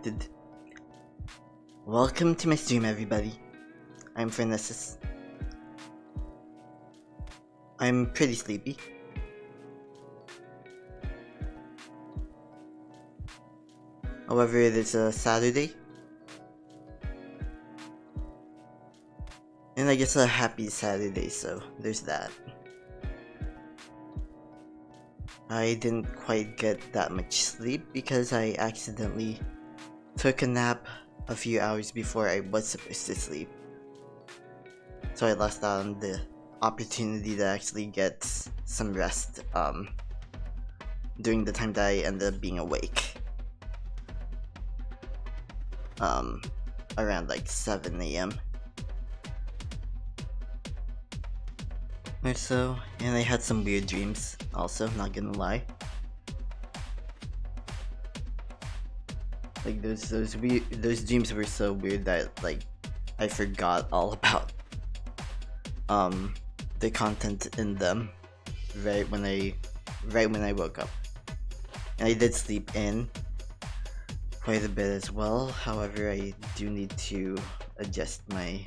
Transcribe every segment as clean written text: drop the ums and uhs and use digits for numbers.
Did Welcome to my stream, everybody. I'm Fornesus. I'm pretty sleepy. However, it is a Saturday. And I guess a happy Saturday, so there's that. I didn't quite get that much sleep because I accidentally took a nap a few hours before I was supposed to sleep. So I lost out on the opportunity to actually get some rest during the time that I ended up being awake. Around like 7 a.m. or so, and I had some weird dreams also, not gonna lie. Like those dreams were so weird that like I forgot all about the content in them right when I woke up. And I did sleep in quite a bit as well. However, I do need to adjust my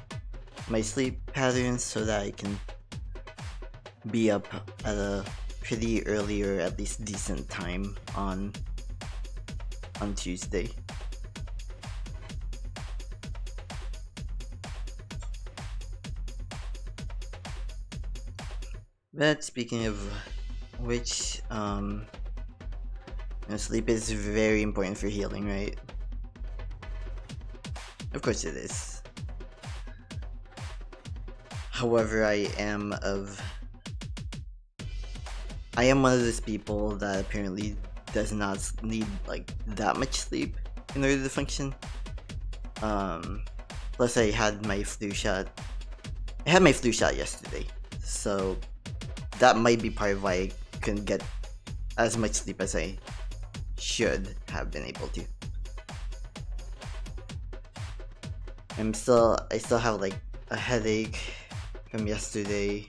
sleep patterns so that I can be up at a pretty early or at least decent time on Tuesday. But speaking of which, sleep is very important for healing, right? Of course it is. However, I am one of those people that apparently does not need like that much sleep in order to function. Plus I had my flu shot. I had my flu shot yesterday, so that might be part of why I couldn't get as much sleep as I should have been able to. I still have like a headache from yesterday.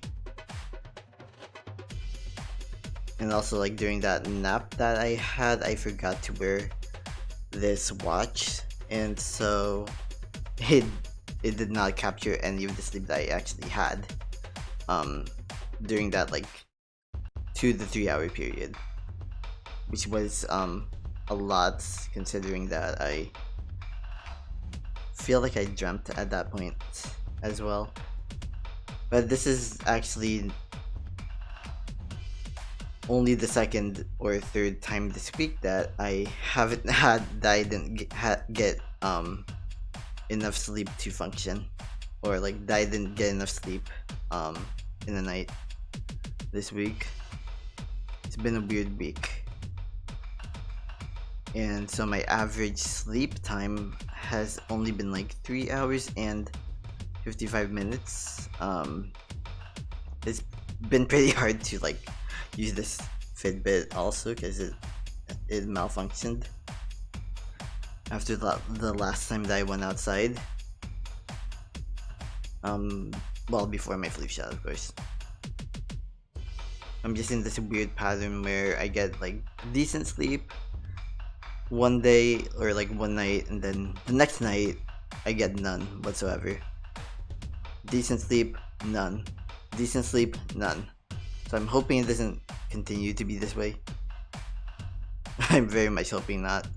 And also, like, during that nap that I had, I forgot to wear this watch, and so it did not capture any of the sleep that I actually had during that like 2 to 3 hour period, which was a lot considering that I feel like I dreamt at that point as well. But this is actually only the second or third time this week that I didn't get enough sleep to function, or like that I didn't get enough sleep in the night this week. It's been a weird week, and so my average sleep time has only been like 3 hours and 55 minutes. It's been pretty hard to like use this Fitbit also because it malfunctioned after the last time that I went outside. Well, before my flu shot, of course. I'm just in this weird pattern where I get like decent sleep one day or like one night, and then the next night I get none whatsoever. Decent sleep, none. Decent sleep, none. So I'm hoping it doesn't continue to be this way. I'm very much hoping not.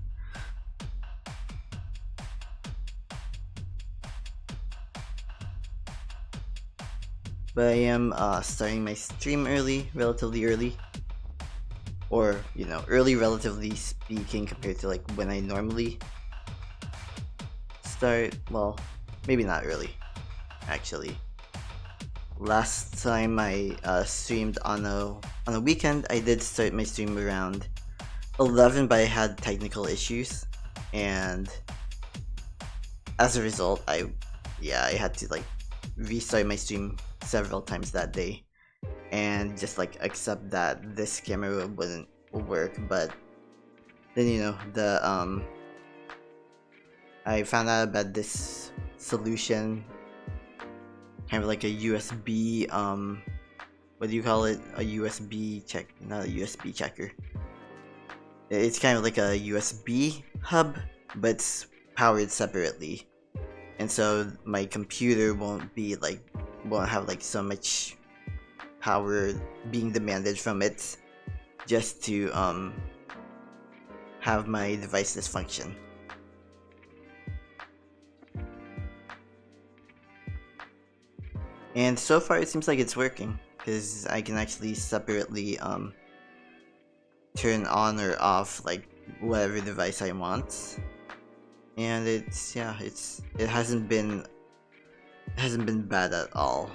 But I am starting my stream relatively early. Or, early relatively speaking compared to like when I normally start. Well, maybe not early, actually. Last time I streamed on a weekend, I did start my stream around 11, but I had technical issues, and as a result, I had to like restart my stream several times that day, and just like accept that this camera wouldn't work. But then I found out about this solution, kind of like a USB, what do you call it? A USB check, not a USB checker. It's kind of like a USB hub but it's powered separately, and so my computer won't have like so much power being demanded from it just to have my devices function. And so far it seems like it's working, because I can actually separately turn on or off like whatever device I want. And it hasn't been bad at all.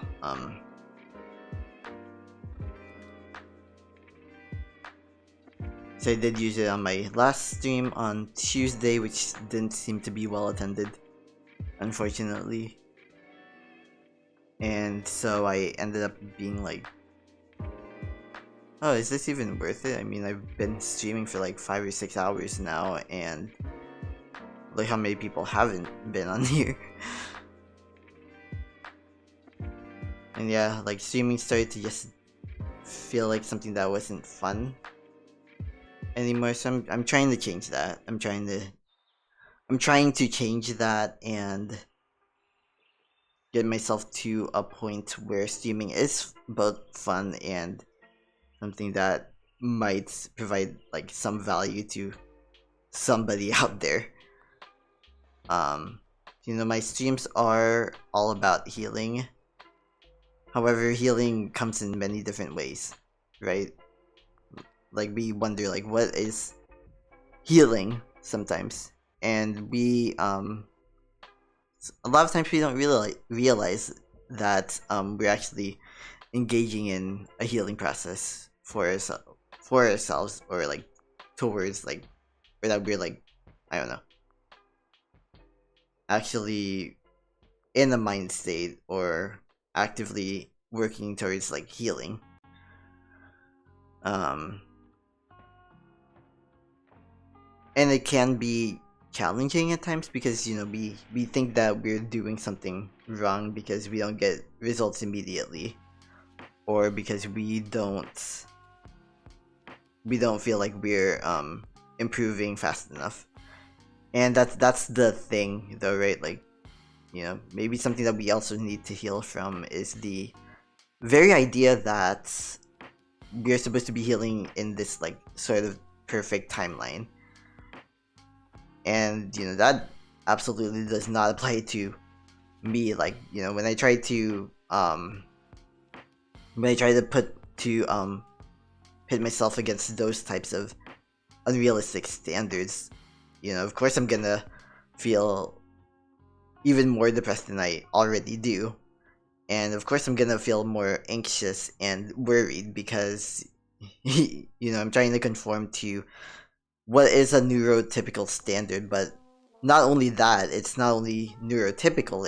So I did use it on my last stream on Tuesday, which didn't seem to be well attended, unfortunately. And so I ended up being like, oh, is this even worth it? I mean, I've been streaming for like 5 or 6 hours now, and look how many people haven't been on here. And yeah, like streaming started to just feel like something that wasn't fun anymore. So I'm trying to change that. I'm trying to change that and get myself to a point where streaming is both fun and something that might provide like some value to somebody out there. You know, my streams are all about healing. However, healing comes in many different ways, right? Like, we wonder like, what is healing sometimes, and we a lot of times we don't really realize that we're actually engaging in a healing process for ourselves, or like towards like, or that we're like, I don't know, actually in a mind state or actively working towards like healing. And it can be challenging at times, because you know, we think that we're doing something wrong because we don't get results immediately, or because we don't feel like we're improving fast enough. And that's the thing though, right? Like, you know, maybe something that we also need to heal from is the very idea that we're supposed to be healing in this like sort of perfect timeline. And you know, that absolutely does not apply to me. Like, you know, when I try to pit myself against those types of unrealistic standards, you know, of course I'm gonna feel even more depressed than I already do. And of course I'm gonna feel more anxious and worried, because you know, I'm trying to conform to what is a neurotypical standard. But not only that, it's not only neurotypical,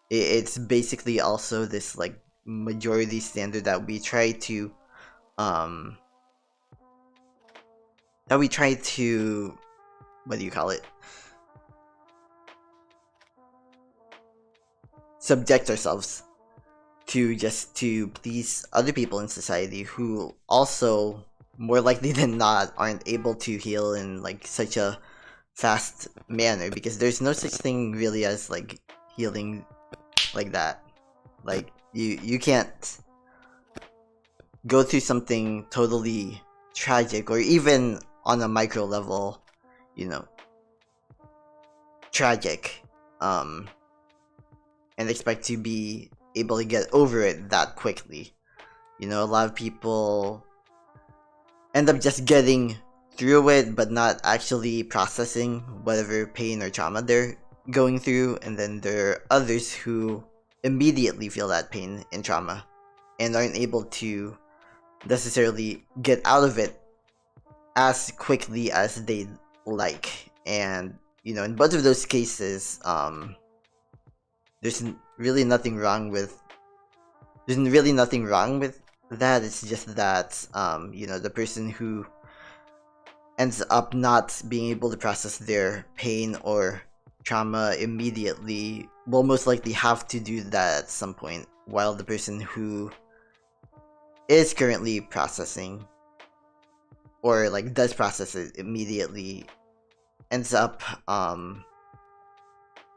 it's basically also this like majority standard that we try to what do you call it, subject ourselves to, just to please other people in society, who also more likely than not aren't able to heal in like such a fast manner, because there's no such thing really as like healing like that. Like, you can't go through something totally tragic, or even on a micro level, you know, tragic, and expect to be able to get over it that quickly. You know, a lot of people end up just getting through it, but not actually processing whatever pain or trauma they're going through. And then there are others who immediately feel that pain and trauma and aren't able to necessarily get out of it as quickly as they'd like. And you know, in both of those cases, there's really nothing wrong with that. It's just that you know, the person who ends up not being able to process their pain or trauma immediately will most likely have to do that at some point, while the person who is currently processing or like does process it immediately, ends up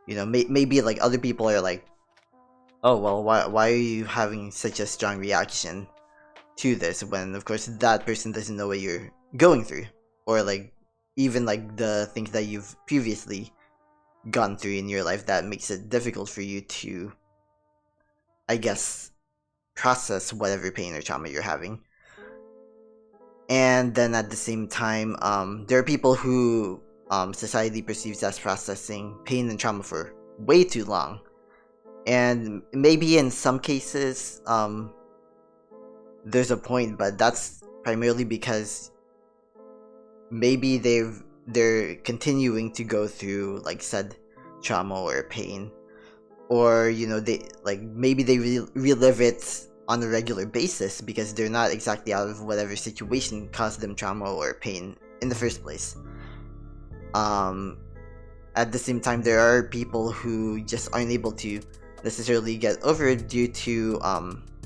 you know, maybe like other people are like, oh well, why are you having such a strong reaction to this, when of course that person doesn't know what you're going through, or like even like the things that you've previously gone through in your life that makes it difficult for you to, I guess, process whatever pain or trauma you're having. And then at the same time, there are people who society perceives as processing pain and trauma for way too long, and maybe in some cases there's a point, but that's primarily because maybe they're continuing to go through like said trauma or pain, or you know, they like maybe they relive it on a regular basis because they're not exactly out of whatever situation caused them trauma or pain in the first place. At the same time, there are people who just aren't able to necessarily get over it due to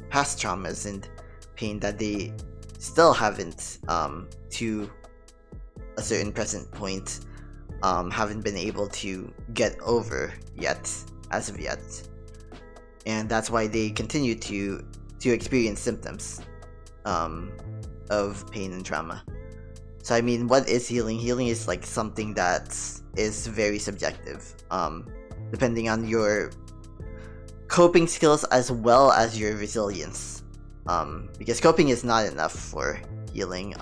past traumas and pain that they still haven't, to a certain present point, haven't been able to get over yet, as of yet. And that's why they continue to experience symptoms of pain and trauma. So I mean, what is healing? Healing is like something that is very subjective, depending on your coping skills as well as your resilience. Because coping is not enough for healing.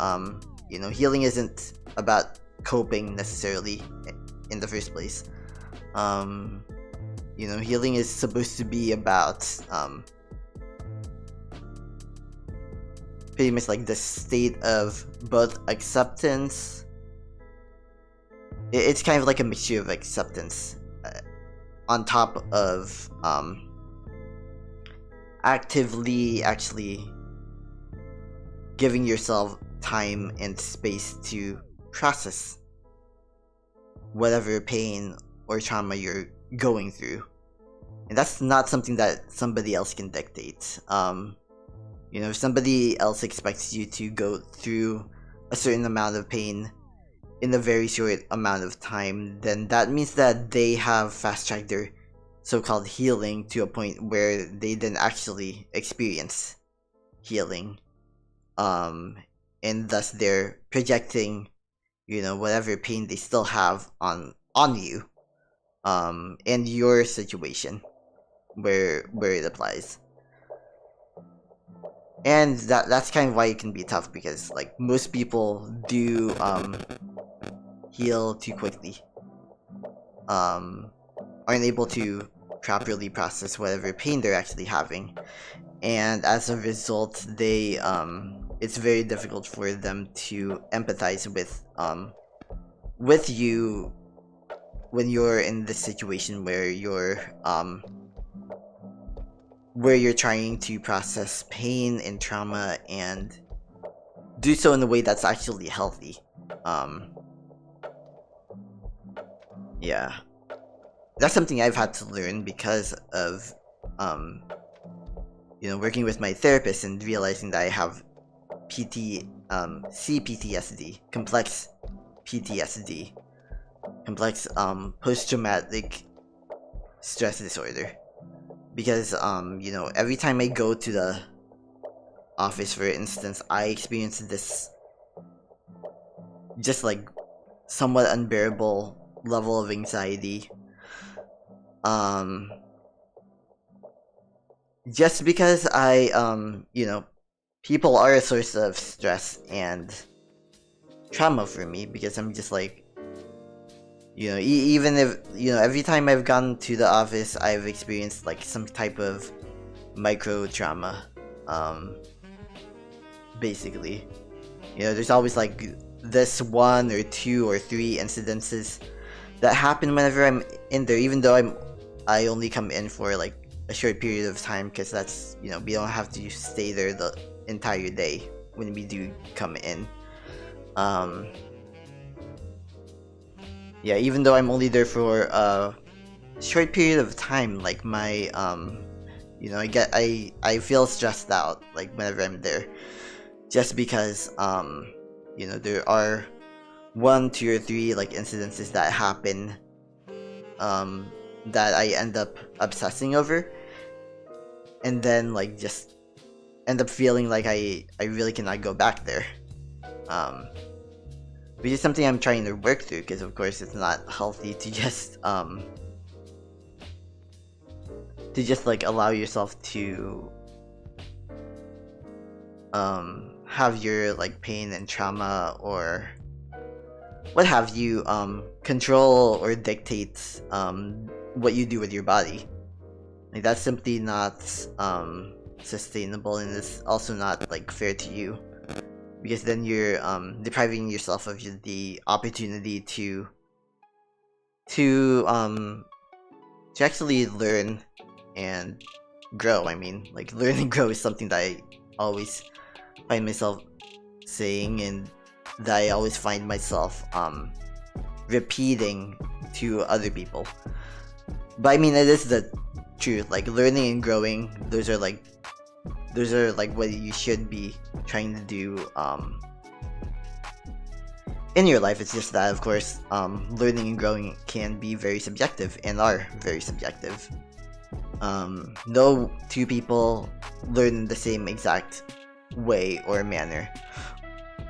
You know, healing isn't about coping necessarily in the first place. You know, healing is supposed to be about pretty much like the state of both acceptance. It's kind of like a mixture of acceptance on top of actively actually giving yourself time and space to process whatever pain or trauma you're going through. And that's not something that somebody else can dictate. You know, if somebody else expects you to go through a certain amount of pain in a very short amount of time, then that means that they have fast-tracked their so-called healing to a point where they didn't actually experience healing. And thus they're projecting, you know, whatever pain they still have on you, and your situation where it applies. And that's kind of why it can be tough, because like most people do heal too quickly, aren't able to properly process whatever pain they're actually having, and as a result they it's very difficult for them to empathize with you when you're in this situation where you're trying to process pain and trauma and do so in a way that's actually healthy. Yeah, that's something I've had to learn because of you know, working with my therapist and realizing that I have CPTSD, complex PTSD, complex post-traumatic stress disorder. Because you know, every time I go to the office, for instance, I experience this just like somewhat unbearable level of anxiety, just because you know, people are a source of stress and trauma for me, because I'm just like, you know, even if, you know, every time I've gone to the office, I've experienced like some type of micro trauma, basically. You know, there's always like this 1 or 2 or 3 incidences that happen whenever I'm in there, even though I only come in for like a short period of time, because that's, you know, we don't have to stay there the entire day when we do come in. Yeah, even though I'm only there for a short period of time, like my you know, I feel stressed out like whenever I'm there, just because you you know, there are 1, 2, or 3 like incidences that happen that I end up obsessing over, and then like just end up feeling like I really cannot go back there. Which is something I'm trying to work through, because of course it's not healthy to just like allow yourself to have your like pain and trauma or what have you control or dictate what you do with your body. Like, that's simply not sustainable, and it's also not like fair to you, because then you're depriving yourself of the opportunity to actually learn and grow. I mean, like, learn and grow is something that I always find myself saying, and that I always find myself repeating to other people. But I mean, it is the truth. Like, learning and growing, those are like what you should be trying to do in your life. It's just that, of course, learning and growing can be very subjective, and are very subjective. No two people learn in the same exact way or manner,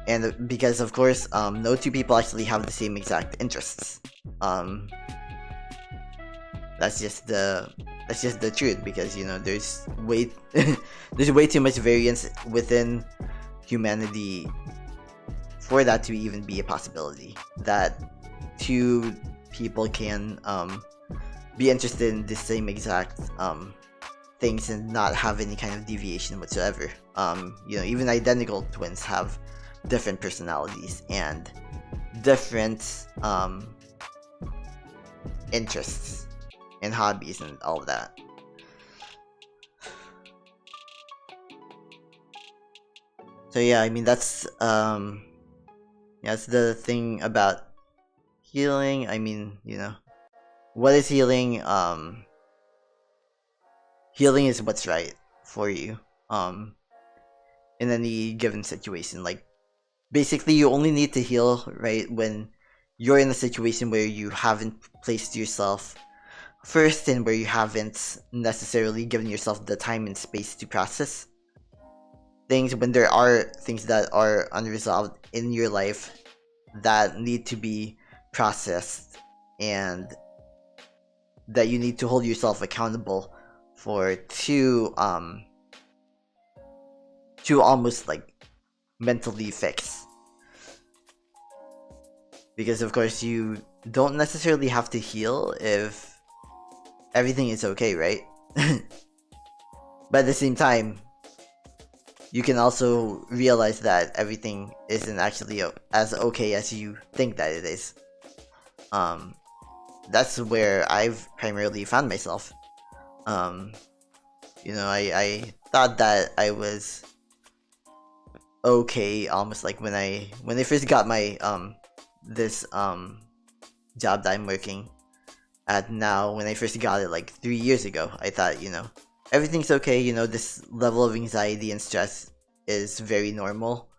and because of course no two people actually have the same exact interests. That's just the truth, because, you know, there's way too much variance within humanity for that to even be a possibility, that two people can be interested in the same exact things and not have any kind of deviation whatsoever. You know, even identical twins have different personalities and different interests and hobbies and all of that. So yeah, I mean, that's the thing about healing. I mean, you know, what is healing? Healing is what's right for you in any given situation. Like, basically, you only need to heal, right, when you're in a situation where you haven't placed yourself first, and where you haven't necessarily given yourself the time and space to process things, when there are things that are unresolved in your life that need to be processed, and that you need to hold yourself accountable for, to almost like mentally fix. Because of course you don't necessarily have to heal if everything is okay, right? But at the same time, you can also realize that everything isn't actually as okay as you think that it is. That's where I've primarily found myself. You know, I thought that I was okay, almost like when I first got my this job that I'm working at now. When I first got it like 3 years ago, I thought, you know, everything's okay. You know, this level of anxiety and stress is very normal.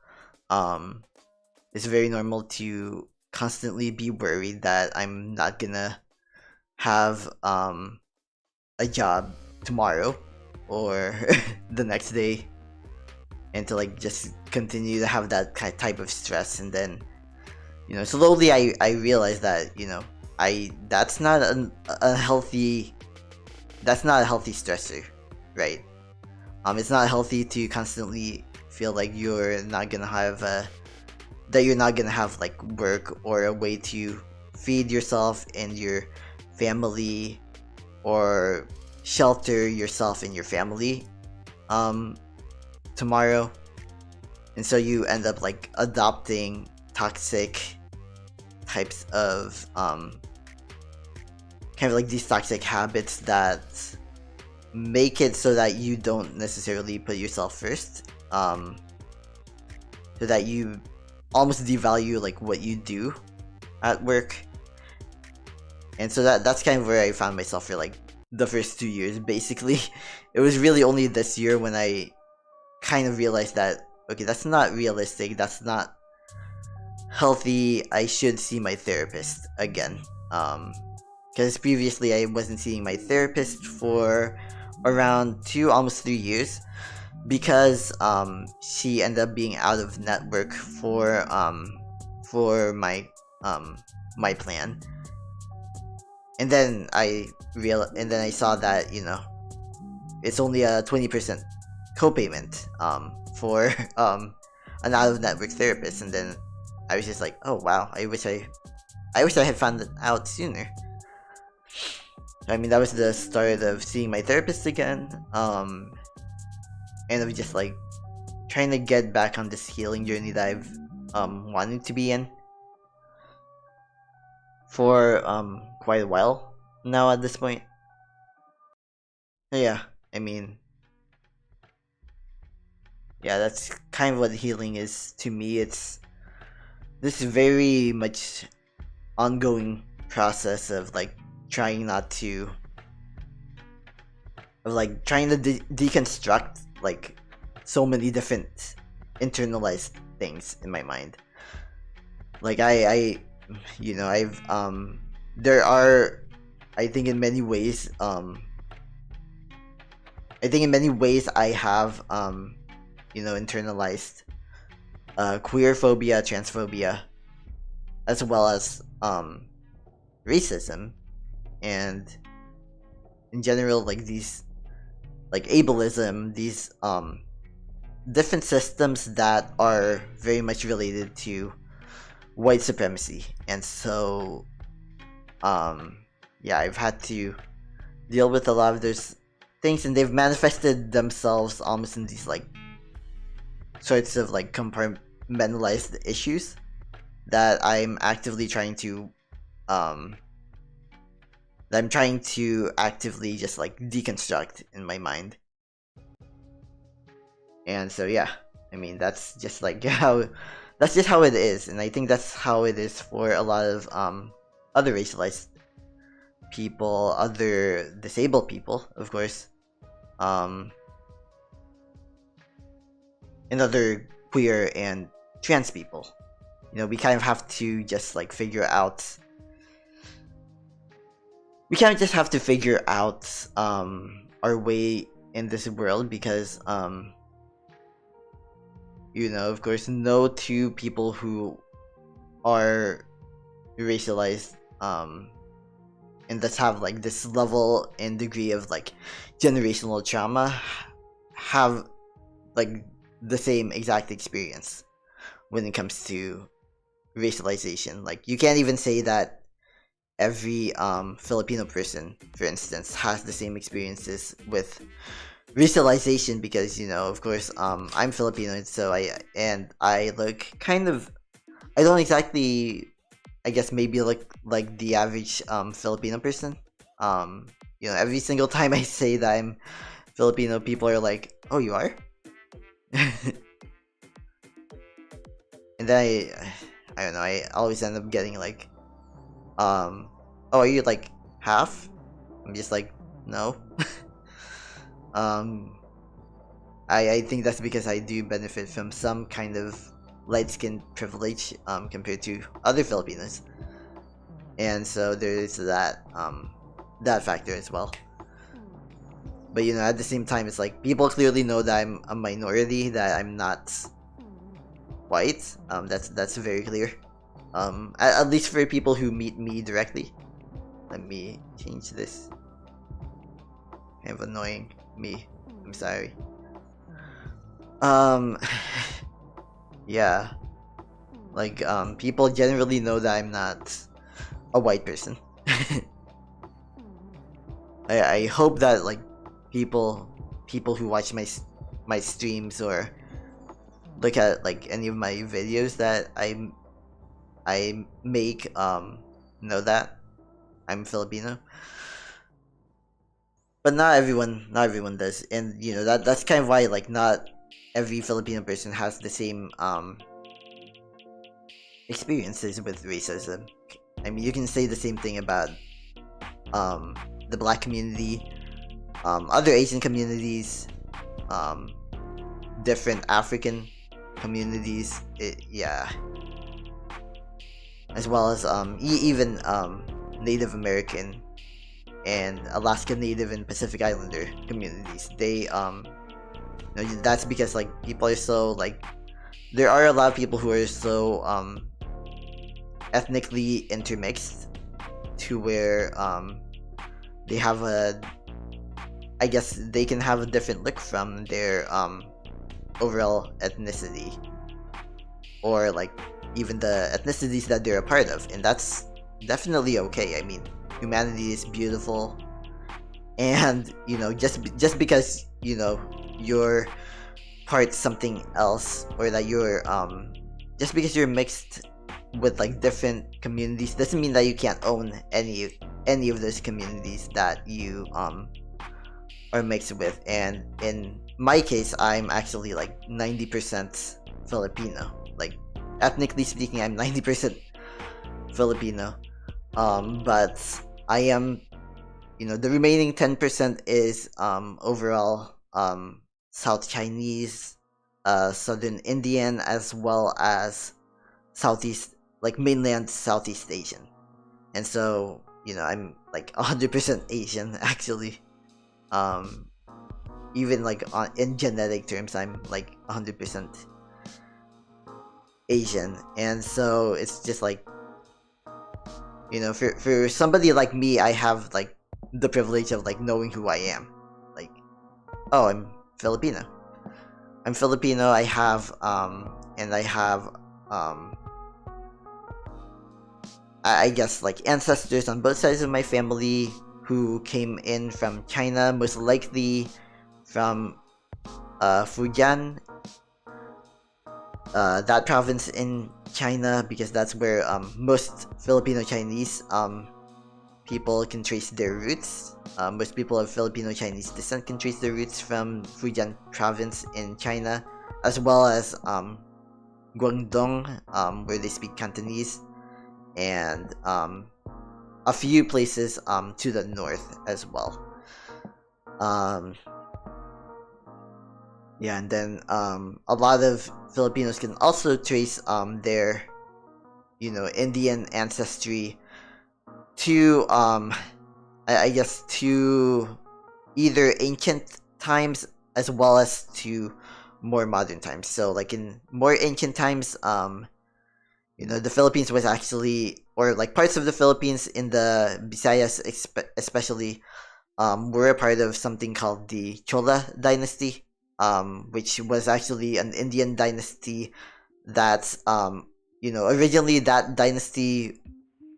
It's very normal to constantly be worried that I'm not gonna have a job tomorrow or the next day, and to like just continue to have that type of stress. And then, you know, slowly I realized that, you know, that's not a healthy stressor, right? It's not healthy to constantly feel like you're not gonna have like work or a way to feed yourself and your family, or shelter yourself and your family tomorrow. And so you end up like adopting toxic types of kind of like these toxic habits that make it so that you don't necessarily put yourself first, so that you almost devalue like what you do at work. And so that's kind of where I found myself for like the first 2 years, basically. It was really only this year when I kind of realized that, okay, that's not realistic, that's not healthy, I should see my therapist again. Because previously I wasn't seeing my therapist for around 2, almost 3 years, because she ended up being out of network for my plan. And then I saw that, you know, it's only a 20% copayment for an out of network therapist. And then I was just like, oh wow, I wish I had found it out sooner. I mean, that was the start of seeing my therapist again, and of just like trying to get back on this healing journey that I've wanted to be in for quite a while now at this point. Yeah, I mean, yeah, that's kind of what healing is to me. It's this very much ongoing process of like trying to deconstruct like so many different internalized things in my mind. Like I you know, there are, I think in many ways I have you know, internalized queer phobia, transphobia, as well as racism, and in general like these like ableism, these different systems that are very much related to white supremacy. And so yeah, I've had to deal with a lot of those things, and they've manifested themselves almost in these like sorts of like compartmentalized issues that I'm actively trying to actively just like deconstruct in my mind. And so yeah, I mean, that's just like how it is, and I think that's how it is for a lot of other racialized people, other disabled people, of course, and other queer and trans people. You know, we kind of have to just like figure out. We kind of just have to figure out our way in this world, because you know, of course, no two people who are racialized and that have like this level and degree of like generational trauma have like the same exact experience when it comes to racialization. Like, you can't even say that every Filipino person, for instance, has the same experiences with racialization, because, you know, of course, I'm Filipino, and so I look kind of, I don't exactly, I guess maybe look like the average Filipino person. You know, every single time I say that I'm Filipino, people are like, "Oh, you are?" And then I don't know, I always end up getting like, "Oh, are you like half?" I'm just like, "No." I think that's because I do benefit from some kind of light skin privilege compared to other Filipinos, and so there's that that factor as well. But, you know, at the same time, it's like people clearly know that I'm a minority, that I'm not white. That's very clear. At least for people who meet me directly. Let me change this. Kind of annoying me. I'm sorry. Yeah. Like, people generally know that I'm not a white person. I hope that like people who watch my streams or look at like any of my videos that I make know that I'm Filipino. But not everyone does, and you know, that's kind of why like not every Filipino person has the same experiences with racism. I mean, you can say the same thing about the black community, other Asian communities, different African communities. Yeah, as well as even Native American and Alaska Native and Pacific Islander communities. They that's because like people are so like there are a lot of people who are so ethnically intermixed to where they have a I guess they can have a different look from their overall ethnicity, or like even the ethnicities that they're a part of, and that's definitely okay. I mean, humanity is beautiful, and just because you're part something else, or that you're just because you're mixed with like different communities doesn't mean that you can't own any of those communities that you are mixed with. And in my case, I'm actually like 90% Filipino. Like ethnically speaking, I'm 90% Filipino. But I am, the remaining 10% is overall South Chinese, Southern Indian, as well as Southeast, like mainland Southeast Asian. And so, I'm like 100% Asian actually. Even like in genetic terms, I'm like 100% Asian. And so it's just like, for somebody like me, I have like the privilege of like knowing who I am. Like, oh, I'm Filipino. I have and I have I guess like ancestors on both sides of my family who came in from China, most likely from Fujian, that province in China, because that's where most Filipino Chinese people can trace their roots. Most people of Filipino Chinese descent can trace their roots from Fujian province in China, as well as Guangdong, where they speak Cantonese, and a few places to the north as well. Yeah, and then a lot of Filipinos can also trace their Indian ancestry to I guess to either ancient times as well as to more modern times. So like in more ancient times, the Philippines was actually, or like parts of the Philippines in the Visayas especially, were a part of something called the Chola dynasty, which was actually an Indian dynasty that originally that dynasty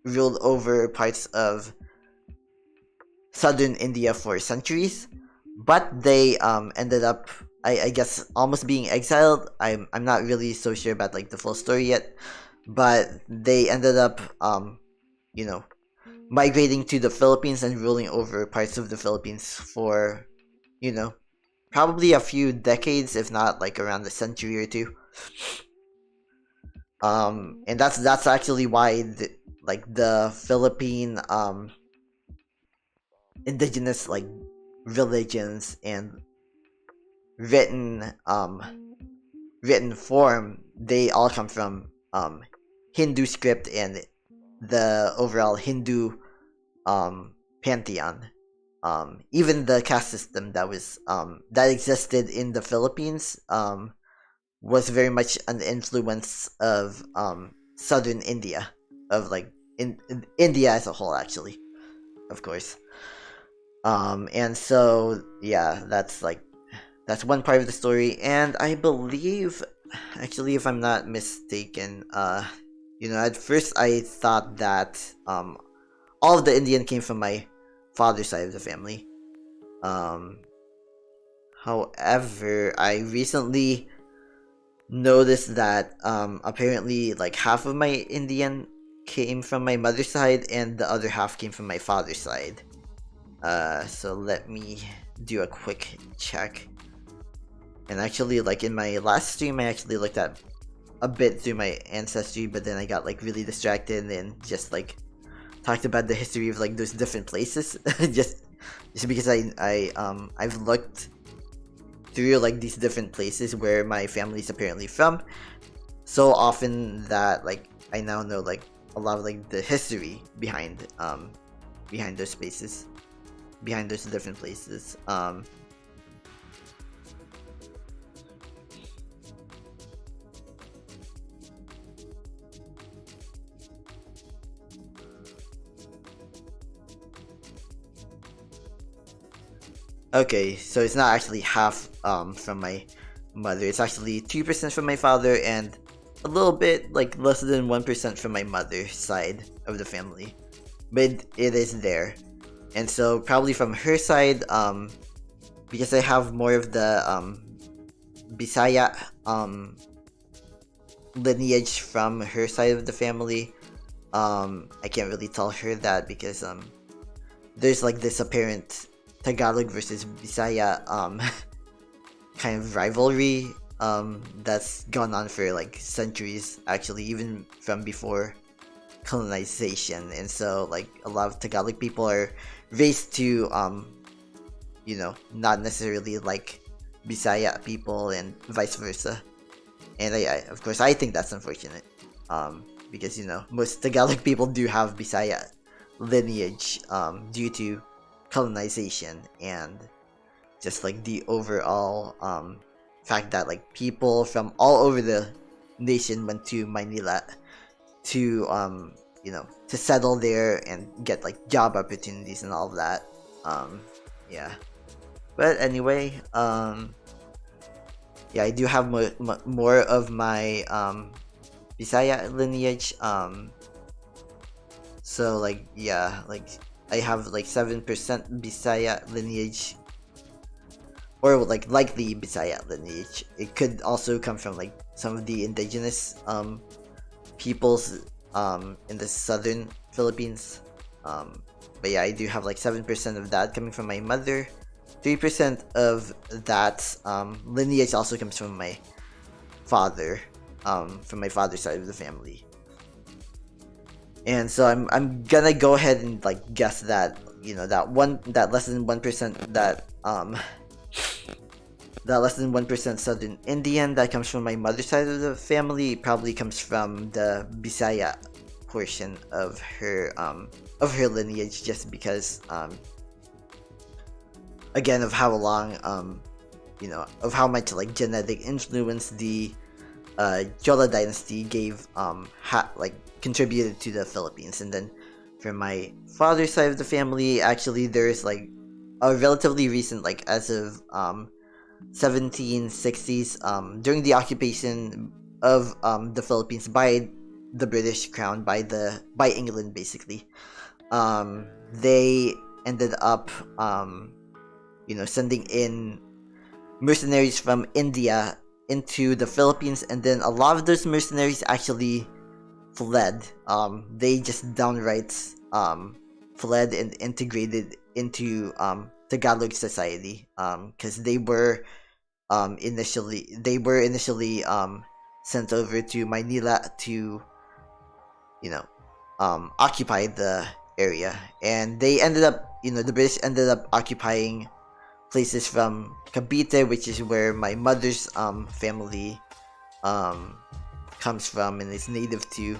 ruled over parts of southern India for centuries, but they ended up, I guess, almost being exiled. I'm not really so sure about like the full story yet, but they ended up migrating to the Philippines and ruling over parts of the Philippines for probably a few decades, if not like around a century or two. And that's actually why the Philippine indigenous like religions and written form, they all come from Hindu script and the overall Hindu pantheon. Even the caste system that was that existed in the Philippines was very much an influence of southern India, of like in India as a whole, actually, of course. And so yeah, that's one part of the story. And I believe, actually, if I'm not mistaken, at first I thought that all of the Indian came from my father's side of the family. However, I recently noticed that apparently like half of my Indian came from my mother's side and the other half came from my father's side. So let me do a quick check. And actually, like in my last stream, I actually looked at a bit through my ancestry, but then I got like really distracted and just like talked about the history of like those different places. just because I've looked through like these different places where my family's apparently from so often that like I now know like a lot of like the history behind behind those spaces, behind those different places. Okay, so it's not actually half from my mother. It's actually 2% from my father and a little bit like less than 1% from my mother's side of the family. But it is there. And so probably from her side, because I have more of the Bisaya lineage from her side of the family, I can't really tell her that because there's like this apparent Tagalog versus Bisaya kind of rivalry that's gone on for like centuries, actually, even from before colonization. And so like a lot of Tagalog people are raised to you know, not necessarily like Bisaya people and vice versa. And I of course I think that's unfortunate, because you know most Tagalog people do have Bisaya lineage due to colonization and just like the overall fact that like people from all over the nation went to Manila to you know, to settle there and get like job opportunities and all of that. Yeah, but anyway, yeah, I do have more of my Bisaya lineage. So like yeah, like I have like 7% Bisaya lineage, or like likely Bisaya lineage. It could also come from like some of the indigenous peoples in the southern Philippines. But yeah, I do have like 7% of that coming from my mother. 3% of that lineage also comes from my father, from my father's side of the family. And so I'm gonna go ahead and like guess that, you know, that less than 1%, that less than 1% Southern Indian that comes from my mother's side of the family probably comes from the Bisaya portion of her lineage, just because again of how long you know, of how much like genetic influence the Jola dynasty gave like contributed to the Philippines. And then from my father's side of the family, actually there's like a relatively recent, like as of 1760s, during the occupation of the Philippines by the British Crown, by England basically, they ended up you know, sending in mercenaries from India into the Philippines, and then a lot of those mercenaries actually fled. They just downright fled and integrated into Tagalog society, because they were initially sent over to Manila to, you know, occupy the area, and they ended up, you know, the British ended up occupying places from Cavite, which is where my mother's family comes from and is native to,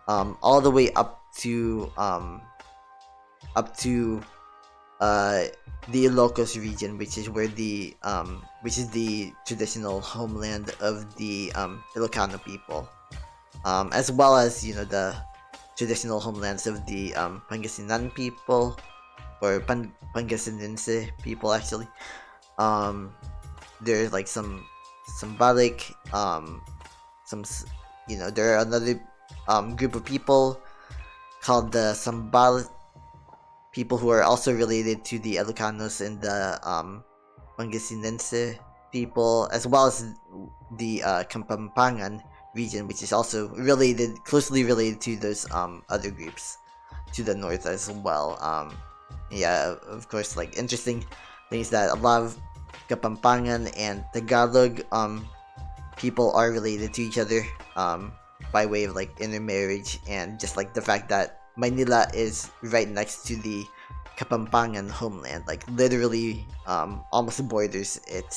all the way up to the Ilocos region, which is where which is the traditional homeland of the Ilocano people, as well as, you know, the traditional homelands of the Pangasinan people, or Pangasinense people actually. There's like some Balik, some, you know, there are another group of people called the Sambal people, who are also related to the Ilocanos and the Pangasinense people, as well as the Kapampangan region, which is also closely related to those other groups to the north as well. Yeah, of course, like interesting things that a lot of Kapampangan and Tagalog people are related to each other by way of like intermarriage, and just like the fact that Manila is right next to the Kapampangan homeland, like literally almost borders it.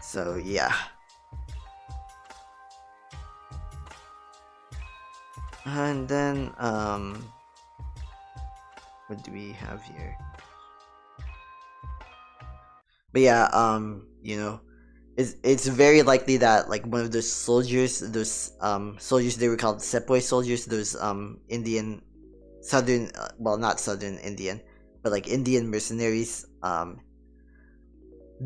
So yeah. And then what do we have here? But yeah, it's very likely that like one of those soldiers, soldiers, they were called sepoy soldiers, those Indian southern, well, not southern Indian, but like Indian mercenaries,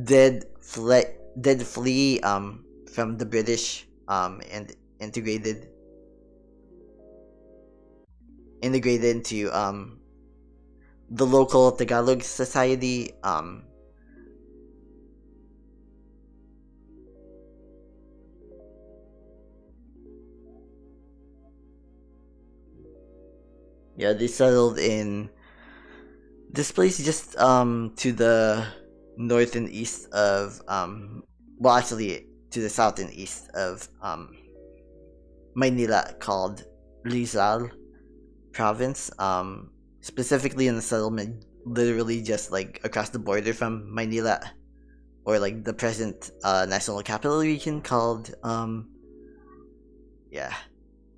did flee from the British, and integrated into the local Tagalog society. Yeah, they settled in this place just to the north and east of well, actually to the south and east of Maynila, called Rizal province, specifically in the settlement literally just like across the border from Maynila, or like the present national capital region, called yeah.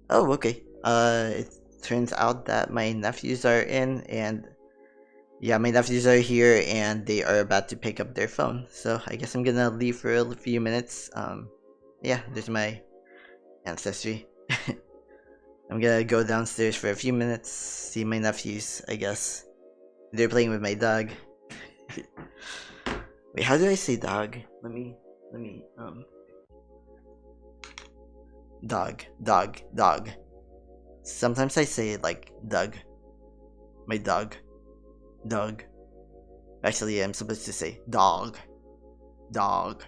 Oh, okay. It turns out that my nephews are in, and yeah, my nephews are here, and they are about to pick up their phone. So I guess I'm gonna leave for a few minutes. Yeah, there's my ancestry. I'm gonna go downstairs for a few minutes, see my nephews. I guess they're playing with my dog. Wait, how do I say dog? Let me dog. Sometimes I say it like Doug. My dog. Actually, I'm supposed to say dog, dog,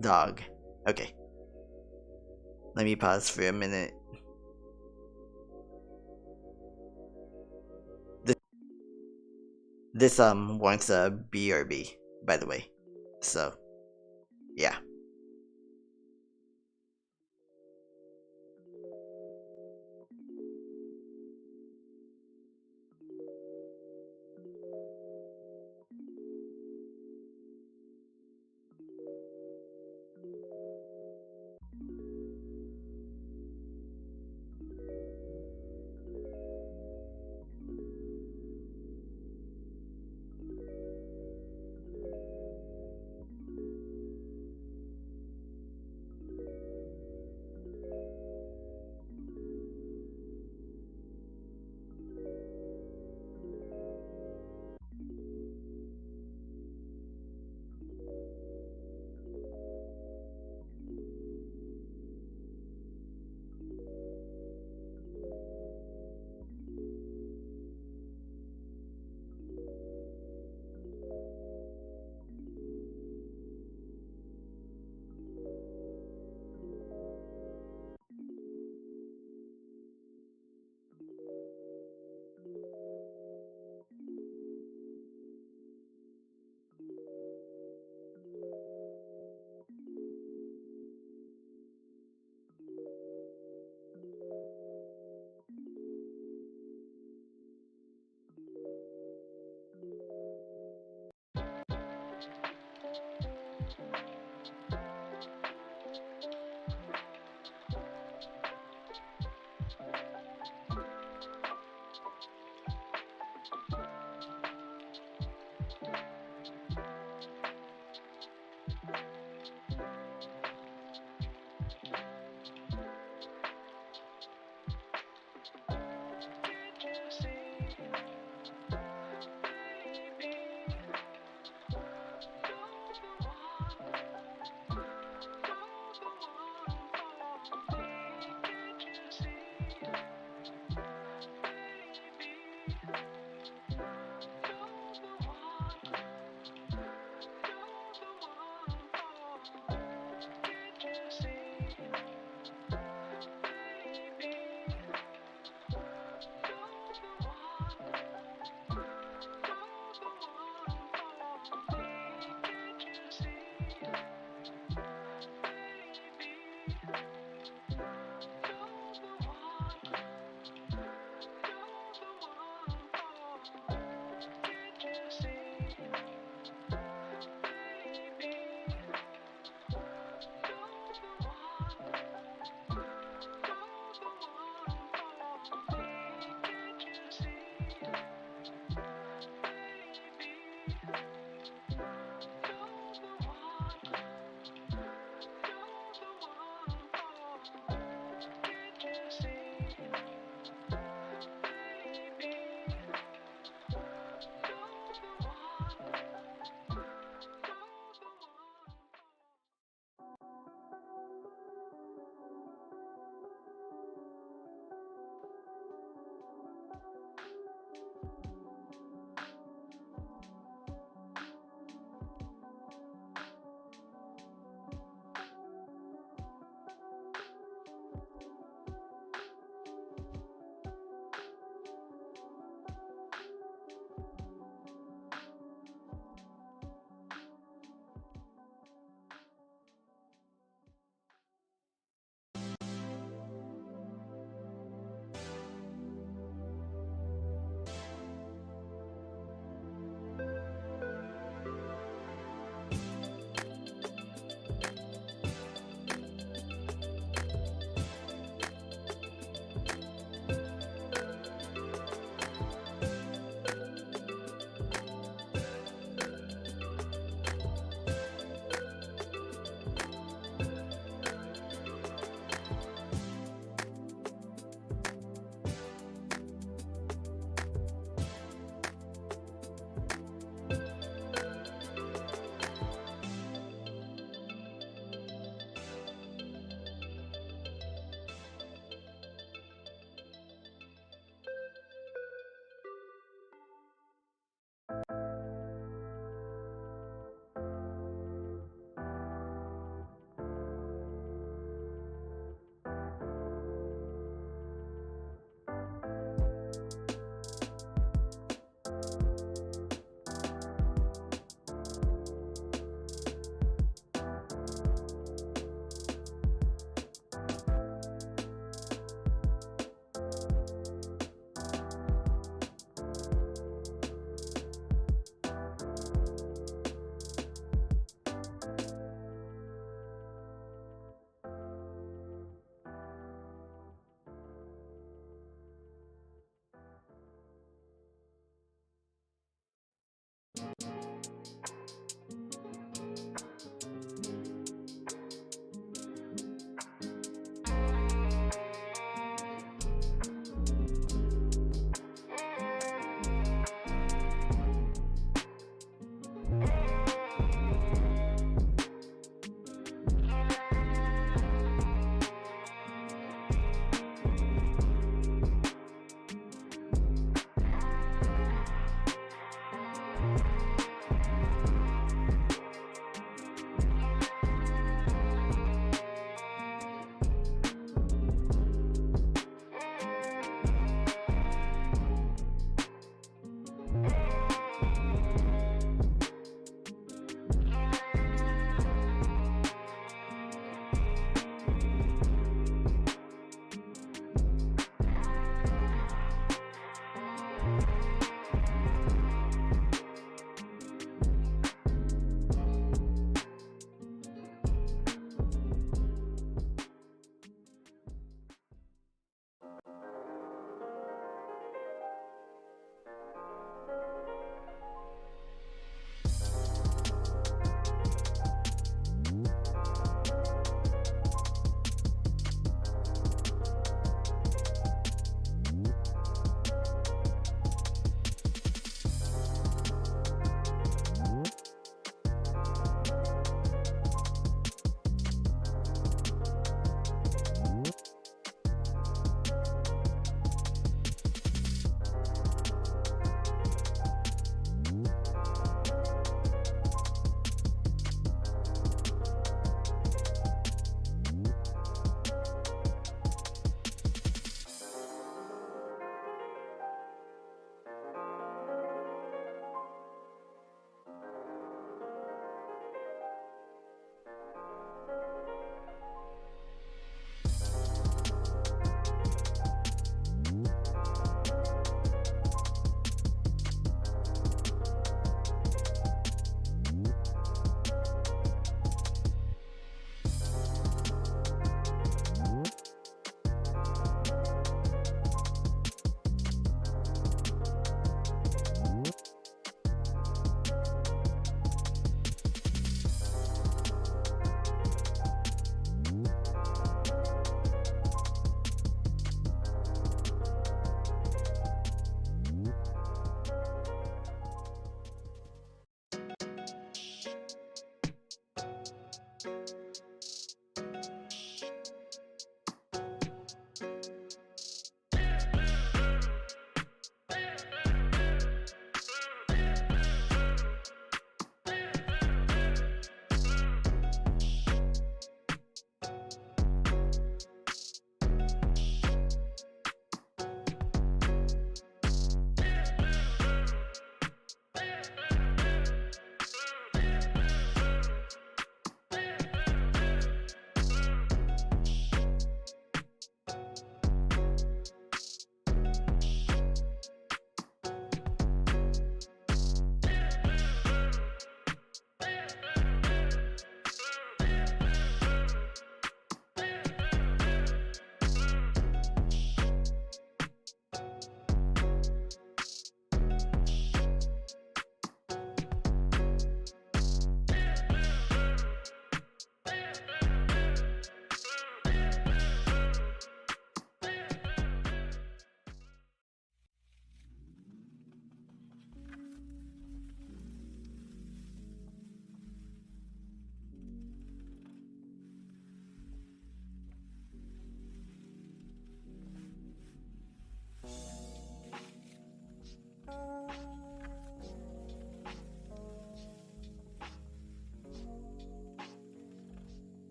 dog. Okay, let me pause for a minute. This, this warrants a BRB, by the way. So yeah.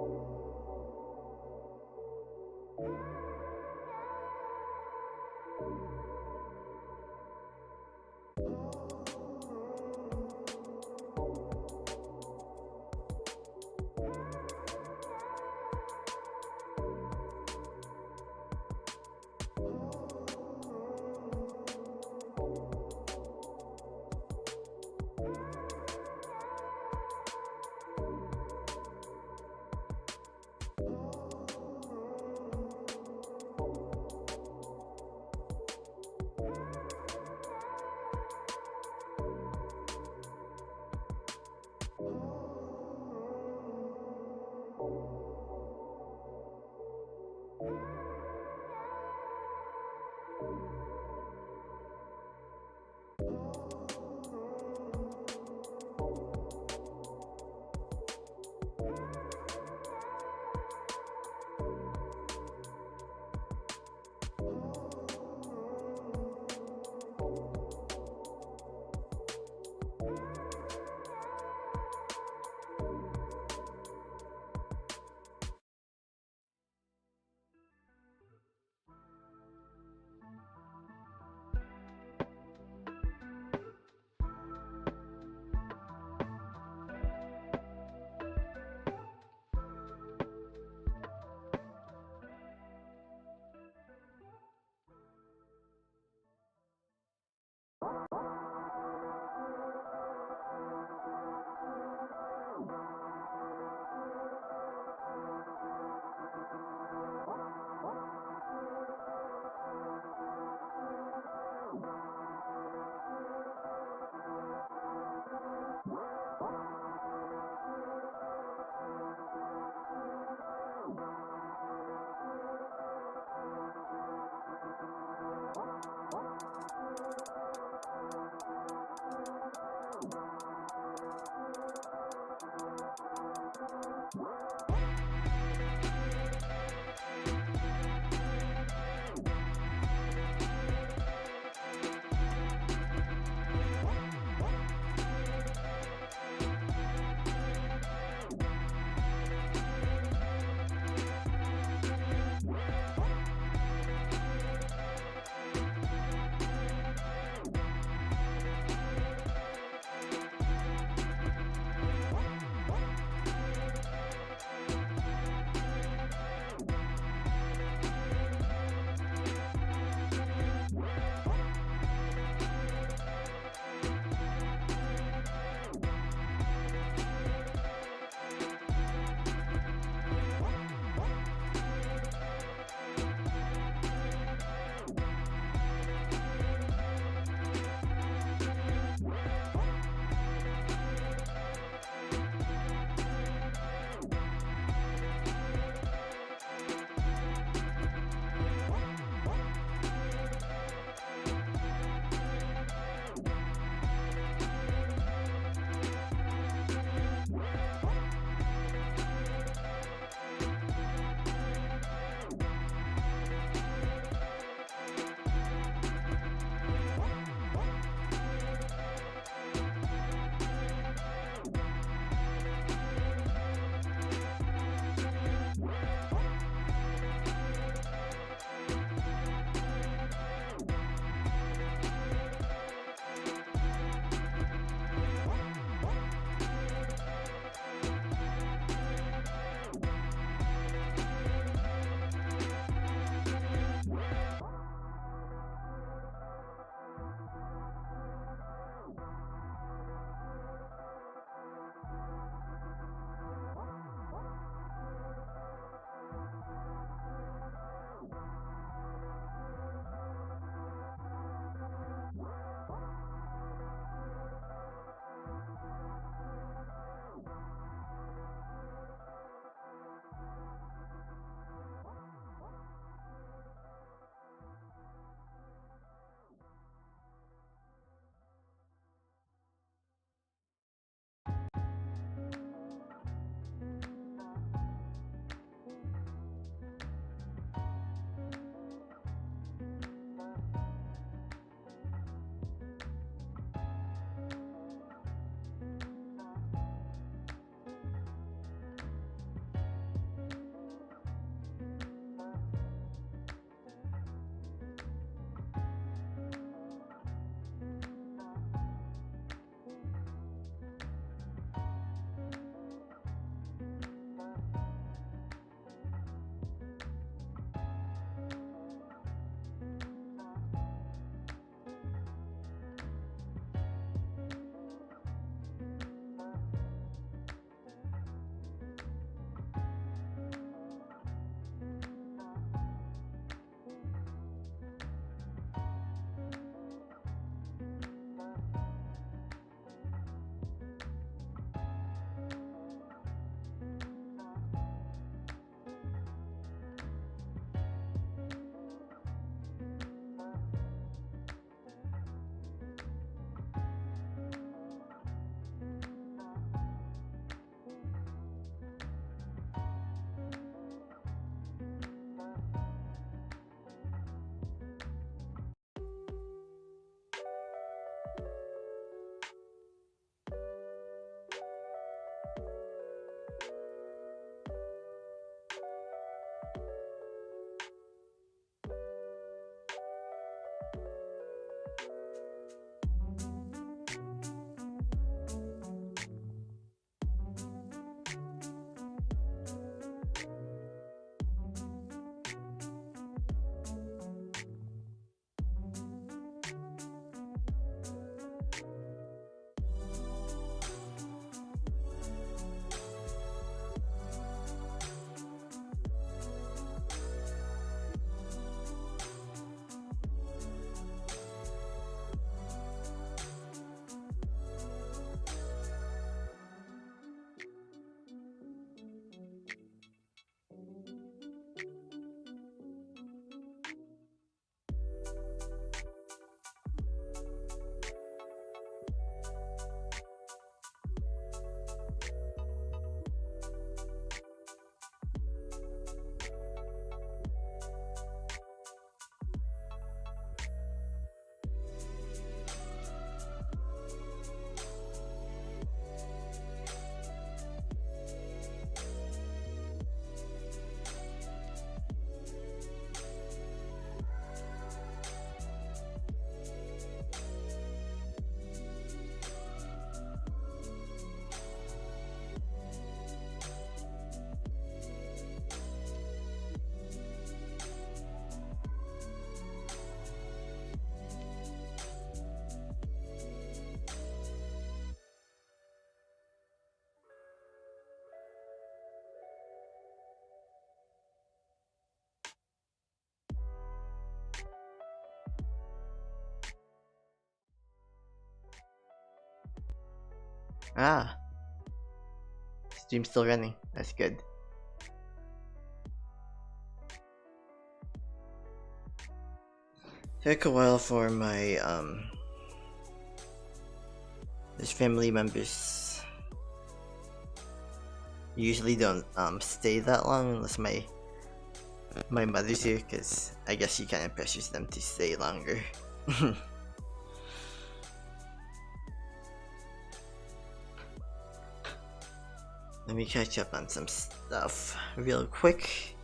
Thank you. Ah, stream's still running. That's good. Took a while for my there's family members usually don't stay that long unless my mother's here, because I guess she kind of pressures them to stay longer. Let me catch up on some stuff real quick.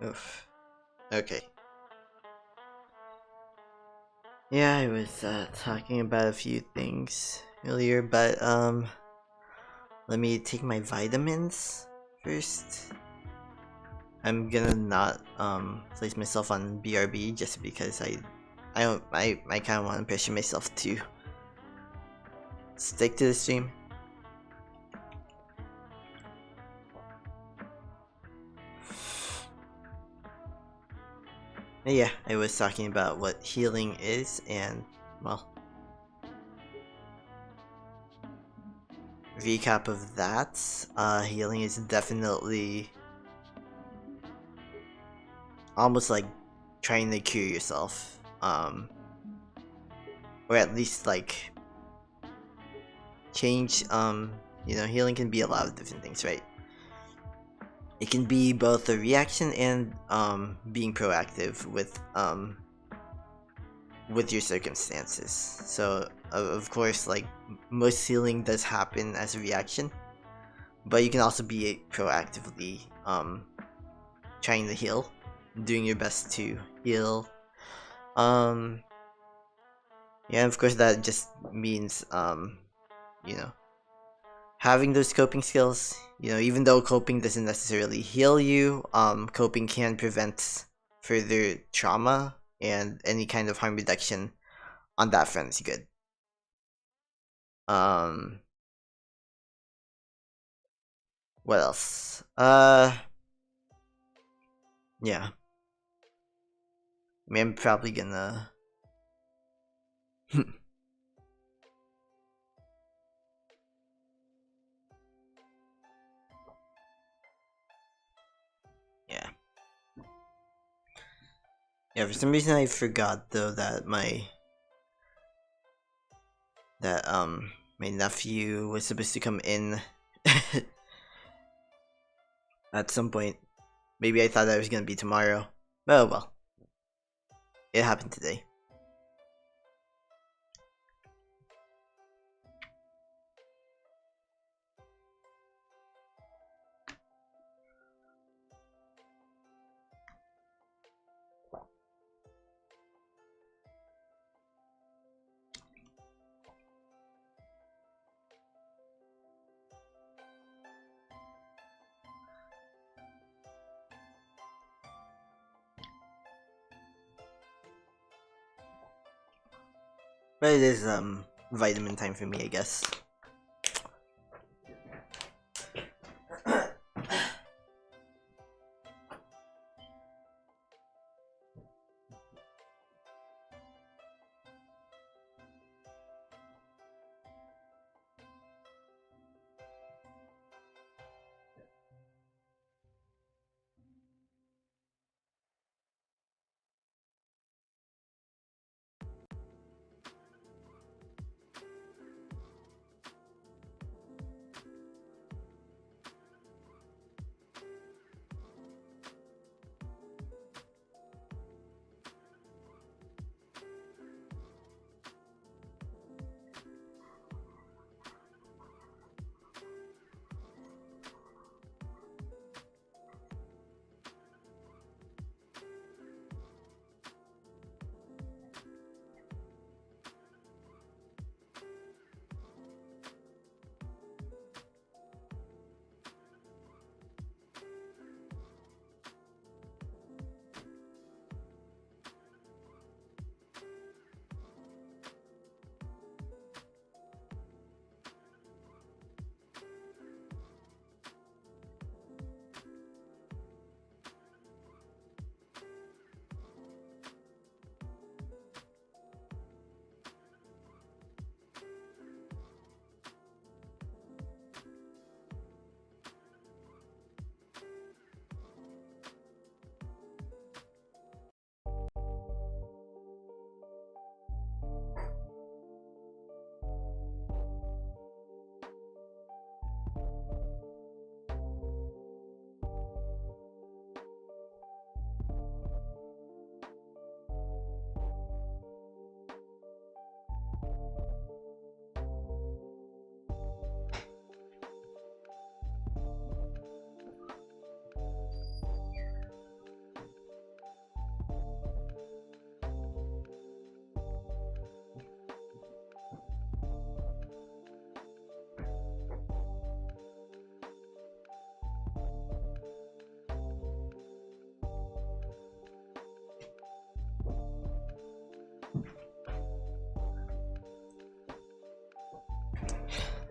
Oof. Okay. Yeah, I was talking about a few things earlier, but let me take my vitamins first. I'm gonna not place myself on BRB just because I kind of want to pressure myself to stick to the stream. Yeah, I was talking about what healing is, and well, recap of that. Healing is definitely almost like trying to cure yourself, or at least like change. You know, healing can be a lot of different things, right? It can be both a reaction and being proactive with your circumstances. So of course, like most healing does happen as a reaction, but you can also be proactively trying to heal, doing your best to heal. Yeah, of course that just means you know, having those coping skills. You know, even though coping doesn't necessarily heal you, coping can prevent further trauma, and any kind of harm reduction on that front is good. Um, what else? Yeah. I mean, I'm probably gonna. Yeah. Yeah, for some reason I forgot though that my nephew was supposed to come in at some point. Maybe I thought that was gonna be tomorrow. Oh well. It happened today. But it is vitamin time for me, I guess.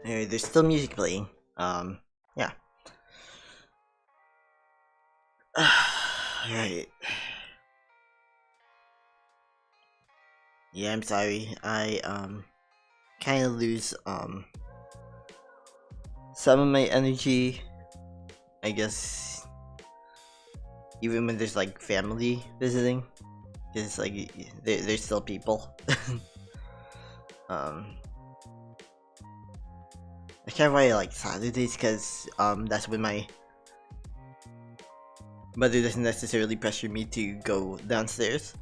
There's still music playing. Yeah. Right. Yeah, I'm sorry. I kind of lose some of my energy, I guess, even when there's like family visiting, because like there's still people. um I can't why I like Saturdays, because that's when my mother doesn't necessarily pressure me to go downstairs.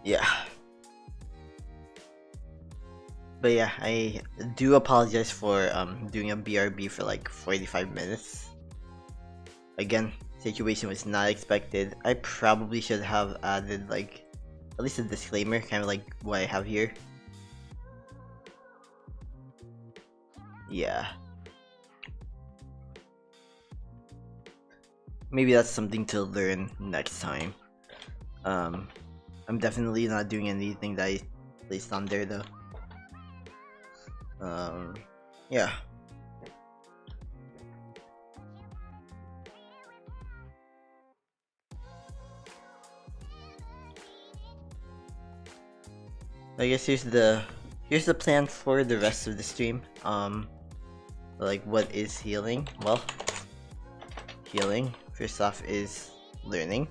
Yeah. But yeah, I do apologize for doing a BRB for like 45 minutes. Again, situation was not expected. I probably should have added like at least a disclaimer, kind of like what I have here. Yeah. Maybe that's something to learn next time. I'm definitely not doing anything that I placed on there though. Yeah. I guess here's the plan for the rest of the stream. Like what is healing? Well, healing first off is learning.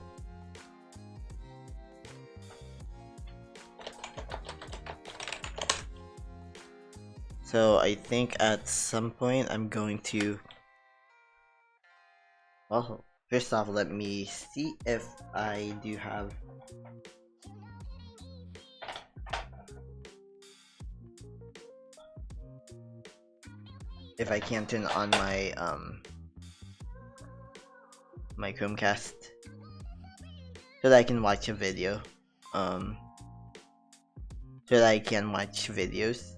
So I think at some point I'm going to, well, first off let me see if I do have if I can turn on my my Chromecast so that I can watch a video. So that I can watch videos.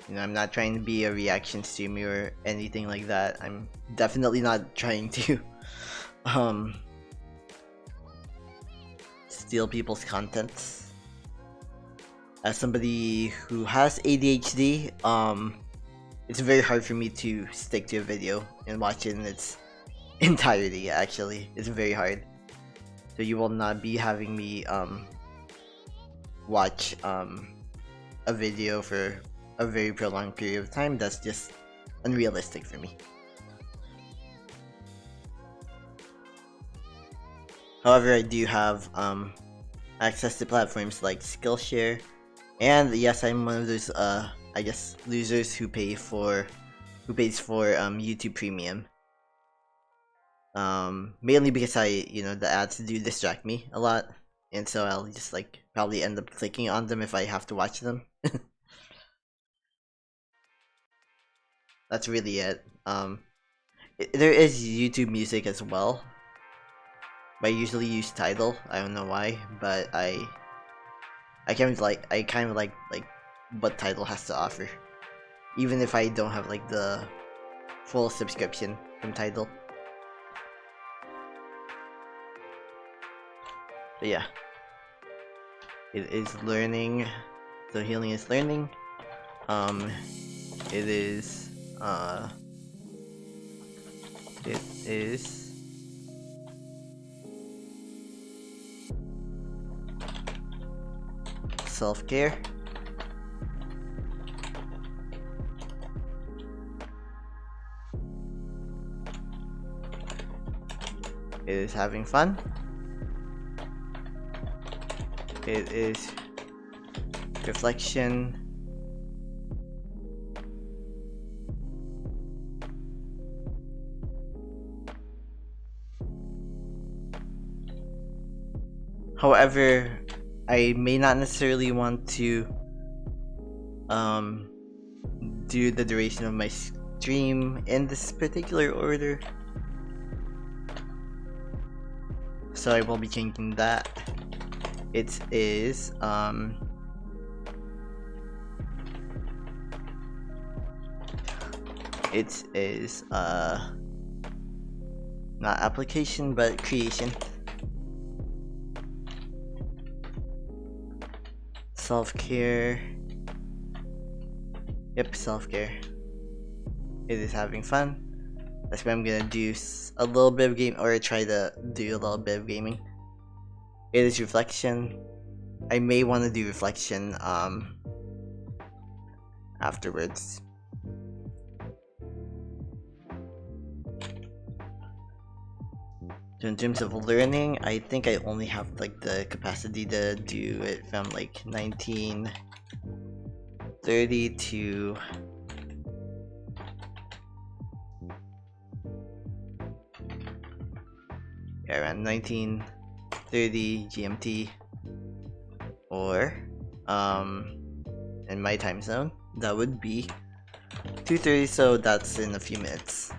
You know, I'm not trying to be a reaction streamer or anything like that. I'm definitely not trying to steal people's contents. As somebody who has ADHD, it's very hard for me to stick to a video and watch it in its entirety. Actually, it's very hard. So you will not be having me watch a video for a very prolonged period of time. That's just unrealistic for me. However, I do have access to platforms like Skillshare, and yes, I'm one of those I guess losers who pays for YouTube Premium. Mainly because the ads do distract me a lot, and so I'll just like probably end up clicking on them if I have to watch them. That's really it. There is YouTube Music as well. I usually use Tidal. I don't know why, but I kind of like what Tidal has to offer, even if I don't have like the full subscription from Tidal. But yeah, it is learning. So healing is learning. It is self-care. It is having fun. It is reflection. However, I may not necessarily want to do the duration of my stream in this particular order, so I will be changing that. It is not application but creation. self-care. Yep, self-care. It is having fun. That's why I'm gonna do a little bit of game, or try to do a little bit of gaming. It is reflection. I may want to do reflection afterwards. So in terms of learning, I think I only have like the capacity to do it from like 1930 to around 1930 GMT, or in my time zone that would be 2:30, so that's in a few minutes.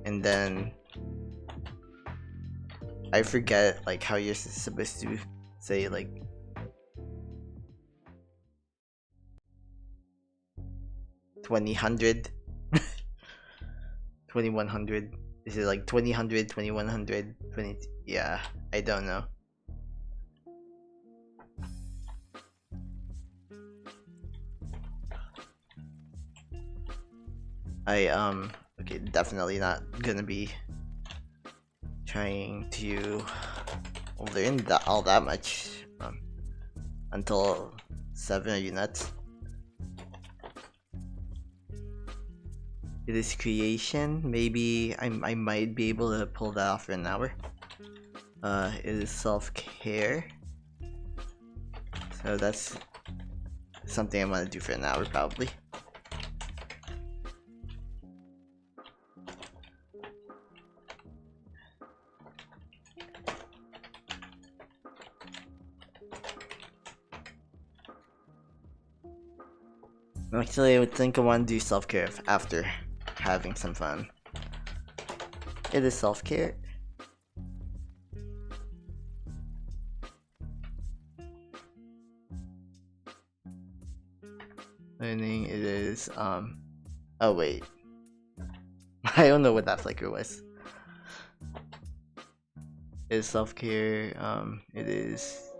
And then I forget like how you're supposed to say like 2000 2100. Is it like 2000 2100 20? Yeah, I don't know. Okay, definitely not gonna be trying to learn that all that much until 7. Are you nuts? It is creation. Maybe I might be able to pull that off for an hour. It is self-care. So that's something I want to do for an hour probably. Actually, I would think I want to do self-care after having some fun. It is self-care. Learning, it is, oh wait. I don't know what that flicker was. It is self-care, it is...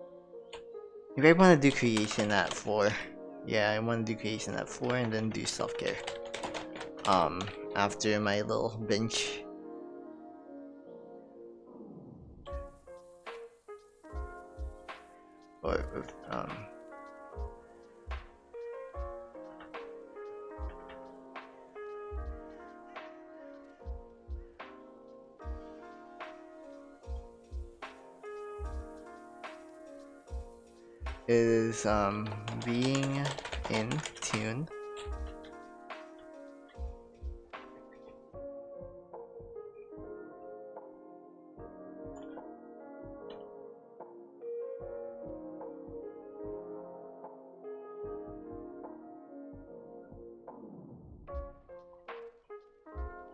Maybe I want to do creation at 4. Yeah, I want to do creation at 4 and then do self-care. After my little binge. Or, is being in tune.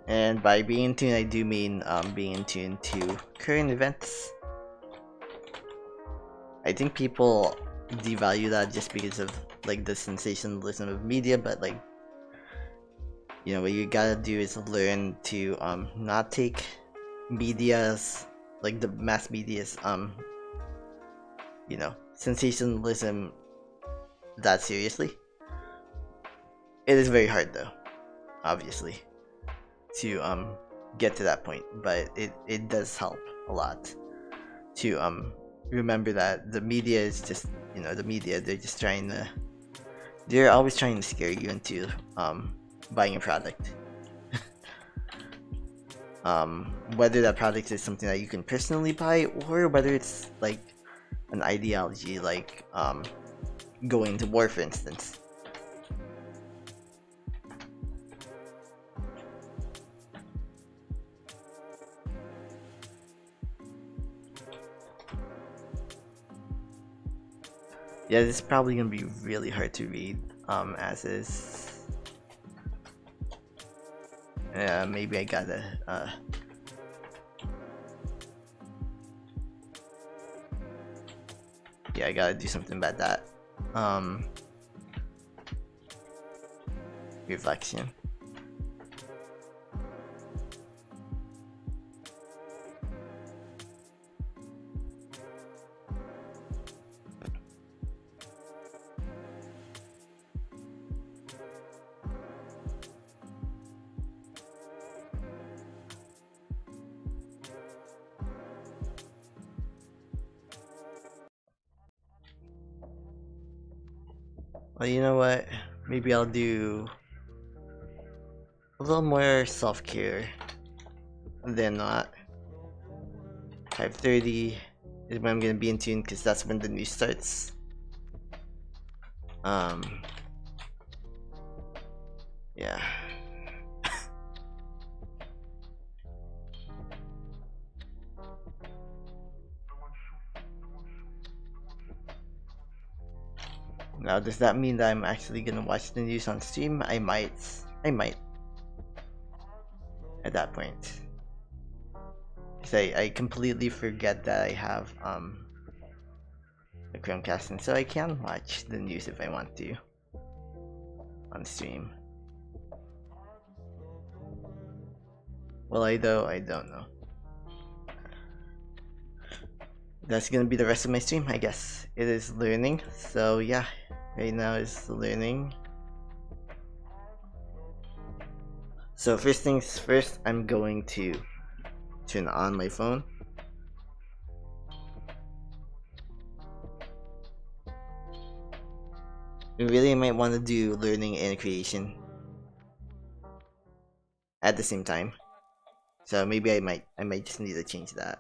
And by being in tune, I do mean being in tune to current events. I think people devalue that just because of like the sensationalism of media, but like, you know, what you gotta do is learn to not take media's, like the mass media's you know, sensationalism that seriously. It is very hard though, obviously, to get to that point, but it does help a lot to remember that the media is just, you know, the media, they're always trying to scare you into buying a product. Whether that product is something that you can personally buy, or whether it's like an ideology, like going to war, for instance. Yeah, this is probably gonna be really hard to read, as is. Yeah, maybe I gotta, yeah, I gotta do something about that. Reflection. Well, you know what? Maybe I'll do a little more self-care than not. 5:30 is when I'm gonna be in tune because that's when the news starts. Yeah. Now, does that mean that I'm actually gonna watch the news on stream? I might. At that point. Cause I completely forget that I have a Chromecast, and so I can watch the news if I want to on stream. Will I though? I don't know. That's gonna be the rest of my stream, I guess. It is learning, so yeah, right now is learning. So first things first, I'm going to turn on my phone. Really, I might want to do learning and creation at the same time. So maybe I might just need to change that.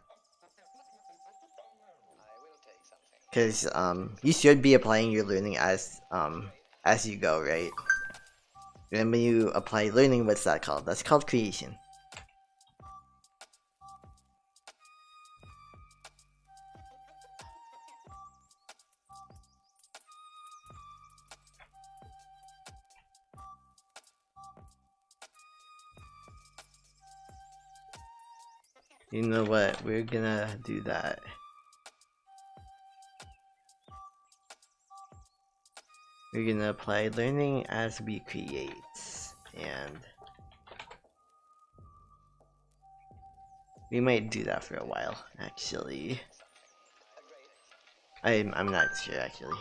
Cause you should be applying your learning as you go, right? And when you apply learning, what's that called? That's called creation. You know what? We're gonna do that. We're gonna apply learning as we create, and we might do that for a while. Actually, I'm not sure. Actually,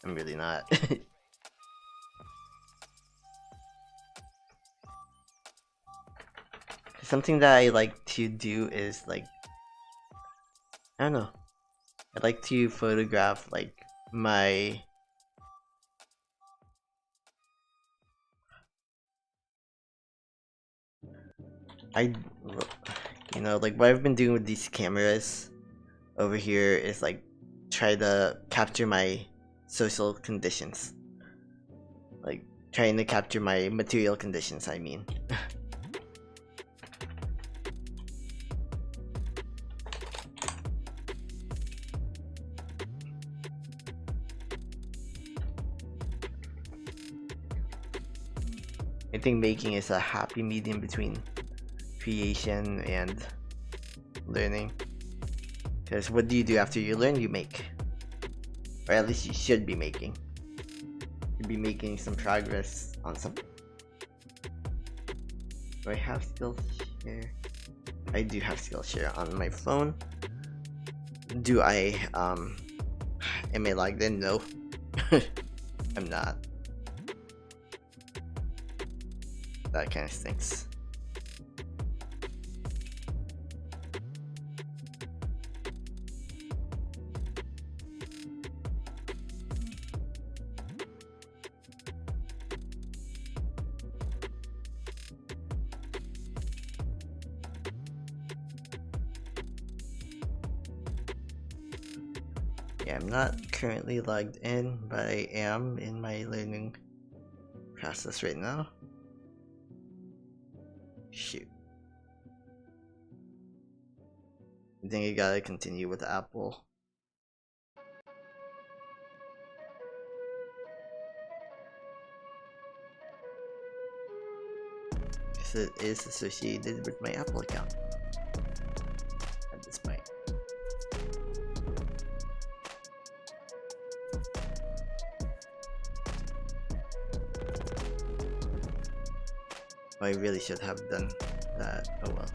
I'm really not. Something that I like to do is like, I don't know. I like to photograph like my you know, like what I've been doing with these cameras over here is like try to capture my social conditions, like trying to capture my material conditions, I mean. I think making is a happy medium between creation and learning. Because what do you do after you learn? You make. Or at least you should be making. You'd be making some progress on something. Do I have Skillshare? I do have Skillshare on my phone. Do I, am I logged in? No. I'm not. That kind of stinks. Yeah, I'm not currently logged in, but I am in my learning process right now. Shoot. I think I gotta continue with Apple. Because it is associated with my Apple account at this point. I really should have done that. Oh well.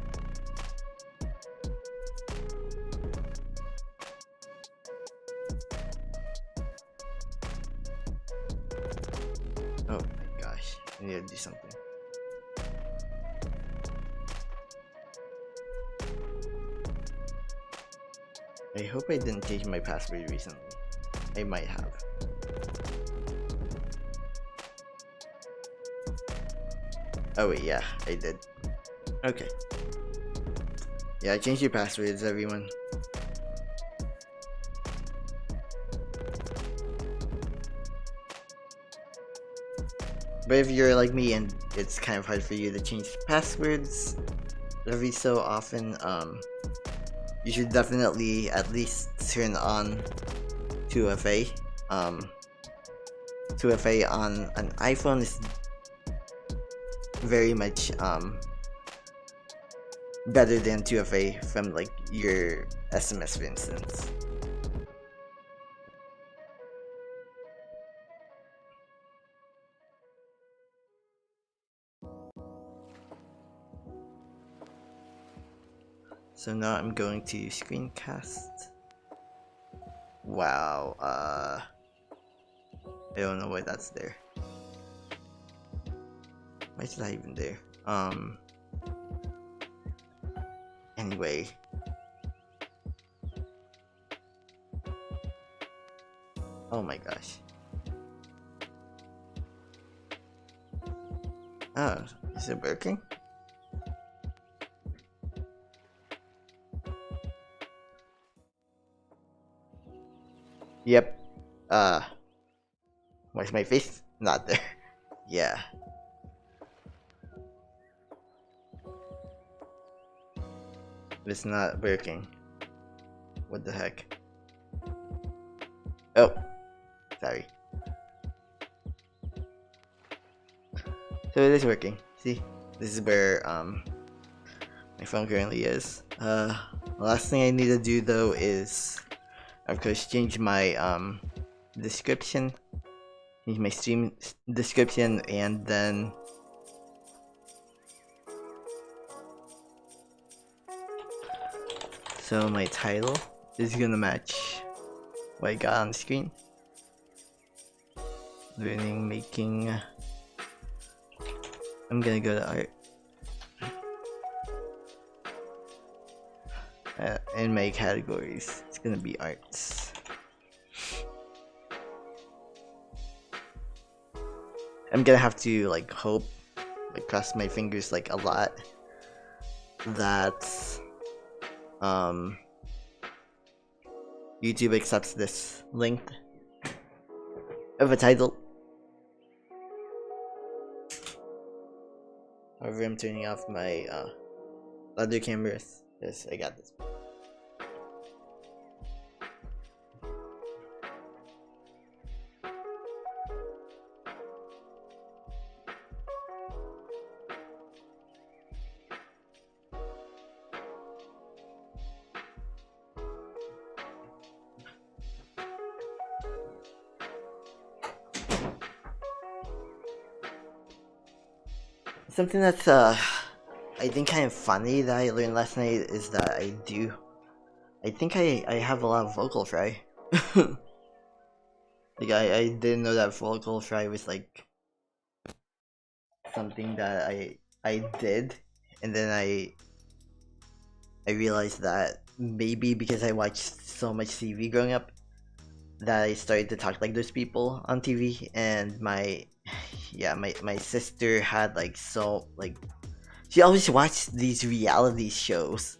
Oh my gosh, I need to do something. I hope I didn't change my password recently. I might have. Oh wait, yeah, I did. Okay. Yeah, change your passwords, everyone. But if you're like me and it's kind of hard for you to change passwords every so often, you should definitely at least turn on 2FA. 2FA on an iPhone is very much better than 2FA from like your SMS, for instance. So now I'm going to screencast. Wow, I don't know why that's there. Why is that even there? Anyway. Oh my gosh. Oh, is it working? Yep. Where's my face? Not there. Yeah. It's not working. What the heck? Oh. Sorry. So it is working. See? This is where my phone currently is. The last thing I need to do though is of course change my description. Change my stream description, and then so my title is gonna match what I got on the screen. Learning, making. I'm gonna go to art. In my categories, it's gonna be arts. I'm gonna have to like hope, like cross my fingers like a lot, that YouTube accepts this length of a title. However, I'm turning off my other cameras because I got this. Something that's I think kind of funny that I learned last night is that I think I have a lot of vocal fry. Like I didn't know that vocal fry was like something that I did, and then I realized that maybe because I watched so much TV growing up that I started to talk like those people on TV, and my sister had like she always watched these reality shows,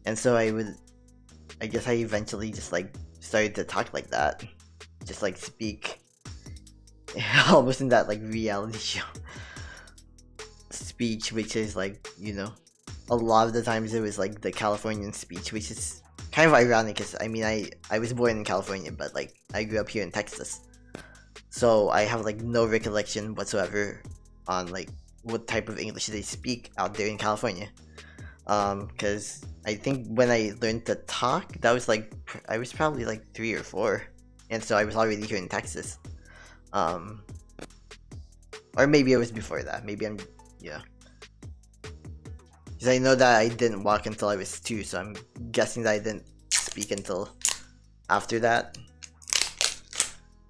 and so I guess I eventually just like started to talk like that, just like speak almost in that like reality show speech, which is like, you know, a lot of the times it was like the Californian speech, which is kind of ironic because I mean I was born in California, but like I grew up here in Texas, so I have like no recollection whatsoever on like what type of English they speak out there in California. Because I think when I learned to talk, that was like I was probably like 3 or 4, and so I was already here in Texas. Or maybe it was before that. Maybe I'm because I know that I didn't walk until I was 2, so I'm guessing that I didn't speak until after that.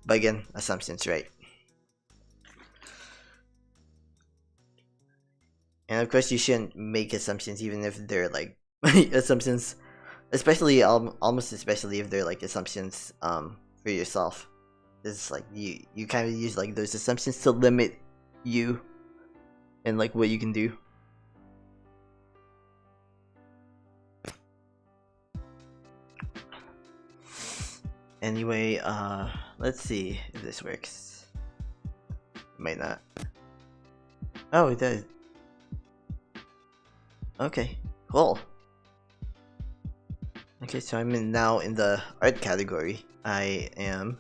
But again, assumptions, right? And of course, you shouldn't make assumptions, even if they're like assumptions, especially almost especially if they're like assumptions for yourself. It's like you kind of use like those assumptions to limit you and like what you can do. Anyway, let's see if this works. Might not. Oh, it does. Okay, cool. Okay, so I'm now in the art category. I am.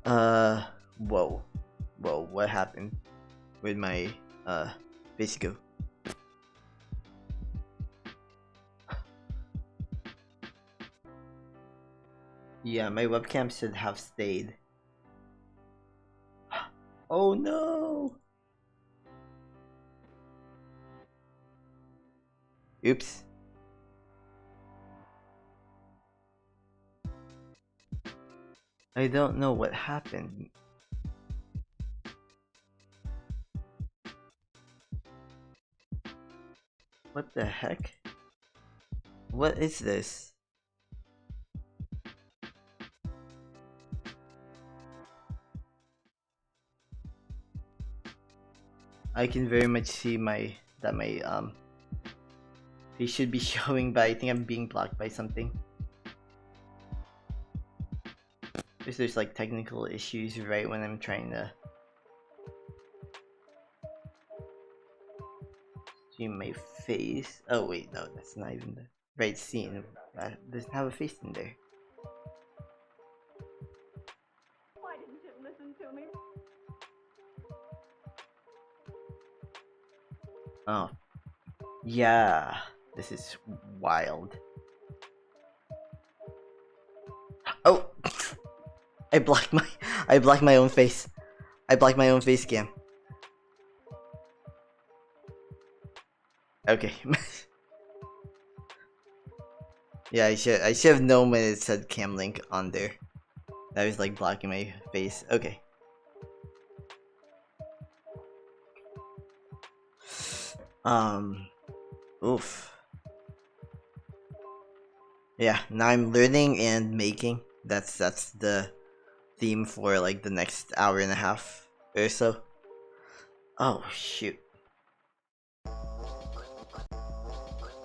Whoa, what happened? Where'd my face go? Yeah, my webcam should have stayed. Oh no! Oops. I don't know what happened. What the heck? What is this? I can very much see my face should be showing, but I think I'm being blocked by something. There's like technical issues right when I'm trying to stream my face. Oh wait, no, that's not even the right scene. That doesn't have a face in there. Why didn't you listen to me? Oh, yeah, this is wild. Oh, I blocked my own face. I blocked my own face cam. Okay. Yeah, I should have known when it said cam link on there. That was like blocking my face. Okay. Oof. Yeah, now I'm learning and making. That's the theme for like the next hour and a half or so. Oh shoot.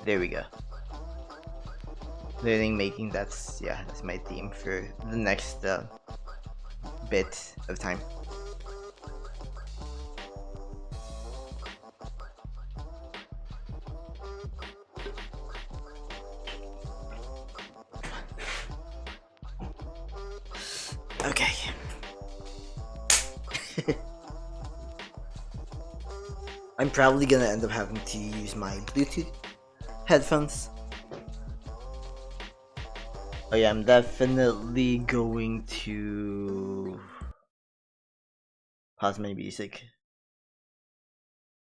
There we go. Learning, making, that's my theme for the next bit of time. Okay. I'm probably gonna end up having to use my Bluetooth headphones. Oh yeah, I'm definitely going to pause my music.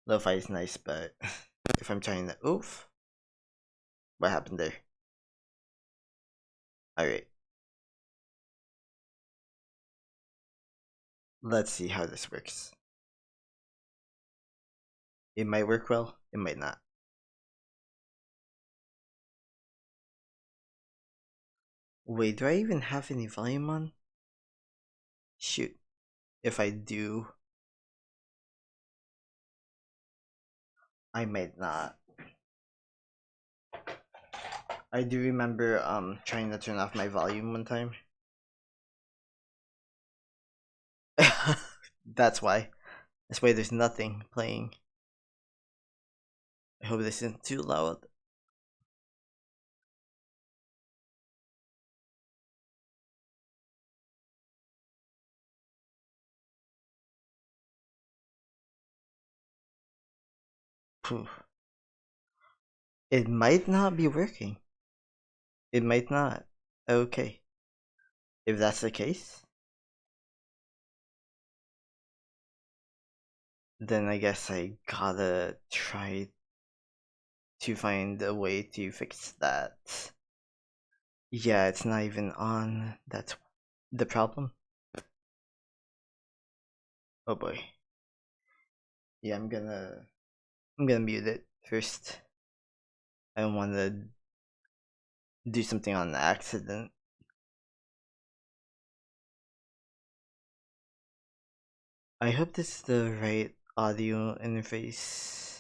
Lo-fi is nice, but if I'm trying to... Oof. What happened there? Alright. Let's see how this works. It might work well, it might not. Wait, do I even have any volume on? Shoot. If I do, I might not. I do remember trying to turn off my volume one time. That's why. That's why there's nothing playing. I hope this isn't too loud. Phew. It might not be working. It might not. Okay. If that's the case, then I guess I gotta try to find a way to fix that. Yeah, it's not even on. That's the problem. Oh boy. Yeah, I'm gonna mute it first. I don't want to do something on accident. I hope this is the right audio interface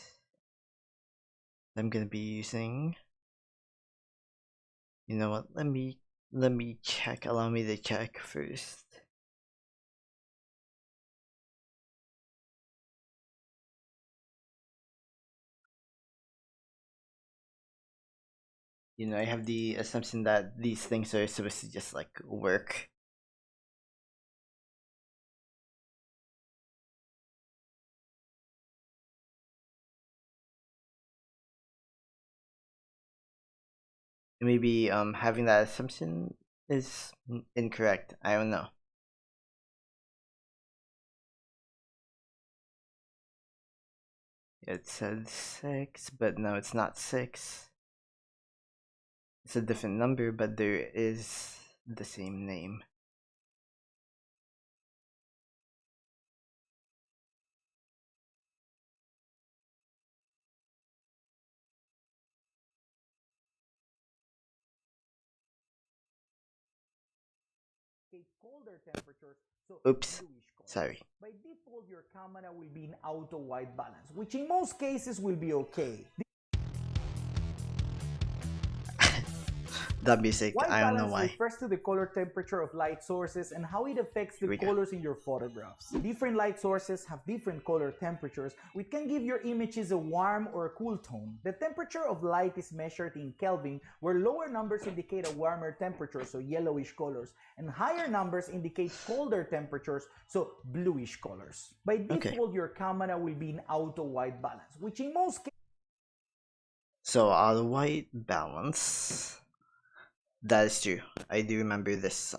I'm gonna be using. You know what? Let me check. Allow me to check first. You know, I have the assumption that these things are supposed to just like work. Maybe having that assumption is incorrect. I don't know. It said 6, but no, it's not 6. It's a different number, but there is the same name. Colder temperatures, so Oops. bluish color. Sorry. By default, your camera will be in auto white balance, which in most cases will be okay. That music, White I don't know balance why. refers to the color temperature of light sources and how it affects the Here we go. colors in your photographs. Different light sources have different color temperatures, which can give your images a warm or a cool tone. The temperature of light is measured in Kelvin, where lower numbers indicate a warmer temperature, so yellowish colors, and higher numbers indicate colder temperatures, so bluish colors. By default, your camera will be in auto white balance, which in most cases. So auto white balance. That is true. I do remember this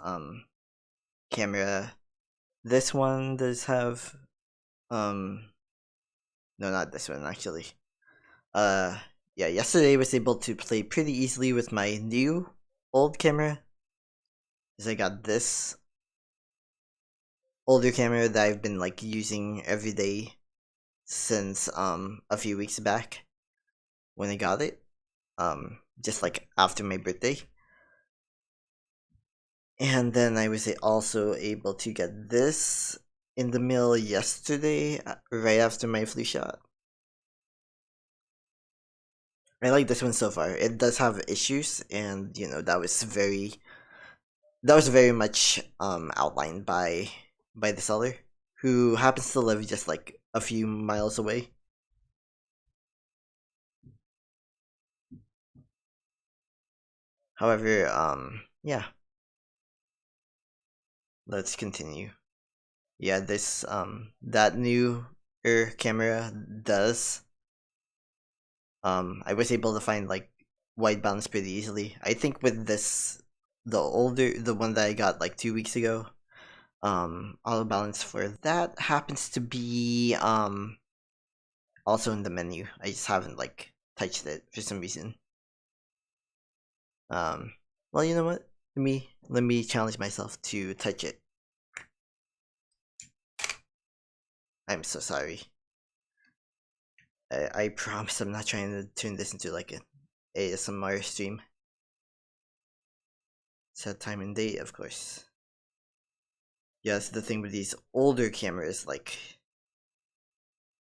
camera. This one does have no, not this one actually. Yeah, yesterday I was able to play pretty easily with my new old camera. Cuz I got this older camera that I've been like using every day since a few weeks back when I got it. Just like after my birthday. And then I was also able to get this in the mail yesterday, right after my flu shot. I like this one so far. It does have issues, and you know that was very much outlined by the seller, who happens to live just like a few miles away. However, yeah, let's continue. Yeah, this that new camera does. I was able to find like white balance pretty easily. I think with this, the one that I got like 2 weeks ago, auto balance for that happens to be also in the menu. I just haven't like touched it for some reason. Um, well, you know what? Let me challenge myself to touch it. I'm so sorry. I promise I'm not trying to turn this into like an ASMR stream. Set time and date, of course. Yeah, that's the thing with these older cameras. Like,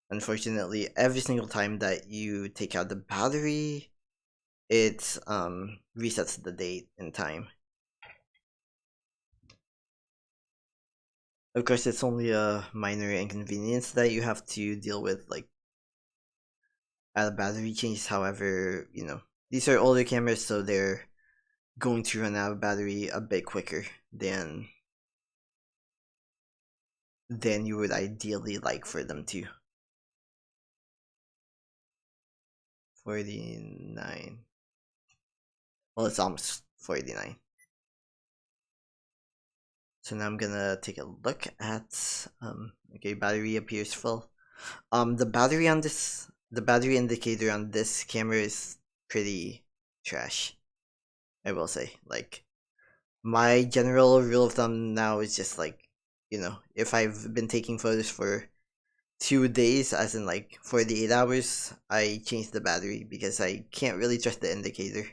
unfortunately, every single time that you take out the battery, it resets the date and time. Of course, it's only a minor inconvenience that you have to deal with, like at a battery change. However, you know, these are older cameras, so they're going to run out of battery a bit quicker than you would ideally like for them to. 49. Well, it's almost 49. So now I'm gonna take a look at okay, battery appears full. The battery indicator on this camera is pretty trash, I will say. Like, my general rule of thumb now is just like, you know, if I've been taking photos for 2 days, as in like 48 hours, I change the battery because I can't really trust the indicator.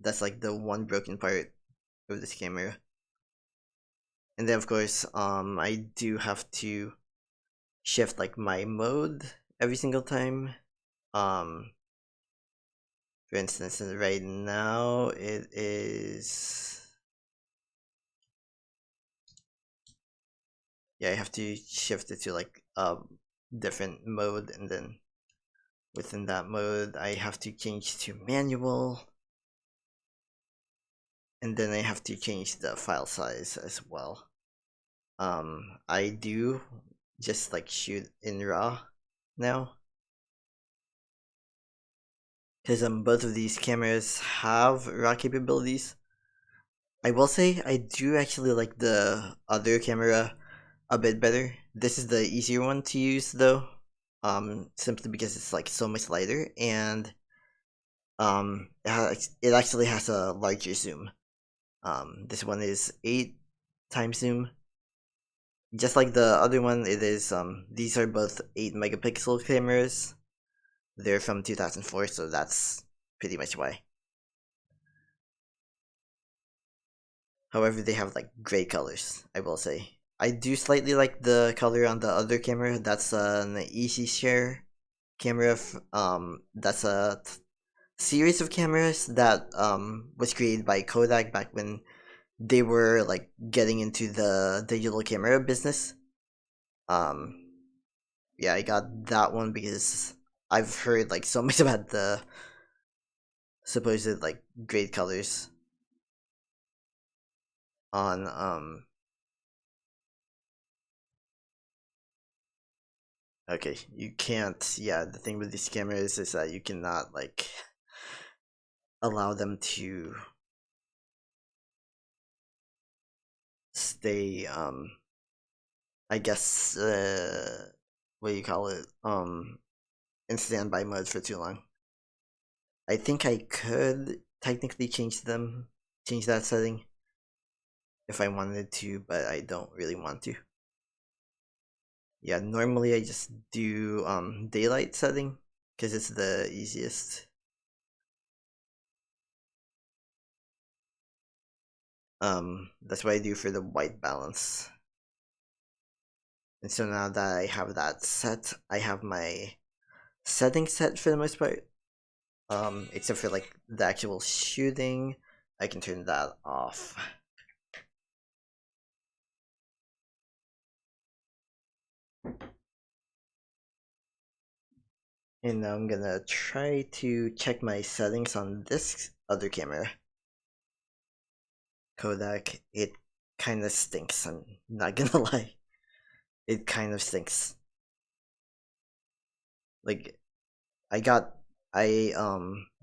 That's like the one broken part of this camera. And then of course, I do have to shift like my mode every single time. For instance, right now it is, yeah, I have to shift it to like a different mode, and then within that mode I have to change to manual, and then I have to change the file size as well. I do just like shoot in RAW now, because both of these cameras have RAW capabilities. I will say I do actually like the other camera a bit better. This is the easier one to use though, simply because it's like so much lighter, and it actually has a larger zoom. This one is 8 times zoom. Just like the other one, it is these are both 8 megapixel cameras. They're from 2004, so that's pretty much why. However, they have like great colors, I will say. I do slightly like the color on the other camera. That's an easy share camera. That's a series of cameras that was created by Kodak back when they were like getting into the digital camera business. Um, yeah, I got that one because I've heard like so much about the supposed like great colors on okay, you can't, yeah, the thing with these cameras is that you cannot like allow them to stay I guess what do you call it, in standby mode for too long. I think I could technically change that setting if I wanted to, but I don't really want to. Yeah, normally I just do daylight setting because it's the easiest. That's what I do for the white balance. And so now that I have that set, I have my settings set for the most part. Except for like the actual shooting, I can turn that off. And now I'm gonna try to check my settings on this other camera. Kodak, it kind of stinks, I'm not gonna lie. It kind of stinks. Like, this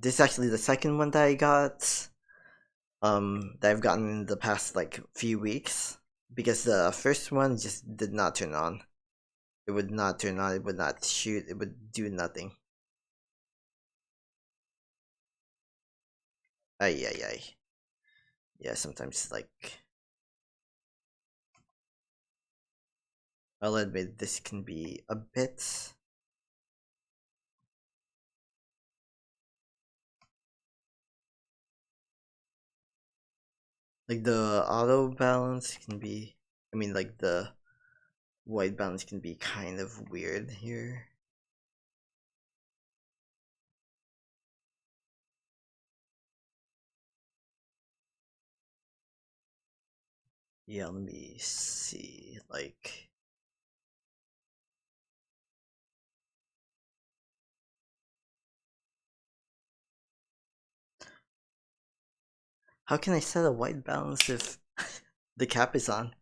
is actually the second one that I got, that I've gotten in the past like few weeks, because the first one just did not turn on. It would not turn on, it would not shoot, it would do nothing. Ay, ay, ay. Yeah, sometimes, like, I'll admit this can be a bit. Like, the auto balance can be. I mean, like, the white balance can be kind of weird here. Yeah, let me see. Like. How can I set a white balance if the cap is on?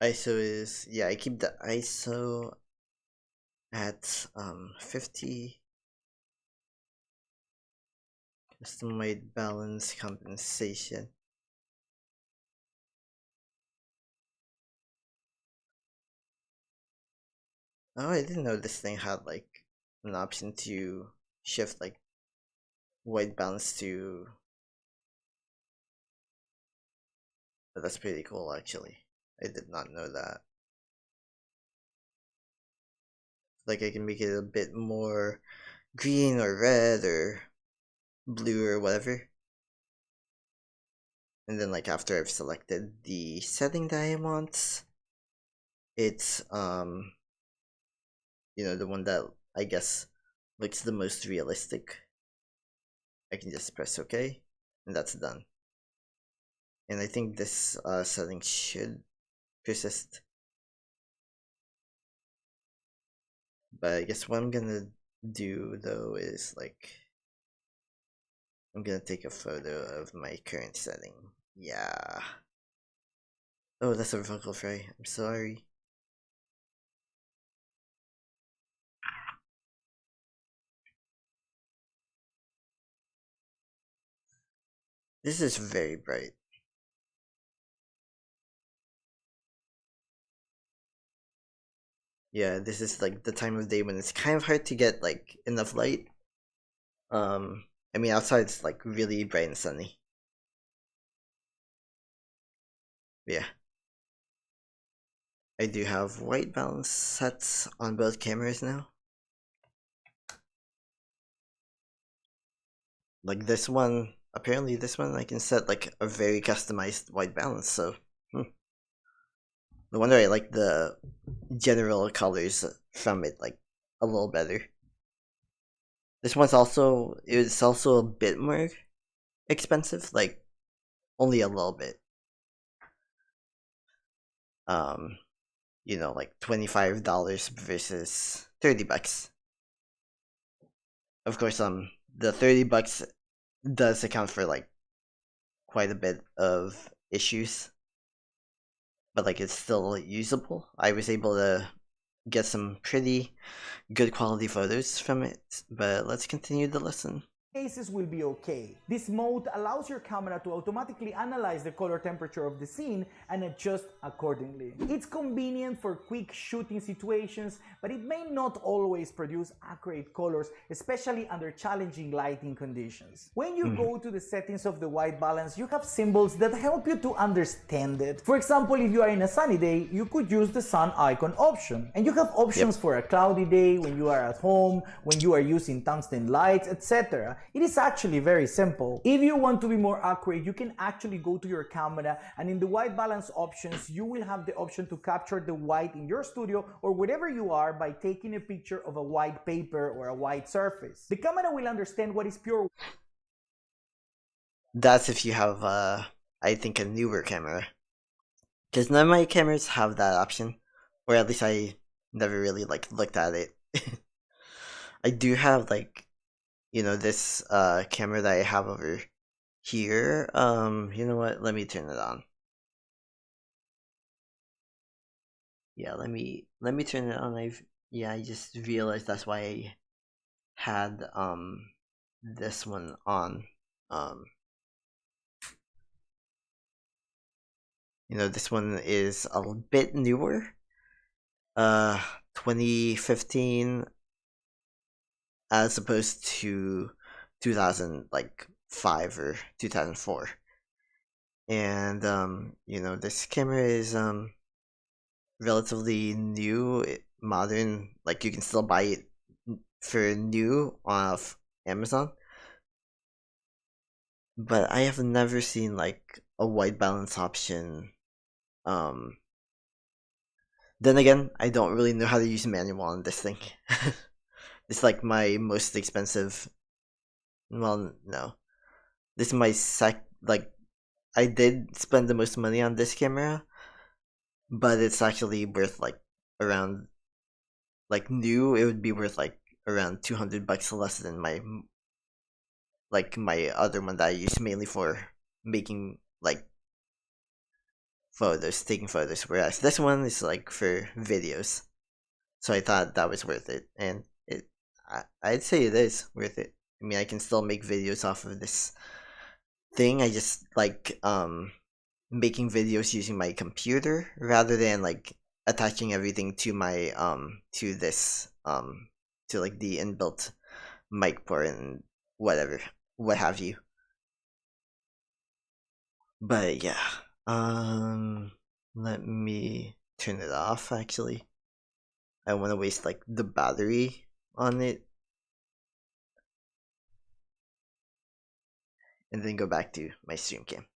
ISO is, yeah, I keep the ISO at 50. Custom white balance compensation. Oh, I didn't know this thing had like an option to shift like white balance to. But that's pretty cool, actually. I did not know that. Like, I can make it a bit more green or red or blue or whatever. And then, like, after I've selected the setting that I want, it's the one that I guess looks the most realistic. I can just press OK, and that's done. And I think this setting should persist. But I guess what I'm gonna do though is like I'm gonna take a photo of my current setting. Yeah. Oh, that's a vocal fry. I'm sorry. This is very bright. Yeah, this is like the time of day when it's kind of hard to get like enough light. I mean outside it's like really bright and sunny. Yeah. I do have white balance sets on both cameras now. Like this one, apparently this one I can set like a very customized white balance, so no wonder I like the general colors from it like a little better. This one's also it's also a bit more expensive, like only a little bit. Like $25 versus $30. Of course, the $30 does account for like quite a bit of issues, but like it's still usable. I was able to get some pretty good quality photos from it, but let's continue the lesson. Cases will be okay. This mode allows your camera to automatically analyze the color temperature of the scene and adjust accordingly. It's convenient for quick shooting situations, but it may not always produce accurate colors, especially under challenging lighting conditions. When you go to the settings of the white balance, you have symbols that help you to understand it. For example, if you are in a sunny day, you could use the sun icon option. And you have options for a cloudy day, when you are at home, when you are using tungsten lights, etc. It is actually very simple. If you want to be more accurate, you can actually go to your camera, and in the white balance options, you will have the option to capture the white in your studio or wherever you are by taking a picture of a white paper or a white surface. The camera will understand what is pure. That's if you have, I think, a newer camera. Because none of my cameras have that option, or at least I never really like looked at it. I do have like this camera that I have over here. You know what, let me turn it on. Yeah, let me turn it on. I just realized that's why I had this one on. This one is a bit newer. 2015 as opposed to 2005 or 2004. And this camera is relatively new, modern. Like you can still buy it for new off Amazon. But I have never seen like a white balance option. Then again, I don't really know how to use manual on this thing. It's like my most expensive. Well, no, this is my I did spend the most money on this camera, but it's actually worth like around, like new, it would be worth like around $200 less than my other one that I use mainly for making like photos, taking photos, whereas this one is like for videos. So I thought that was worth it, and I'd say it is worth it. I mean, I can still make videos off of this thing. I just like making videos using my computer rather than like attaching everything to my to this to like the inbuilt mic port and whatever. what have you. But yeah, let me turn it off. Actually, I don't want to waste like the battery on it, and then go back to my stream cam.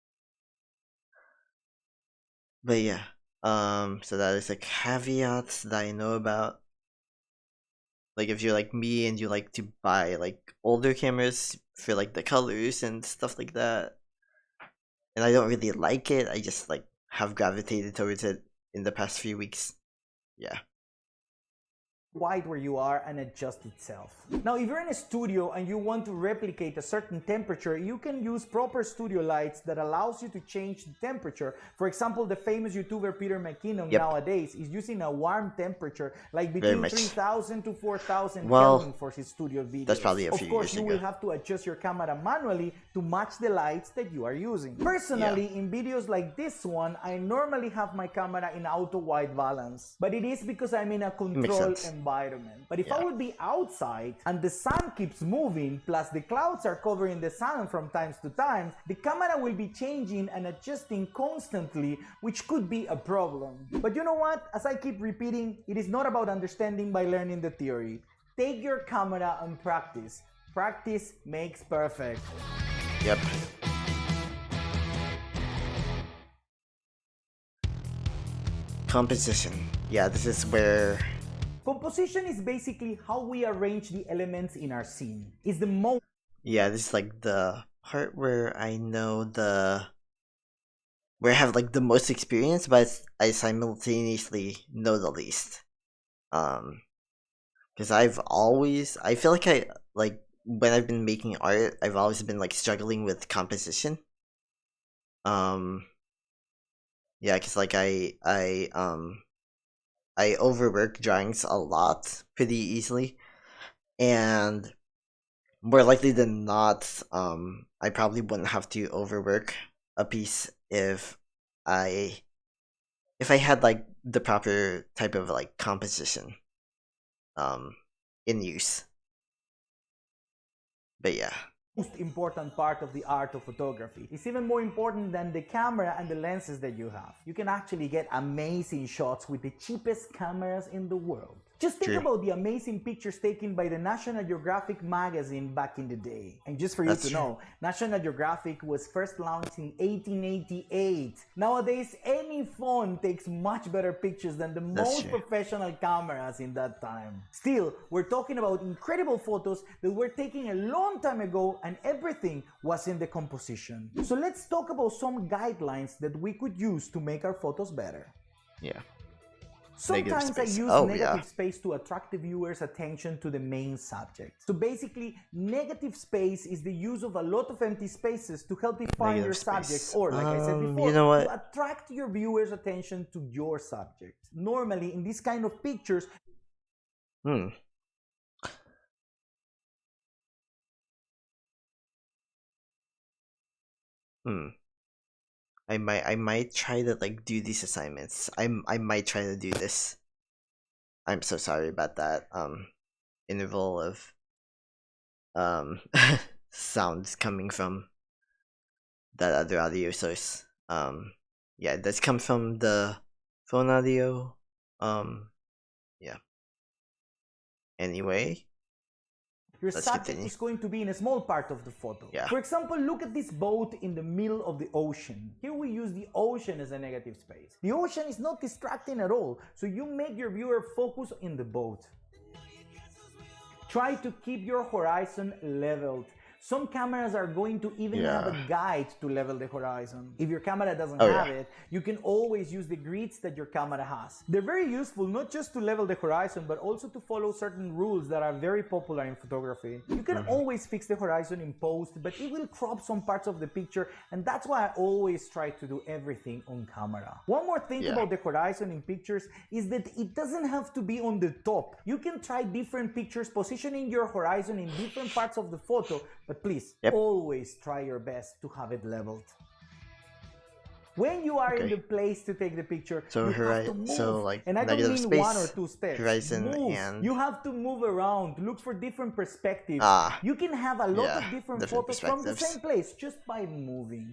But yeah, so that is like caveats that I know about. Like if you're like me and you like to buy like older cameras for like the colors and stuff like that, and I don't really like it, I just like have gravitated towards it in the past few weeks. Yeah. Wide where you are and adjust itself. Now, if you're in a studio and you want to replicate a certain temperature, you can use proper studio lights that allows you to change the temperature. For example, the famous YouTuber Peter McKinnon nowadays is using a warm temperature, like between 3,000 to 4,000 Kelvin for his studio videos. That's probably a few Of course, years you ago. will have to adjust your camera manually to match the lights that you are using. Personally, in videos like this one, I normally have my camera in auto white balance, but it is because I'm in a controlled environment. But if I would be outside and the sun keeps moving, plus the clouds are covering the sun from time to time, the camera will be changing and adjusting constantly, which could be a problem. But you know what? As I keep repeating, it is not about understanding by learning the theory. Take your camera and practice. Practice makes perfect. Yep. Composition. Yeah, this is where... Composition is basically how we arrange the elements in our scene. It's the most... Yeah, this is like the part where I know where I have like the most experience, but I simultaneously know the least. Because I feel like when I've been making art, I've always been like struggling with composition. Yeah, because like I overwork drawings a lot pretty easily, and more likely than not, I probably wouldn't have to overwork a piece if I had like the proper type of like composition in use. But yeah. Most important part of the art of photography. It's even more important than the camera and the lenses that you have. You can actually get amazing shots with the cheapest cameras in the world. Just think about the amazing pictures taken by the National Geographic magazine back in the day. And just for you to know, National Geographic was first launched in 1888. Nowadays, any phone takes much better pictures than the most professional cameras in that time. Still, we're talking about incredible photos that were taken a long time ago, and everything was in the composition. So let's talk about some guidelines that we could use to make our photos better. Yeah. Sometimes I use negative space to attract the viewer's attention to the main subject. So basically, negative space is the use of a lot of empty spaces to help define your subject, or like I said before, to attract your viewer's attention to your subject. Normally, in this kind of pictures, I might try to like do these assignments. I might try to do this. I'm so sorry about that interval of sounds coming from that other audio source. Yeah, it does come from the phone audio. Yeah. Anyway, your subject is going to be in a small part of the photo. Yeah. For example, look at this boat in the middle of the ocean. Here we use the ocean as a negative space. The ocean is not distracting at all, so you make your viewer focus in the boat. Try to keep your horizon leveled. Some cameras are going to even have a guide to level the horizon. If your camera doesn't have it, you can always use the grids that your camera has. They're very useful not just to level the horizon, but also to follow certain rules that are very popular in photography. You can always fix the horizon in post, but it will crop some parts of the picture, and that's why I always try to do everything on camera. One more thing about the horizon in pictures is that it doesn't have to be on the top. You can try different pictures, positioning your horizon in different parts of the photo, but please, always try your best to have it leveled. When you are in Okay. the place to take the picture, So you have to move. so like And I don't negative mean space, one or two steps. horizon, Move. and You have to move around, look for different perspectives. Ah, You can have a lot yeah, of different different photos from the perspectives. same place just by moving.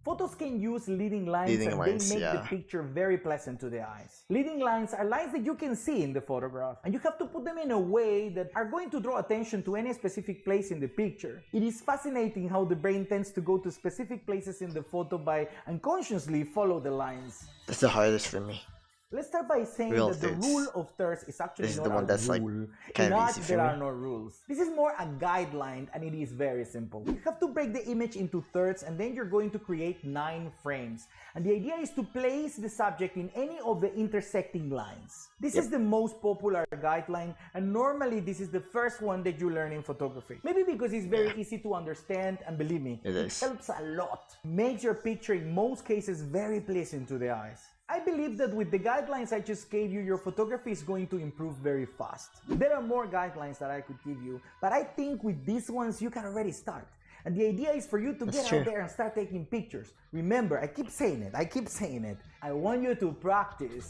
Photos can use leading lines Leading and lines, they make the yeah. picture very pleasant to the eyes. Leading lines are lines that you can see in the photograph, and you have to put them in a way that are going to draw attention to any specific place in the picture. It is fascinating how the brain tends to go to specific places in the photo by unconsciously follow the lines. That's the hardest for me. Let's start by saying Real that the thirds. rule of thirds is actually This is not the one a that's like rule. kind In of art, easy for there me. are no rules. This is more a guideline and it is very simple. You have to break the image into thirds and then you're going to create 9 frames. And the idea is to place the subject in any of the intersecting lines. This is the most popular guideline and normally this is the first one that you learn in photography. Maybe because it's very easy to understand and believe me, it helps a lot. Makes your picture in most cases very pleasant to the eyes. I believe that with the guidelines I just gave you, your photography is going to improve very fast. There are more guidelines that I could give you, but I think with these ones you can already start. And the idea is for you to get out there and start taking pictures. Remember, I keep saying it. I want you to practice.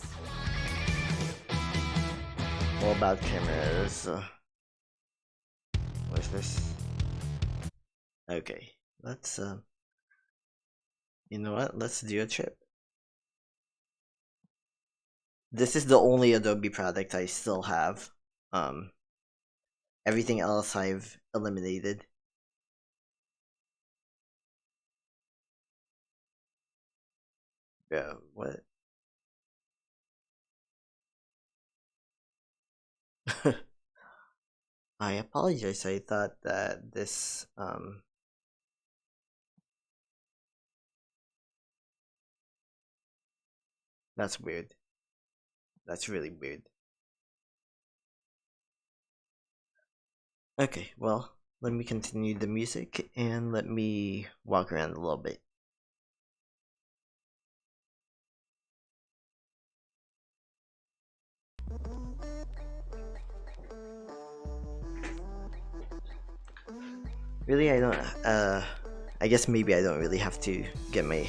All about cameras. What's this? Okay, let's you know what? Let's do a trip. This is the only Adobe product I still have. Everything else I've eliminated. Yeah, what? I apologize. I thought that this that's weird. That's really weird. Okay, well, let me continue the music and let me walk around a little bit. Really, I don't I guess maybe I don't really have to get my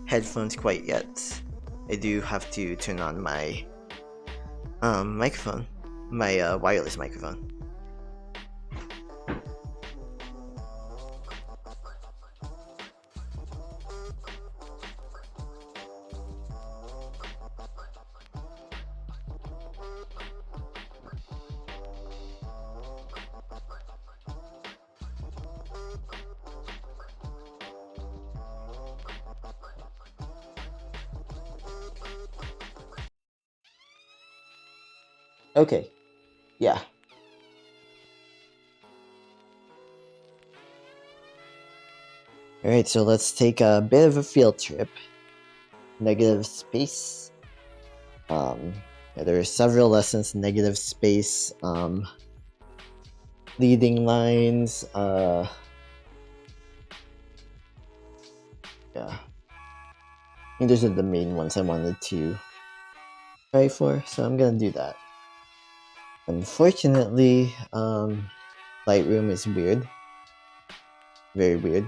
headphones quite yet. I do have to turn on my microphone, my wireless microphone. Okay, yeah. Alright, so let's take a bit of a field trip. Negative space. Yeah, there are several lessons, negative space, leading lines, yeah. I think those are the main ones I wanted to try for, so I'm gonna do that. Unfortunately, Lightroom is weird. Very weird.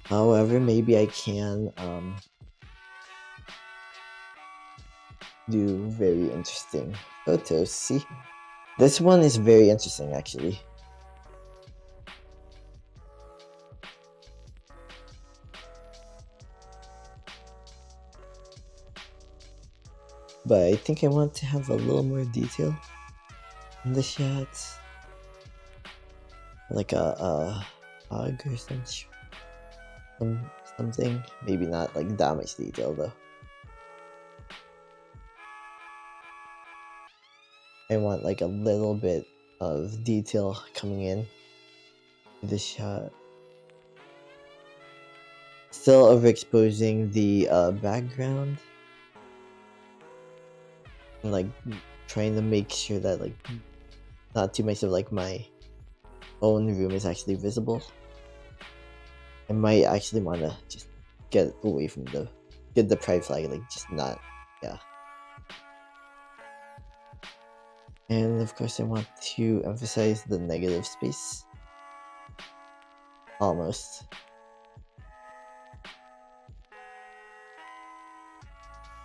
However, maybe I can do very interesting photos. See? This one is very interesting actually. But I think I want to have a little more detail in the shots. Like a hug or something. Maybe not like that much detail though. I want like a little bit of detail coming in to the shot. Still overexposing the background. And like trying to make sure that like not too much of like my own room is actually visible. I might actually want to just get away from get the pride flag, like just not, yeah. And of course I want to emphasize the negative space. Almost.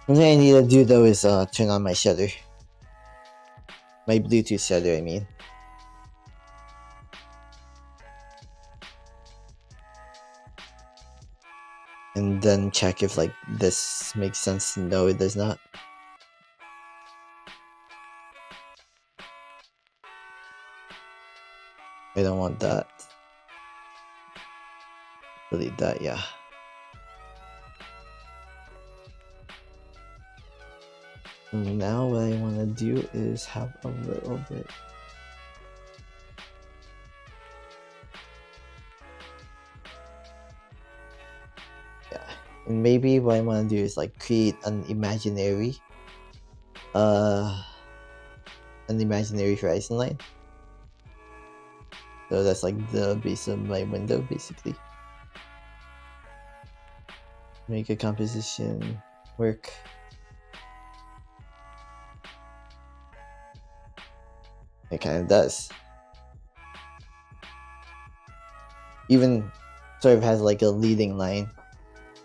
One thing I need to do though is turn on my shutter. My Bluetooth shutter, I mean. And then check if like this makes sense. No, it does not. I don't want that. Delete that, yeah. And now what I want to do is have a little bit. Yeah, and maybe what I want to do is like create an imaginary horizon line. So that's like the base of my window, basically. Make a composition work. It kind of does. Even sort of has like a leading line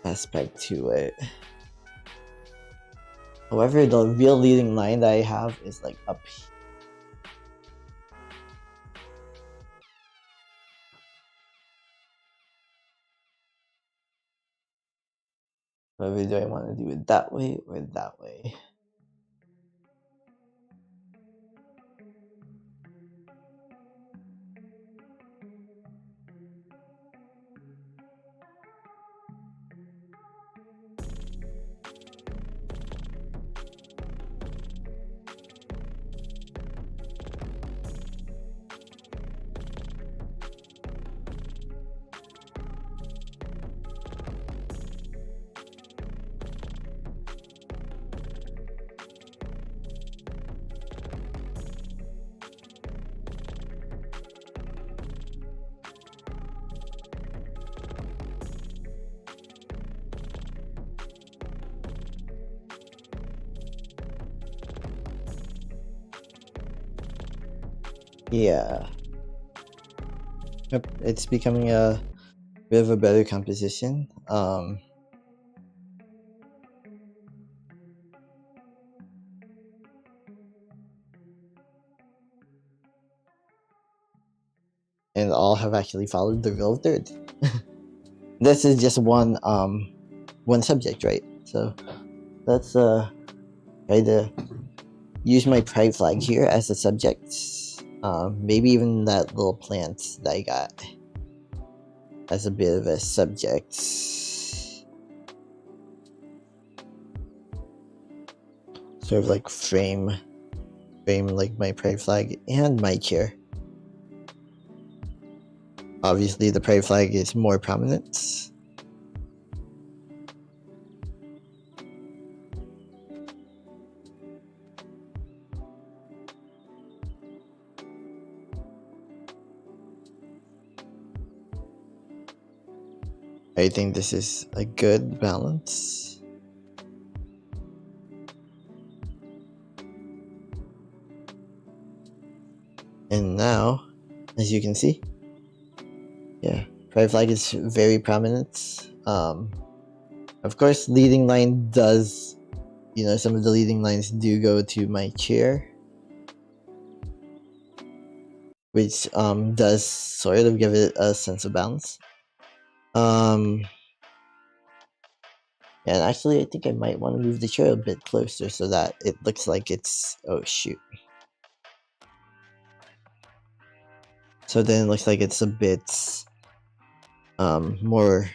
aspect to it. However, the real leading line that I have is like up here. Whether do I want to do it that way or that way? Yeah. Yep, it's becoming a bit of a better composition. And all have actually followed the rule of third. This is just one subject, right? So let's try to use my pride flag here as a subject. Maybe even that little plant that I got as a bit of a subject. Sort of like frame like my pride flag and my chair. Obviously the pride flag is more prominent. I think this is a good balance. And now, as you can see, yeah, pride flag is very prominent. Of course, leading line does, some of the leading lines do go to my chair, which does sort of give it a sense of balance. And actually, I think I might want to move the chair a bit closer so that it looks like it's, oh shoot. So then it looks like it's a bit more,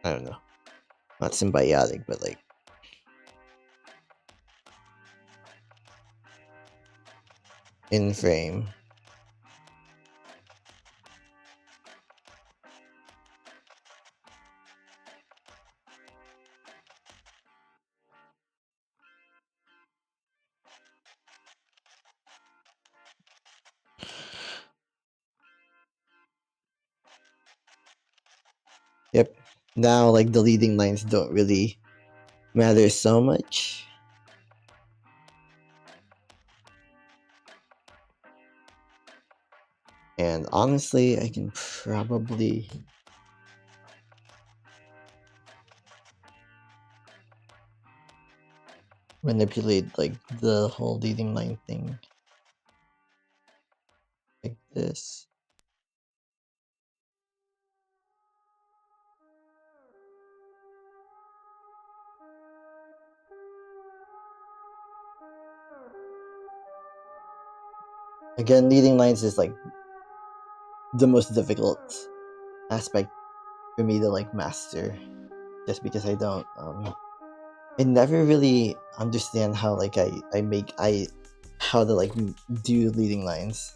I don't know, not symbiotic, but like in frame. Yep. Now, like, the leading lines don't really matter so much. And honestly, I can probably manipulate like the whole leading line thing like this. Again, leading lines is like the most difficult aspect for me to like master, just because I don't I never really understand how like how to like do leading lines.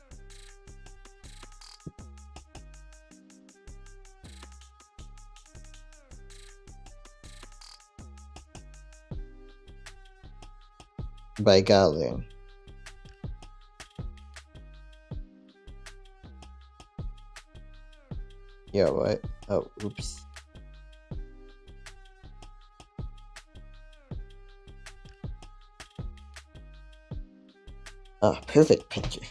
But I gotta learn. Yeah, what? Oh, oops. Ah, perfect picture.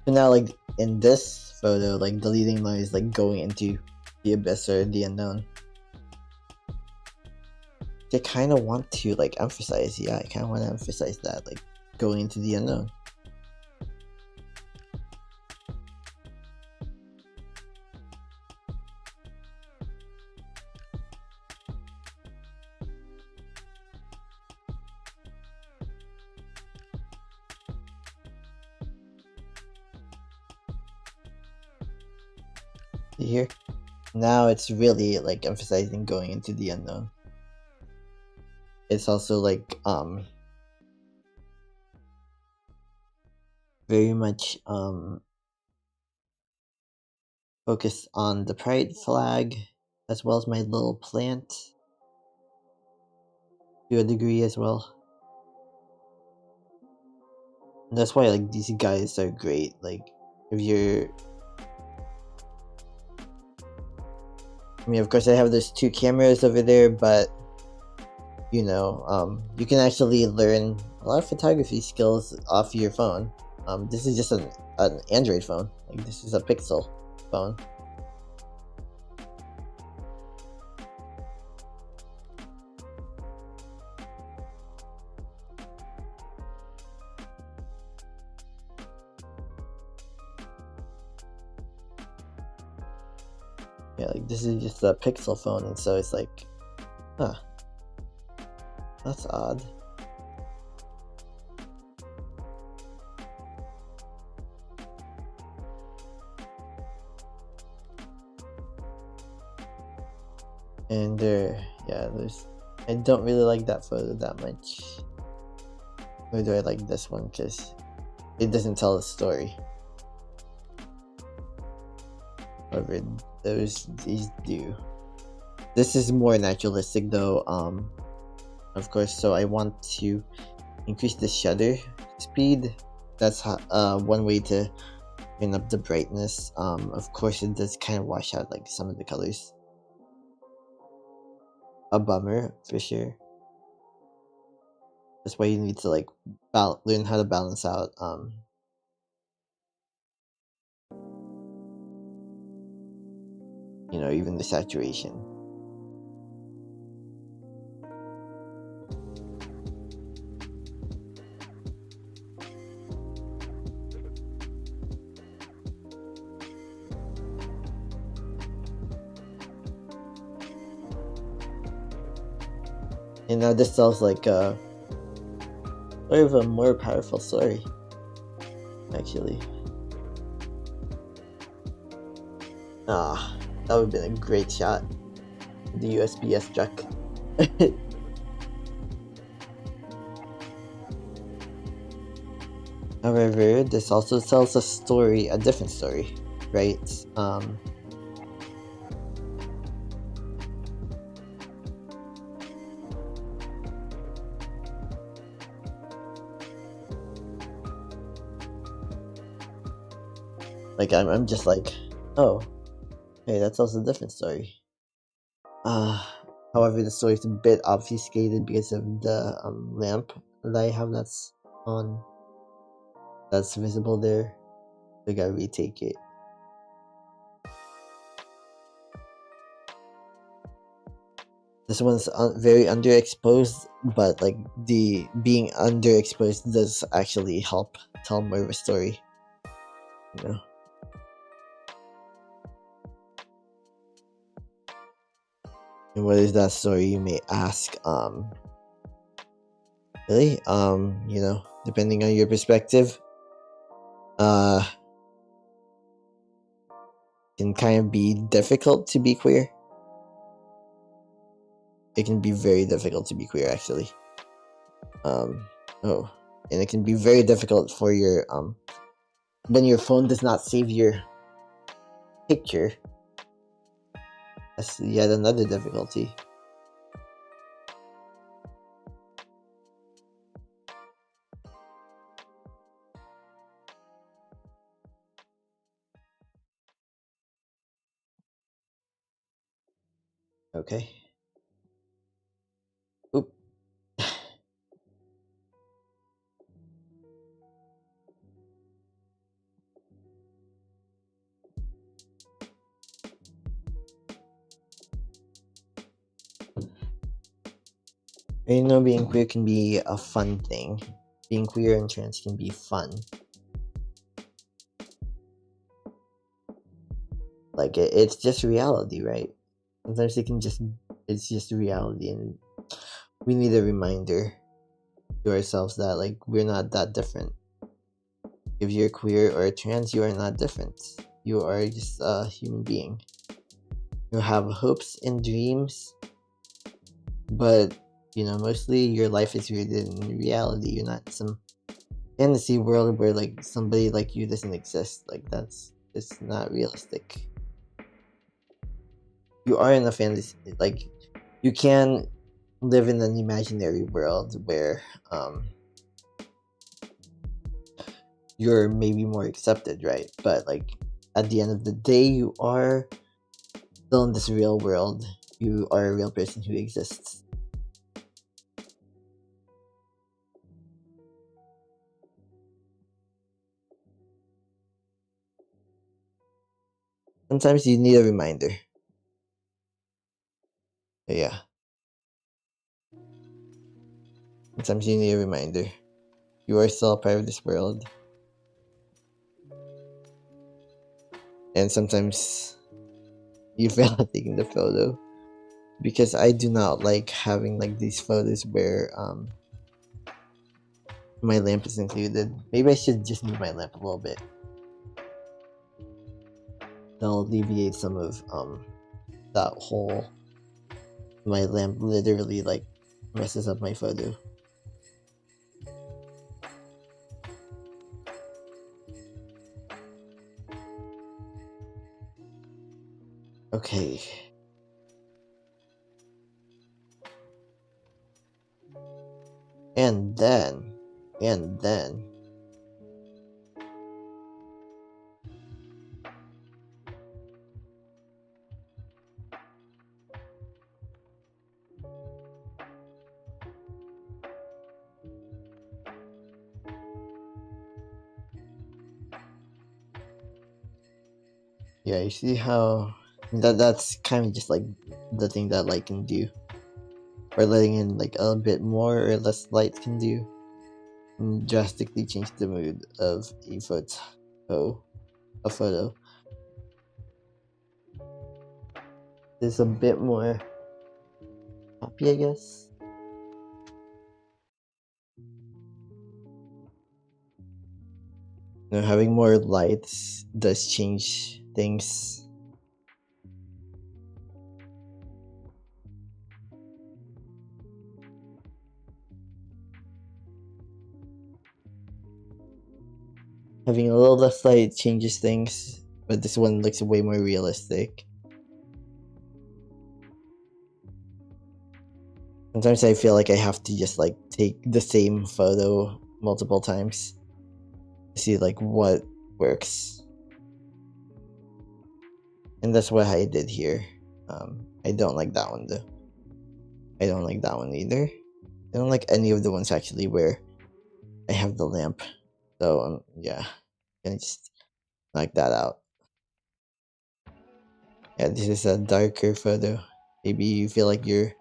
So now, like, in this photo, like, the leading line is, like, going into the abyss or the unknown. I kind of want to, like, emphasize, yeah, I kind of want to emphasize that, like, going into the unknown. See here? Now it's really, like, emphasizing going into the unknown. It's also, like, very much, focused on the pride flag, as well as my little plant, to a degree as well. And that's why, like, these guys are great. Like, if you're... I mean, of course I have those 2 cameras over there, but, you know, you can actually learn a lot of photography skills off your phone. This is just an Android phone. Like, this is a Pixel phone. Yeah, like, this is just a Pixel phone, and so it's like, huh, that's odd. And yeah, I don't really like that photo that much. Or do I like this one? Because it doesn't tell a story. However, these do. This is more naturalistic though, of course, so I want to increase the shutter speed. That's one way to bring up the brightness. Of course, it does kind of wash out like some of the colors. A bummer for sure. That's why you need to like learn how to balance out you know, even the saturation. And now this tells like sort of a more powerful story, actually. Ah, that would have been a great shot. The USPS truck. However, this also tells a story, a different story, right? Like I'm just like, oh, hey, that's also a different story. However, the story is a bit obfuscated because of the lamp that I have that's on that's visible there. We gotta retake it. This one's very underexposed, but like the being underexposed does actually help tell more of a story, you know. And what is that story, you may ask? Really, you know, depending on your perspective, can kind of be difficult to be queer. It can be very difficult to be queer, actually. Oh, and it can be very difficult for your when your phone does not save your picture. That's yet another difficulty. Okay. Oop. You know, being queer can be a fun thing. Being queer and trans can be fun. Like, it's just reality, right? Sometimes it's just reality, and we need a reminder to ourselves that, like, we're not that different. If you're queer or trans, you are not different. You are just a human being. You have hopes and dreams, but, you know, mostly your life is rooted in reality. You're not some fantasy world where, like, somebody like you doesn't exist. Like, it's not realistic. You are in a fantasy, like, you can live in an imaginary world where you're maybe more accepted, right? But, like, at the end of the day, you are still in this real world. You are a real person who exists. Sometimes you need a reminder. Yeah. Sometimes you need a reminder. You are still a part of this world. And sometimes you fail at taking the photo. Because I do not like having, like, these photos where my lamp is included. Maybe I should just move my lamp a little bit. That'll alleviate some of that whole, my lamp literally, like, messes up my photo. Okay. And then yeah, you see how that's kind of just like the thing that light can do, or letting in like a bit more or less light can do, and drastically change the mood of a photo. It's a bit more happy, I guess. You know, having more lights does change things. Having a little less light changes things, but this one looks way more realistic. Sometimes I feel like I have to just like take the same photo multiple times to see like what works. And that's what I did here. I don't like that one though. I don't like that one either. I don't like any of the ones actually where I have the lamp. So yeah, gonna just knock that out. Yeah, this is a darker photo. Maybe you feel like you're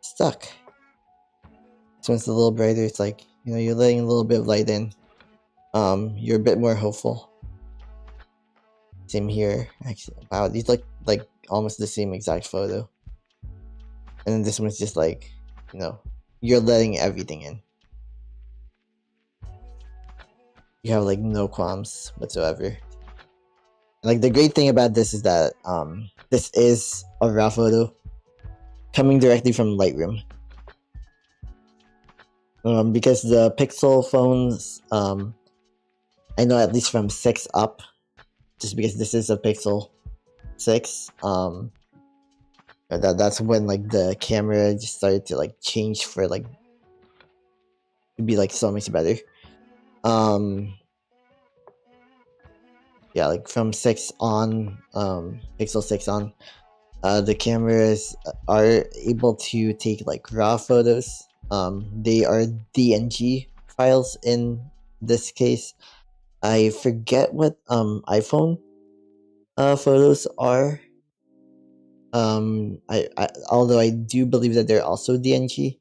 stuck. This one's a little brighter. It's like, you know, you're letting a little bit of light in. You're a bit more hopeful. Same here. Actually, wow, these look like almost the same exact photo. And then this one's just like, you know, you're letting everything in. You have like no qualms whatsoever. Like the great thing about this is that this is a raw photo coming directly from Lightroom. Because the Pixel phones, I know at least from 6 up, just because this is a Pixel 6, that's when like the camera just started to like change for like to be like so much better. Yeah, like from 6 on, Pixel 6 on, the cameras are able to take like raw photos. They are DNG files in this case. I forget what iPhone photos are. I although I do believe that they're also DNG,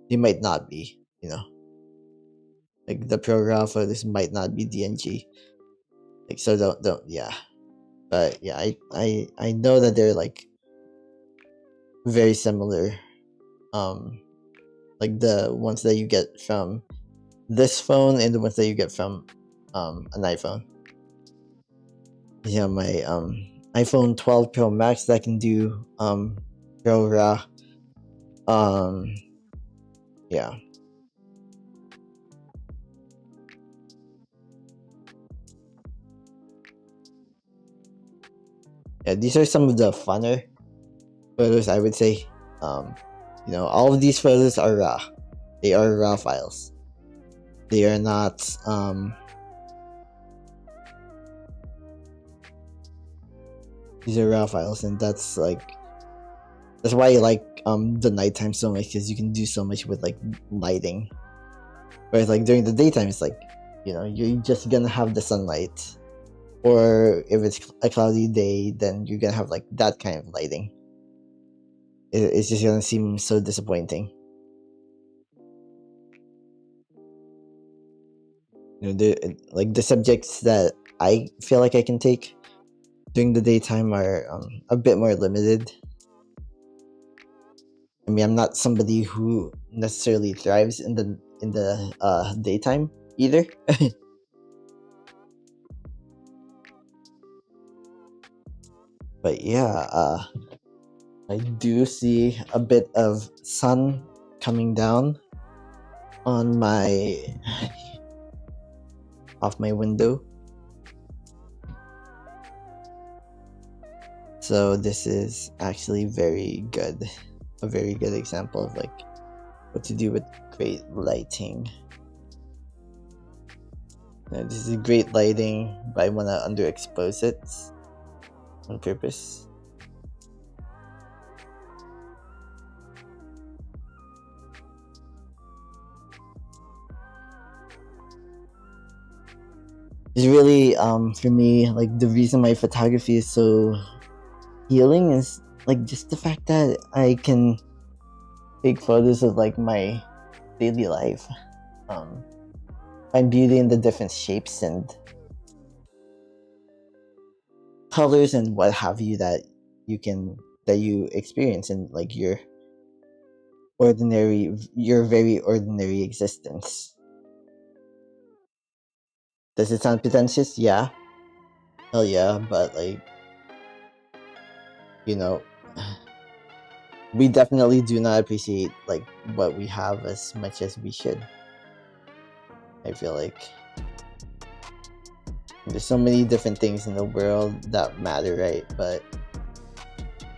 they might not be. You know, like the Pro RAW photos might not be DNG. Like so, don't yeah. But yeah, I know that they're like very similar. Like the ones that you get from this phone and the ones that you get from an iPhone. Yeah, my iPhone 12 Pro Max that can do Pro RAW. Yeah. Yeah, these are some of the funner photos, I would say. You know, all of these photos are raw. They are raw files. They are not these are raw files, and that's why I like the nighttime so much, because you can do so much with like lighting. Whereas like during the daytime, it's like, you know, you're just gonna have the sunlight, or if it's a cloudy day, then you're gonna have like that kind of lighting. It's just gonna seem so disappointing. You know, like the subjects that I feel like I can take during the daytime are a bit more limited. I mean, I'm not somebody who necessarily thrives in the daytime either. But yeah, I do see a bit of sun coming down on off my window. So this is actually very good. A very good example of like what to do with great lighting. Now, this is great lighting, but I want to underexpose it on purpose. It's really for me, like the reason my photography is so healing is like just the fact that I can take photos of like my daily life, find beauty in the different shapes and colors and what have you that you experience in like your very ordinary existence. Does it sound pretentious? Yeah. Hell yeah, but like, you know, we definitely do not appreciate like what we have as much as we should. I feel like there's so many different things in the world that matter, right? But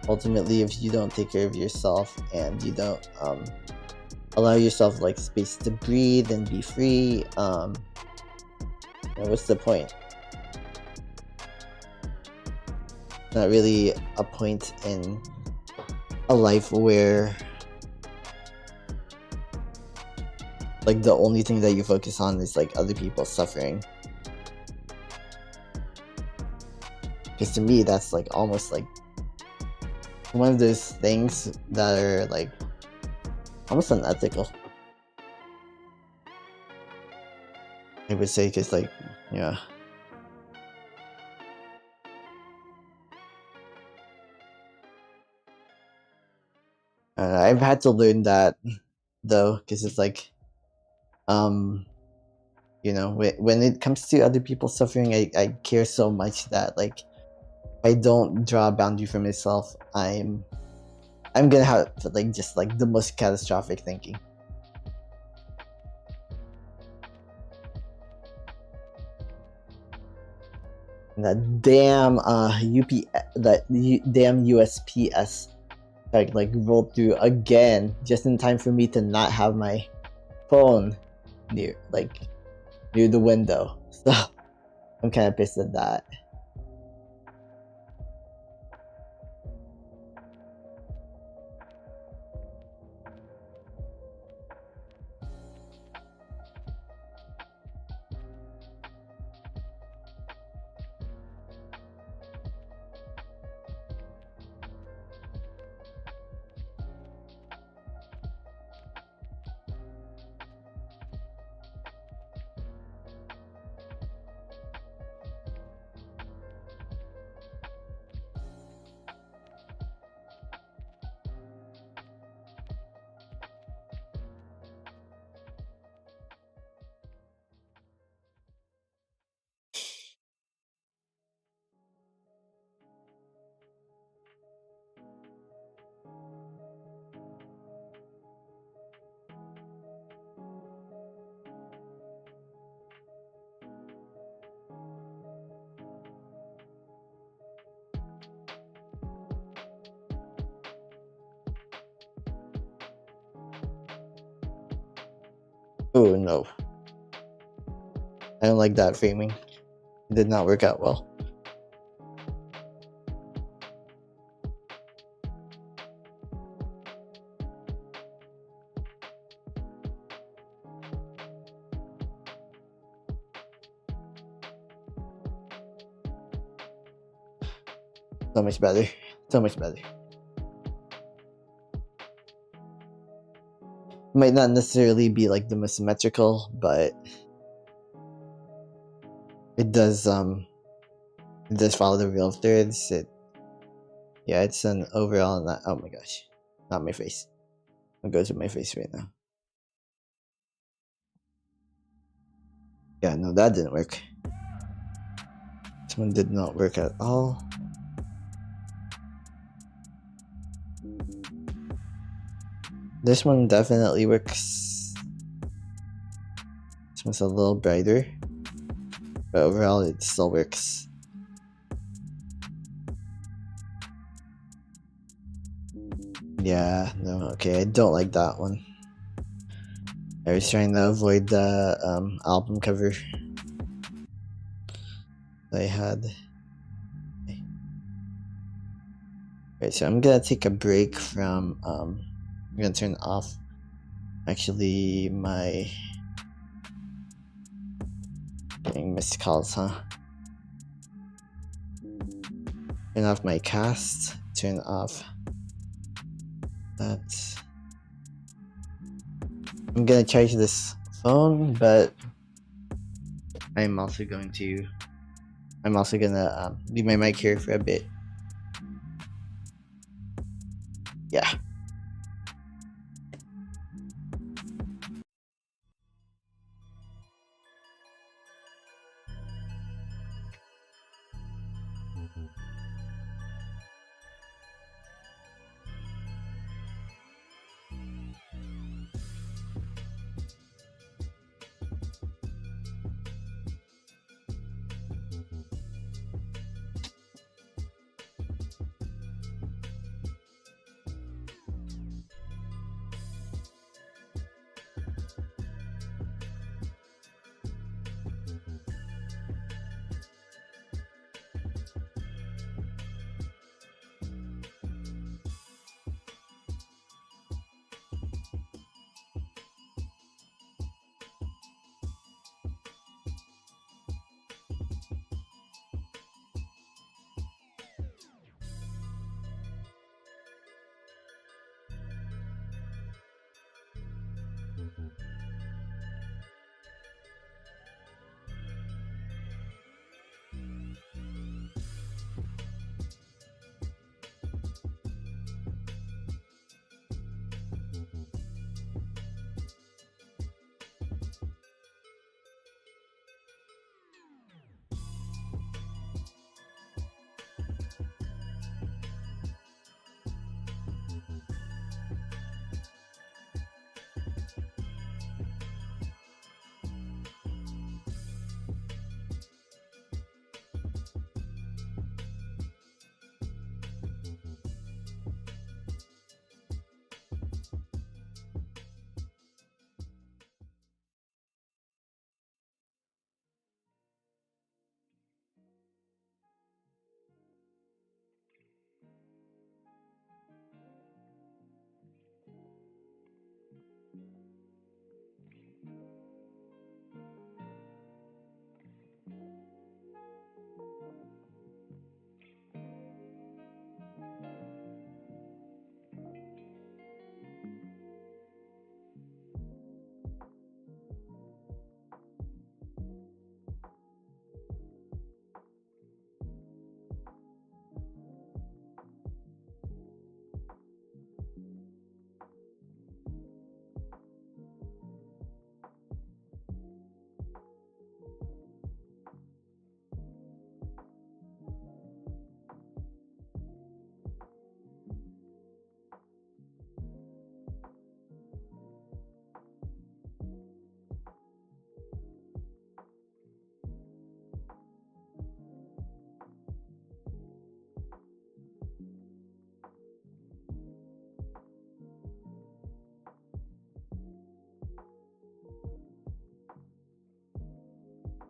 ultimately, if you don't take care of yourself and you don't allow yourself like space to breathe and be free, what's the point? Not really a point in a life where like the only thing that you focus on is like other people suffering. Because to me, that's like almost like one of those things that are like almost unethical, I would say, because like, yeah. I've had to learn that though, because it's like, you know, when it comes to other people suffering, I care so much that like, if I don't draw a boundary for myself, I'm gonna have like just like the most catastrophic thinking. And that damn damn USPS like rolled through again just in time for me to not have my phone near the window. So I'm kind of pissed at that. Oh no. I don't like that framing. It did not work out well. So much better. So much better. Might not necessarily be like the most symmetrical, but it does follow the real threads. It's an overall not, oh my gosh. Not my face. It goes with my face right now. Yeah, no, that didn't work. This one did not work at all. This one definitely works. This one's a little brighter, but overall it still works. Yeah, no, okay, I don't like that one. I was trying to avoid the album cover that I had. Right, so I'm gonna take a break from I'm gonna turn off actually my getting missed calls, huh? Turn off my cast, turn off that. I'm gonna charge this phone, but I'm also gonna leave my mic here for a bit. Yeah.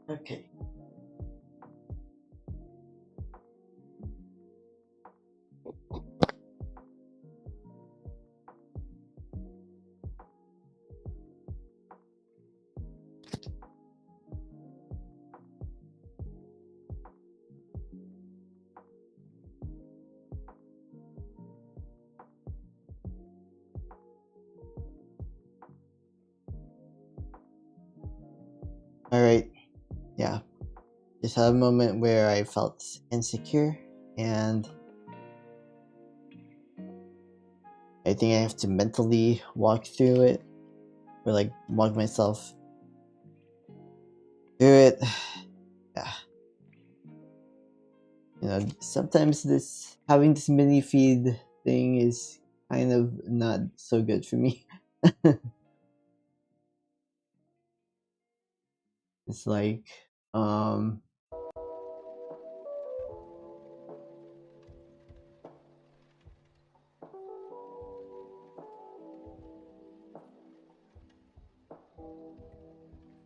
Okay. Alright, yeah. Just had a moment where I felt insecure, and I think I have to mentally walk through it, or like walk myself through it. Yeah. You know, sometimes this having this mini feed thing is kind of not so good for me. It's like, I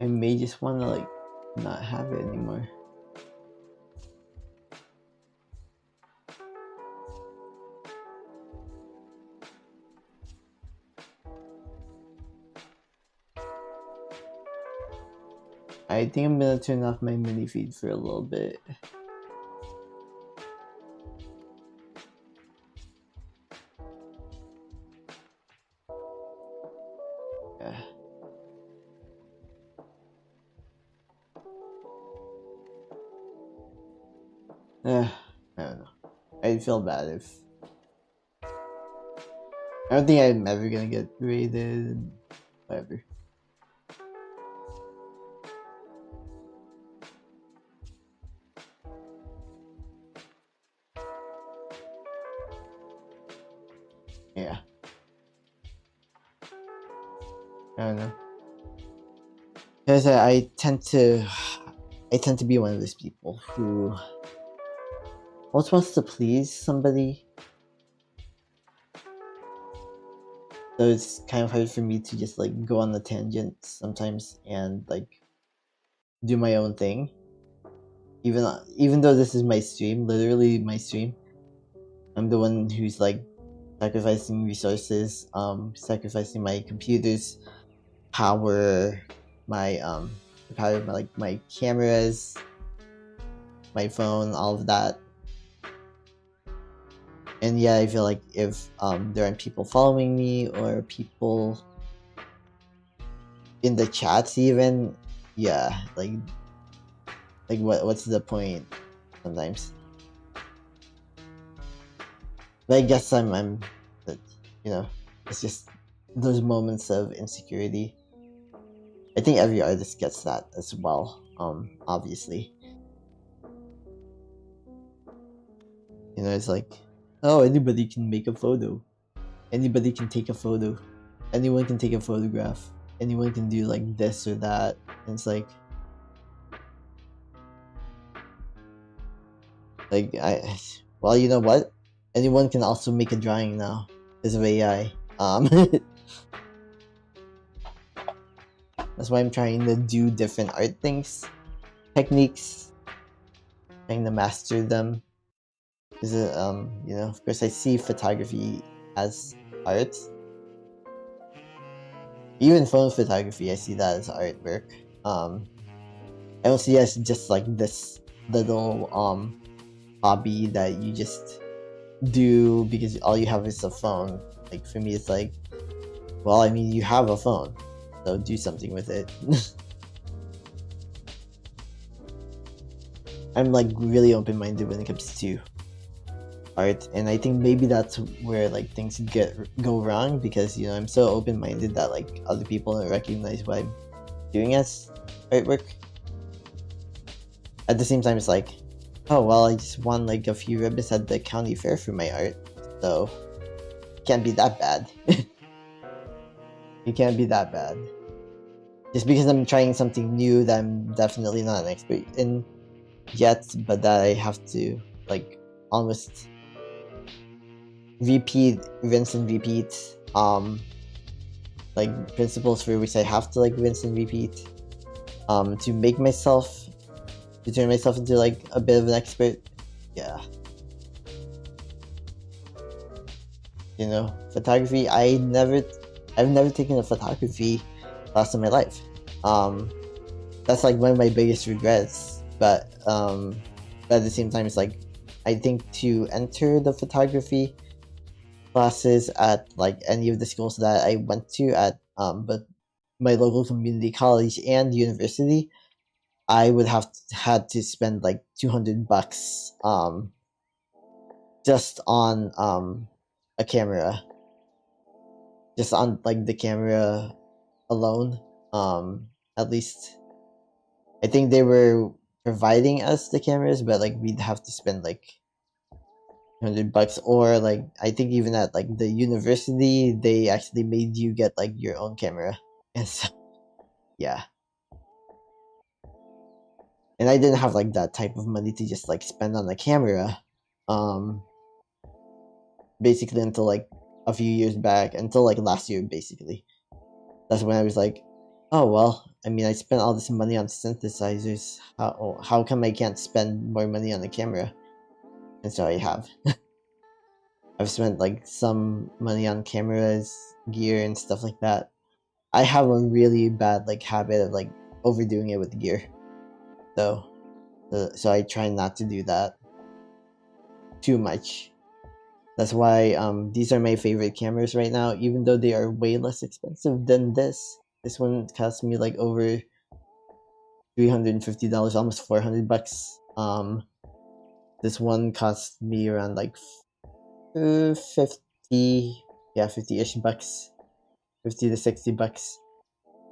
may just want to like not have it anymore. I think I'm gonna turn off my mini feed for a little bit. Yeah. I don't know. I'd feel bad if I don't think I'm ever gonna get rated. Whatever. Yeah. I don't know. Because I tend to be one of those people who always wants to please somebody. So it's kind of hard for me to just like go on a tangent sometimes and like do my own thing. Even though this is my stream, literally my stream, I'm the one who's like sacrificing resources, sacrificing my computer's power, my the power of my cameras, my phone, all of that. And yeah, I feel like if there aren't people following me or people in the chats even, yeah, like what's the point sometimes? But I guess I'm you know, it's just those moments of insecurity. I think every artist gets that as well, obviously. You know, it's like, oh, anybody can make a photo. Anybody can take a photo. Anyone can take a photograph. Anyone can do like this or that. And it's like well, you know what? Anyone can also make a drawing now because of AI. That's why I'm trying to do different art things, techniques, trying to master them. Because you know, of course, I see photography as art. Even phone photography, I see that as artwork. I don't see it as just like this little hobby that you just do because all you have is a phone. Like for me, it's like, well, I mean, you have a phone, so do something with it. I'm like really open-minded when it comes to art, and I think maybe that's where like things go wrong, because you know I'm so open-minded that like other people don't recognize what I'm doing as artwork. At the same time, it's like, oh well, I just won like a few ribbons at the county fair for my art, so it can't be that bad. It can't be that bad. Just because I'm trying something new that I'm definitely not an expert in yet, but that I have to like almost rinse and repeat, like principles for which I have to like rinse and repeat. to make myself, to turn myself into like a bit of an expert. Yeah. You know, photography, I've never taken a photography class in my life. That's like one of my biggest regrets. But at the same time, it's like, I think to enter the photography classes at like any of the schools that I went to at but my local community college and university, I would have had to spend like $200 just on a camera, just on like the camera alone. At least I think they were providing us the cameras, but like we'd have to spend like $100, or like I think even at like the university they actually made you get like your own camera. And so yeah, and I didn't have like that type of money to just like spend on a camera basically until like a few years back, until like last year basically. That's when I was like, oh well, I mean, I spent all this money on synthesizers, how come I can't spend more money on a camera? And so I have. I've spent like some money on cameras, gear, and stuff like that. I have a really bad like habit of like overdoing it with gear, though. So I try not to do that too much. That's why these are my favorite cameras right now, even though they are way less expensive than this. This one cost me like over $350, almost $400. This one cost me around like 50, yeah, 50-ish bucks, 50 to 60 bucks.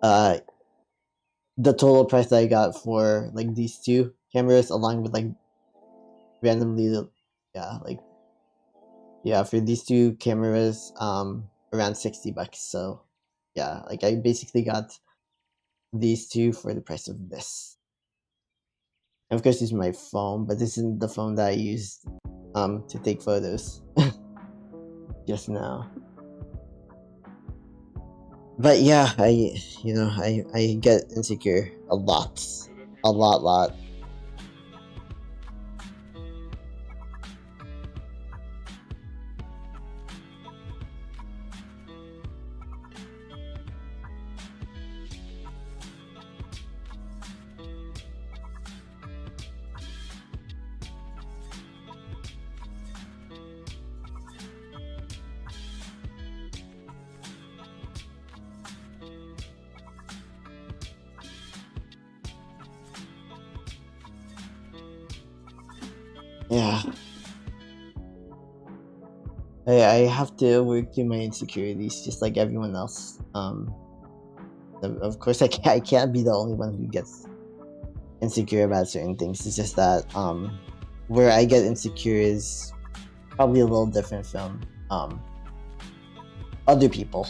The total price that I got for like these two cameras, along with like randomly, yeah, like yeah, for these two cameras, around 60 bucks. So yeah, like I basically got these two for the price of this. And of course, this is my phone, but this isn't the phone that I used to take photos just now. But yeah, I get insecure a lot. A lot. Yeah. I have to work through my insecurities just like everyone else. Of course, I can't be the only one who gets insecure about certain things. It's just that where I get insecure is probably a little different from other people.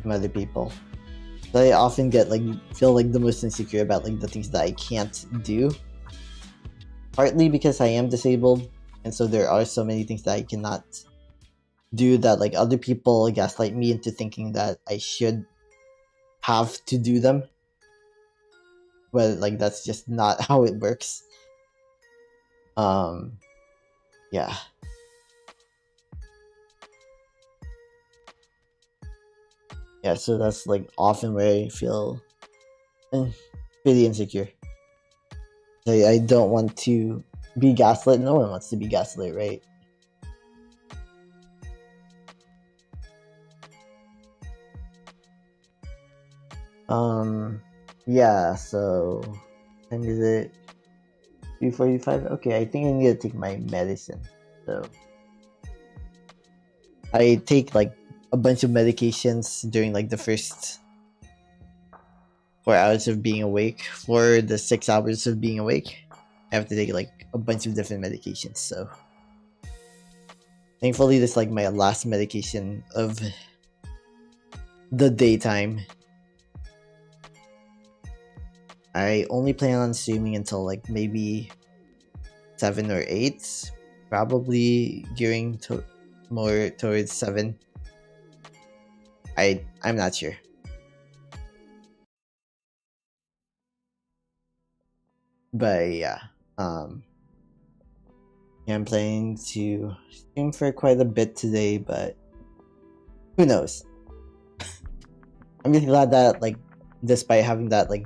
So I often feel like the most insecure about like the things that I can't do. Partly because I am disabled, and so there are so many things that I cannot do that like other people gaslight me into thinking that I should have to do them. But like that's just not how it works. Yeah. Yeah, so that's like often where I feel pretty insecure. I don't want to be gaslit. No one wants to be gaslit, right? Yeah, so time is it? 3:45? Okay, I think I need to take my medicine. So I take like a bunch of medications during like the first 4 hours of being awake. For the 6 hours of being awake, I have to take like a bunch of different medications. So thankfully this is like my last medication of the daytime. I only plan on streaming until like maybe 7 or 8, probably gearing more towards 7. I'm not sure. But yeah, I'm planning to stream for quite a bit today, but who knows? I'm really glad that, like, despite having that, like,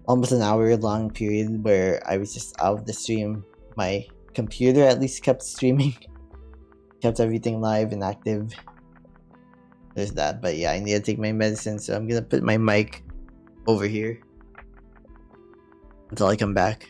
almost an hour long period where I was just out of the stream, my computer at least kept streaming, kept everything live and active. There's that. But yeah, I need to take my medicine, so I'm gonna put my mic over here until I come back.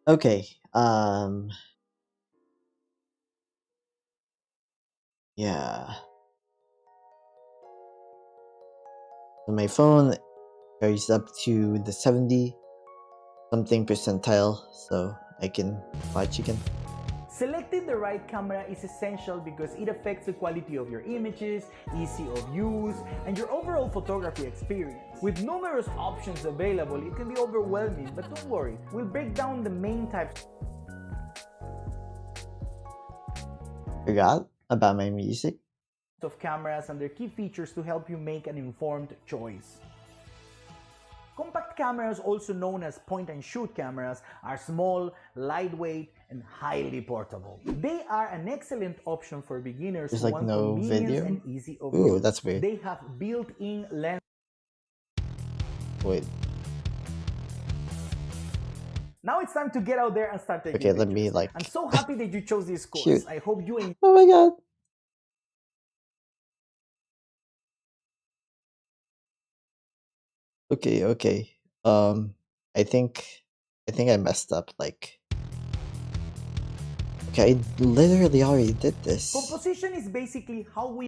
Okay. Yeah. So my phone carries up to the 70 something percentile, so I can watch again. Selecting the right camera is essential because it affects the quality of your images, ease of use, and your overall photography experience. With numerous options available, it can be overwhelming, but don't worry, we'll break down the main types Forgot about my music. of cameras and their key features to help you make an informed choice. Compact cameras, also known as point-and-shoot cameras, are small, lightweight, and highly portable. They are an excellent option for beginners There's who like want no convenience video. and easy of Ooh, use. that's weird. They have built-in lens. Wait. Now it's time to get out there and start taking Okay, let pictures. me like. I'm so happy that you chose this course. Shoot. I hope you enjoy. Oh my god. Okay. I think I messed up. Like, okay, I literally already did this. Composition is basically how we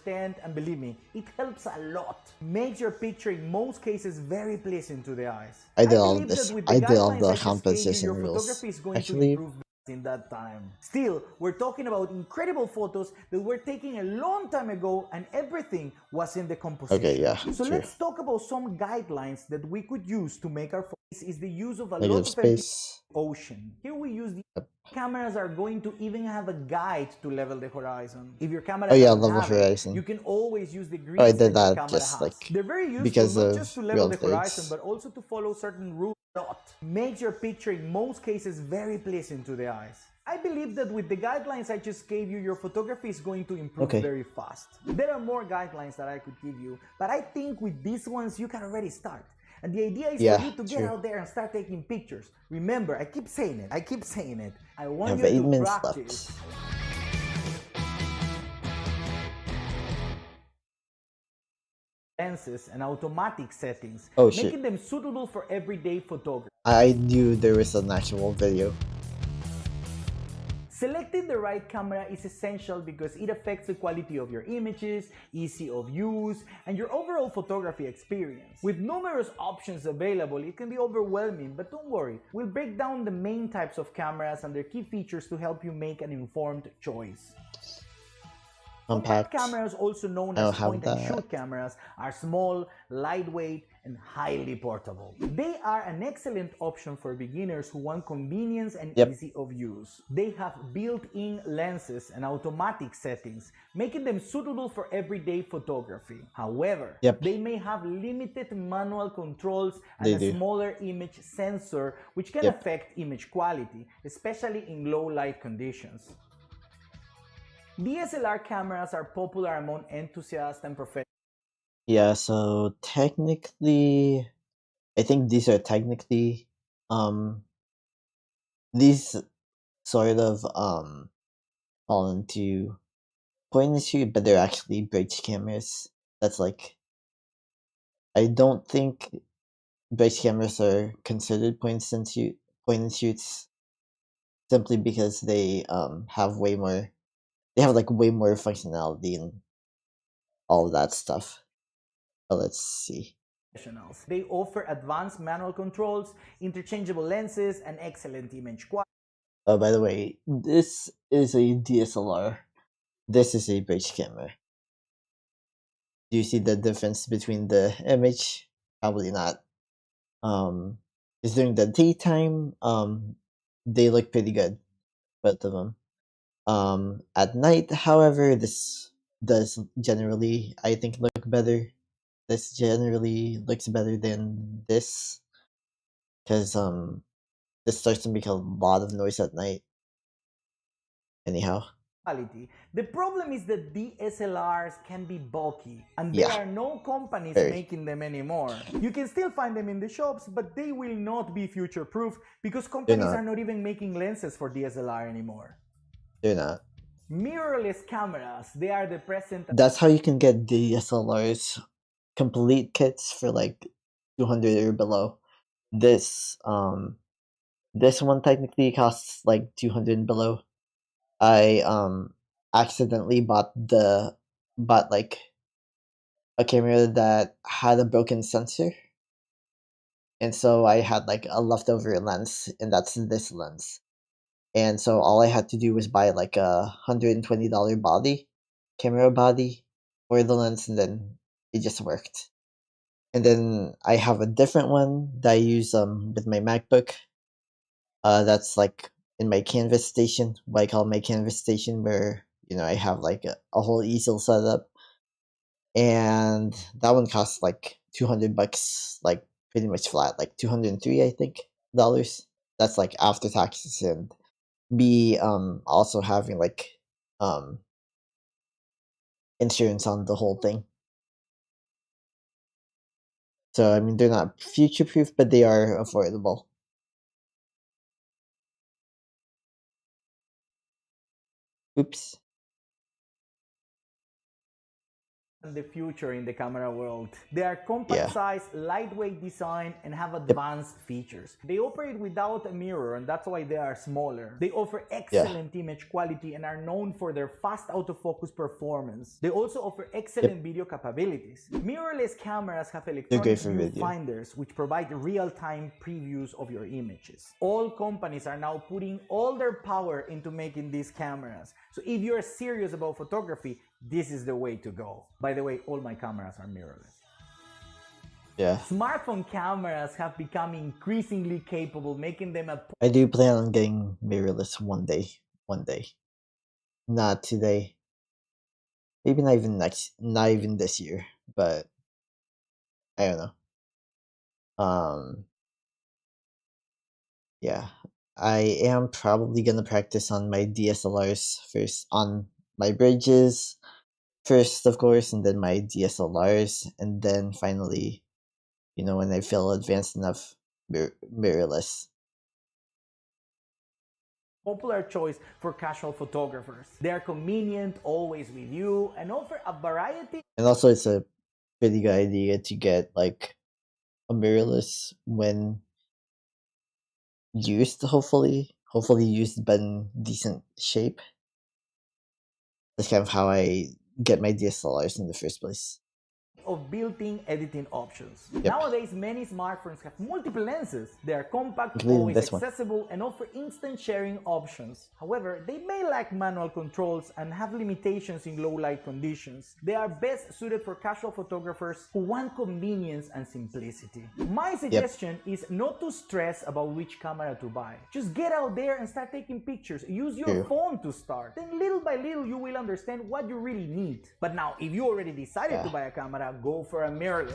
understand, and believe me, it helps a lot. Makes your picture in most cases very pleasing to the eyes. I did all believe that this. with the I did all guidelines the I just gave you, composition your rules. photography is going to Actually, improve in that time. Still, we're talking about incredible photos that were taken a long time ago and everything was in the composition. okay, yeah, So true. let's talk about some guidelines that we could use to make our photos. Is the use of a lot Negative of empty space. ocean. Here we use the Yep. cameras are going to even have a guide to level the horizon. If your camera Oh yeah, doesn't level have it, you horizon. can always use the Oh, I grids did that your that camera just has. like They're very useful because not of just to level real the horizon, estate. but also to follow certain rules. Makes your picture in most cases very pleasing to the eyes. I believe that with the guidelines I just gave you, your photography is going to improve Okay. very fast. There are more guidelines that I could give you, but I think with these ones you can already start. And the idea is Yeah, for you to get true. out there and start taking pictures. Remember, I keep saying it. I I want have you 8 to minutes practice. left. Lenses and automatic settings, Oh shit. making them suitable for everyday photography. I knew there was an actual video. Selecting the right camera is essential because it affects the quality of your images, ease of use, and your overall photography experience. With numerous options available, it can be overwhelming, but don't worry. We'll break down the main types of cameras and their key features to help you make an informed choice. Compact cameras, also known I as don't have point-and-shoot that. cameras, are small, lightweight, and highly portable. They are an excellent option for beginners who want convenience and Yep. easy of use. They have built-in lenses and automatic settings, making them suitable for everyday photography. However, Yep. they may have limited manual controls and They a do. smaller image sensor, which can Yep. affect image quality, especially in low light conditions. DSLR cameras are popular among enthusiasts and professionals. Yeah, so technically I think these are technically these sort of fall into point and shoot, but they're actually bridge cameras. That's like I don't think bridge cameras are considered point and shoots simply because they have way more they have like way more functionality and all of that stuff. But let's see. They offer advanced manual controls, interchangeable lenses, and excellent image quality. Oh, by the way, this is a DSLR. This is a bridge camera. Do you see the difference between the image? Probably not. Because during the daytime, they look pretty good, both of them. At night, however, this does generally, I think, look better. This generally looks better than this, because this starts to make a lot of noise at night. Anyhow, The problem is that DSLRs can be bulky, and there yeah, are no companies very. making them anymore. You can still find them in the shops, but they will not be future proof because companies not. are not even making lenses for DSLR anymore. They're not. Mirrorless cameras, they are the present. That's how you can get DSLRs complete kits for like 200 or below. This this one technically costs like 200 and below. I accidentally bought like a camera that had a broken sensor, and so I had like a leftover lens, and that's this lens. And so all I had to do was buy like $120 camera body for the lens, and then it just worked. And then I have a different one that I use with my MacBook. That's like in my canvas station, what I call my canvas station, where I have like a whole easel set up, and that one costs like $200, like pretty much flat, like 203, I think, dollars. That's like after taxes and me also having like um insurance on the whole thing. So I mean, they're not future proof, but they are affordable. Oops. the future in the camera world. They are compact Yeah. size, lightweight design, and have Yep. advanced features. They operate without a mirror, and that's why they are smaller. They offer excellent image quality and are known for their fast autofocus performance. They also offer excellent video capabilities. Mirrorless cameras have electronic for video. viewfinders, which provide real-time previews of your images. All companies are now putting all their power into making these cameras. So if you're serious about photography, this is the way to go. By the way, all my cameras are mirrorless. Yeah. Smartphone cameras have become increasingly capable, making them a I do plan on getting mirrorless one day. One day. Not today. Maybe not even this year, but I don't know. Yeah. I am probably gonna practice on my DSLRs first, on my bridges first, of course, and then my DSLRs, and then finally, when I feel advanced enough, mirrorless. popular choice for casual photographers. They are convenient, always with you, and offer a variety. And also, it's a pretty good idea to get like a mirrorless when used, hopefully used but in decent shape. That's kind of how I get my DSLRs in the first place. Of built-in editing options. Yep. Nowadays, many smartphones have multiple lenses. They are compact, Including always this one. accessible, and offer instant sharing options. However, they may lack manual controls and have limitations in low light conditions. They are best suited for casual photographers who want convenience and simplicity. My suggestion is not to stress about which camera to buy. Just get out there and start taking pictures. Use your phone to start. Then little by little you will understand what you really need. But now, if you already decided to buy a camera, go for a mirrorless.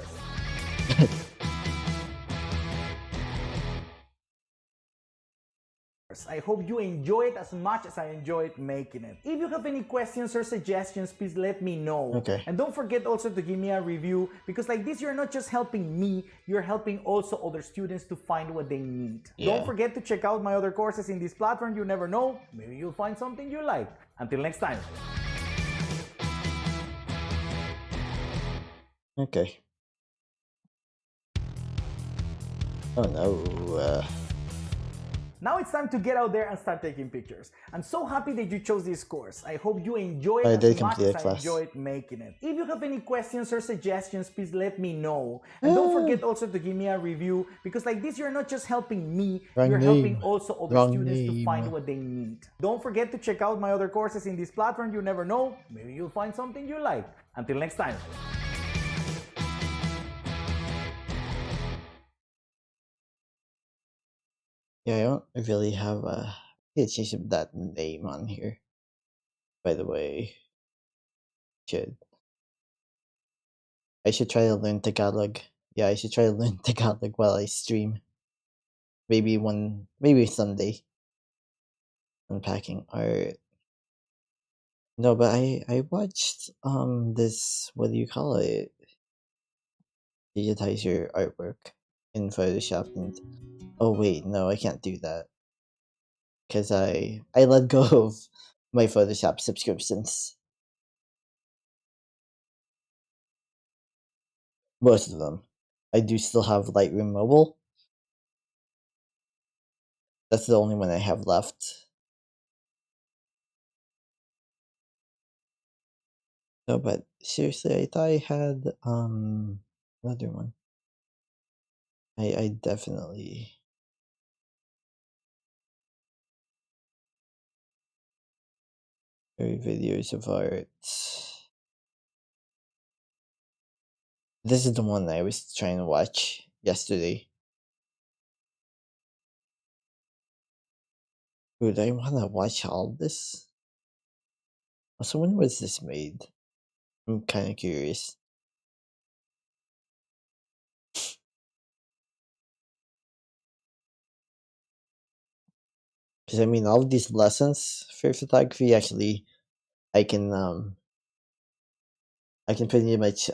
I hope you enjoy it as much as I enjoyed making it. If you have any questions or suggestions, please let me know. Okay. And don't forget also to give me a review, because like this, you're not just helping me, you're helping also other students to find what they need. Yeah. Don't forget to check out my other courses in this platform. You never know, maybe you'll find something you like. Until next time. Okay. Oh no. Now it's time to get out there and start taking pictures. I'm so happy that you chose this course. I hope you enjoy I it did as much complete as the I class. enjoyed making it. If you have any questions or suggestions, please let me know. And don't forget also to give me a review, because like this, you're not just helping me, you're helping also other students to find what they need. Don't forget to check out my other courses in this platform. You never know, maybe you'll find something you like. Until next time. Yeah, I don't really have a change of that name on here. By the way, I should try to learn Tagalog. Yeah, I should try to learn Tagalog while I stream. Maybe someday. Unpacking art. No, but I watched this, what do you call it? Digitize your artwork in Photoshop, and oh wait, no, I can't do that. Cause I let go of my Photoshop subscriptions. Most of them. I do still have Lightroom Mobile. That's the only one I have left. No, but seriously, I thought I had another one. I definitely videos of art. This is the one I was trying to watch yesterday. Dude, I wanna watch all this. Also, when was this made? I'm kinda curious. Because I mean, all of these lessons for photography, actually, I can pretty much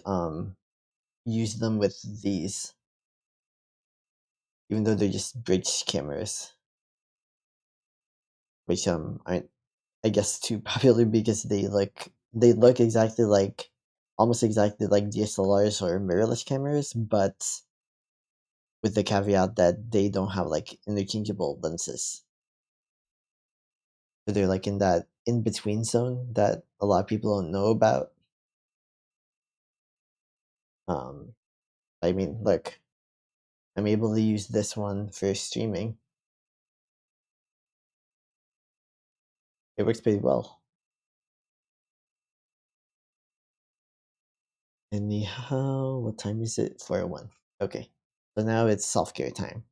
use them with these, even though they're just bridge cameras, which aren't, I guess, too popular because they look exactly like almost exactly like DSLRs or mirrorless cameras, but with the caveat that they don't have like interchangeable lenses. So they're like in that in-between zone that a lot of people don't know about. I mean, look, I'm able to use this one for streaming. It works pretty well. Anyhow, what time is it? 4:01. Okay, so now it's self-care time.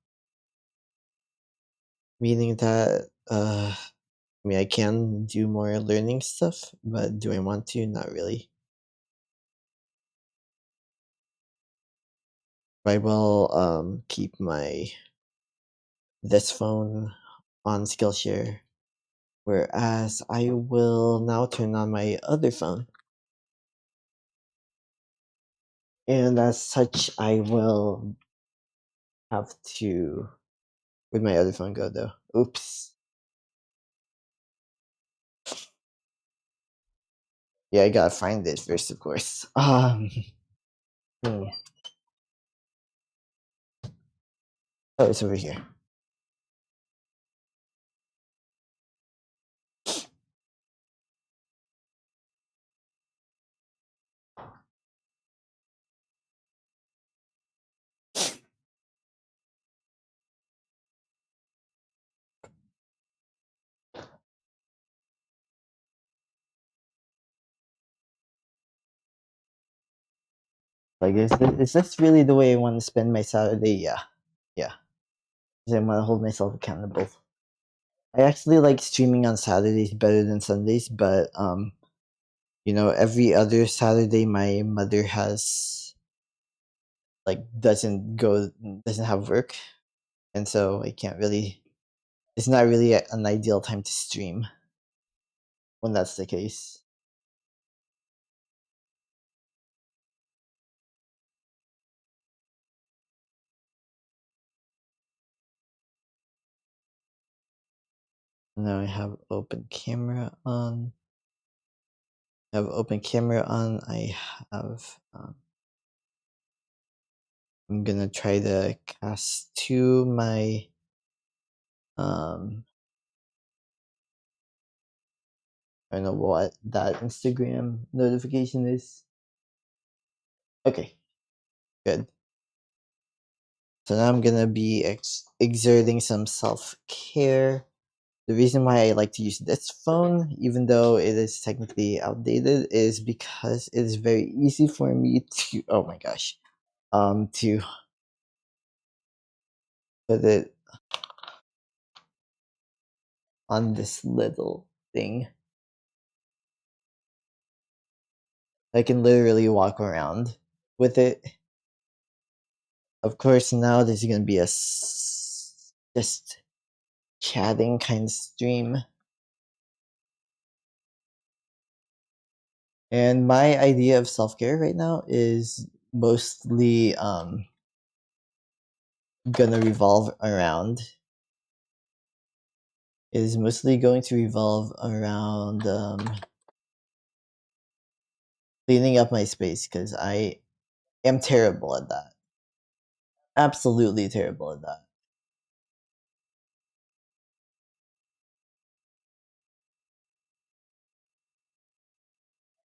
Meaning that, I mean, I can do more learning stuff, but do I want to? Not really. I will keep this phone on Skillshare, whereas I will now turn on my other phone. And as such, I will have to. Where'd my other phone go though? Oops. Yeah, I gotta find it first, of course. Hmm. Oh, it's over here. Like, is this really the way I want to spend my Saturday? Yeah, yeah. 'Cause I want to hold myself accountable. I actually like streaming on Saturdays better than Sundays, but you know, every other Saturday my mother has like doesn't have work, and so I can't really. It's not really an ideal time to stream when that's the case. Now I have open camera on. I have open camera on. I have. I'm gonna try to cast to my. I don't know what that Instagram notification is. Okay, good. So now I'm gonna be exerting some self care. The reason why I like to use this phone, even though it is technically outdated, is because it is very easy for me to. Oh my gosh, to put it on this little thing. I can literally walk around with it. Of course, now there's gonna be just chatting kind of stream. And my idea of self-care right now is mostly gonna revolve around is mostly going to revolve around cleaning up my space because I am terrible at that. Absolutely terrible at that.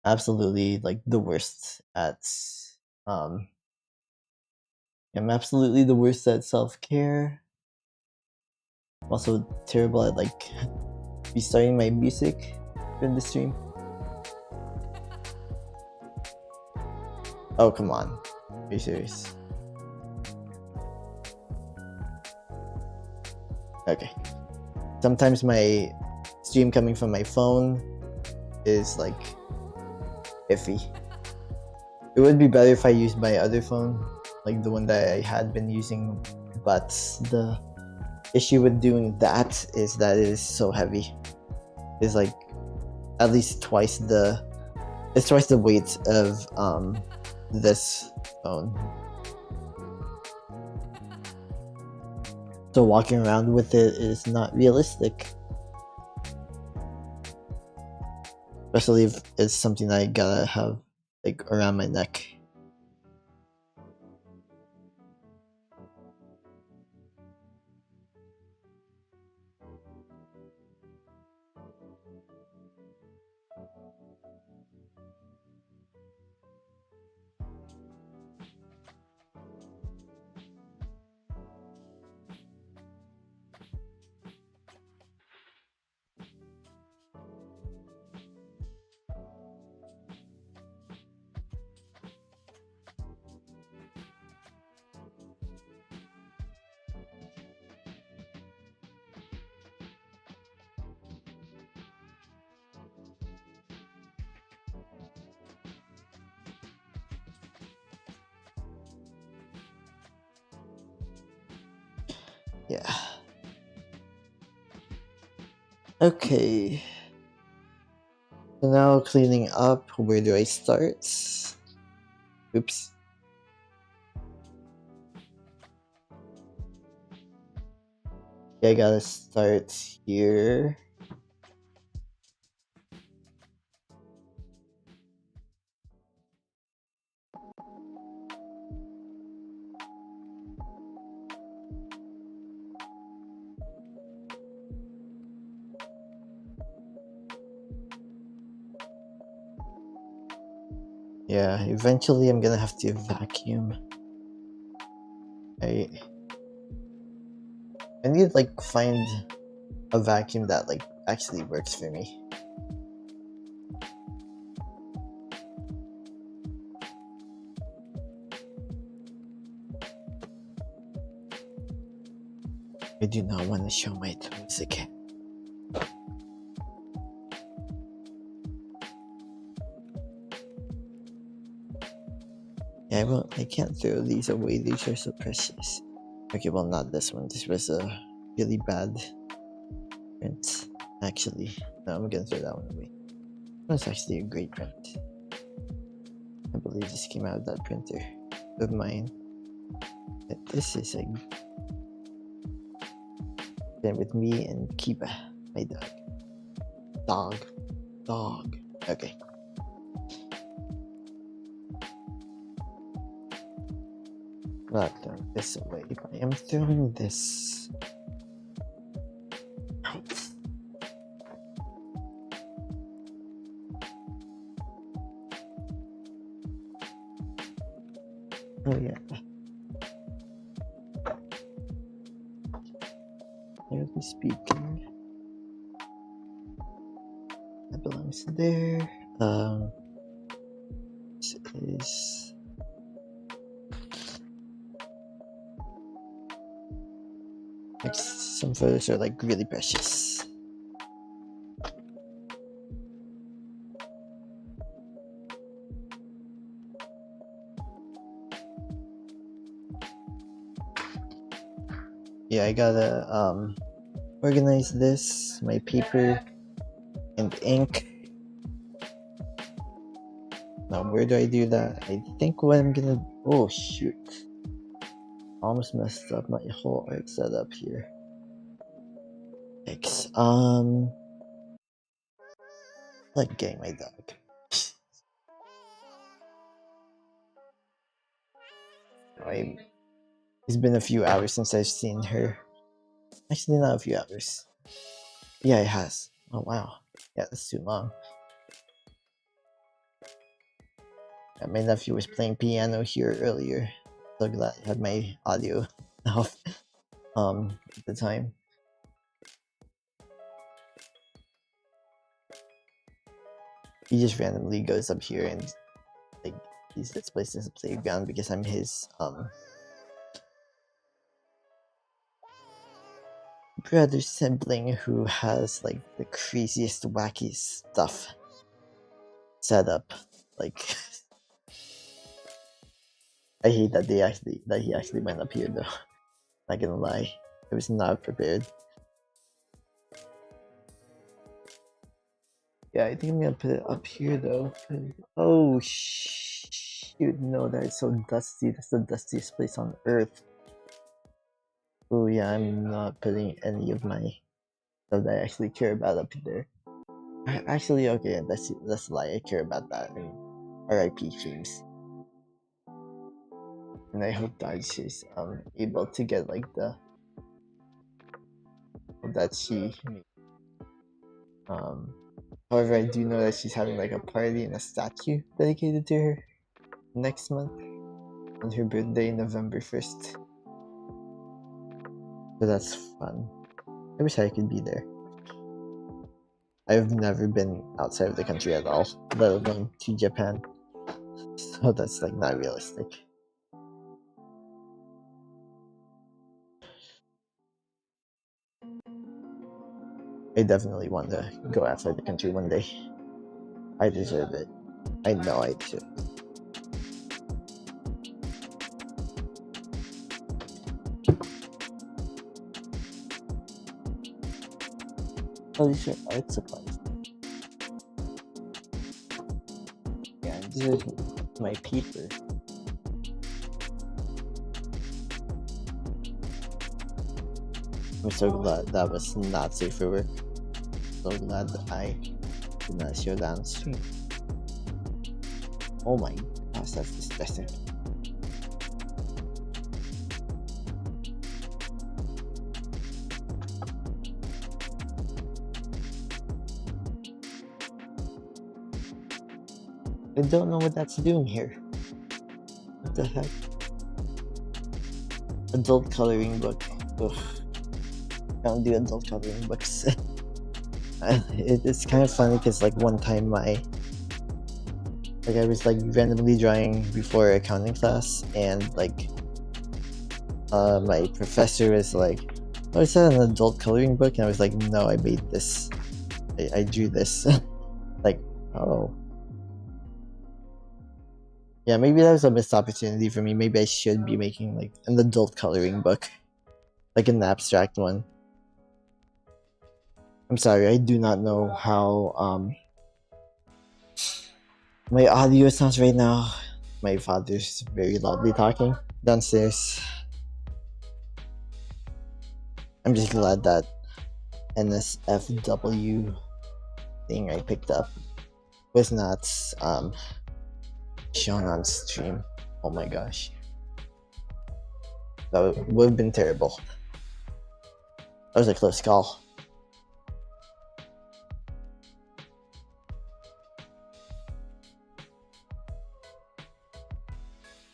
Absolutely like the worst at um I'm absolutely the worst at self-care. I'm also terrible at like restarting my music in the stream. Oh come on. Are you serious? Okay. Sometimes my stream coming from my phone is like iffy. It would be better if I used my other phone, like the one that I had been using, but the issue with doing that is that it is so heavy. It's like at least twice the weight of this phone. So walking around with it is not realistic. Especially if it's something that I gotta have like around my neck. Yeah. Okay. So now cleaning up, where do I start? Oops. Yeah, I gotta start here. Yeah, eventually I'm gonna have to vacuum. I need to like find a vacuum that like actually works for me. I do not want to show my toes again. Yeah, I can't throw these away. These are so precious. Okay, well, not this one. This was a really bad print. Actually, no, I'm gonna throw that one away. That's actually a great print. I believe this came out of that printer of mine. But this is a then with me and Kiba, my dog. Okay. Not throwing this away, but I am throwing this out. Oh yeah. Generally speaking, that belongs there. This is like some photos are like really precious. Yeah, I gotta organize this, my paper and ink. Now where do I do that? I think what I'm gonna oh shoot. Almost messed up my whole art setup here. X like getting my dog. It's been a few hours since I've seen her. Actually, not a few hours. Yeah, it has. Oh wow. Yeah, that's too long. Yeah, my nephew was playing piano here earlier. So glad I had my audio off at the time. He just randomly goes up here and like uses this place as a playground because I'm his brother sibling who has like the craziest wacky stuff set up. Like I hate that he actually went up here though. Not gonna lie. I was not prepared. Yeah, I think I'm gonna put it up here though. Oh shoot, no, that is so dusty. That's the dustiest place on earth. Oh yeah, I'm not putting any of my stuff that I actually care about up there. Actually, okay, that's a lie. I care about that. RIP streams. And I hope that she's able to get like that she however, I do know that she's having like a party and a statue dedicated to her next month on her birthday, November 1st. So that's fun. I wish I could be there. I've never been outside of the country at all, let alone to Japan. So that's like not realistic. I definitely want to go outside the country one day. I deserve it. I know I do. Holy shit, art supplies. Yeah, this is my paper. I'm so glad that was not safe for work. So glad that I did not show down stream. Oh my gosh, that's disgusting. I don't know what that's doing here. What the heck? Adult coloring book. Ugh. I don't do adult coloring books. It's kind of funny because like one time I was like randomly drawing before accounting class, and like my professor was like, "Oh, is that an adult coloring book?" And I was like, "No, I made this. I drew this." Like, oh. Yeah, maybe that was a missed opportunity for me. Maybe I should be making like an adult coloring book, like an abstract one. I'm sorry, I do not know how my audio sounds right now. My father's very loudly talking downstairs. I'm just glad that NSFW thing I picked up was not shown on stream. Oh my gosh, that would have been terrible. That was a close call.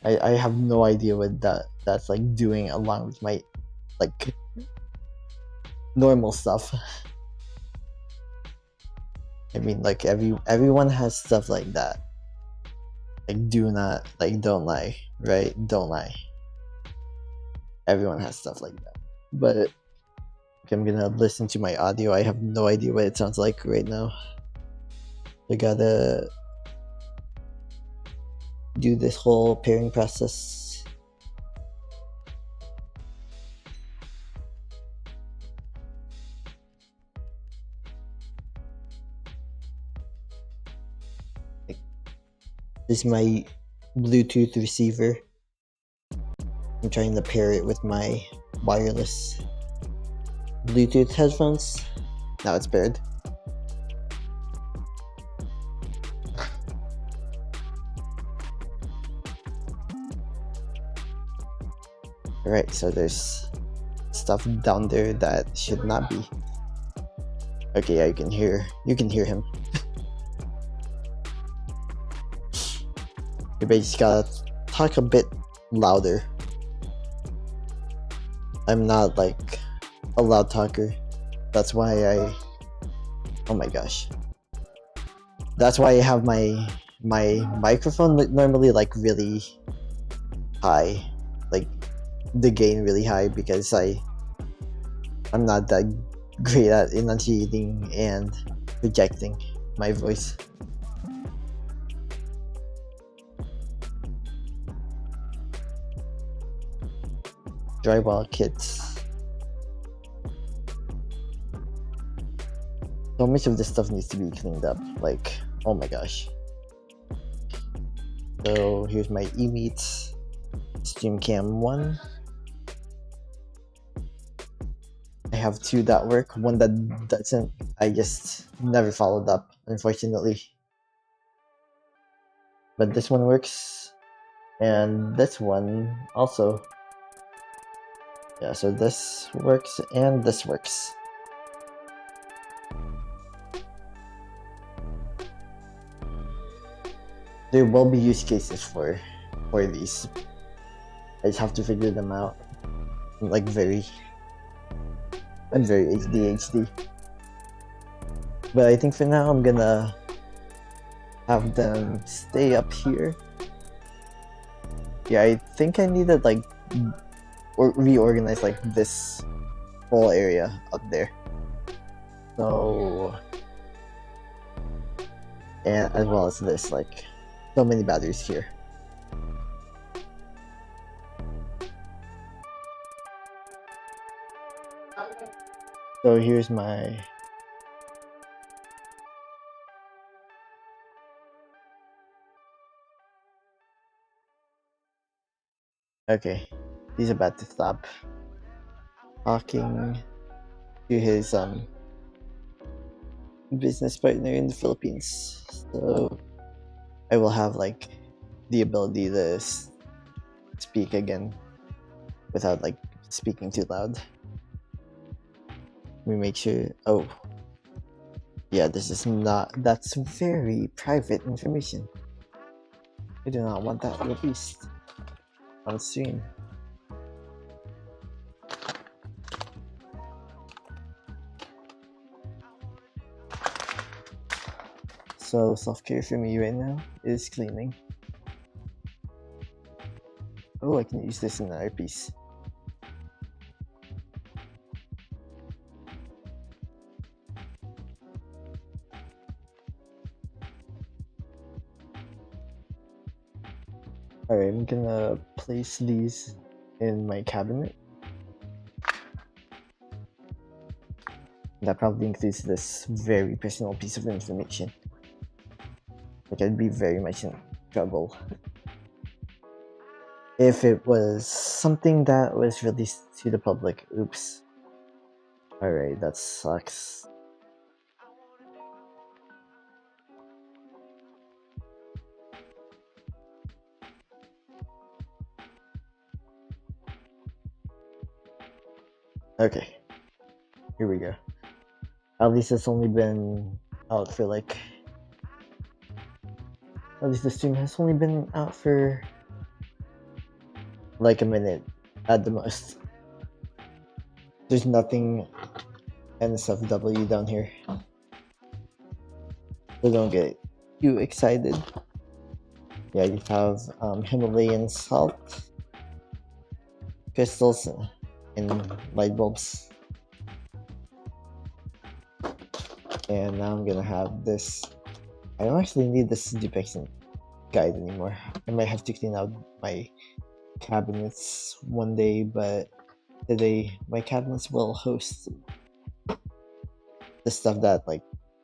I have no idea what that's like doing along with my like normal stuff. I mean, like everyone has stuff like that. Like don't lie, right? Don't lie. Everyone has stuff like that. But if I'm gonna listen to my audio, I have no idea what it sounds like right now. I gotta do this whole pairing process. This is my Bluetooth receiver. I'm trying to pair it with my wireless Bluetooth headphones. Now it's paired. Alright, so there's stuff down there that should not be. Okay, yeah, you can hear him. Maybe I just gotta talk a bit louder. I'm not like a loud talker. That's why oh my gosh. That's why I have my microphone normally like really high. Like the gain really high, because I'm not that great at enunciating and projecting my voice. Drywall kits. So much of this stuff needs to be cleaned up. Like, oh my gosh. So here's my eMeets StreamCam 1. I have 2 that work, 1 that doesn't. I just never followed up, unfortunately. but this one works, and this one also. Yeah, so this works and this works. There will be use cases for these. I just have to figure them out. I'm very ADHD. But I think for now I'm gonna have them stay up here. Yeah, I think I need to reorganize this whole area up there. So, and as well as this, so many batteries here. So here's my okay. He's about to stop talking to his business partner in the Philippines. So I will have the ability to speak again without speaking too loud. We make sure. Oh, yeah, this is not. That's very private information. I do not want that released on stream. So self-care for me right now is cleaning. Oh, I can use this in another piece. Alright, I'm gonna place these in my cabinet. That probably includes this very personal piece of information. I'd be very much in trouble if it was something that was released to the public. Oops. Alright, that sucks. Okay, here we go. At least it's only been out for at least the stream has only been out for a minute at the most. There's nothing NSFW down here, so don't get too excited. Yeah, you have Himalayan salt, crystals, and light bulbs. And now I'm gonna have this. I don't actually need this depiction guide anymore. I might have to clean out my cabinets one day, but today my cabinets will host the stuff that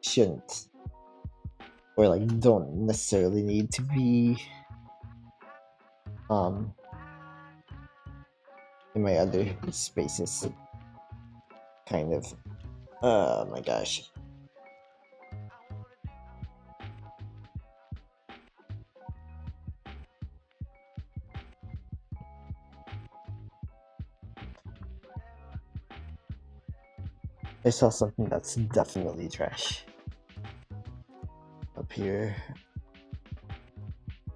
shouldn't or don't necessarily need to be in my other spaces, kind of. Oh my gosh. I saw something that's definitely trash up here.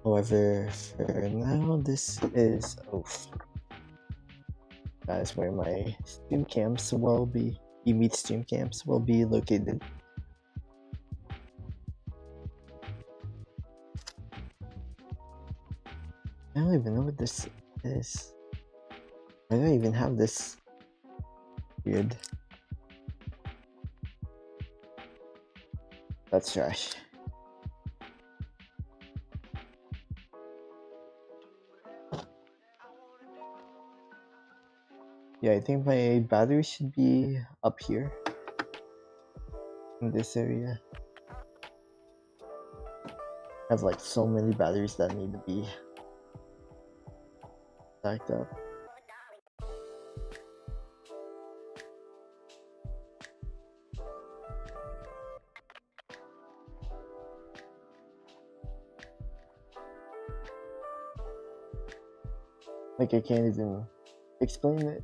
However, for now, this is oof. That is where my stream camps will be. Meet stream camps will be located. I don't even know what this is. I don't even have this. Weird. That's trash. Yeah, I think my battery should be up here in this area. I have so many batteries that need to be stacked up. Like I can't even explain it.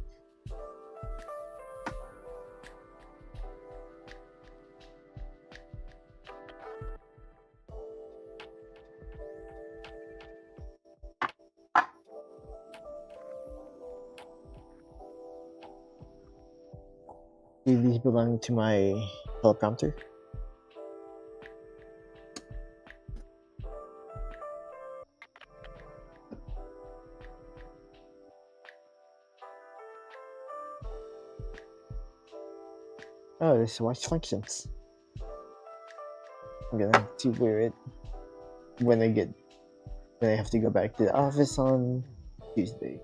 Do these belong to my teleprompter? Oh, this watch functions. I'm gonna have to wear it when I have to go back to the office on Tuesday.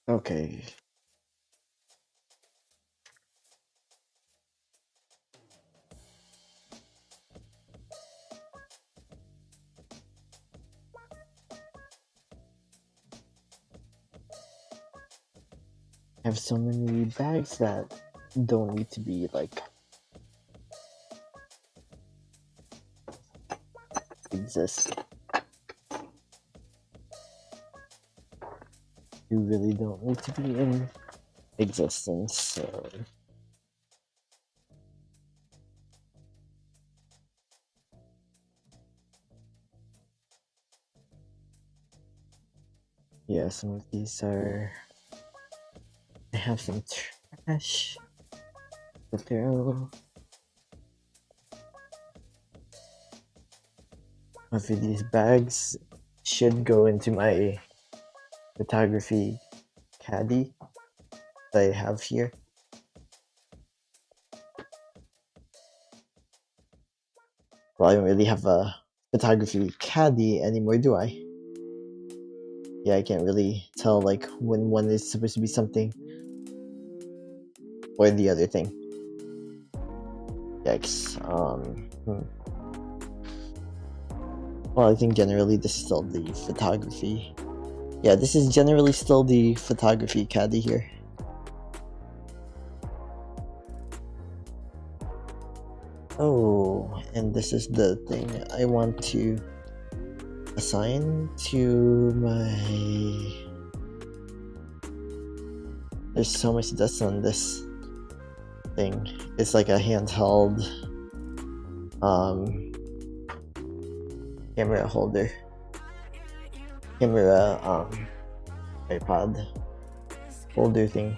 Okay. I have so many bags that don't need to be like exist. You really don't need to be in existence, so yeah, some of these are. I have some trash to throw. Most of these bags should go into my photography caddy that I have here. Well, I don't really have a photography caddy anymore, do I? Yeah, I can't really tell like when one is supposed to be something or the other thing. Yikes. Well, I think generally this is still the photography. Yeah, this is generally still the photography caddy here. Oh, and this is the thing I want to assign to my... There's so much dust on this thing. It's like a handheld camera holder. Camera iPod holder thing.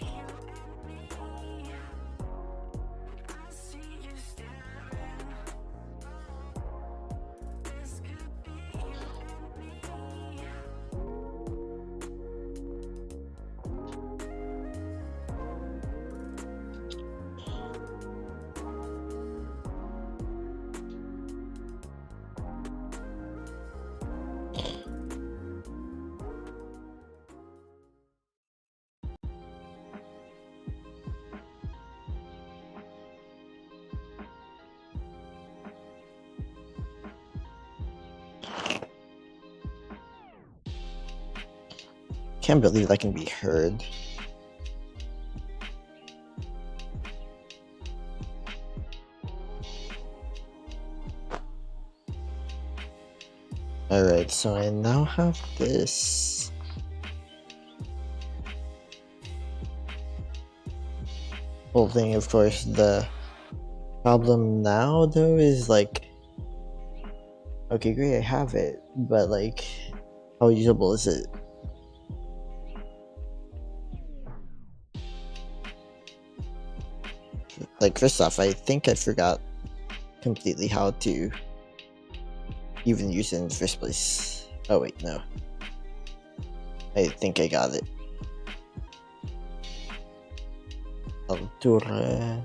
Can't believe that can be heard. Alright, so I now have this whole thing. Of course, the problem now though is like, okay, great, I have it, but like, how usable is it? Like, first off, I think I forgot completely how to even use it in the first place. Oh wait, no. I think I got it. Altura.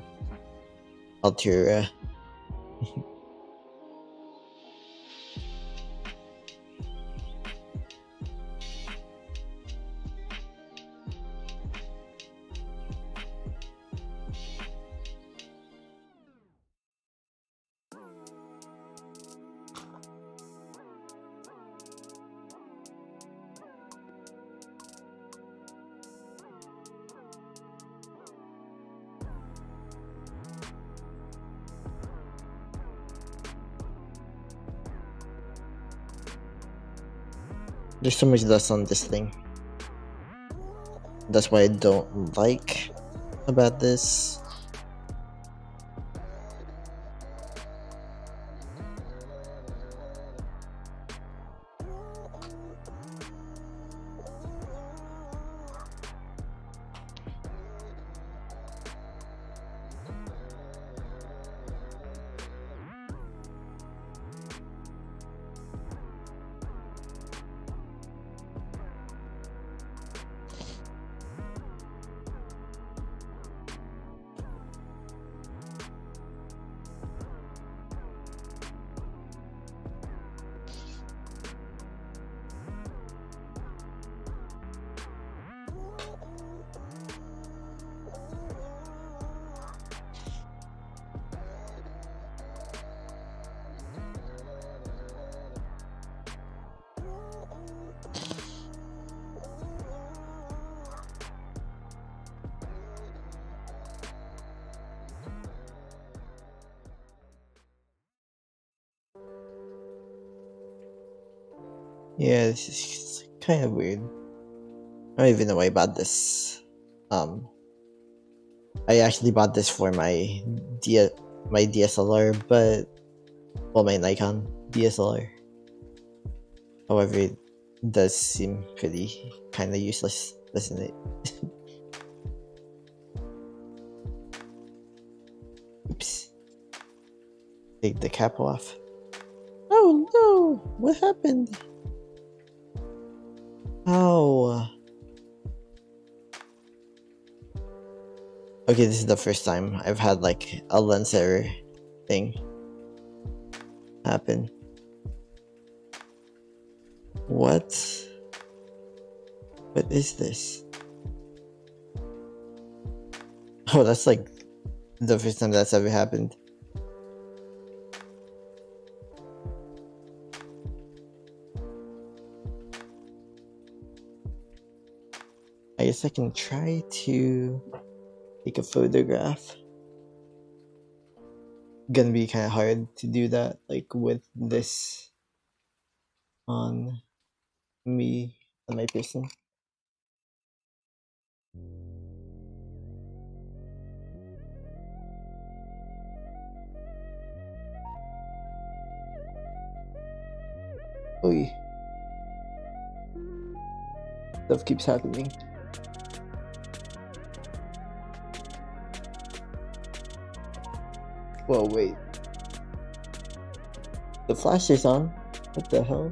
There's so much dust on this thing. That's why I don't like about this. Yeah, this is kind of weird. I don't even know why I bought this. I actually bought this for my DSLR, but well, my Nikon DSLR. However, it does seem pretty kind of useless, doesn't it? Oops. Take the cap off. Oh no! What happened? How? Okay, this is the first time I've had like a lens error thing happen. What? What is this? Oh, that's like the first time that's ever happened. I guess I can try to take a photograph. Gonna be kind of hard to do that, like with this on me, on my person. Oy. Stuff keeps happening. Whoa, wait. The flash is on? What the hell?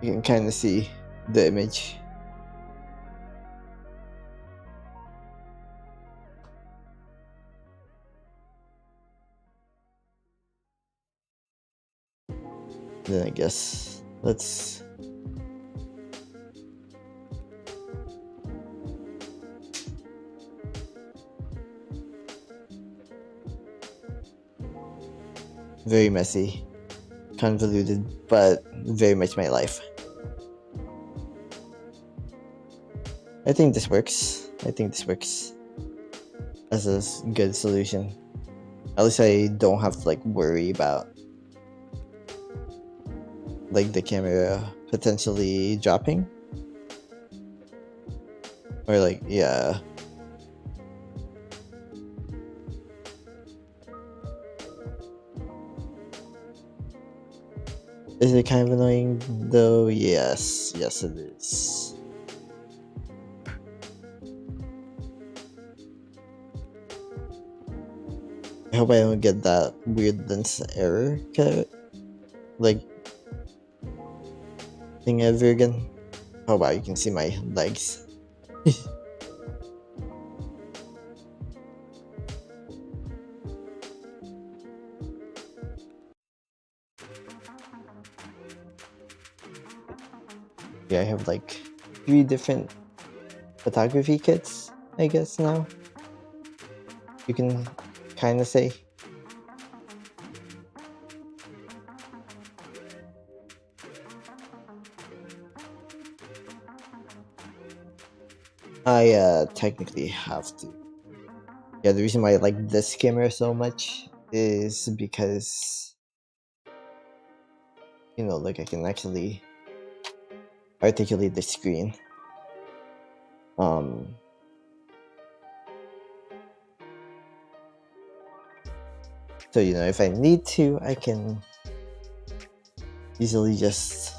You can kind of see the image. Then I guess let's very messy, convoluted, but very much my life. I think this works. I think this works as a good solution. At least I don't have to like worry about like the camera potentially dropping. Or like, yeah. Is it kind of annoying though? Yes, yes it is. I hope I don't get that weird lens error like thing ever again. Oh wow, you can see my legs. Yeah, I have like 3 different photography kits, I guess now. You can kind of say. I technically have to. Yeah, the reason why I like this camera so much is because, you know, like I can actually articulate the screen. So, you know, if I need to, I can easily just,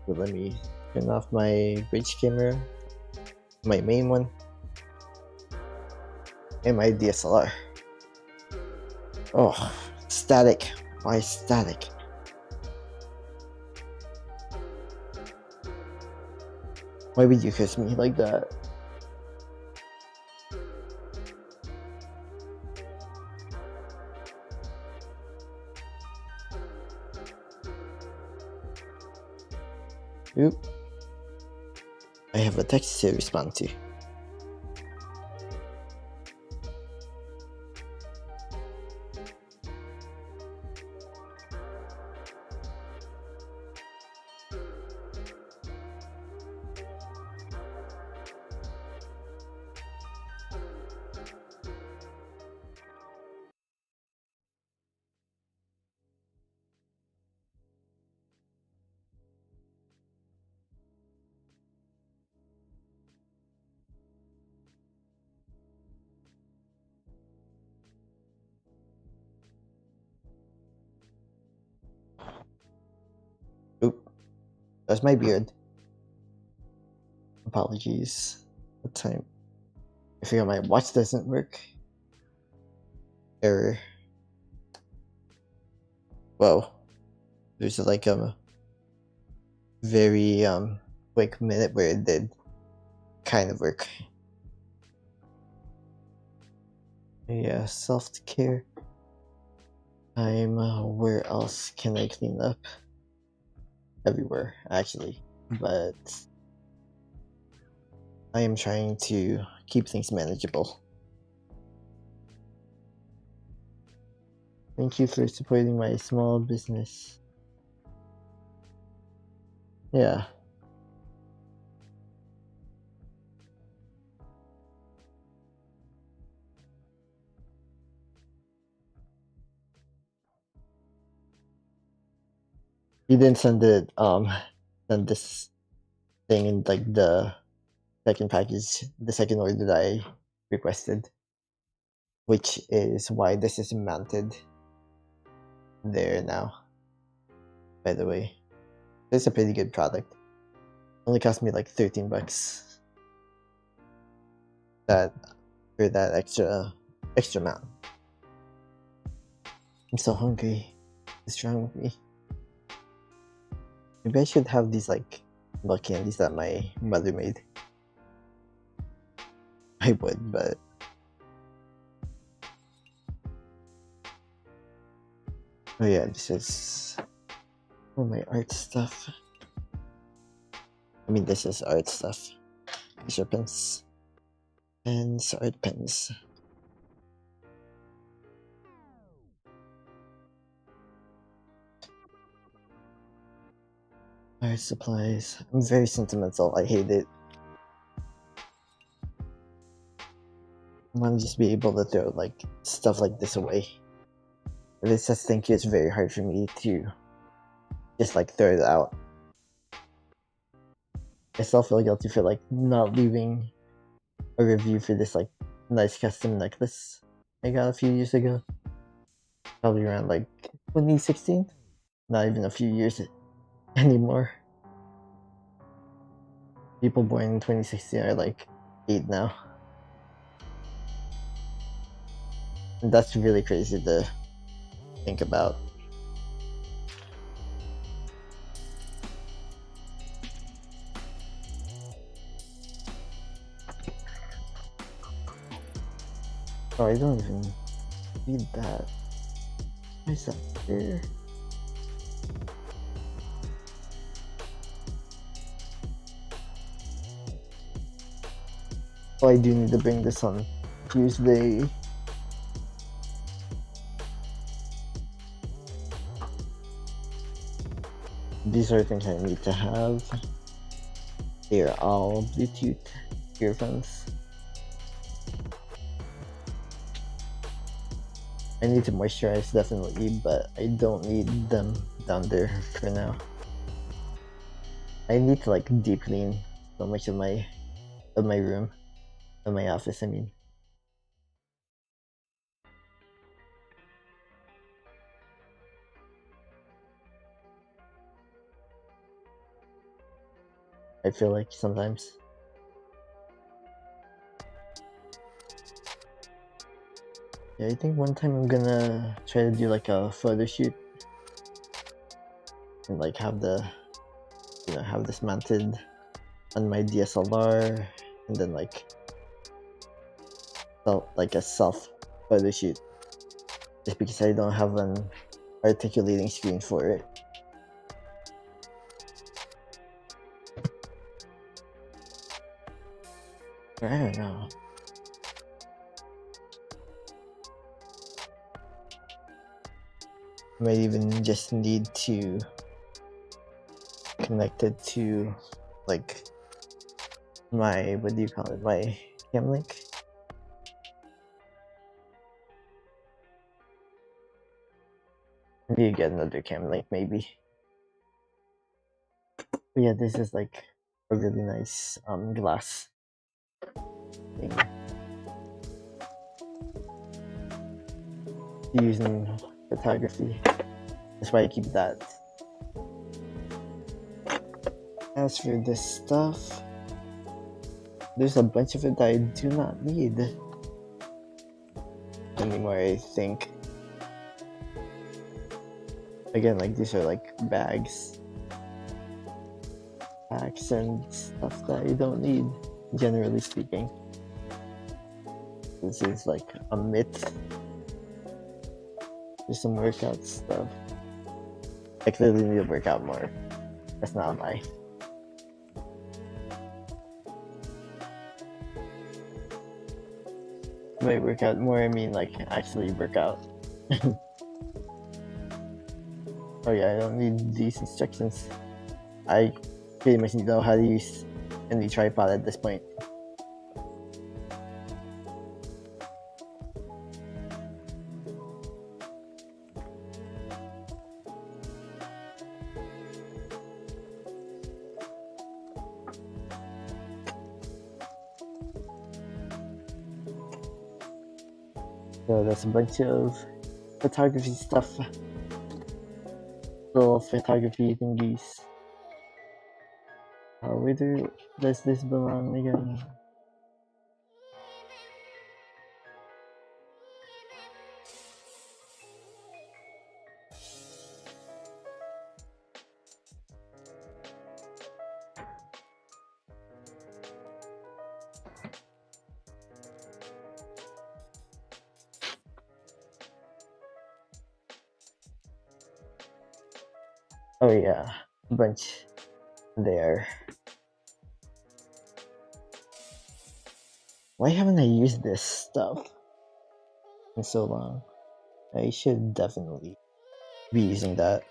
so let me turn off my bridge camera, my main one, and my DSLR. Oh, static. Why static? Why would you kiss me like that? Oop. I have a text to respond to. Oop. That's my beard. Apologies. What time? I figure my watch doesn't work. Error. Whoa. There's like a very quick minute where it did kind of work. Yeah, self-care. Where else can I clean up? Everywhere, actually. But I am trying to keep things manageable. Thank you for supporting my small business. Yeah. You didn't send this thing in like the second package, the second order that I requested, which is why this is mounted there now. By the way, it's a pretty good product. Only cost me like 13 bucks. That for that extra amount. I'm so hungry. What's wrong with me? Maybe I should have these like milk candies that my mother made. I would, but oh yeah, this is all my art stuff. I mean, this is art stuff. These are pens. Pens, art pens. Art supplies. I'm very sentimental. I hate it. I want to just be able to throw like stuff like this away. If it says thank you, it's very hard for me to just like throw it out. I still feel guilty for like not leaving a review for this like nice custom necklace I got a few years ago. Probably around like 2016. Not even a few years anymore. People born in 2016 are like 8 now. And that's really crazy to think about. Oh, I don't even need that. Why is that there? Oh, I do need to bring this on Tuesday. These are things I need to have. They are all Bluetooth earphones. I need to moisturize definitely, but I don't need them down there for now. I need to like deep clean so much of my room, of my office. I mean, I feel like sometimes. Yeah, I think one time I'm gonna try to do like a photo shoot and like have have this mounted on my DSLR and then like a self photo shoot, just because I don't have an articulating screen for it. I don't know. I might even just need to connect it to like my, what do you call it, my cam link. Maybe get another cam link maybe. But yeah, this is like a really nice glass thing to use in photography. That's why I keep that. As for this stuff, there's a bunch of it that I do not need anymore, I think. Again, like these are like bags, packs, and stuff that I don't need, generally speaking. This is like a mitt. There's some workout stuff. I clearly need to work out more. That's not a lie. By work out more, I mean like actually work out. Oh yeah, I don't need these instructions. I pretty much know how to use any tripod at this point. So there's a bunch of photography stuff. Little photography thingies. Where does this belong again? Oh yeah, a bunch there. Why haven't I used this stuff in so long? I should definitely be using that.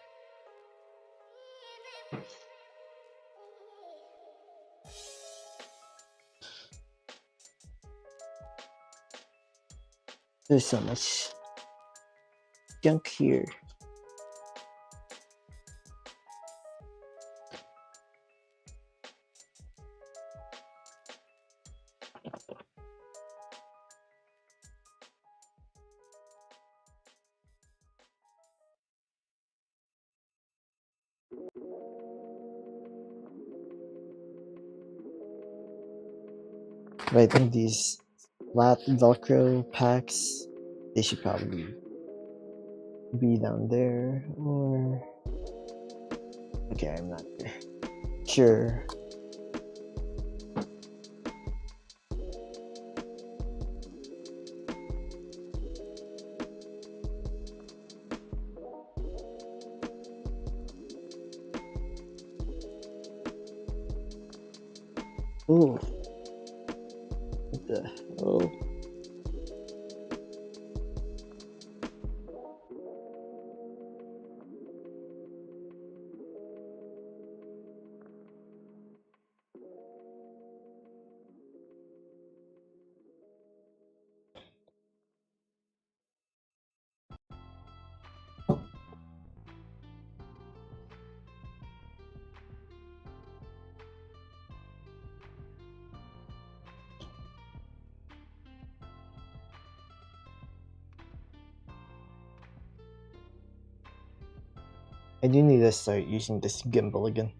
There's so much junk here. But I think these flat Velcro packs, they should probably be down there, or... Okay, I'm not sure. Ooh. I do need to start using this gimbal again.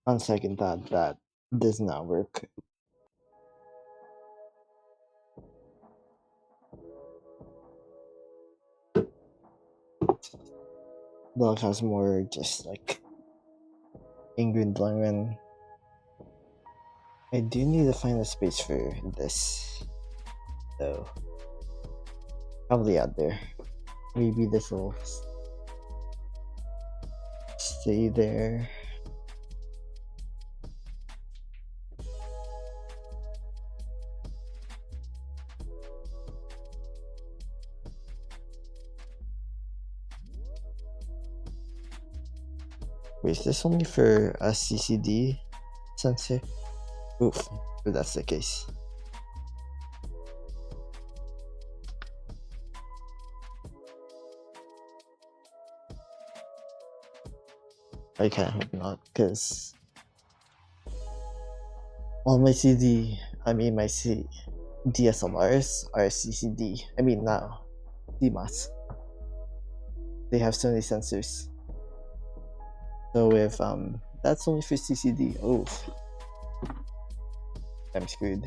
On second thought, that does not work. Dog has more just like ingrained when I do need to find a space for this, though. Probably out there. Maybe this will stay there. Wait, is this only for a CCD sensor? Oof, if that's the case. I can't hope not, because all my my DSLRs are CCD. I mean now, DMOS. They have so many sensors. So if that's only for CCD, oof, I'm screwed.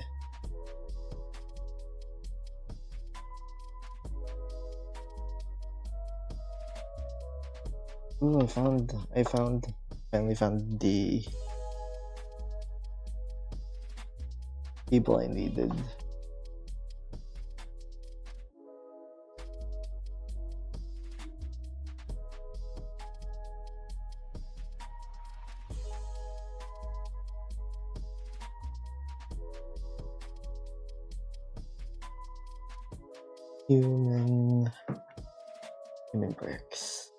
Ooh, I finally found the cable I needed. Human perks.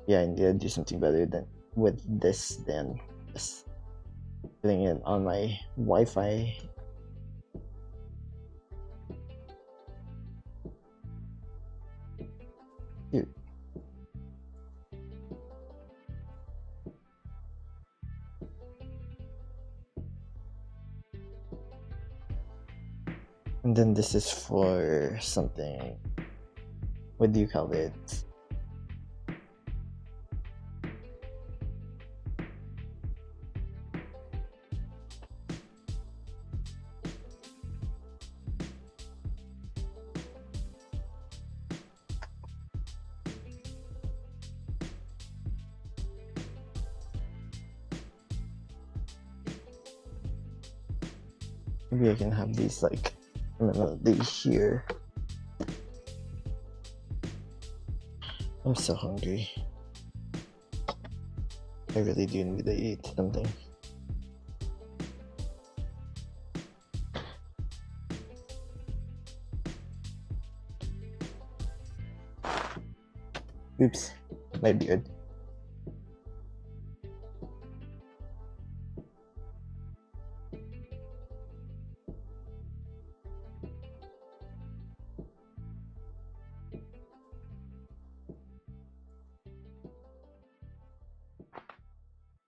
Yeah, I need to do something better than with this than just putting it on my Wi-Fi. Here. And then this is for something. What do you call it? Maybe I can have these like permanently here. I'm so hungry. I really do need to eat something. Oops, my beard.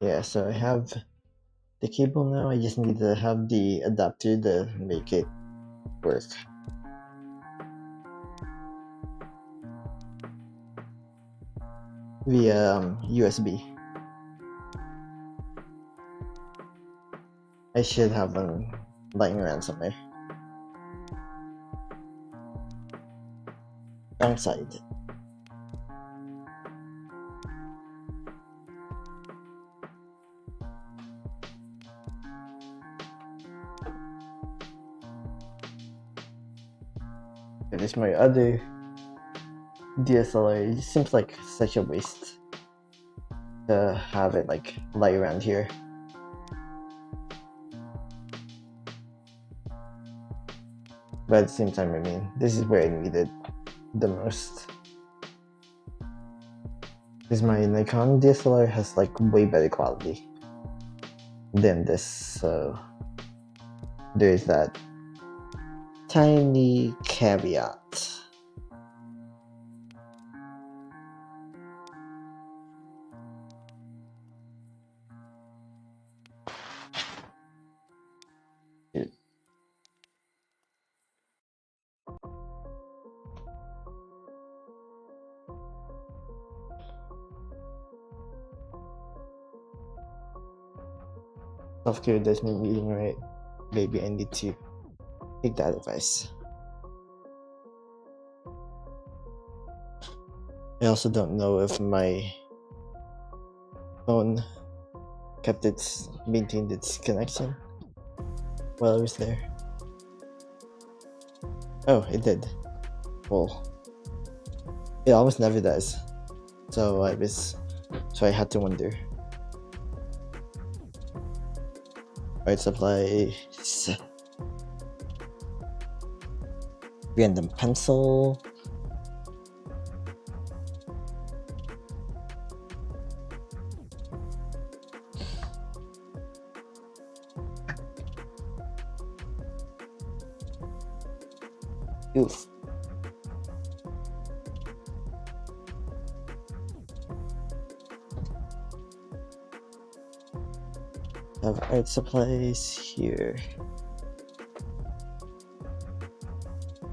Yeah, so I have the cable now. I just need to have the adapter to make it work. Via USB. I should have one lying around somewhere. Wrong side. That is my other DSLR. It just seems like such a waste to have it like lie around here. But at the same time, I mean, this is where I need it the most. Because my Nikon DSLR has like way better quality than this, so there's that tiny caveat. Self-care does mean eating right. Maybe I need to take that advice. I also don't know if my phone maintained its connection while I was there. Oh, it did. Well, it almost never does. So I had to wonder. Art supplies. Random pencil. Oof. Have art supplies here.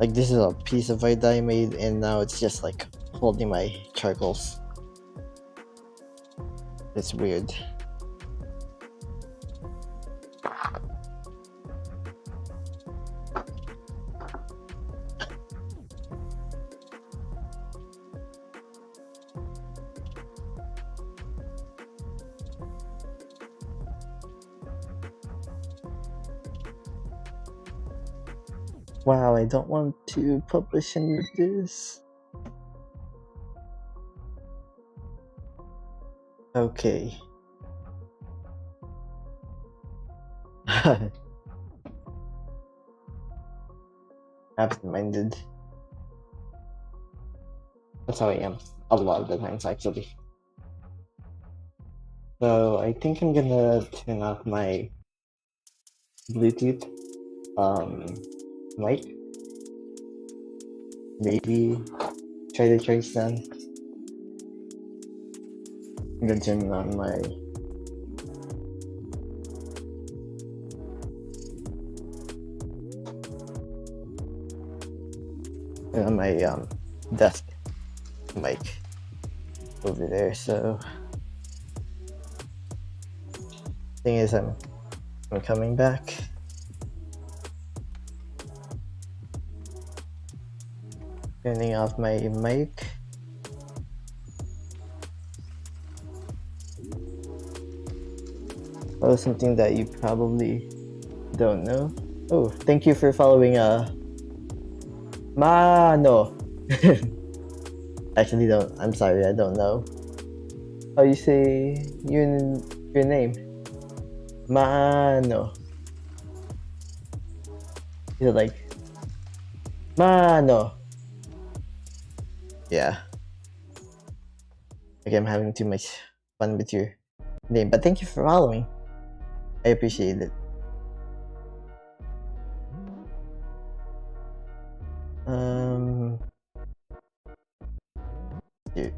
Like this is a piece of art that I made and now it's just like holding my charcoals. It's weird. Wow, I don't want to publish any of this. Okay. Absent-minded. That's how I am. A lot of the times, actually. So, I think I'm gonna turn off my Bluetooth mic. Maybe try to charge them. I'm gonna turn on my desk mic over there. So thing is, I'm coming back. Turning off my mic. Oh, something that you probably don't know. Oh, thank you for following Mano. Actually don't. I'm sorry, I don't know how you say your name. Mano. Is it like Mano? Yeah. Okay, I'm having too much fun with your name, but thank you for following. I appreciate it. Dude.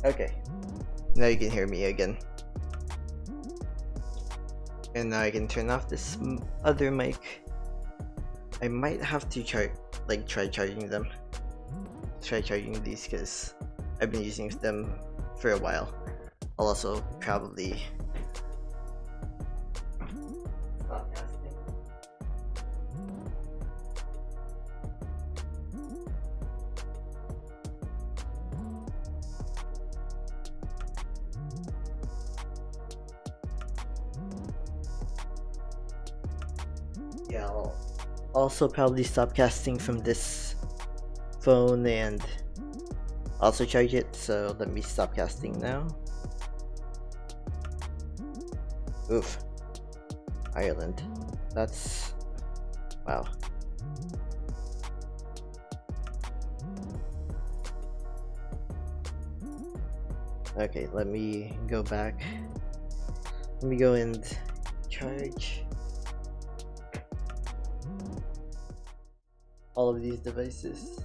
Okay. Now you can hear me again. And now I can turn off this other mic. I might have to try charging them. Try charging these because I've been using them for a while. I'll also probably stop casting. I'll also probably stop casting from this phone and also charge it, so let me stop casting now. Oof. Ireland. That's... wow. Okay, let me go back. Let me go and charge all of these devices.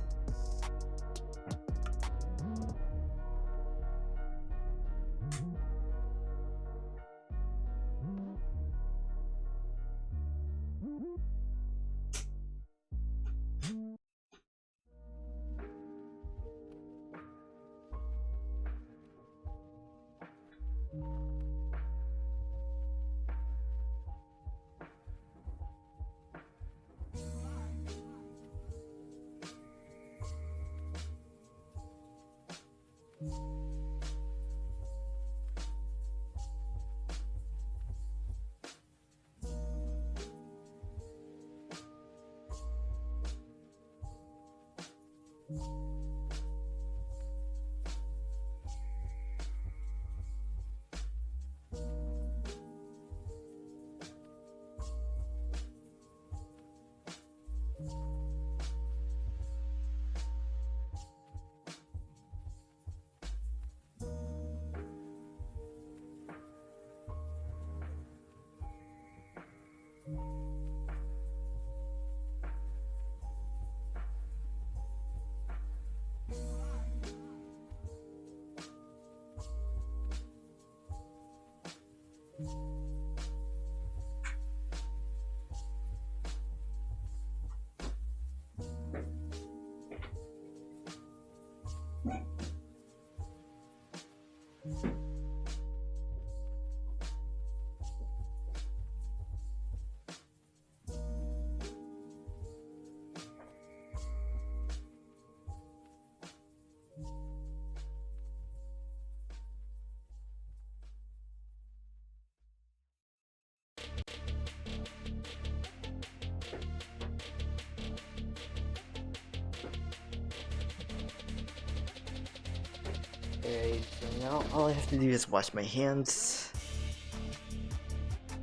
Alright, so now all I have to do is wash my hands.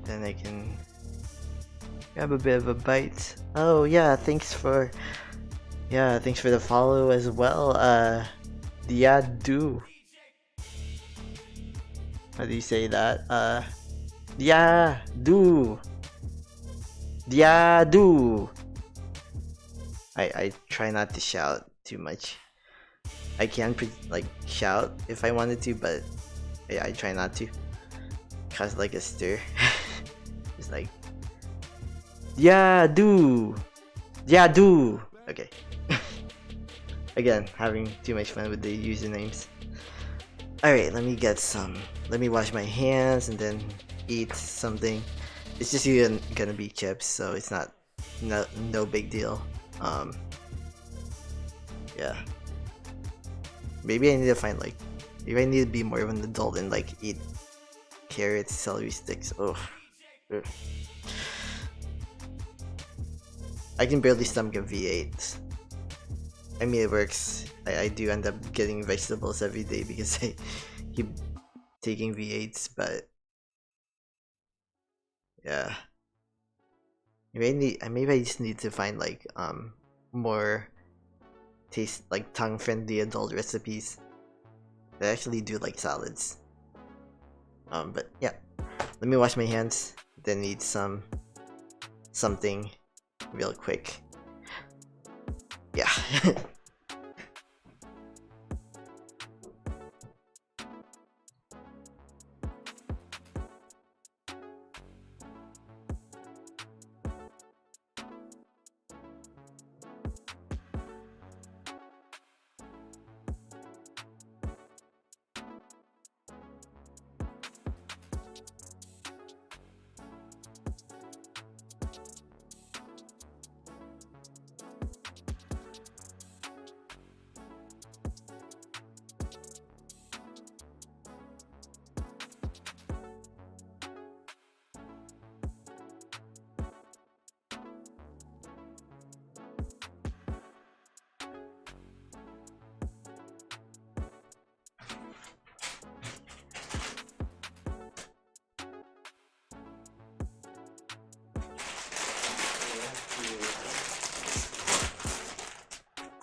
Then I can grab a bit of a bite. Oh yeah, thanks for the follow as well. Yeah, do. How do you say that? Yeah, do. Yeah, do. I try not to shout too much. I can like shout if I wanted to, but yeah, I try not to. Cause like a stir. It's like, yeah, do. Yeah, do. Okay. Again, having too much fun with the usernames. Alright, let me wash my hands and then eat something. It's just gonna be chips, so it's no big deal. Yeah. Maybe I need to maybe I need to be more of an adult and like eat carrots, celery sticks. Oh. Ugh. I can barely stomach a V8. I mean, it works. I do end up getting vegetables every day because I keep taking V8s, but yeah. Maybe I just need to find like more tongue-friendly adult recipes that actually do like salads. But yeah. Let me wash my hands, then eat something real quick. Yeah.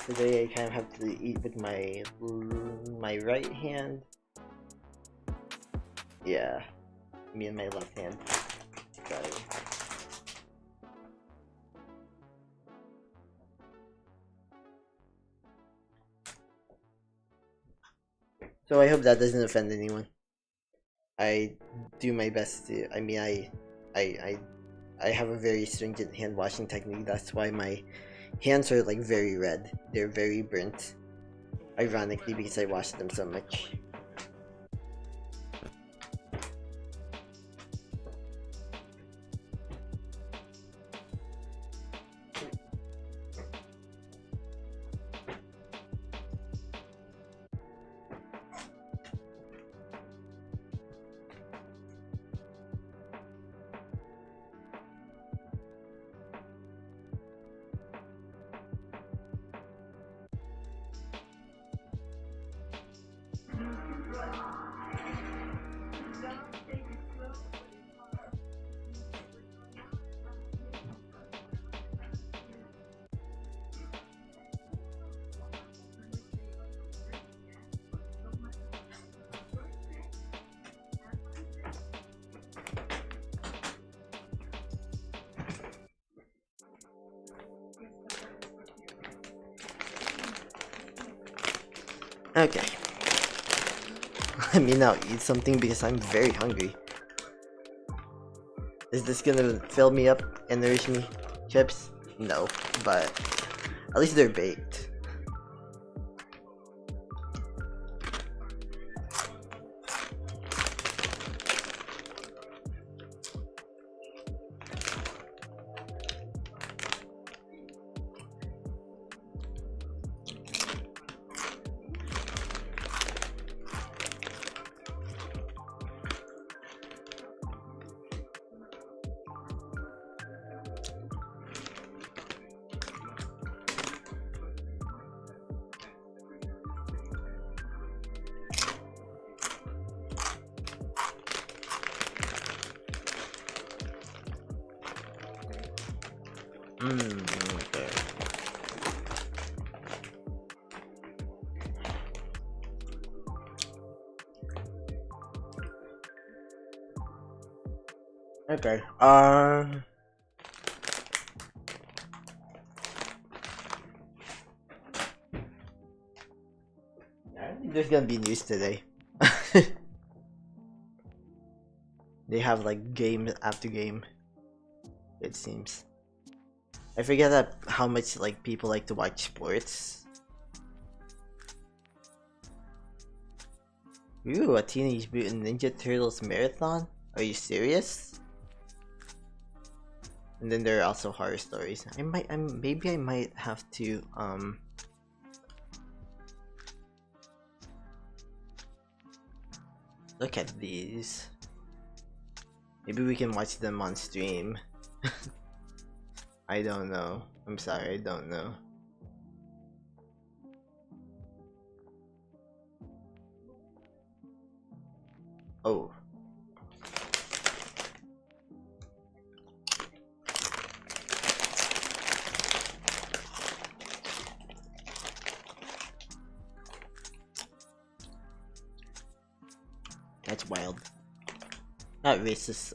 Today I kind of have to eat with my right hand. Yeah, me and my left hand. Sorry. So I hope that doesn't offend anyone. I do my best to. I mean, I have a very stringent hand washing technique. That's why my hands are like very red. They're very burnt. Ironically, because I wash them so much. Okay. Let me now eat something because I'm very hungry. Is this gonna fill me up and nourish me? Chips? No, but at least they're baked. Okay. Okay. I think there's gonna be news today. They have like game after game, it seems. I forget that how much like people like to watch sports. Ooh, a Teenage Mutant Ninja Turtles marathon? Are you serious? And then there are also horror stories. Maybe I might have to look at these. Maybe we can watch them on stream. I don't know. I'm sorry, I don't know. Oh. That's wild. Not racist.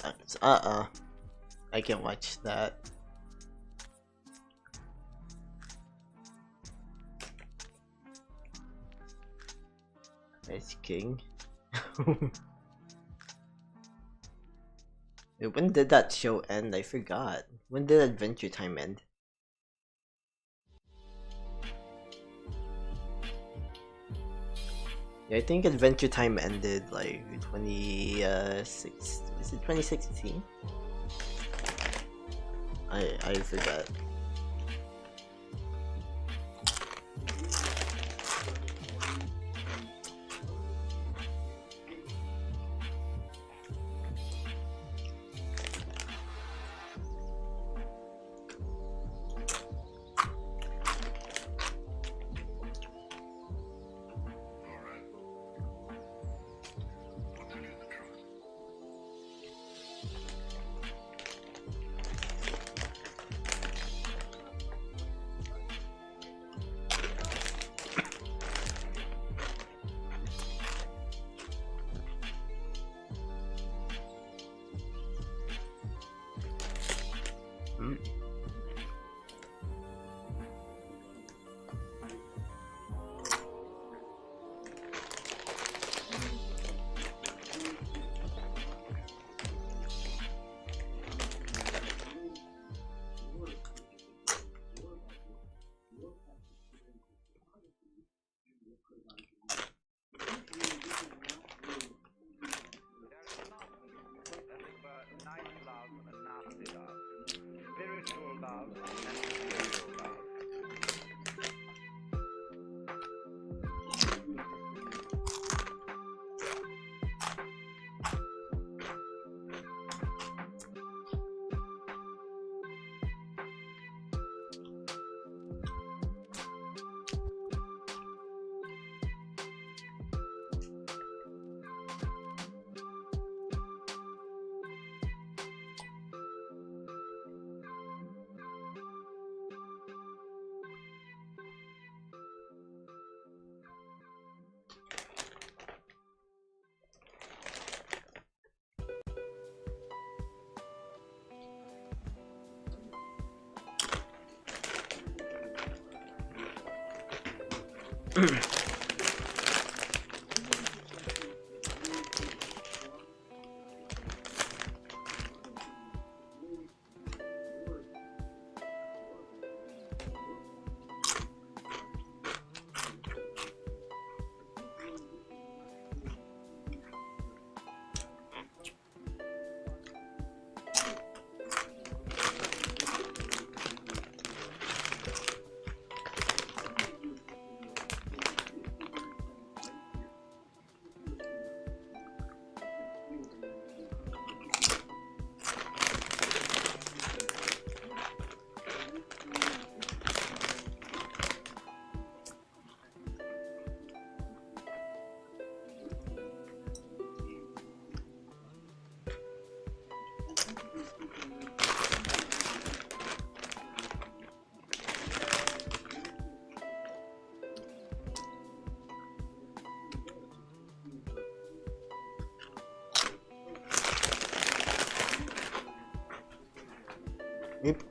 I can't watch that. Ice King. When did that show end? I forgot. When did Adventure Time end? Yeah, I think Adventure Time ended like 2016? I forgot. Yep.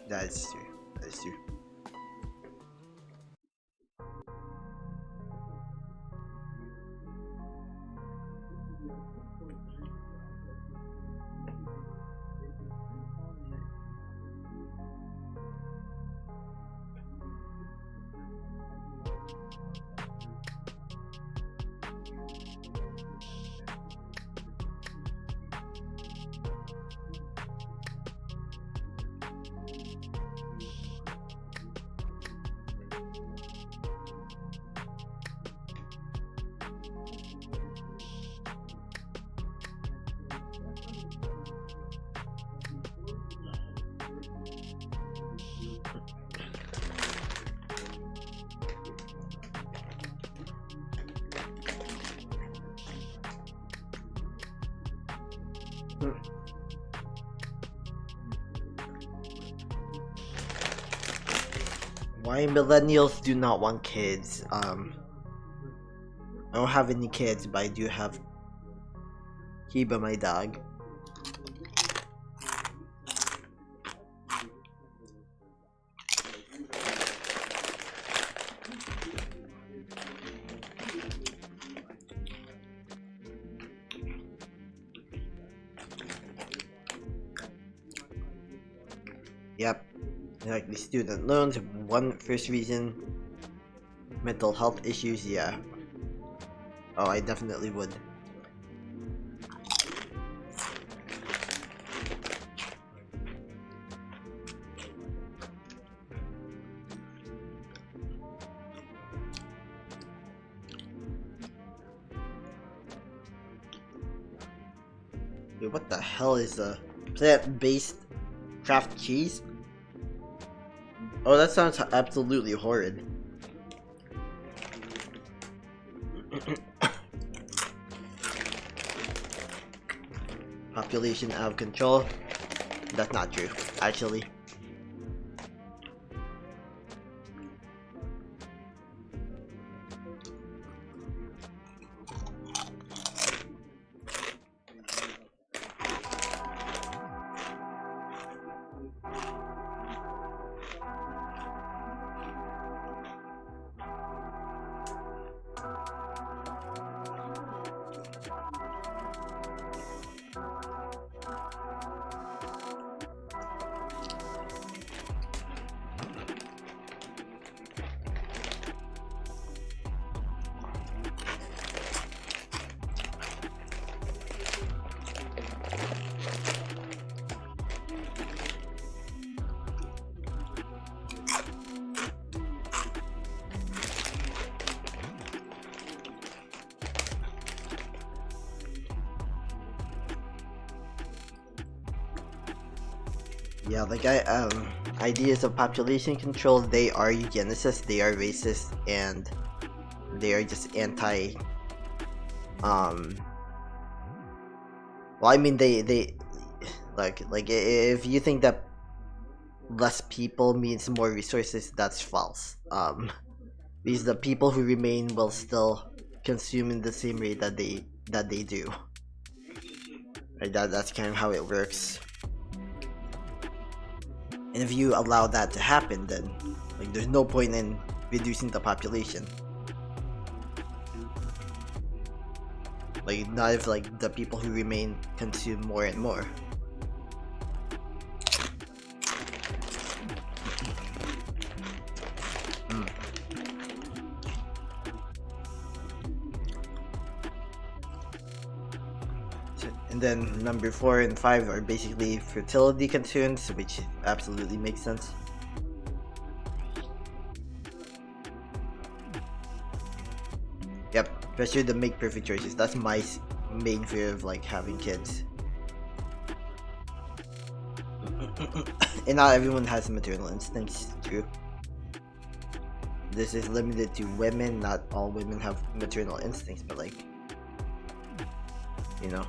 That's true. That's true. Why millennials do not want kids? I don't have any kids, but I do have Kiba, my dog. Yep. Like the student loans, one first reason. Mental health issues, yeah. Oh, I definitely would. Dude, what the hell is a plant-based craft cheese? Oh, that sounds absolutely horrid. Population out of control. That's not true, actually. Yeah, like ideas of population control, they are eugenicists, they are racist, and they are just anti, well, I mean, they, like, if you think that less people means more resources, that's false. Because the people who remain will still consume in the same rate that they do. Right, that's kind of how it works. And if you allow that to happen, then like there's no point in reducing the population. Like, not if like the people who remain consume more and more. And then number 4 and 5 are basically fertility concerns, which absolutely makes sense. Yep, especially the make perfect choices. That's my main fear of like having kids. And not everyone has maternal instincts too. This is limited to women. Not all women have maternal instincts, but like, you know,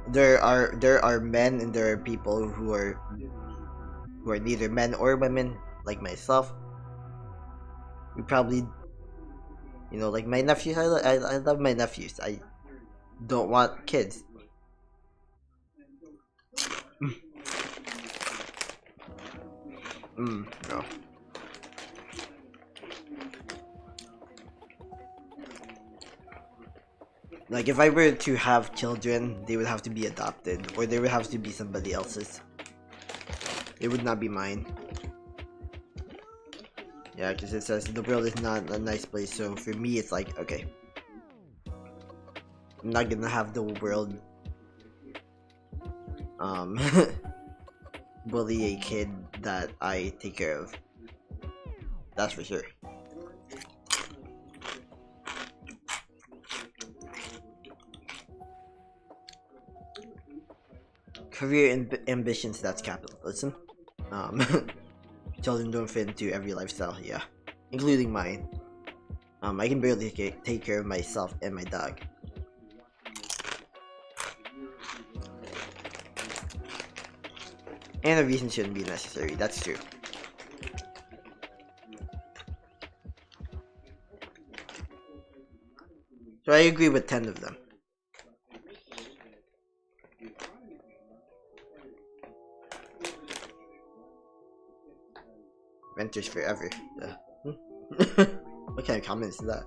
there are men and there are people who are neither men or women, like myself. We probably, you know, like my nephews. I love my nephews. I don't want kids. No. Like, if I were to have children, they would have to be adopted, or they would have to be somebody else's. It would not be mine. Yeah, because it says the world is not a nice place, so for me it's like, okay, I'm not gonna have the world bully a kid that I take care of. That's for sure. Career ambitions, that's capitalism. Children don't fit into every lifestyle, yeah, including mine. I can barely take care of myself and my dog. And a reason shouldn't be necessary, that's true. So I agree with 10 of them. Renters forever. What kind of comment is that?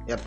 Yep.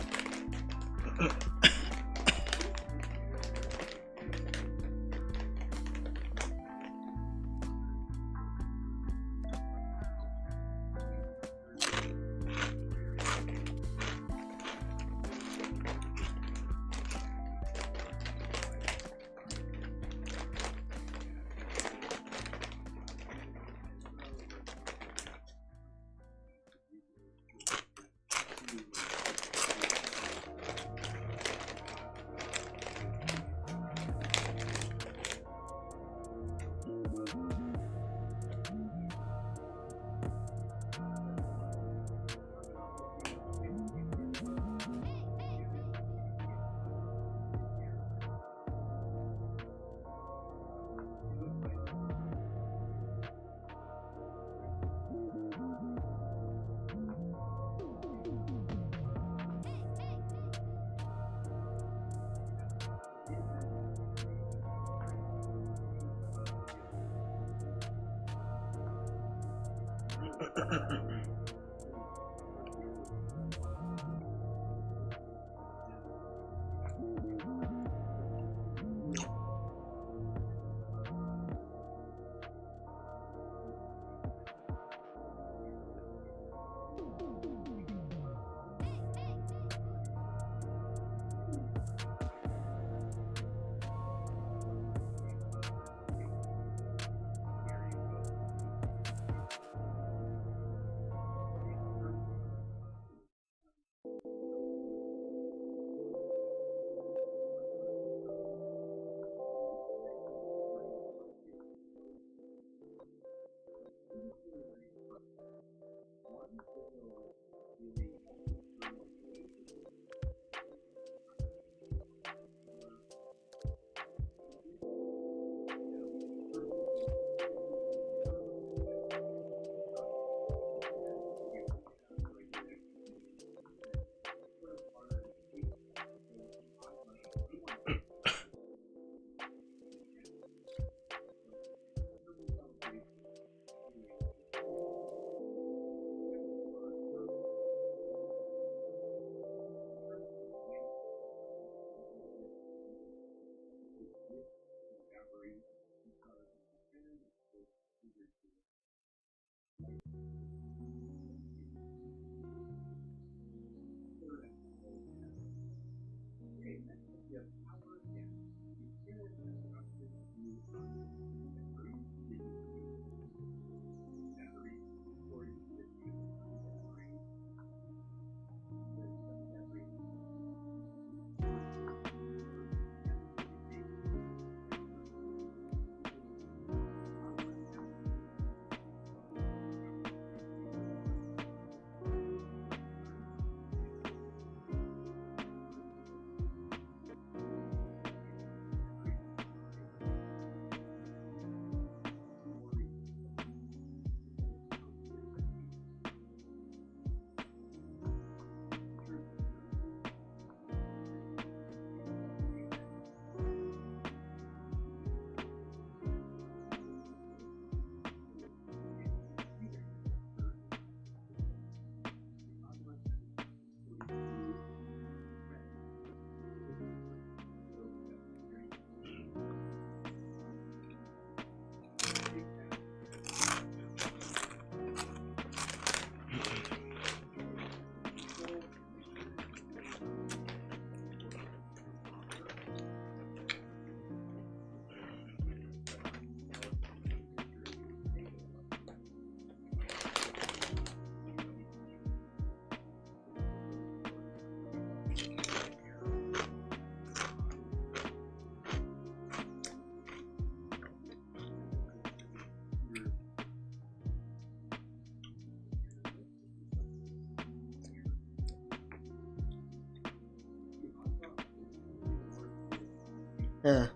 Yeah.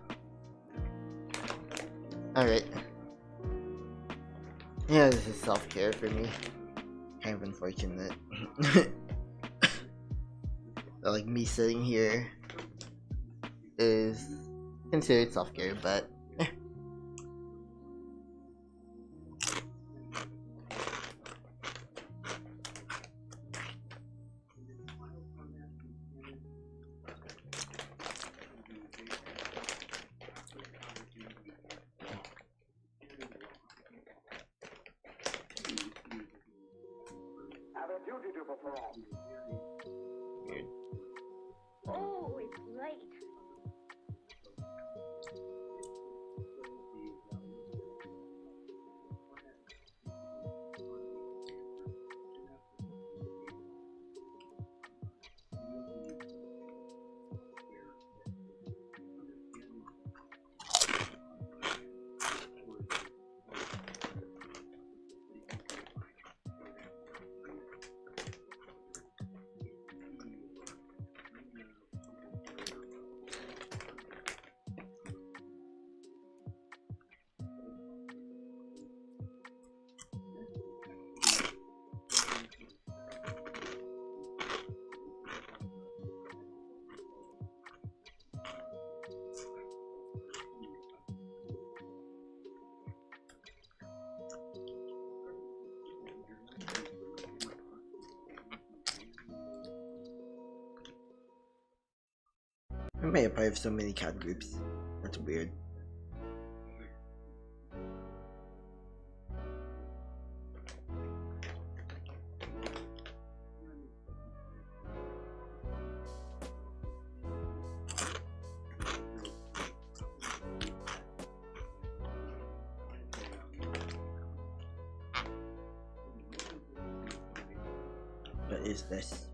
Alright. Yeah, this is self-care for me. Kind of unfortunate. Like me sitting here is considered self-care, but weird. Oh, it's late. may a part of so many cat groups. That's weird. What is this?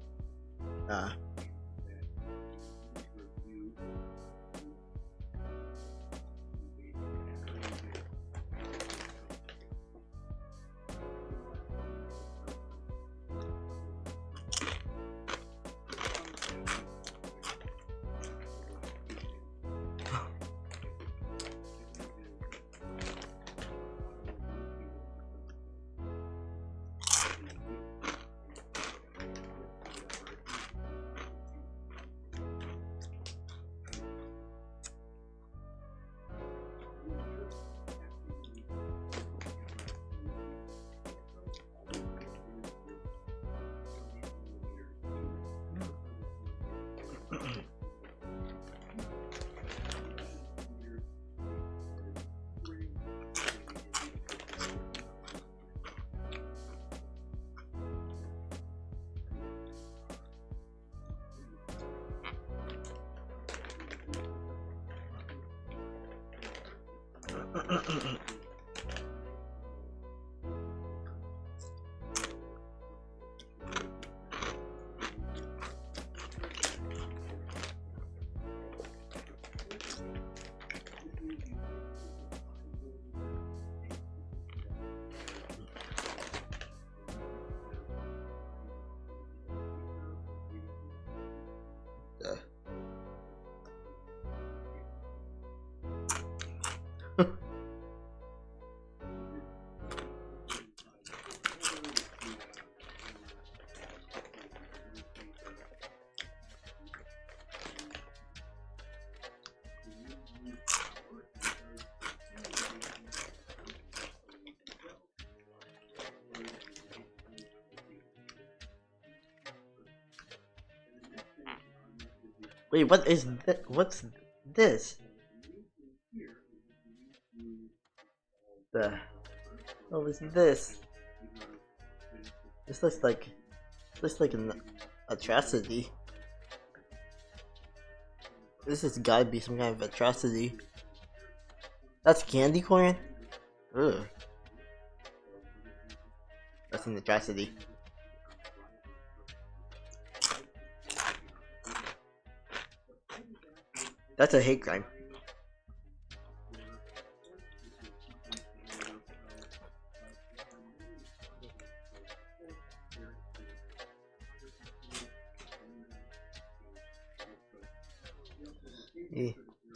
Wait, what is this? What's this? The hell is this? This looks like an atrocity. This has gotta be some kind of atrocity. That's candy corn? Ugh. That's an atrocity. That's a hate crime.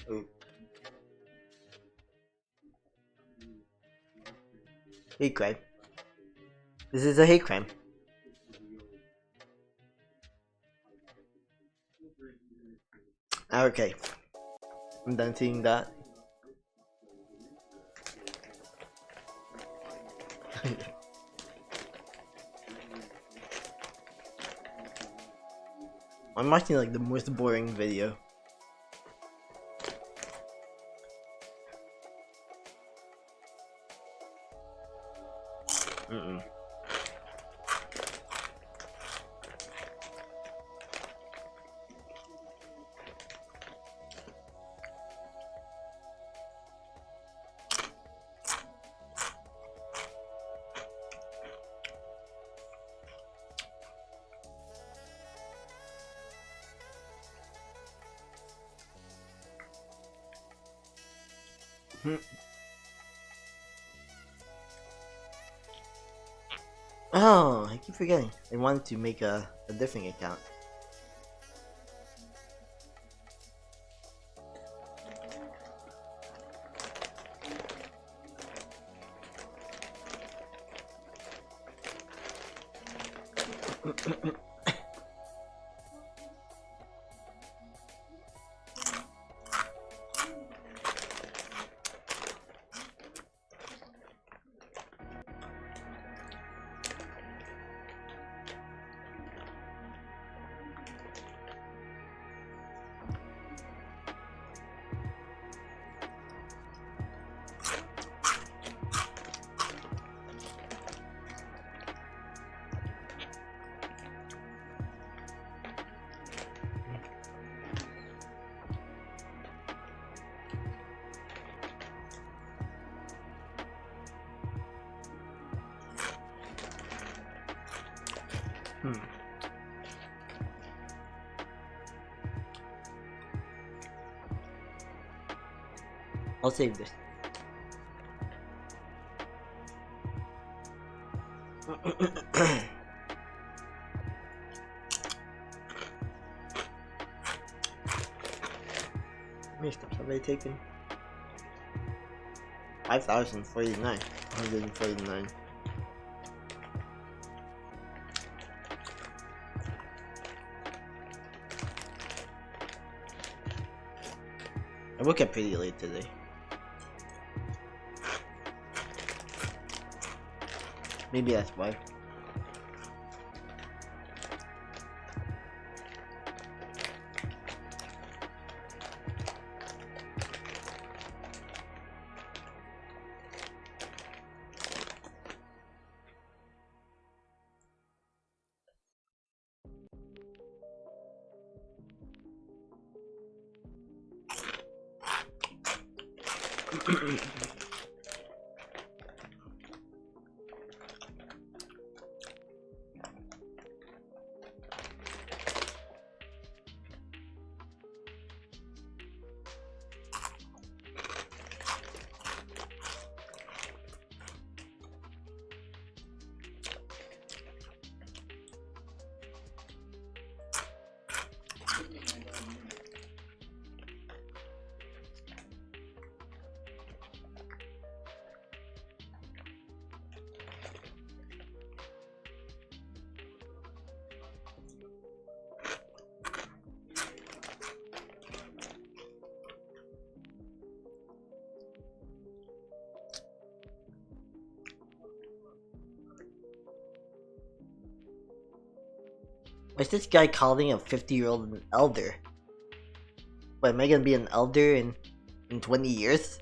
Oh. Hate crime. This is a hate crime. Okay. I'm done seeing that. I'm watching like the most boring video. Oh, I keep forgetting. I wanted to make a different account. I'll save this. How many steps have I taken? 5,049. 149. I woke up pretty late today. Maybe that's why. Why is this guy calling a 50-year-old an elder? What, am I gonna be an elder in 20 years?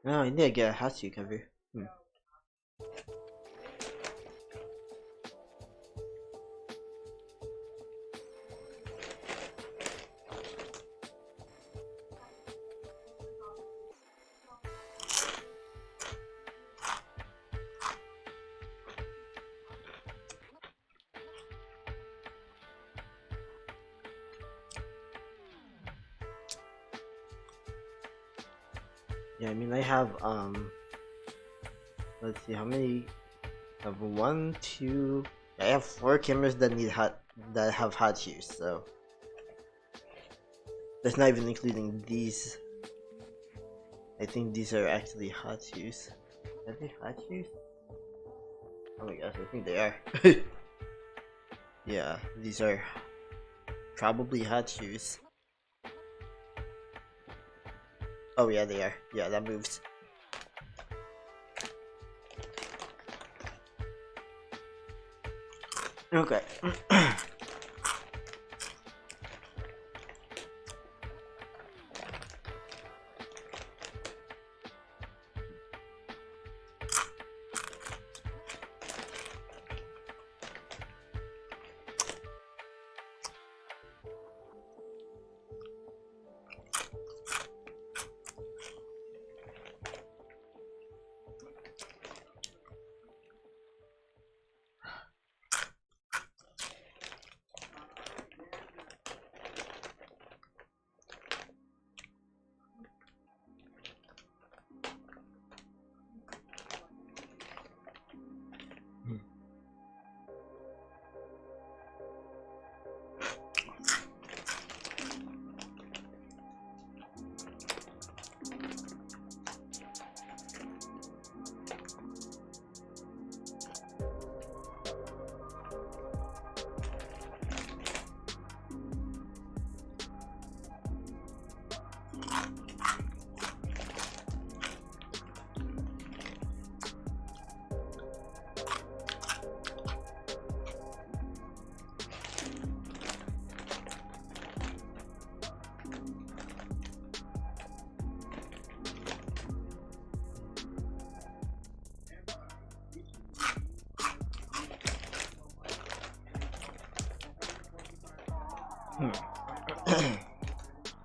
No, I need to get a Hatsu cover. Yeah, I mean I have let's see how many. I have one, two. I have 4 cameras that have Hatsus, so that's not even including these. I think these are actually Hatsus. Are they Hatsus? Oh my gosh, I think they are. Yeah, these are probably Hatsus. Oh yeah, they are. Yeah, that moves. Okay.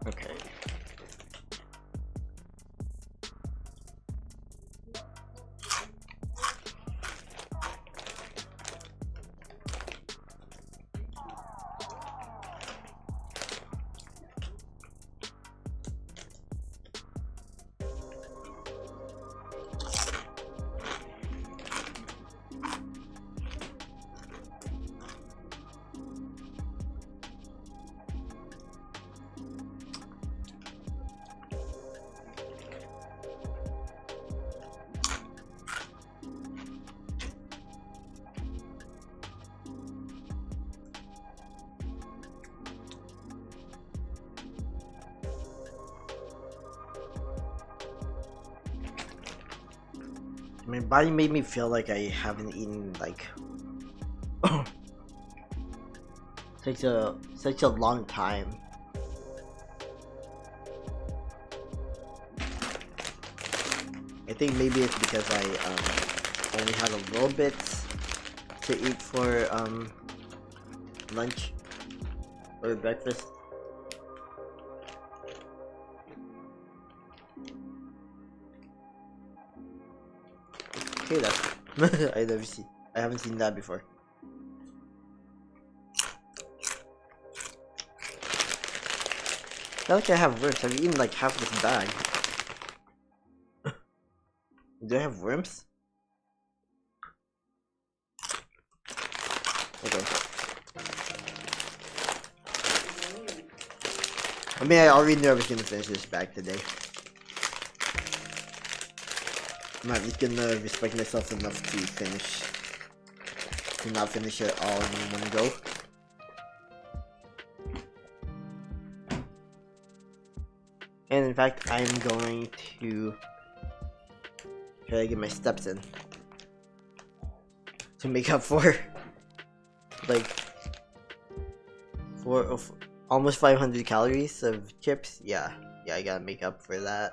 Okay. My body made me feel like I haven't eaten like such a long time. I think maybe it's because I only had a little bit to eat for lunch or breakfast. Okay, that's I haven't seen that before. I feel like I have worms. I've eaten like half this bag. Do I have worms? Okay. I mean, I already knew I was gonna finish this bag today. I'm at least gonna respect myself enough to not finish it all in one go. And in fact, I'm going to try to get my steps in to make up for like almost 500 calories of chips. Yeah, I gotta make up for that.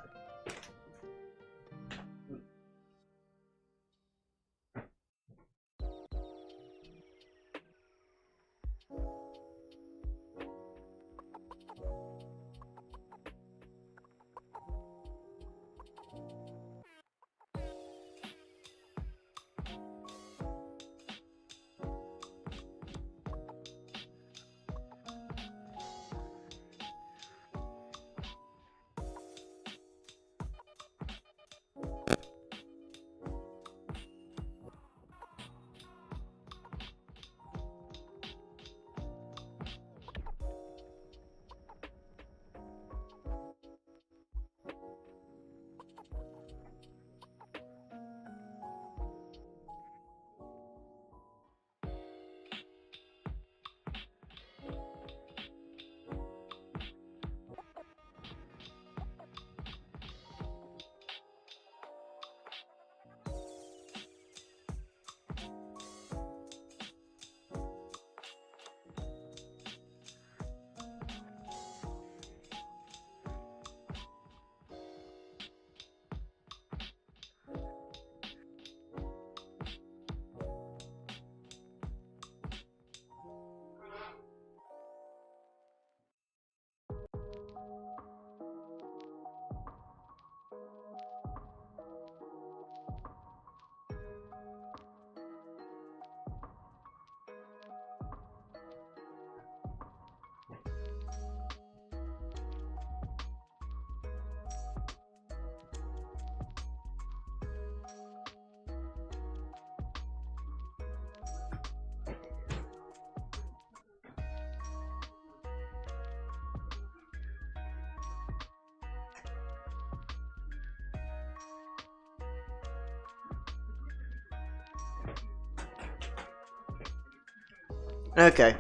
Okay.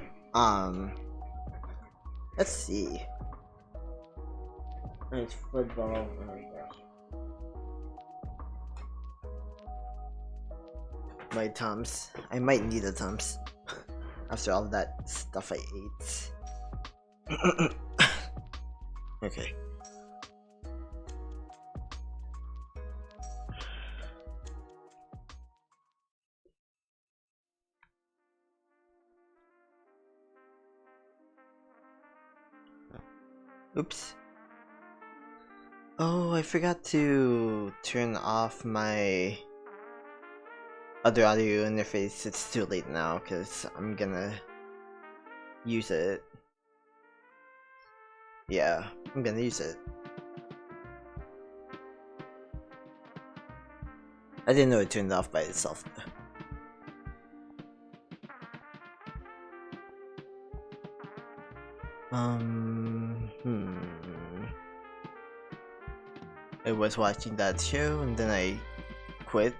Let's see. It's football. Oh my gosh. My Tums. I might need a Tums after all that stuff I ate. Okay. Oops. Oh, I forgot to turn off my other audio interface. It's too late now because I'm gonna use it. Yeah, I'm gonna use it. I didn't know it turned off by itself. I was watching that show and then I quit.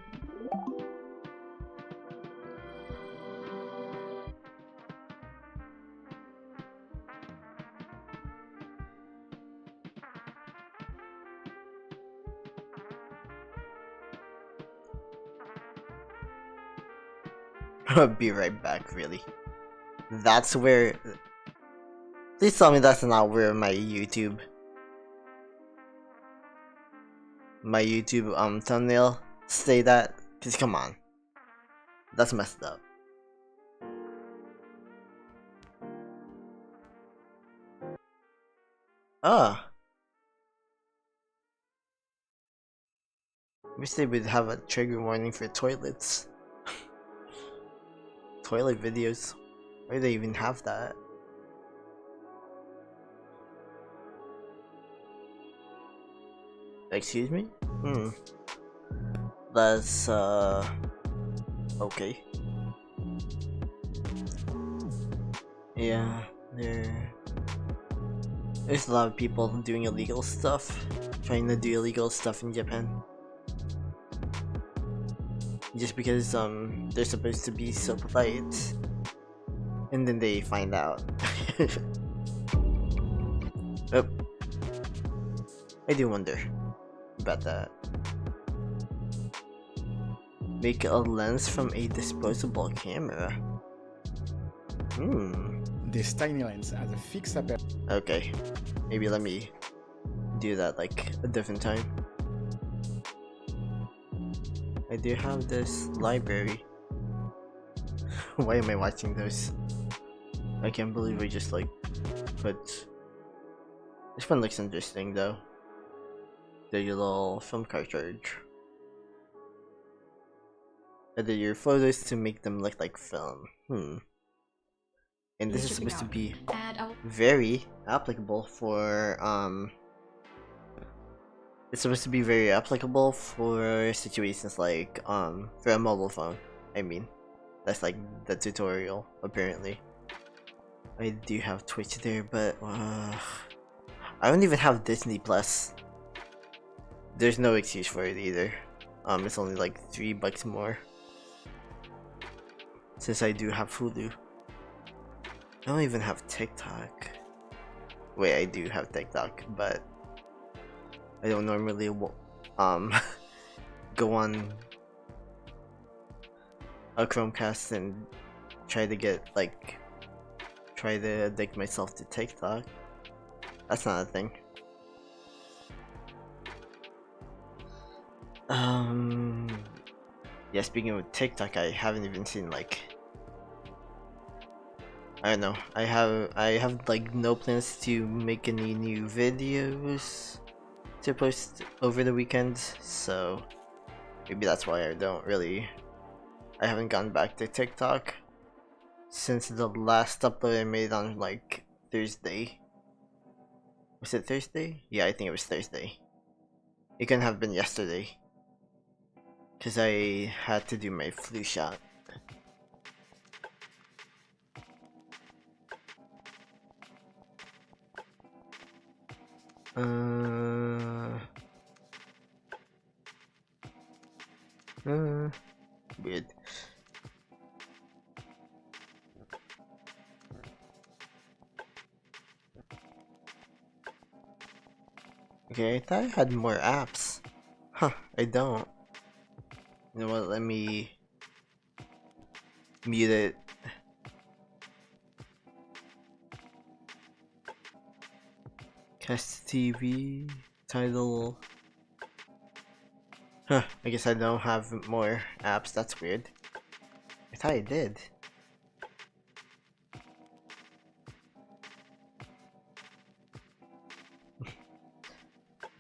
I'll be right back, really. That's where... Please tell me that's not where my YouTube thumbnail stayed at. Cause come on. That's messed up. Ah. Wish they would have a trigger warning for toilets. Toilet videos. Why do they even have that? Excuse me? That's okay. Yeah, there's a lot of people doing illegal stuff. Trying to do illegal stuff in Japan. Just because they're supposed to be so polite. And then they find out. Oh. I do wonder about that. Make a lens from a disposable camera. This tiny lens has a fixed aperture. Okay. Maybe let me do that like a different time. I do have this library. Why am I watching those? I can't believe I just like put... This one looks interesting though. The little film cartridge. Edit your photos to make them look like film. And this is supposed to be very applicable for it's supposed to be very applicable for situations like for a mobile phone. I mean, that's like the tutorial apparently. I do have Twitch there, but I don't even have Disney Plus. There's no excuse for it either. It's only like $3 more. Since I do have Hulu. I don't even have TikTok. Wait, I do have TikTok, but I don't normally go on a Chromecast and try to addict myself to TikTok. That's not a thing. Yeah, speaking of TikTok, I haven't even seen like, I don't know. I have like no plans to make any new videos to post over the weekend, so maybe that's why I haven't gone back to TikTok since the last upload I made on like Thursday. Was it Thursday? Yeah, I think it was Thursday. It couldn't have been yesterday, because I had to do my flu shot. Weird. Okay, I thought I had more apps. Huh, I don't. You know what, let me mute it. Cast TV, title. Huh, I guess I don't have more apps, that's weird. I thought I did.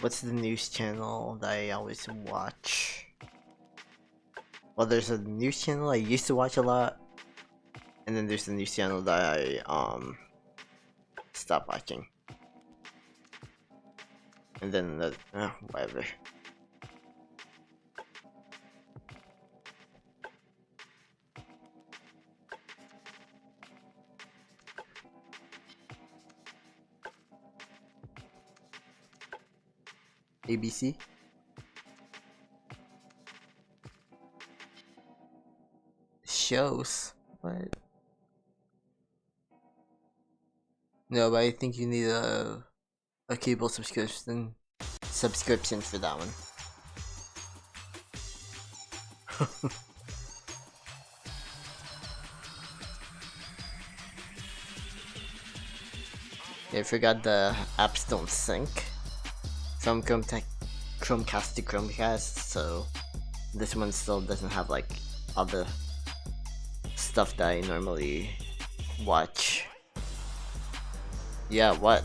What's the news channel that I always watch? Well, there's a news channel I used to watch a lot, and then there's the news channel that I stopped watching, and then whatever. ABC. Shows. What? No, but I think you need a cable subscription for that one. Yeah, I forgot the apps don't sync from Chromecast to Chromecast, so this one still doesn't have like all the stuff that I normally watch. Yeah, what?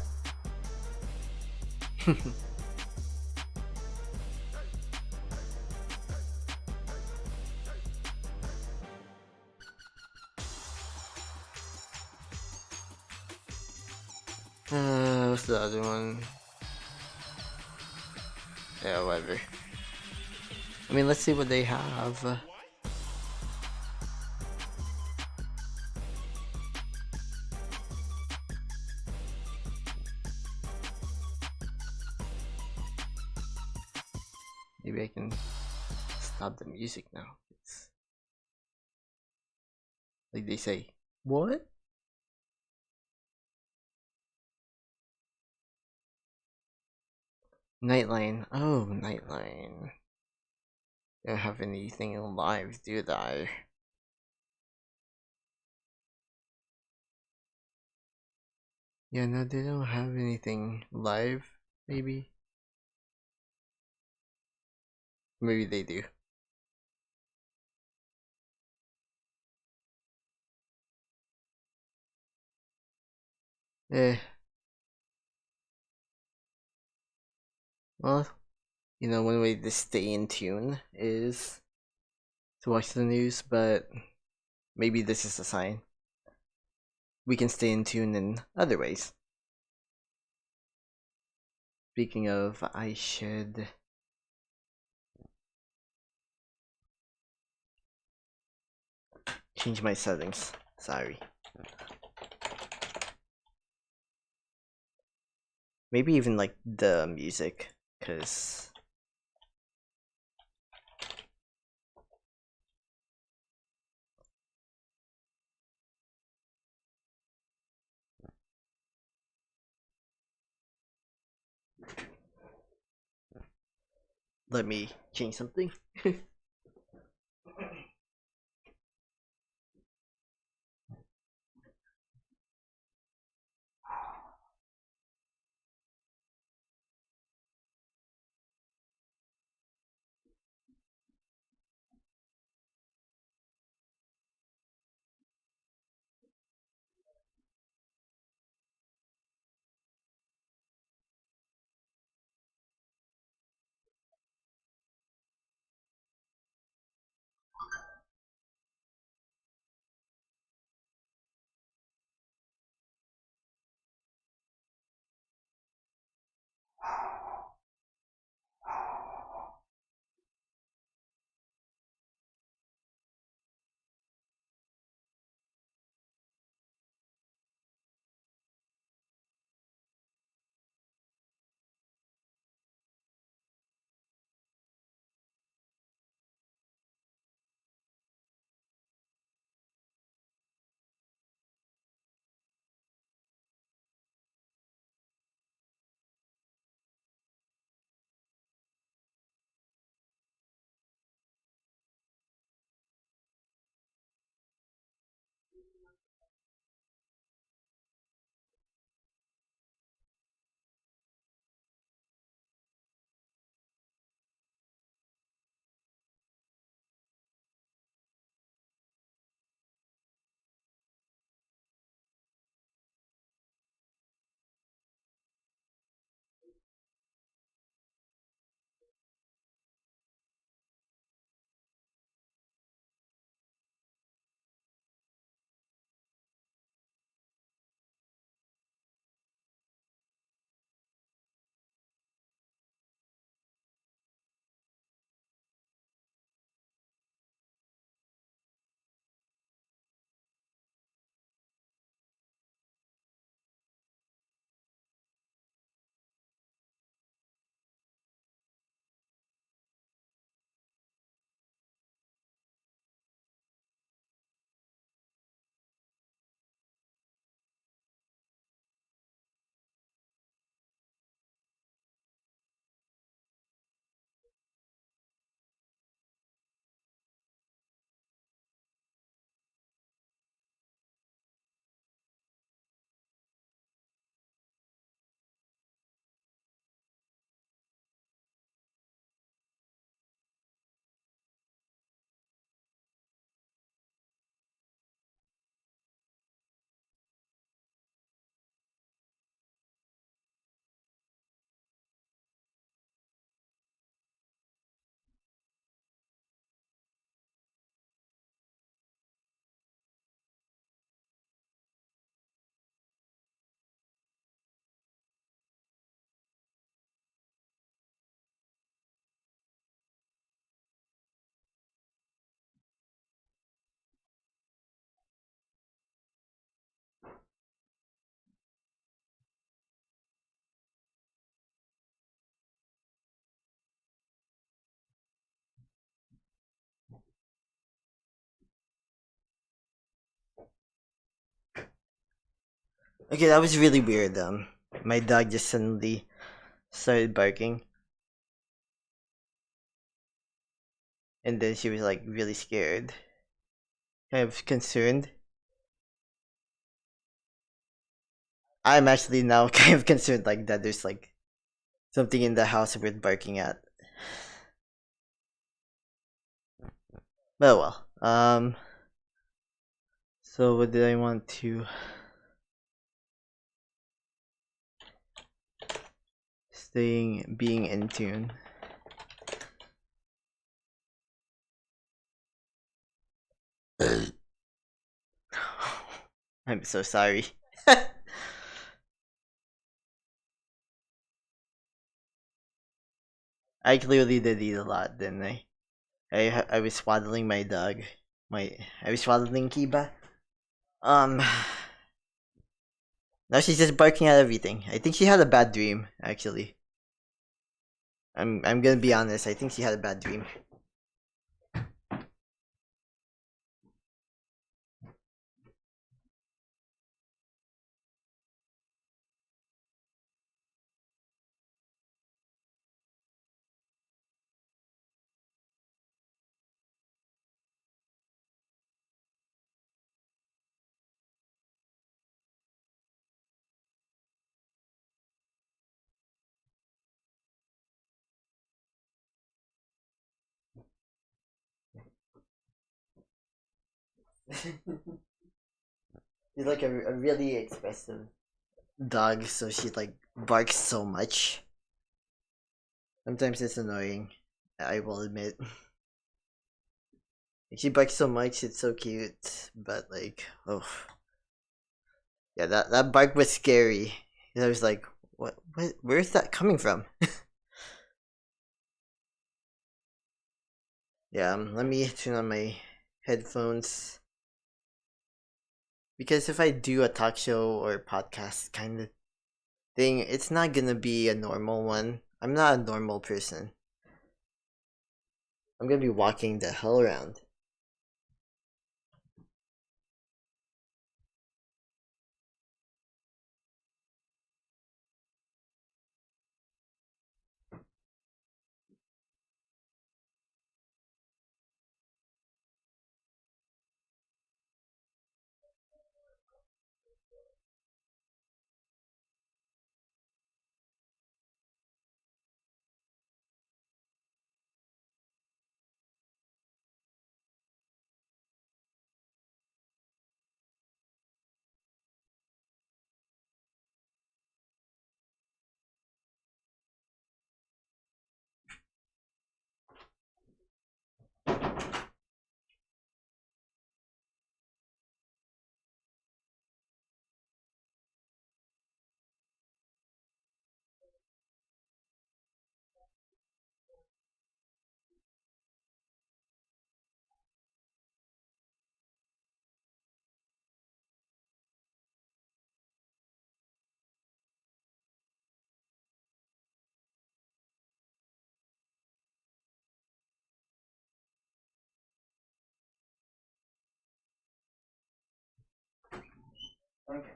What's the other one? Yeah, whatever. I mean, let's see what they have. Maybe I can stop the music now. It's like they say, what? Nightline. Oh, Nightline. Don't have anything live, do they? Yeah, no, they don't have anything live, maybe? Maybe they do. Eh. Well, you know, one way to stay in tune is to watch the news, but maybe this is a sign. We can stay in tune in other ways. Speaking of, I should change my settings. Sorry. Maybe even like the music, because let me change something. Okay, that was really weird. My dog just suddenly started barking, and then she was like really scared, kind of concerned. I'm actually now kind of concerned, like that there's like something in the house worth barking at. But well, so what did I want to? Being in tune. I'm so sorry. I clearly did eat a lot, didn't I? I was swaddling my dog. I was swaddling Kiba. Um, now she's just barking at everything. I think she had a bad dream, actually. I'm gonna be honest. I think she had a bad dream. She's like a really expressive dog, so she like barks so much. Sometimes it's annoying. I will admit. She barks so much, it's so cute, but like, oh, yeah, that bark was scary. And I was like, what, where's that coming from? Yeah, let me turn on my headphones because if I do a talk show or podcast kind of thing, it's not gonna be a normal one. I'm not a normal person. I'm gonna be walking the hell around. Okay.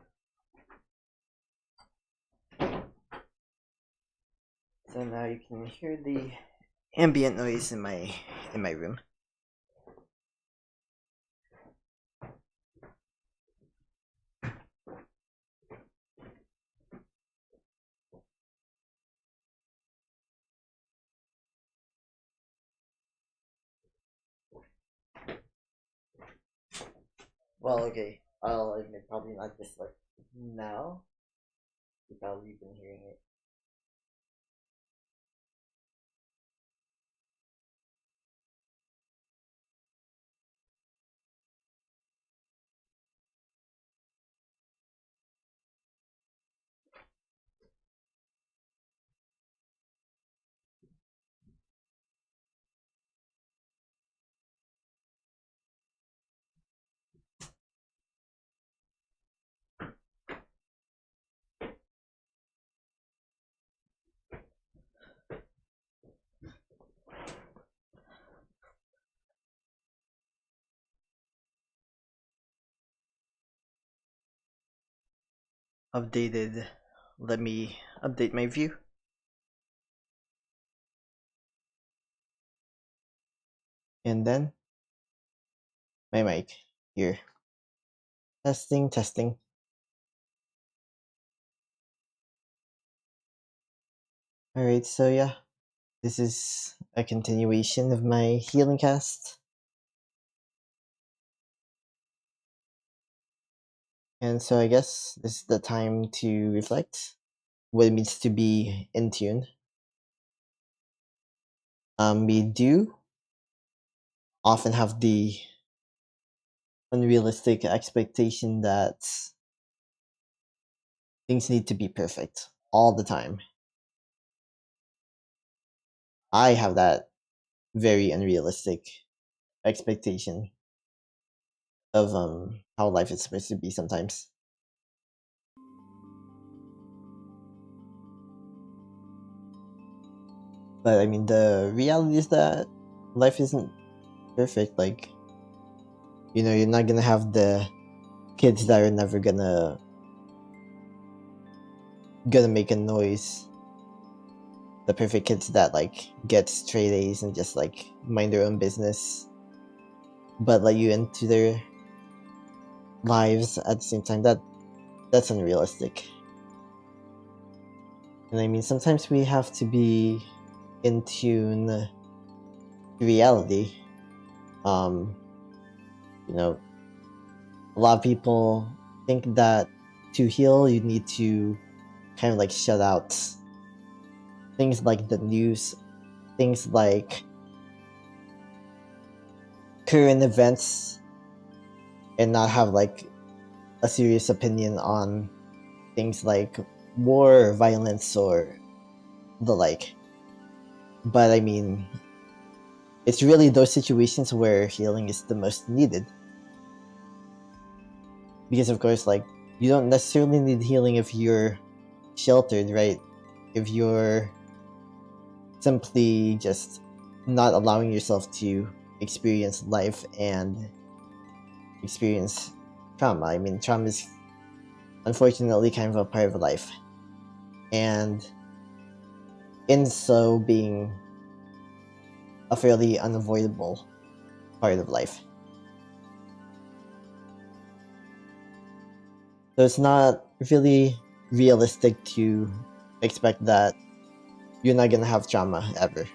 So now you can hear the ambient noise in my room. Well, okay. I'll admit, probably not just like now. You've probably been hearing it. updated. Let me update my view. And then my mic here. Testing, testing. Alright, so yeah. This is a continuation of my healing cast. And so I guess this is the time to reflect what it means to be in tune. We do often have the unrealistic expectation that things need to be perfect all the time. I have that very unrealistic expectation of how life is supposed to be sometimes. But I mean, the reality is that life isn't perfect. Like, you know, you're not gonna have the kids that are never gonna make a noise. The perfect kids that like get straight A's and just like mind their own business, but let you into their lives at the same time. That's unrealistic. And I mean, sometimes we have to be in tune to reality. You know, a lot of people think that to heal you need to kind of like shut out things like the news, things like current events, and not have like a serious opinion on things like war, violence, or the like. But I mean, it's really those situations where healing is the most needed. Because of course, like, you don't necessarily need healing if you're sheltered, right? If you're simply just not allowing yourself to experience life and experience trauma. I mean, trauma is unfortunately kind of a part of life. And in so being a fairly unavoidable part of life. So it's not really realistic to expect that you're not gonna have trauma ever.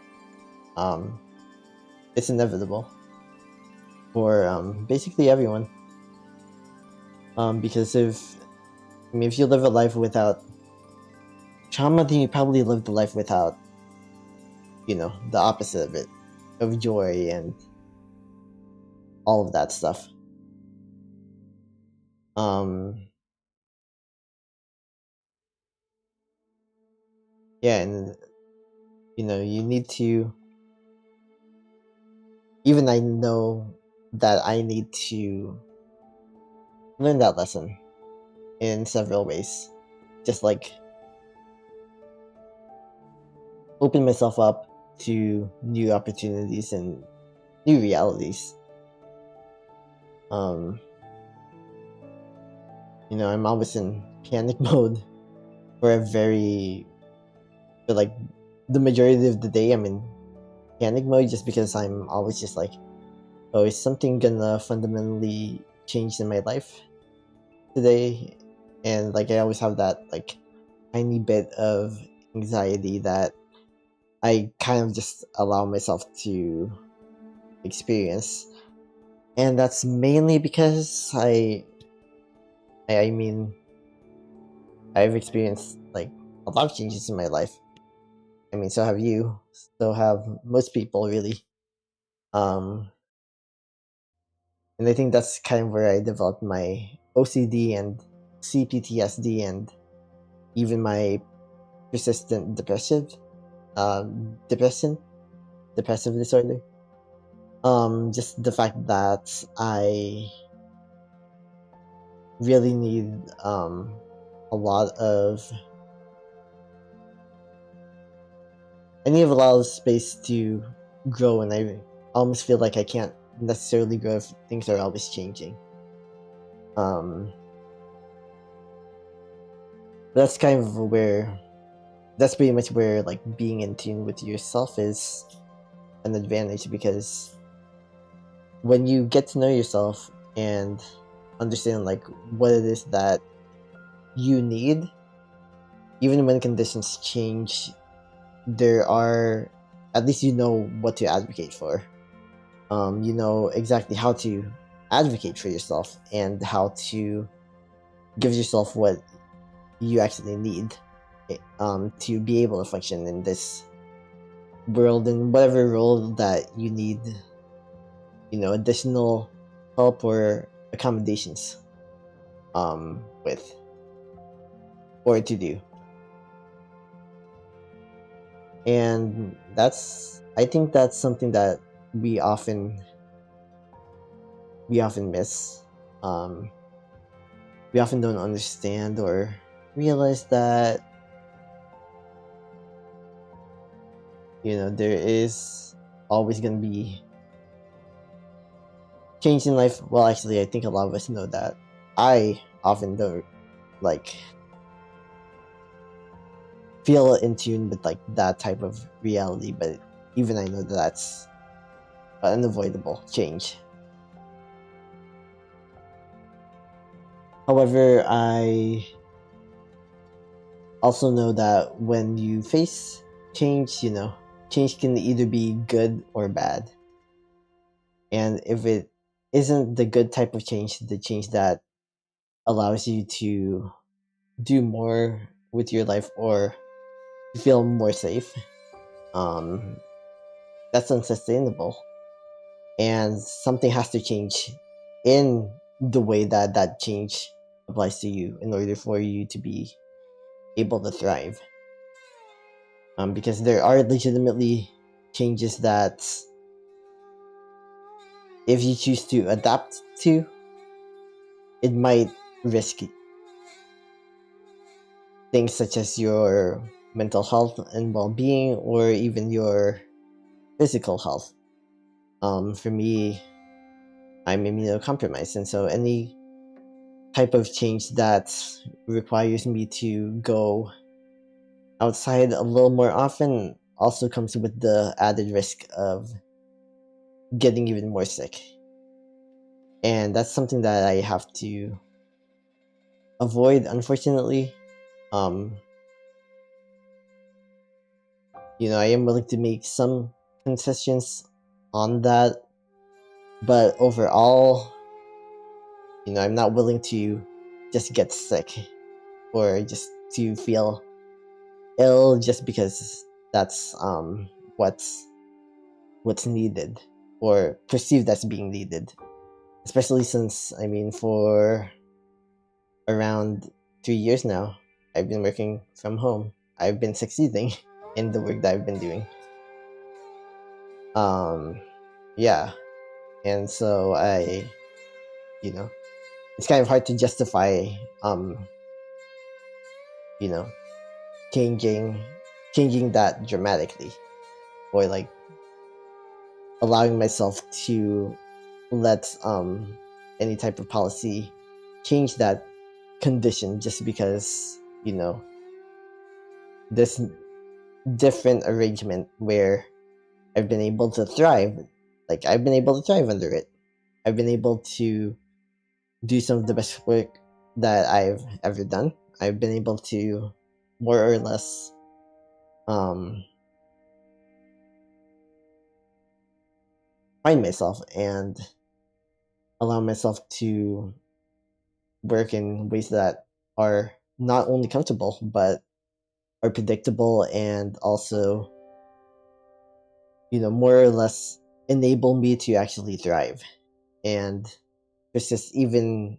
It's inevitable for basically everyone. Because if you live a life without trauma, then you probably lived a life without, you know, the opposite of it, of joy and all of that stuff. Yeah, and you know, you need to, even I know that I need to learn that lesson in several ways. Just like open myself up to new opportunities and new realities. You know, I'm always in panic mode for like the majority of the day. I'm in panic mode just because I'm always just like, oh, is something gonna fundamentally change in my life today? And like, I always have that like tiny bit of anxiety that I kind of just allow myself to experience. And that's mainly because I mean, I've experienced like a lot of changes in my life. I mean, so have you. So have most people, really. And I think that's kind of where I developed my OCD and CPTSD and even my persistent depressive disorder. Just the fact that I really need a lot of a lot of space to grow, and I almost feel like I can't necessarily grow if things are always changing. That's kind of where, that's pretty much where like being in tune with yourself is an advantage, because when you get to know yourself and understand like what it is that you need, even when conditions change, there are, at least you know what to advocate for. You know exactly how to advocate for yourself and how to give yourself what you actually need to be able to function in this world, in whatever role that you need, you know, additional help or accommodations with or to do. And that's, I think that's something that we often miss. We often don't understand or realize that, you know, there is always going to be change in life. Well, actually, I think a lot of us know that. I often don't like feel in tune with like that type of reality, but even I know that that's unavoidable change. However, I also know that when you face change, you know, change can either be good or bad. And if it isn't the good type of change, the change that allows you to do more with your life or to feel more safe, that's unsustainable. And something has to change in the way that that change applies to you in order for you to be able to thrive. Because there are legitimately changes that if you choose to adapt to, it might risk things such as your mental health and well-being, or even your physical health. For me, I'm immunocompromised, and so any type of change that requires me to go outside a little more often also comes with the added risk of getting even more sick. And that's something that I have to avoid, unfortunately. You know, I am willing to make some concessions on that, but overall, you know, I'm not willing to just get sick or just to feel ill just because that's what's needed or perceived as being needed. Especially since, I mean, for around 3 years now, I've been working from home. I've been succeeding in the work that I've been doing. Yeah. And so I, you know, it's kind of hard to justify, you know, changing that dramatically, or like allowing myself to let any type of policy change that condition just because, you know, this different arrangement where I've been able to thrive. Like, I've been able to thrive under it. I've been able to do some of the best work that I've ever done. I've been able to more or less find myself and allow myself to work in ways that are not only comfortable but are predictable, and also, you know, more or less enable me to actually thrive and persist even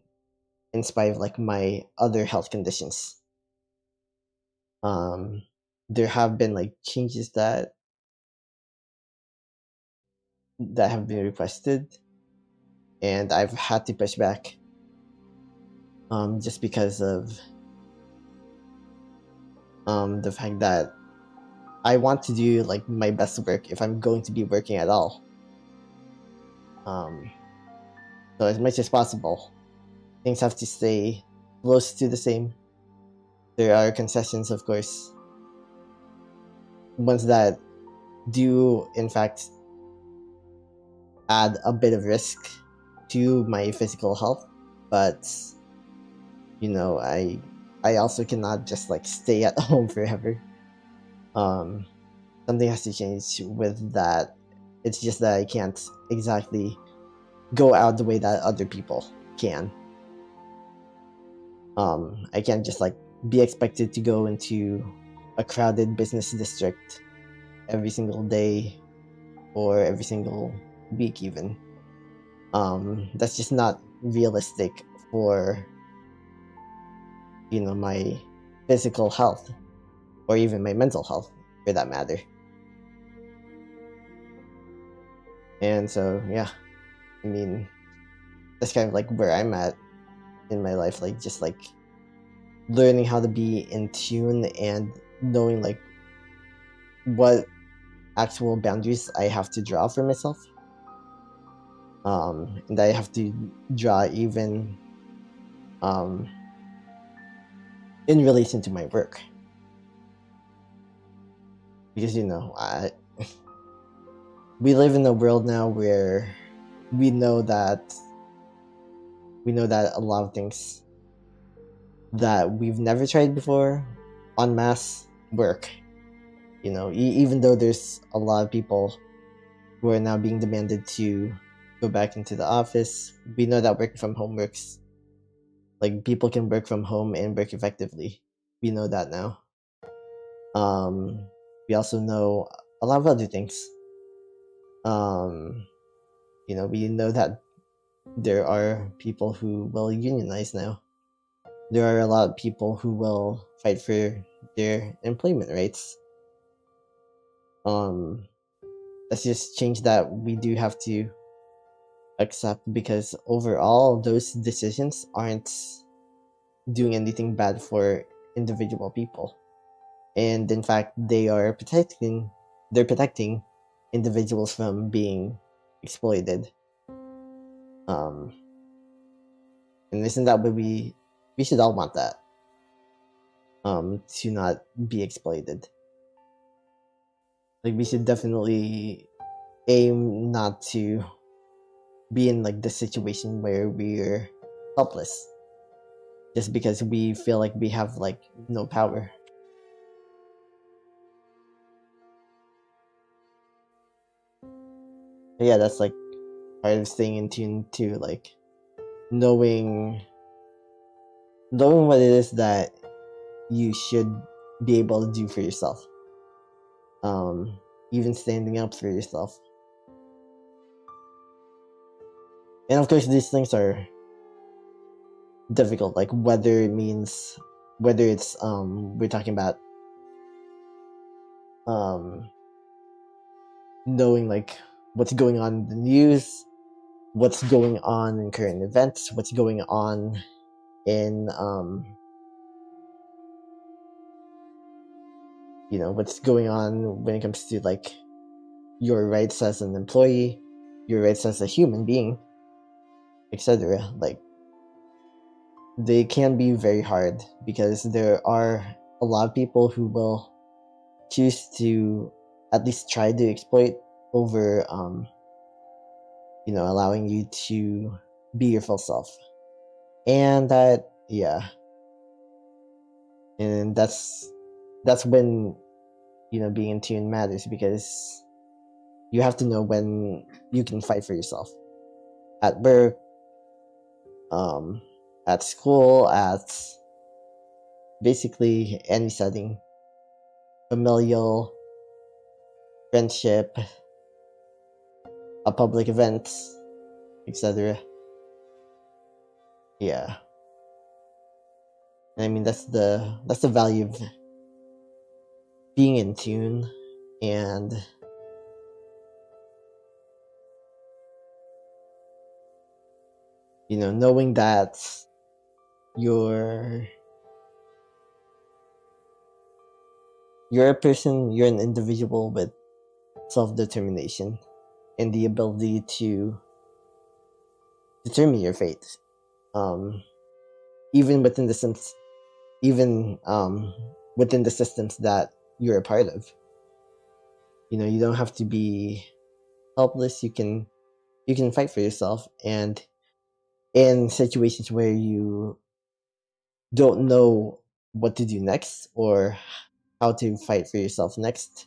in spite of like my other health conditions. There have been like changes that have been requested, and I've had to push back just because of the fact that I want to do like my best work if I'm going to be working at all. So as much as possible, things have to stay close to the same there are concessions, of course, ones that do in fact add a bit of risk to my physical health, but I also cannot just like stay at home forever. Something has to change with that. It's just that I can't exactly go out the way that other people can. I can't just like be expected to go into a crowded business district every single day or every single week even. That's just not realistic for my physical health or even my mental health for that matter. And so yeah, I mean, that's kind of like where I'm at in my life, like just like learning how to be in tune and knowing like what actual boundaries I have to draw for myself. And I have to draw even in relation to my work. Because we live in a world now where we know that a lot of things that we've never tried before en masse work. Even though there's a lot of people who are now being demanded to go back into the office, we know that working from home works. Like, people can work from home and work effectively. We know that now. We also know a lot of other things. We know that there are people who will unionize now. There are a lot of people who will fight for their employment rights. That's just change that we do have to accept, because overall those decisions aren't doing anything bad for individual people, and in fact they're protecting individuals from being exploited. And isn't that what we should all want? That to not be exploited. Like, we should definitely aim not to be in like the situation where we're helpless just because we feel like we have like no power. But yeah, that's like part of staying in tune to like knowing what it is that you should be able to do for yourself. Even standing up for yourself. And of course these things are difficult, like whether it's we're talking about knowing like what's going on in the news, what's going on in current events, what's going on in what's going on when it comes to like your rights as an employee, your rights as a human being, etc. Like, they can be very hard because there are a lot of people who will choose to at least try to exploit over allowing you to be your full self. And and that's when being in tune matters, because you have to know when you can fight for yourself at work, at school, at basically any setting, familial, friendship, a public event, etc. Yeah. And I mean, that's the value of being in tune, and knowing that you're a person, you're an individual with self-determination and the ability to determine your fate, even within the even within the systems that you're a part of. You know, you don't have to be helpless. You can fight for yourself, and in situations where you don't know what to do next or how to fight for yourself next,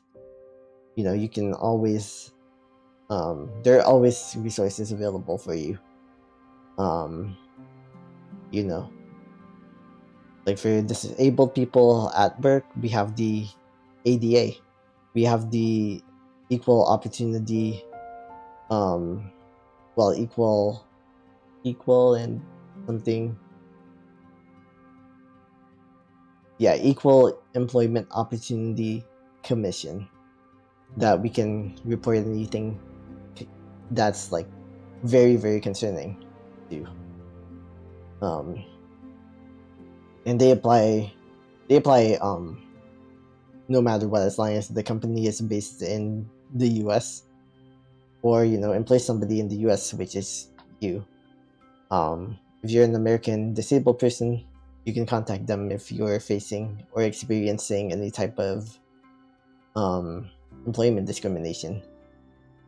you know, you can always there are always resources available for you. You know, like for disabled people at work, we have the ADA, we have the equal opportunity, well, equal and something, yeah, equal employment opportunity commission, that we can report anything that's like very, very concerning to. And they apply no matter what, as long as the company is based in the US, or, you know, employ somebody in the US, which is you. If you're an American disabled person, you can contact them if you're facing or experiencing any type of employment discrimination,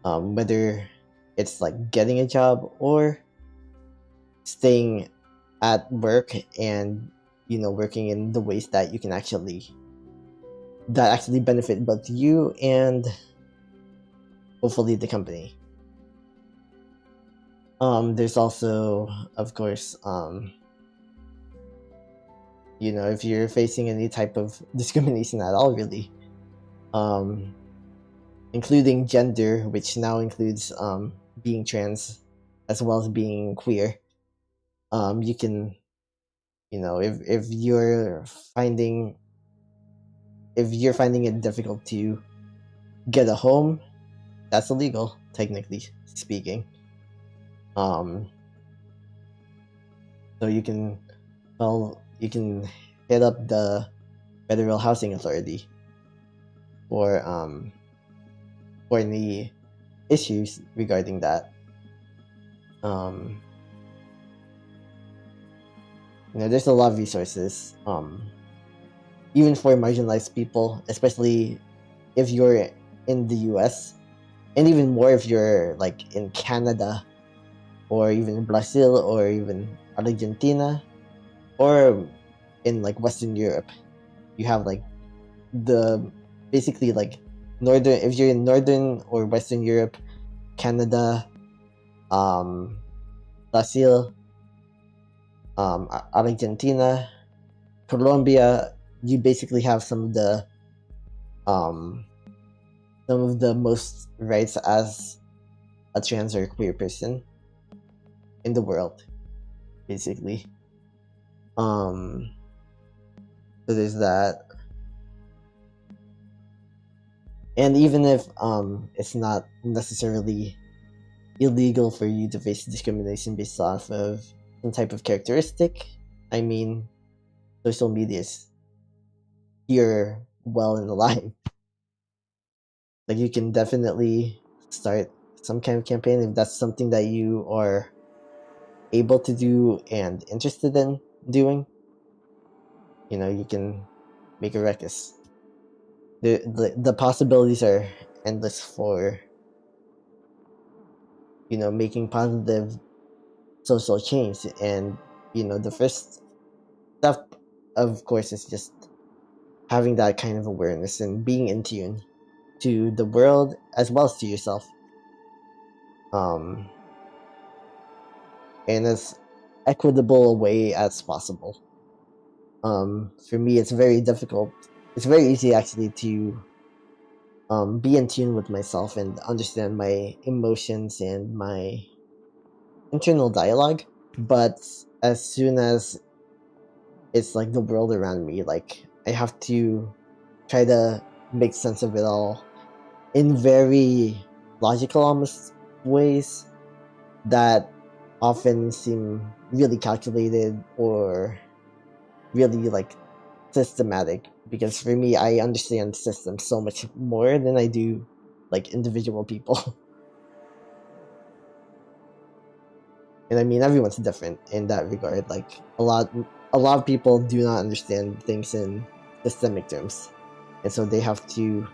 whether it's like getting a job or staying at work and, you know, working in the ways that you can actually benefit both you and hopefully the company. There's also, of course, you know, if you're facing any type of discrimination at all, really, including gender, which now includes being trans as well as being queer, you can, you know, if you're finding it difficult to get a home, that's illegal, technically speaking. So you can hit up the Federal Housing Authority for any issues regarding that. You know, there's a lot of resources, even for marginalized people, especially if you're in the US, and even more if you're like in Canada, or even Brazil, or even Argentina, or in like Western Europe. You have like basically like northern, if you're in Northern or Western Europe, Canada, Brazil, Argentina, Colombia, you basically have some of the most rights as a trans or queer person in the world, basically. So there's that. And even if it's not necessarily illegal for you to face discrimination based off of some type of characteristic, I mean, social media is here well and alive. Like, you can definitely start some kind of campaign if that's something that you are able to do and interested in doing. You know, you can make a ruckus. The possibilities are endless for, you know, making positive social change. And, you know, the first step, of course, is just having that kind of awareness and being in tune to the world as well as to yourself, in as equitable a way as possible. For me, it's very difficult. It's very easy, actually, to be in tune with myself and understand my emotions and my internal dialogue. But as soon as it's like the world around me, like, I have to try to make sense of it all in very logical, almost, ways that often seem really calculated or really like systematic, because for me, I understand systems so much more than I do like individual people. And I mean, everyone's different in that regard. Like, a lot a lot of people do not understand things in systemic terms, and so they have to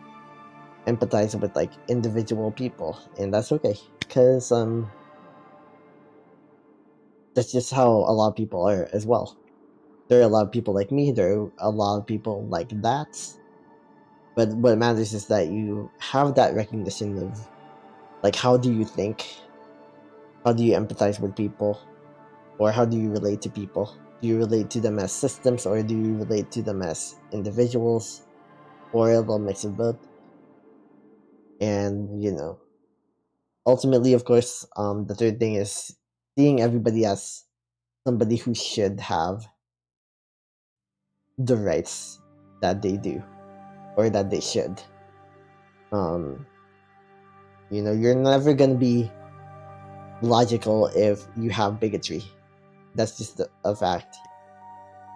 empathize with like individual people, and that's okay, because that's just how a lot of people are as well. There are a lot of people like me, there are a lot of people like that, but what matters is that you have that recognition of like, how do you think, how do you empathize with people, or how do you relate to people? Do you relate to them as systems, or do you relate to them as individuals, or a little mix of both? And you know, ultimately, of course, the third thing is seeing everybody as somebody who should have the rights that they do, or that they should. You know, you're never gonna be logical if you have bigotry. That's just a fact.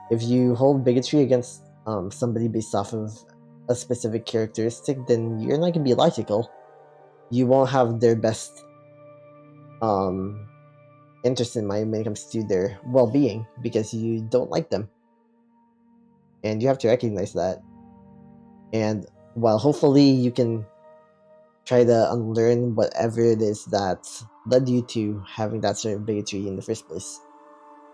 If you hold bigotry against somebody based off of a specific characteristic, then you're not gonna be logical. You won't have their best interest in mind when it comes to their well-being, because you don't like them, and you have to recognize that. And while hopefully you can try to unlearn whatever it is that led you to having that sort of bigotry in the first place,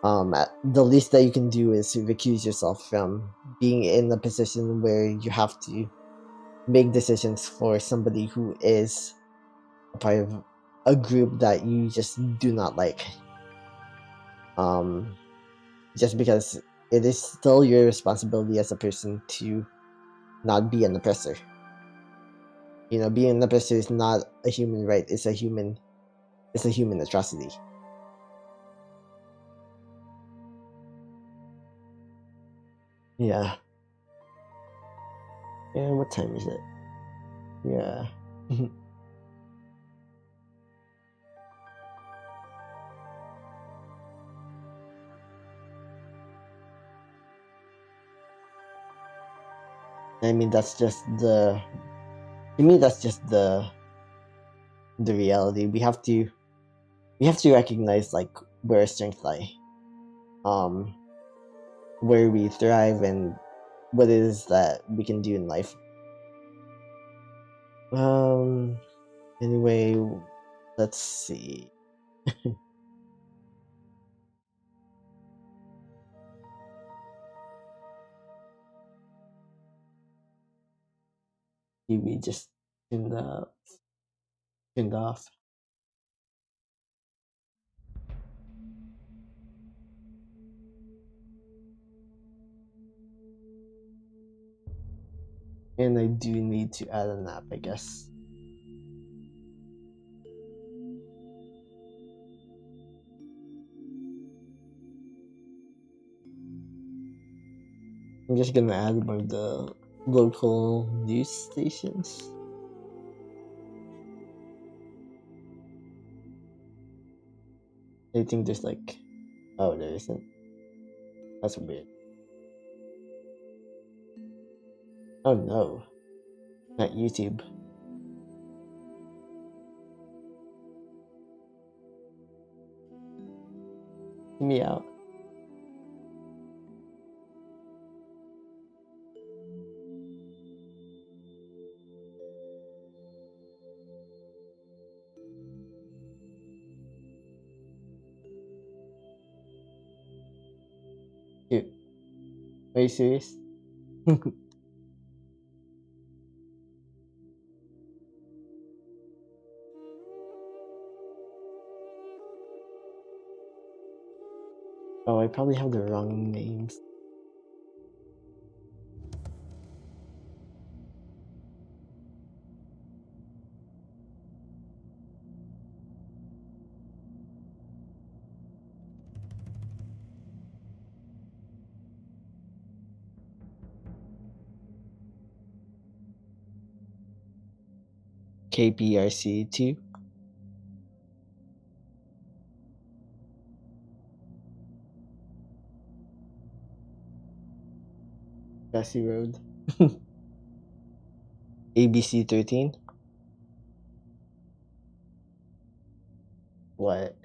the least that you can do is recuse yourself from being in a position where you have to make decisions for somebody who is a part of a group that you just do not like. Just because it is still your responsibility as a person to not be an oppressor. You know, being an oppressor is not a human right, it's a human atrocity. Yeah. Yeah, what time is it? Yeah. I mean, that's just to me, that's just the reality. We have to recognize like where our strengths lie, where we thrive, and what it is that we can do in life. Anyway, let's see. TV just tuned up, tuned off. And I do need to add a nap, I guess. I'm just gonna add one of the local news stations. I think there's like, oh, there isn't. That's weird. Oh no, not YouTube. Get me out. Dude, are you serious? Oh, I probably have the wrong names. KPRC2. Jesse Road. ABC 13. What?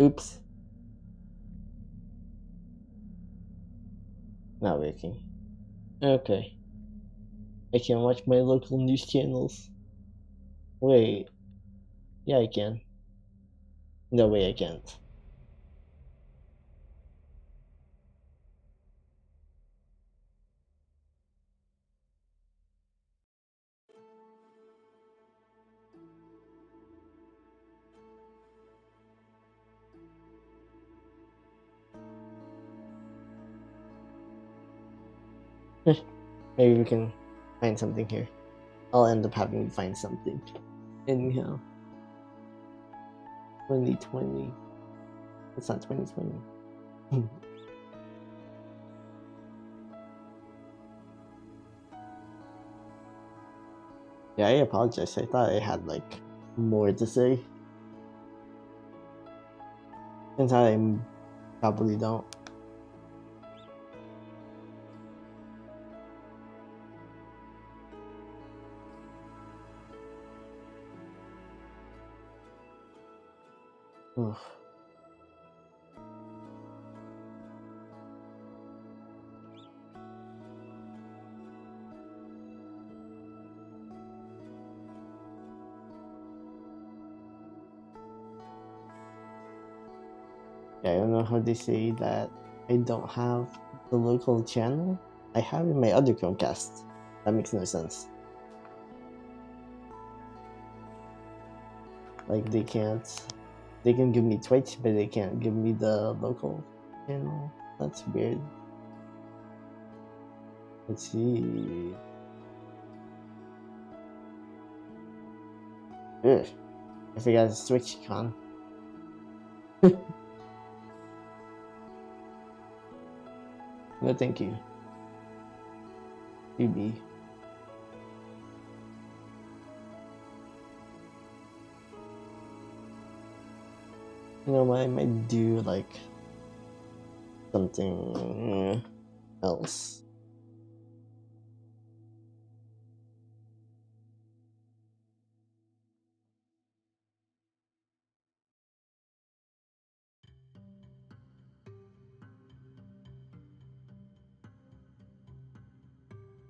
Oops. Not working. Okay. I can watch my local news channels. Wait. Yeah, I can. No way, I can't. Maybe we can find something here. I'll end up having to find something. Anyhow. 2020. It's not 2020. Yeah, I apologize. I thought I had like more to say. Since I probably don't. Ugh. Yeah, I don't know how they say that I don't have the local channel. I have in my other Chromecast. That makes no sense. Like they can give me Twitch, but they can't give me the local channel. That's weird. Let's see. Ugh. I forgot to switch con. No, thank you. BB. You know what? I might do like something else.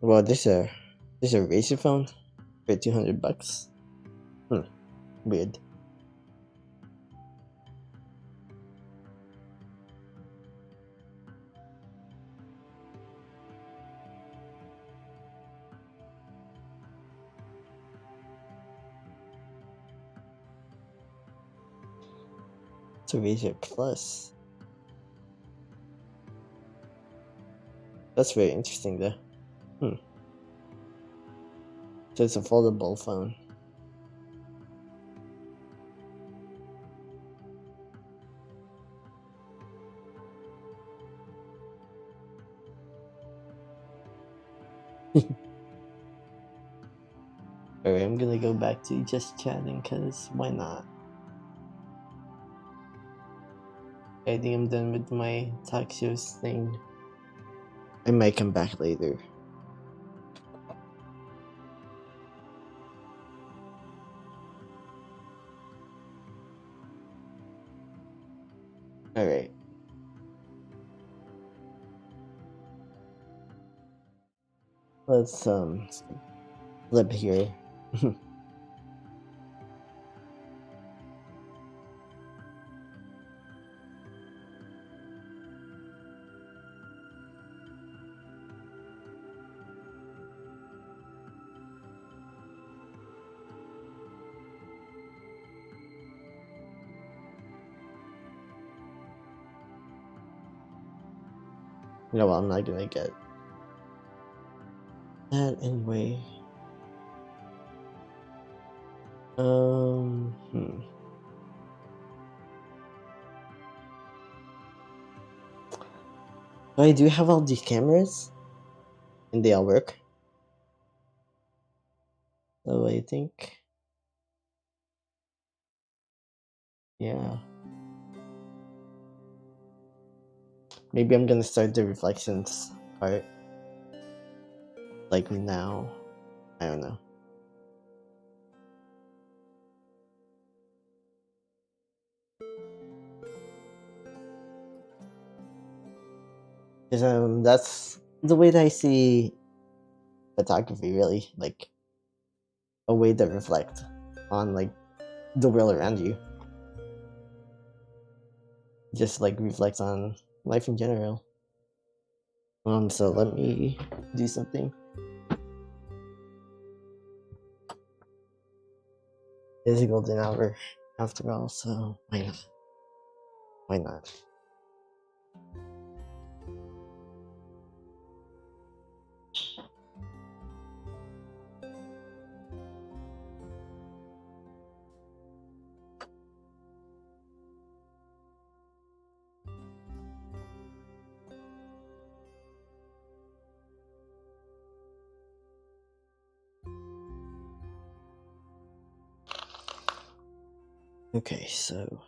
Well, this a Razer phone for $200. Weird. It's a Razer Plus. That's very interesting though. So it's a foldable phone. Alright, I'm gonna go back to just chatting, cause why not? I think I'm done with my talk shows thing. I might come back later. Alright. Let's flip here. You know what, I'm not gonna get that anyway. So I do have all these cameras, and they all work. So I think, yeah. Maybe I'm gonna start the reflections part, like now. I don't know. Because that's the way that I see photography, really, like a way to reflect on like the world around you. Just like reflects on life in general. So let me do something. It's a golden hour after all, so why not? Why not? Okay, so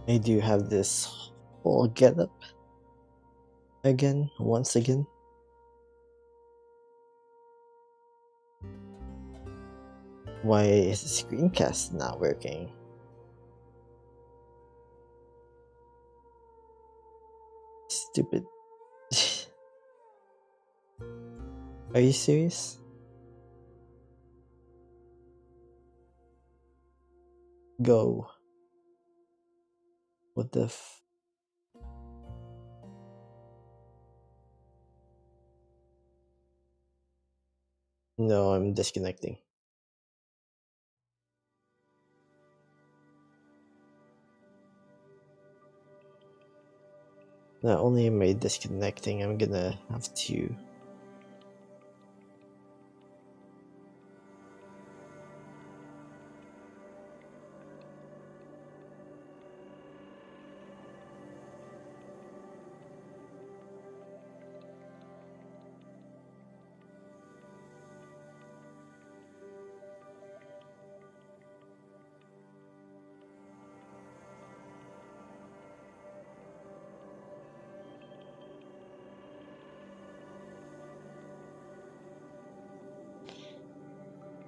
I do have this whole getup again, once again. Why is the screencast not working? Stupid. Are you serious? Go. What the f? No, I'm disconnecting. Not only am I disconnecting, I'm gonna have to.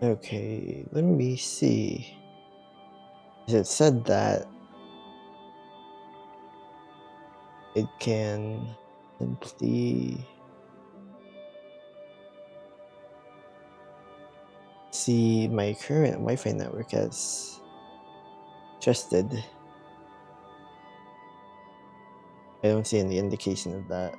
Okay, let me see. It said that it can simply see my current Wi-Fi network as trusted. I don't see any indication of that.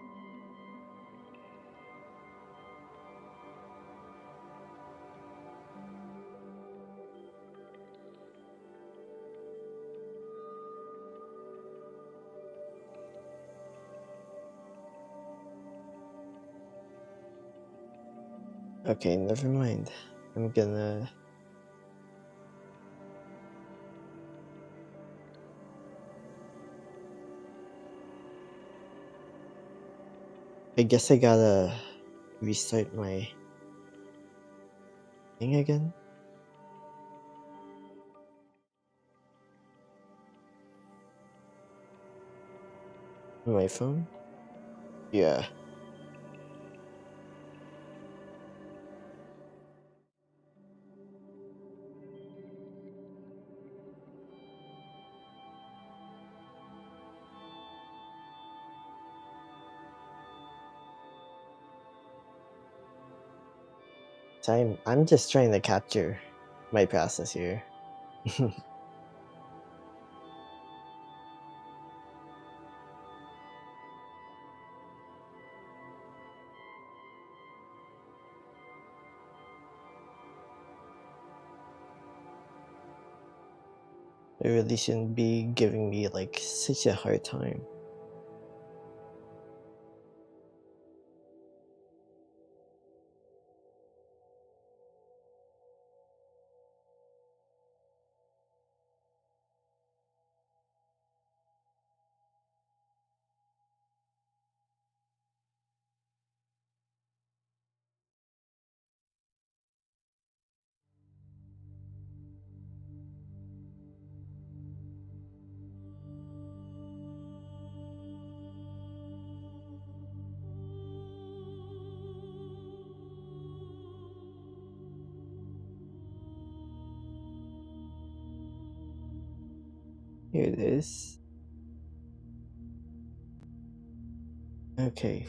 Okay, never mind. I'm gonna. I guess I gotta restart my thing again. My phone? Yeah. So I'm just trying to capture my process here. They really shouldn't be giving me like such a hard time. Here it is. Okay.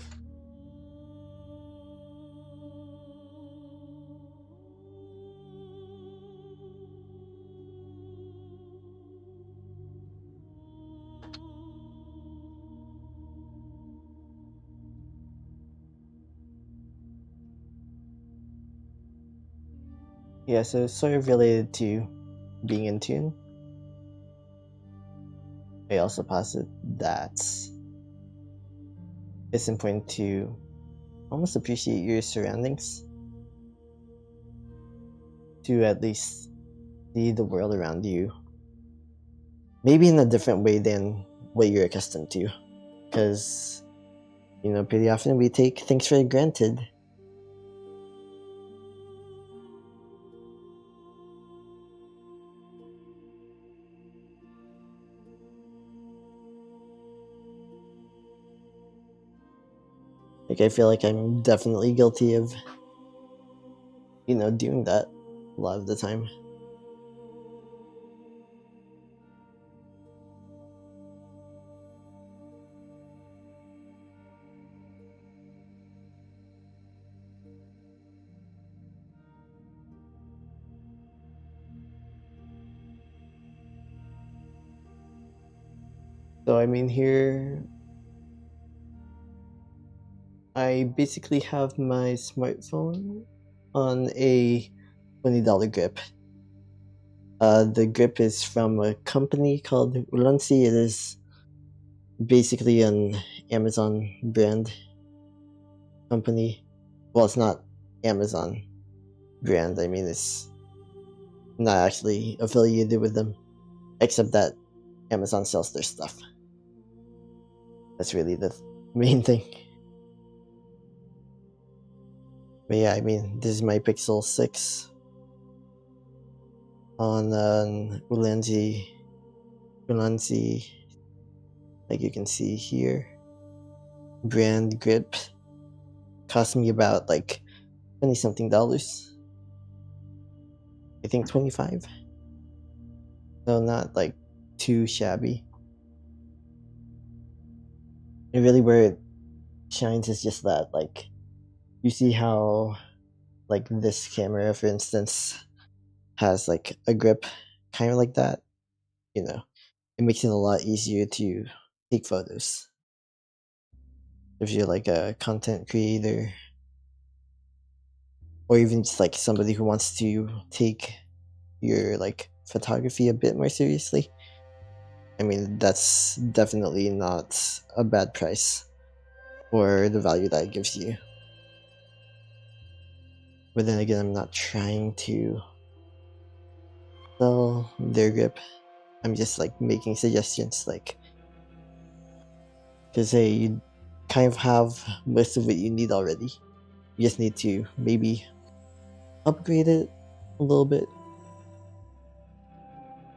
Yeah, so it's sort of related to being in tune. I also posit that it's important to almost appreciate your surroundings, to at least see the world around you maybe in a different way than what you're accustomed to, because pretty often we take things for granted. Like, I feel like I'm definitely guilty of doing that a lot of the time. So I mean, here I basically have my smartphone on a $20 grip. The grip is from a company called Ulanzi. It is basically an Amazon brand company. Well, it's not Amazon brand. I mean, it's not actually affiliated with them, except that Amazon sells their stuff. That's really the main thing. But yeah, I mean, this is my Pixel 6 on Ulanzi, like you can see here. Brand grip cost me about like 20 something dollars. I think 25. So not like too shabby. And really where it shines is just that, like, you see how like this camera, for instance, has like a grip kind of like that. It makes it a lot easier to take photos. If you're like a content creator, or even just like somebody who wants to take your like photography a bit more seriously, I mean, that's definitely not a bad price for the value that it gives you. But then again, I'm not trying to sell their grip. I'm just like making suggestions, like, because hey, you kind of have most of what you need already. You just need to maybe upgrade it a little bit.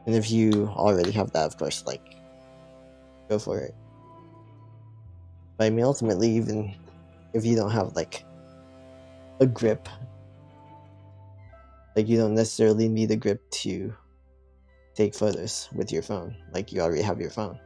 And if you already have that, of course, like, go for it. But I mean, ultimately, even if you don't have like a grip, like, you don't necessarily need a grip to take photos with your phone. Like, you already have your phone.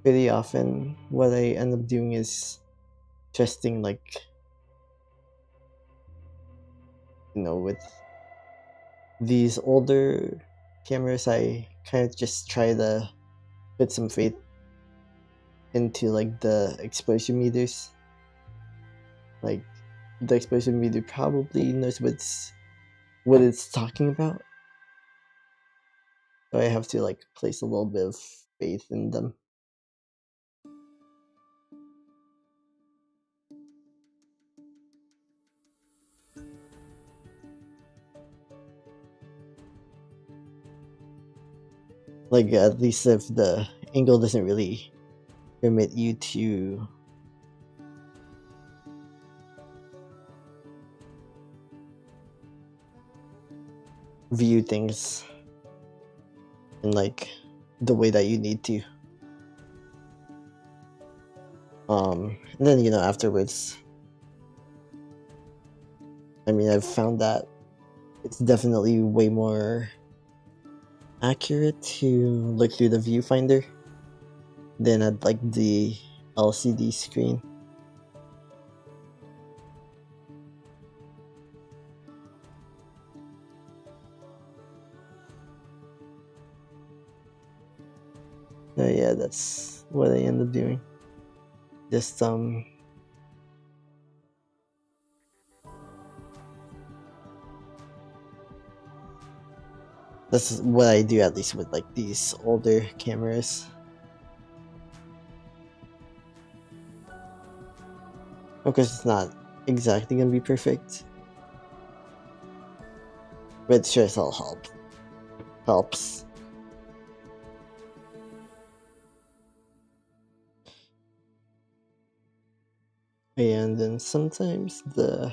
Pretty often, what I end up doing is testing, like, with these older cameras, I kind of just try to put some faith into like the exposure meters. Like, the exposure meter probably knows what it's talking about. So I have to like place a little bit of faith in them. Like, at least if the angle doesn't really permit you to view things in like the way that you need to. And then afterwards, I mean, I've found that it's definitely way more accurate to look through the viewfinder than at like the LCD screen. So yeah, that's what I end up doing. Just that's what I do, at least with like these older cameras. Of course, it's not exactly gonna be perfect, but sure as hell helps. And then sometimes I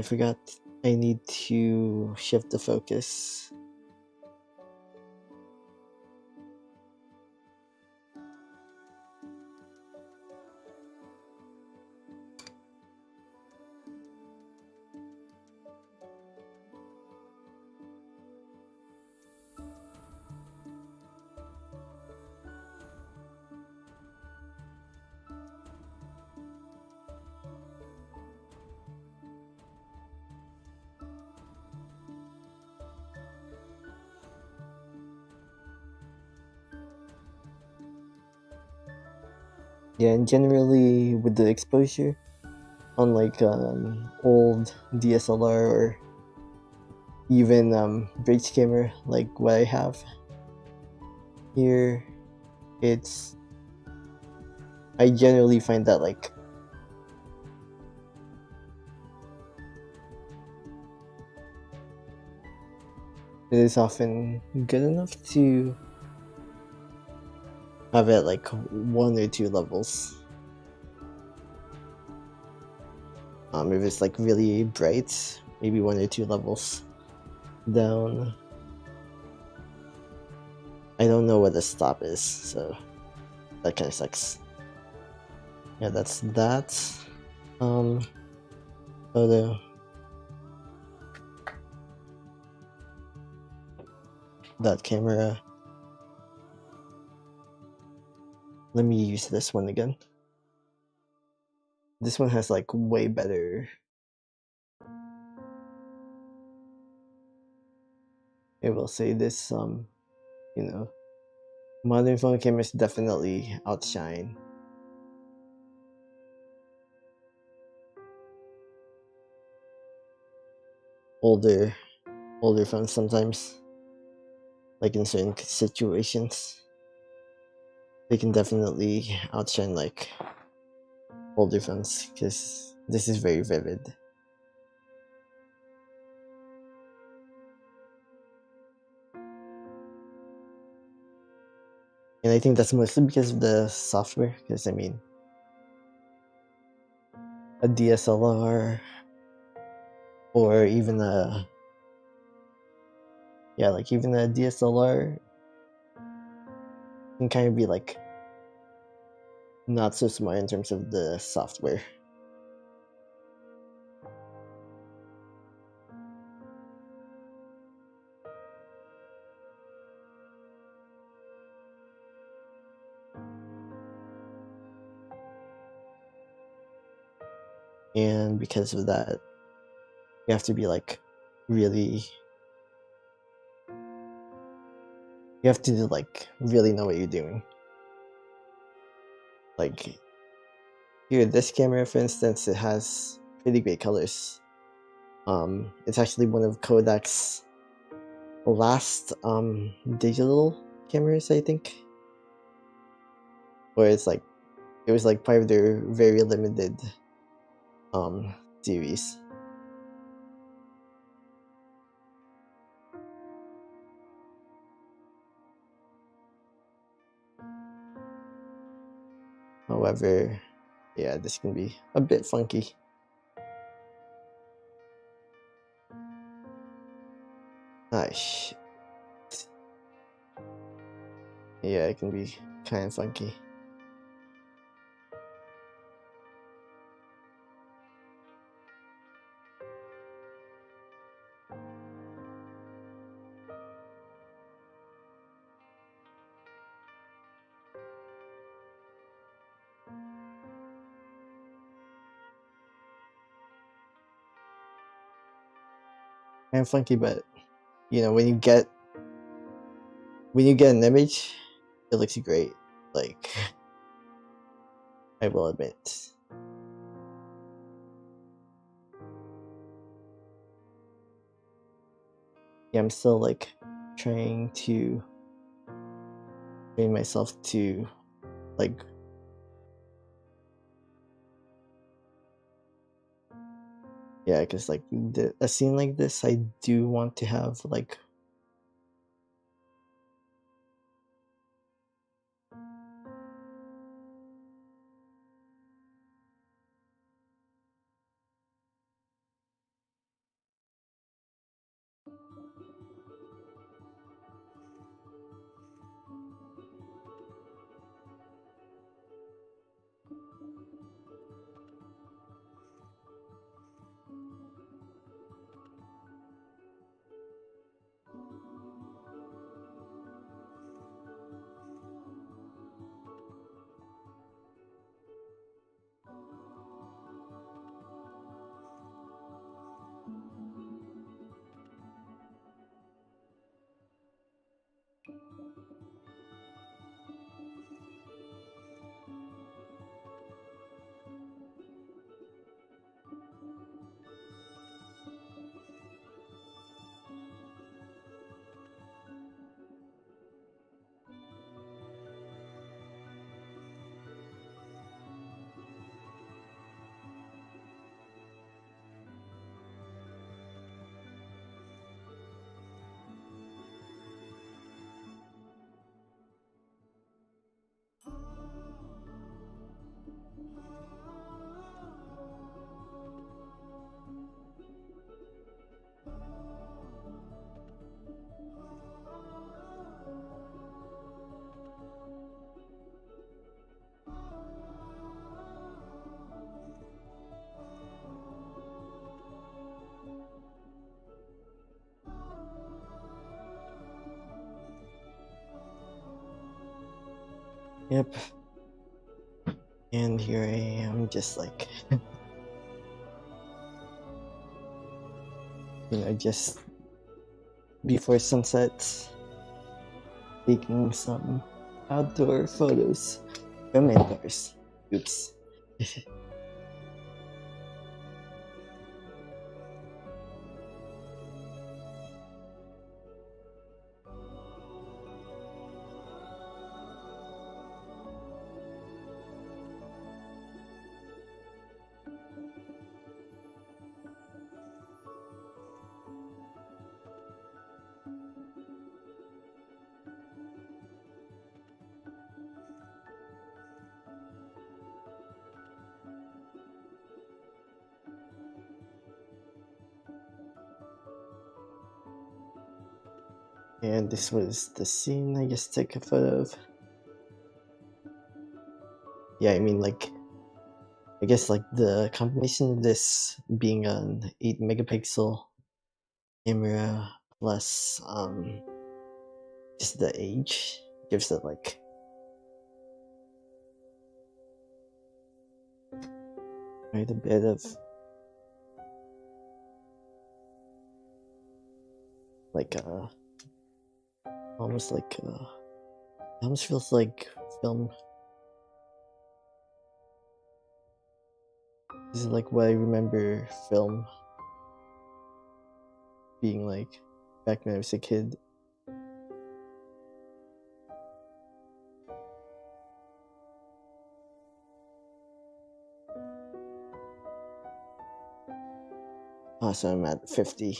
forgot I need to shift the focus. Yeah, and generally with the exposure on like old DSLR or even bridge camera like what I have here, I generally find that like it is often good enough to have it like 1 or 2 levels. If it's like really bright, maybe 1 or 2 levels down. I don't know what the stop is, so that kind of sucks. Yeah, that's that. Photo. That camera. Let me use this one again. This one has like way better. I will say this, modern phone cameras definitely outshine older phones sometimes. Like in certain situations, they can definitely outshine like older phones because this is very vivid. And I think that's mostly because of the software, because I mean, a DSLR or even even a DSLR can kind of be like not so smart in terms of the software. And because of that, you have to be like really, you have to like really know what you're doing. Like here, this camera, for instance, it has pretty great colors. It's actually one of Kodak's last digital cameras, I think, where it was like part of their very limited series. However, yeah, this can be a bit funky. Ah, shit. Yeah, it can be kind of funky. Kind of funky, but you know, when you get an image, it looks great. Like, I will admit. Yeah, I'm still like trying to train myself to like yeah, because like a scene like this, I do want to have like yep. And here I am, just like you know, just before sunset, taking some outdoor photos from indoors. Oops. And this was the scene I just took a photo of. Yeah, I mean, like, I guess like the combination of this being an 8 megapixel camera plus just the age gives it like quite a bit of like almost like it almost feels like film. This is like what I remember film being like back when I was a kid. Also, I'm at 50.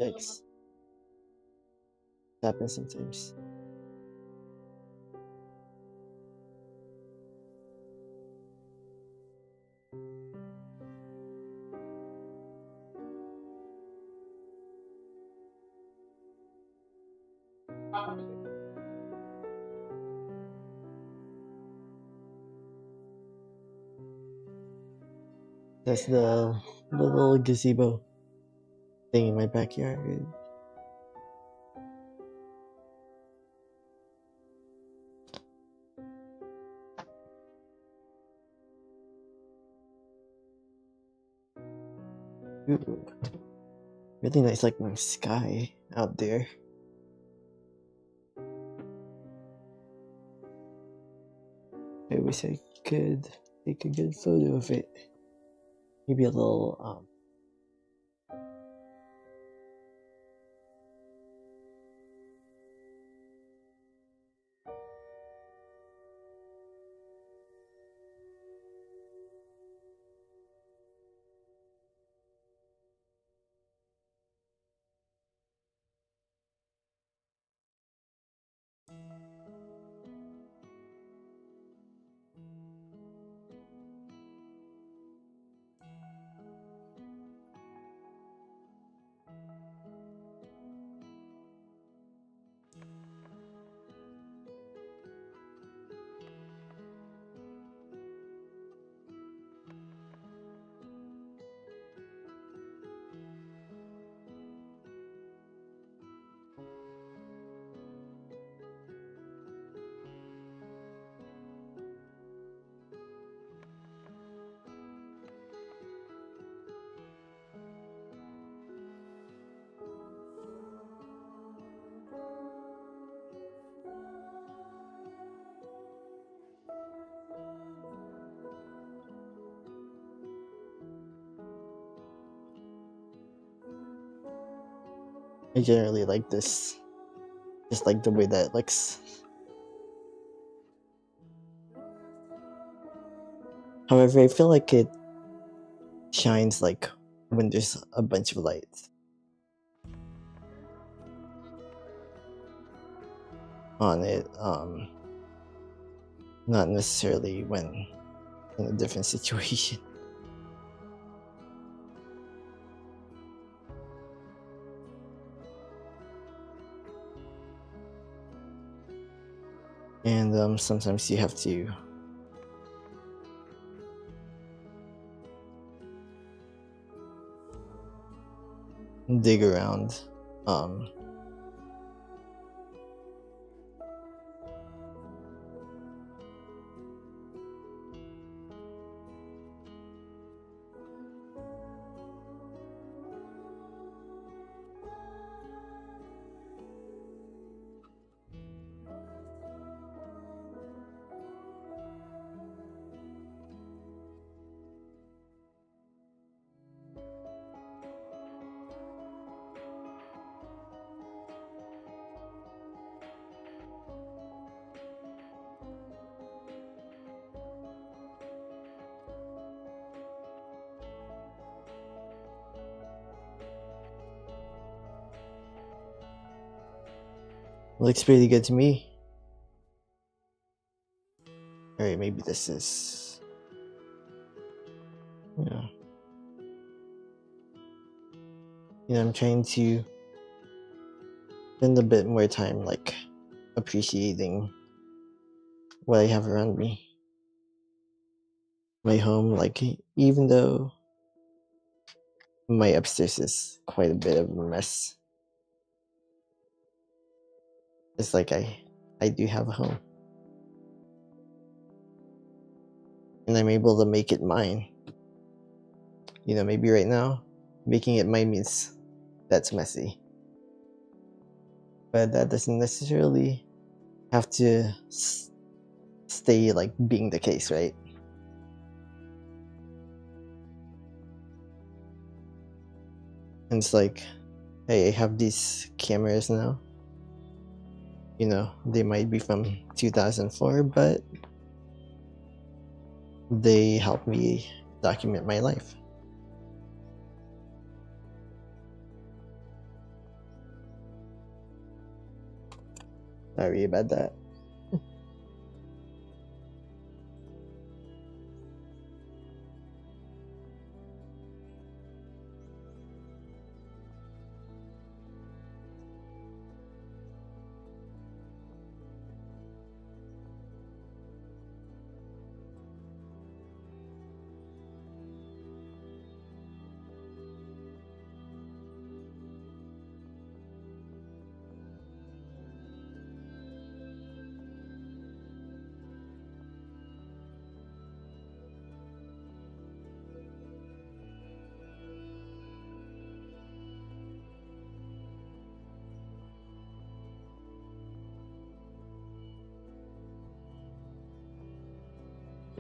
Yikes. It happens sometimes. That's the little gazebo thing in my backyard. Ooh, really nice like sky out there. I wish I could take a good photo of it. Maybe a little I generally like this. Just like the way that it looks. However, I feel like it shines like when there's a bunch of lights on it. Not necessarily when in a different situation. And sometimes you have to dig around. Looks pretty good to me. Alright, maybe this is... Yeah. I'm trying to spend a bit more time, like, appreciating what I have around me. My home, like, even though my upstairs is quite a bit of a mess, it's like I do have a home. And I'm able to make it mine. Maybe right now, making it mine means that's messy. But that doesn't necessarily have to stay like being the case, right? And it's like, hey, I have these cameras now. They might be from 2004, but they help me document my life. Sorry about that.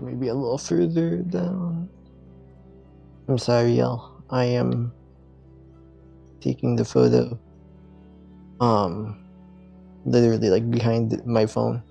Maybe a little further down. I'm sorry, y'all. I am taking the photo. Literally like behind my phone.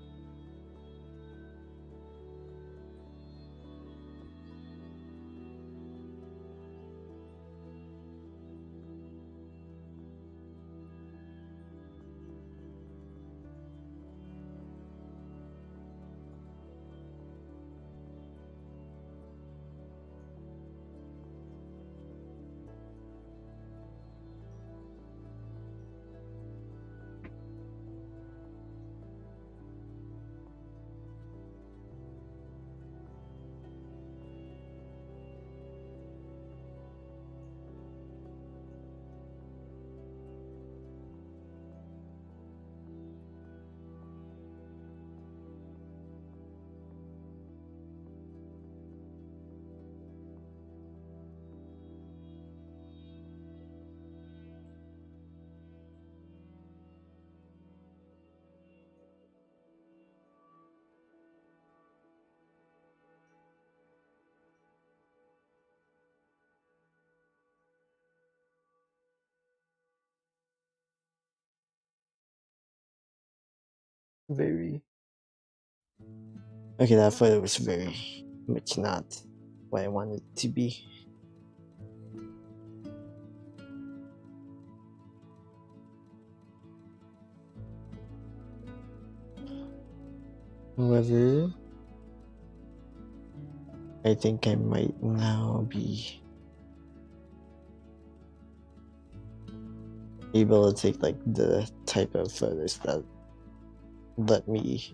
Very. Okay, that photo was very much not what I wanted it to be. However, I think I might now be able to take like the type of photos that let me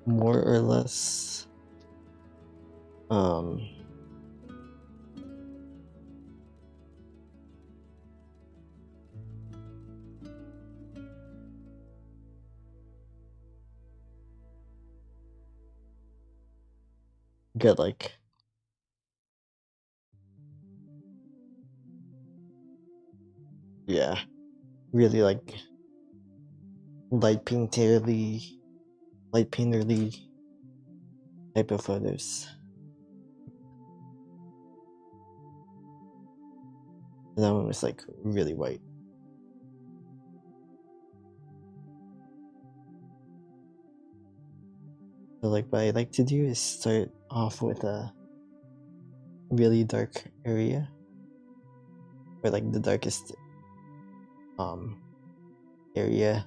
more or less get like yeah, really like light painterly type of photos. And that one was like really white. So like what I like to do is start off with a really dark area, or like the darkest area,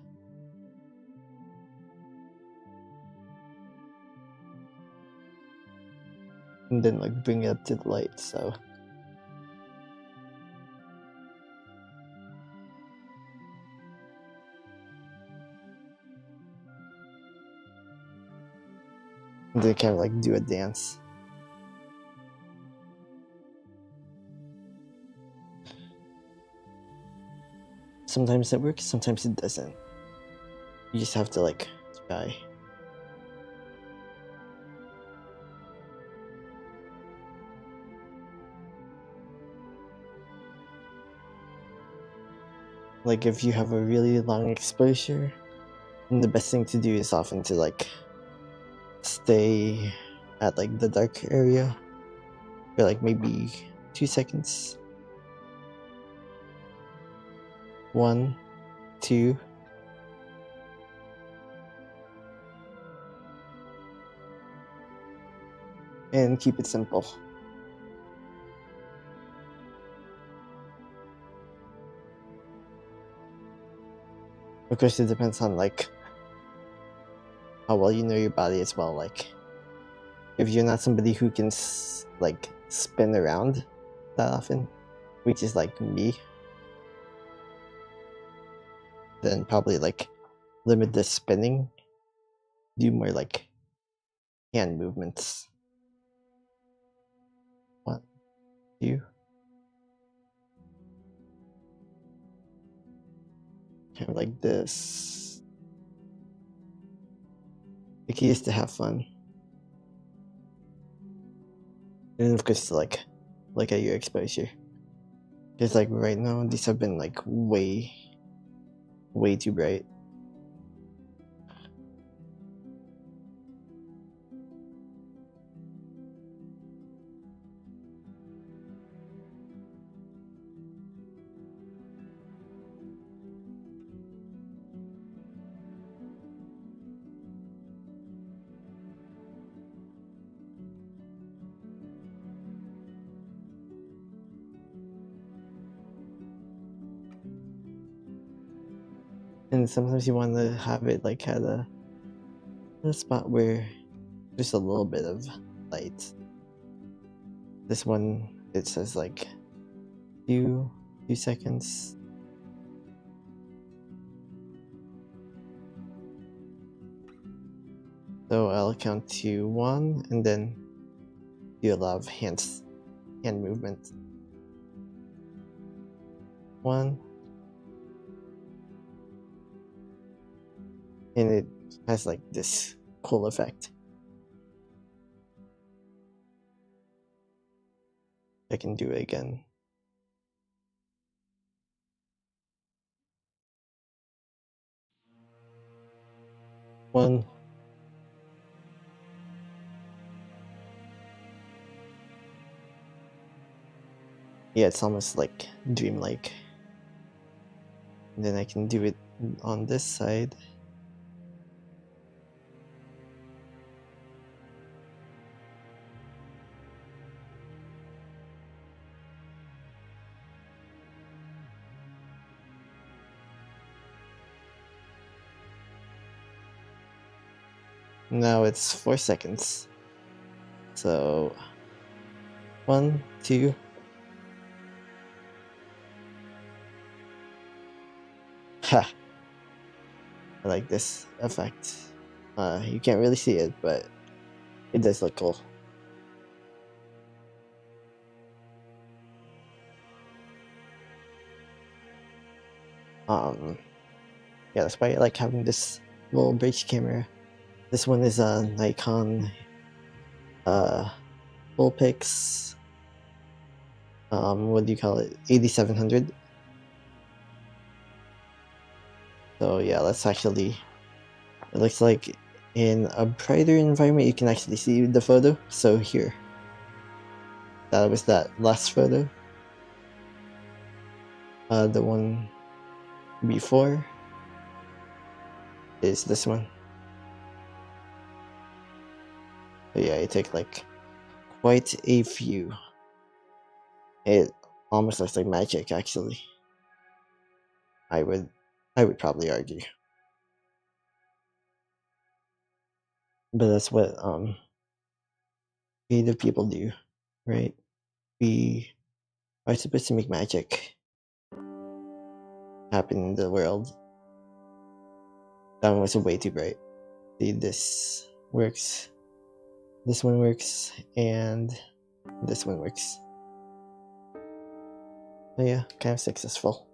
and then like bring it up to the light. So and then kind of like do a dance. Sometimes it works, sometimes it doesn't. You just have to like try. Like if you have a really long exposure, then the best thing to do is often to like stay at like the dark area for like maybe 2 seconds. 1, 2. And keep it simple. Of course, it depends on like how well you know your body as well. Like, if you're not somebody who can like spin around that often, which is like me, then probably like limit the spinning. Do more like hand movements. 1, 2. Kind of like this. The key is to have fun. And of course, like, look at your exposure. Because like right now, these have been like way too bright. And sometimes you want to have it like at a spot where there's a little bit of light. This one, it says like few seconds. So I'll count to 1, and then you allow hand movement. 1, and it has like this cool effect. I can do it again. 1. Yeah, it's almost like dreamlike. And then I can do it on this side. Now it's 4 seconds. So 1, 2. Ha! I like this effect. You can't really see it, but it does look cool. Yeah, that's why I like having this little bridge camera. This one is a Nikon Bullpix. What do you call it? 8700. So yeah, let's actually. It looks like in a brighter environment you can actually see the photo. So here, that was that last photo. The one before is this one. So yeah, it took like quite a few. It almost looks like magic, actually. I would probably argue. But that's what creative people do, right? We are supposed to make magic happen in the world. That one was way too bright. See, this works. This one works, and this one works. So yeah, kind of successful.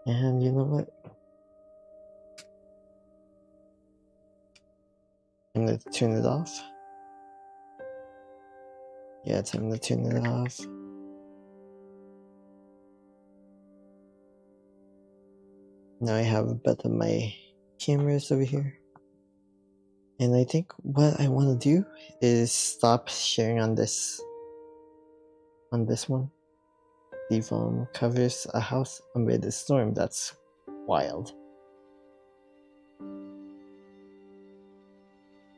And you know what? I'm gonna turn it off. Yeah, time to turn it off. Now I have both of my cameras over here. And I think what I want to do is stop sharing on this one. The foam covers a house amid a storm. That's wild.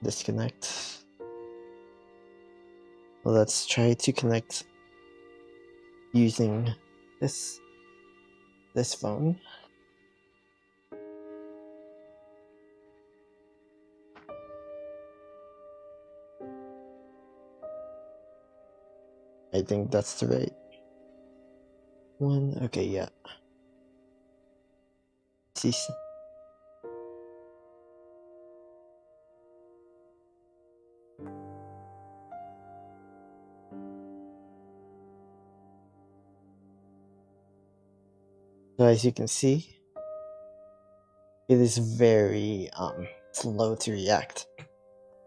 Disconnect. Let's try to connect using this. this phone. I think that's the right one. Okay, yeah. See. So as you can see, it is very slow to react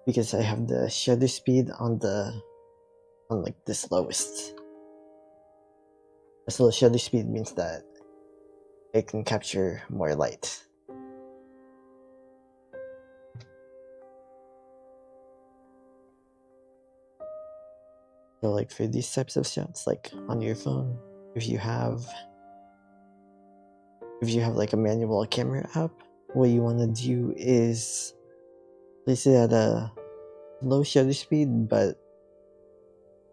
because I have the shutter speed on like the slowest. The slow shutter speed means that it can capture more light. So like for these types of shots, like on your phone, if you have like a manual camera app, what you want to do is place it at a low shutter speed, but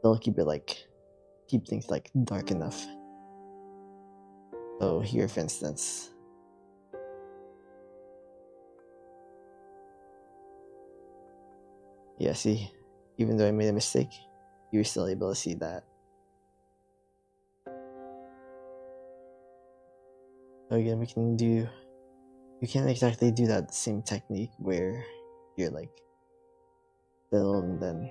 still keep things like dark enough. So here, for instance, yeah, see, even though I made a mistake, you're still able to see that. So again, you can't exactly do that same technique where you're like still and then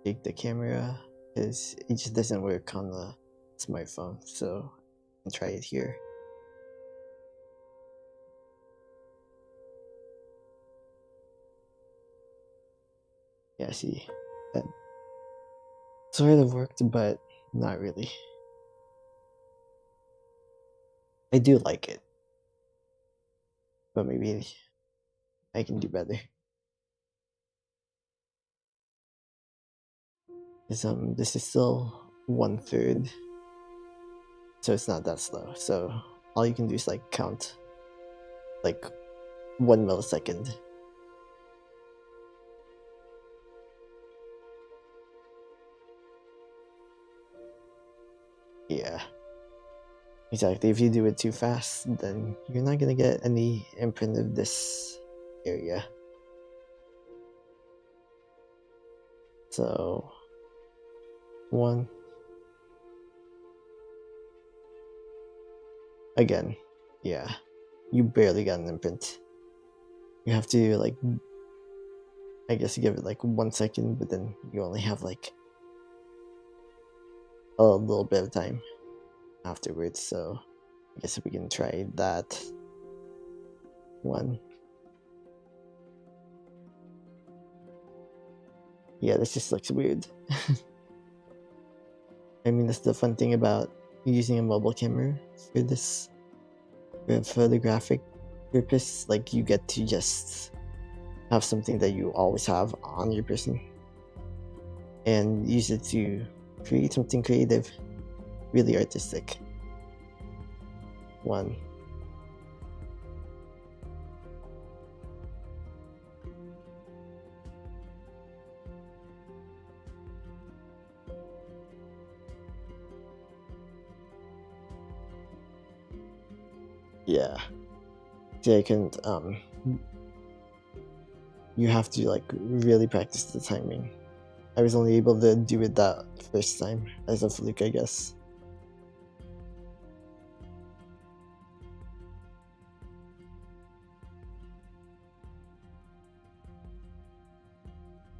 take the camera, because it just doesn't work on a smartphone. So I'll try it here. Yeah, see, that sort of worked, but not really. I do like it, but maybe I can do better. This is still 1/3, so it's not that slow. So all you can do is like count like 1 millisecond. Yeah, exactly. If you do it too fast, then you're not gonna get any imprint of this area. So 1 again. Yeah, you barely got an imprint. You have to like, I guess, give it like 1 second, but then you only have like a little bit of time afterwards. So I guess we can try that one. Yeah, this just looks weird. I mean, that's the fun thing about using a mobile camera for this, for photographic purpose. Like, you get to just have something that you always have on your person and use it to create something creative, really artistic. 1. Yeah. See, I couldn't, you have to like really practice the timing. I was only able to do it that first time as a fluke, I guess.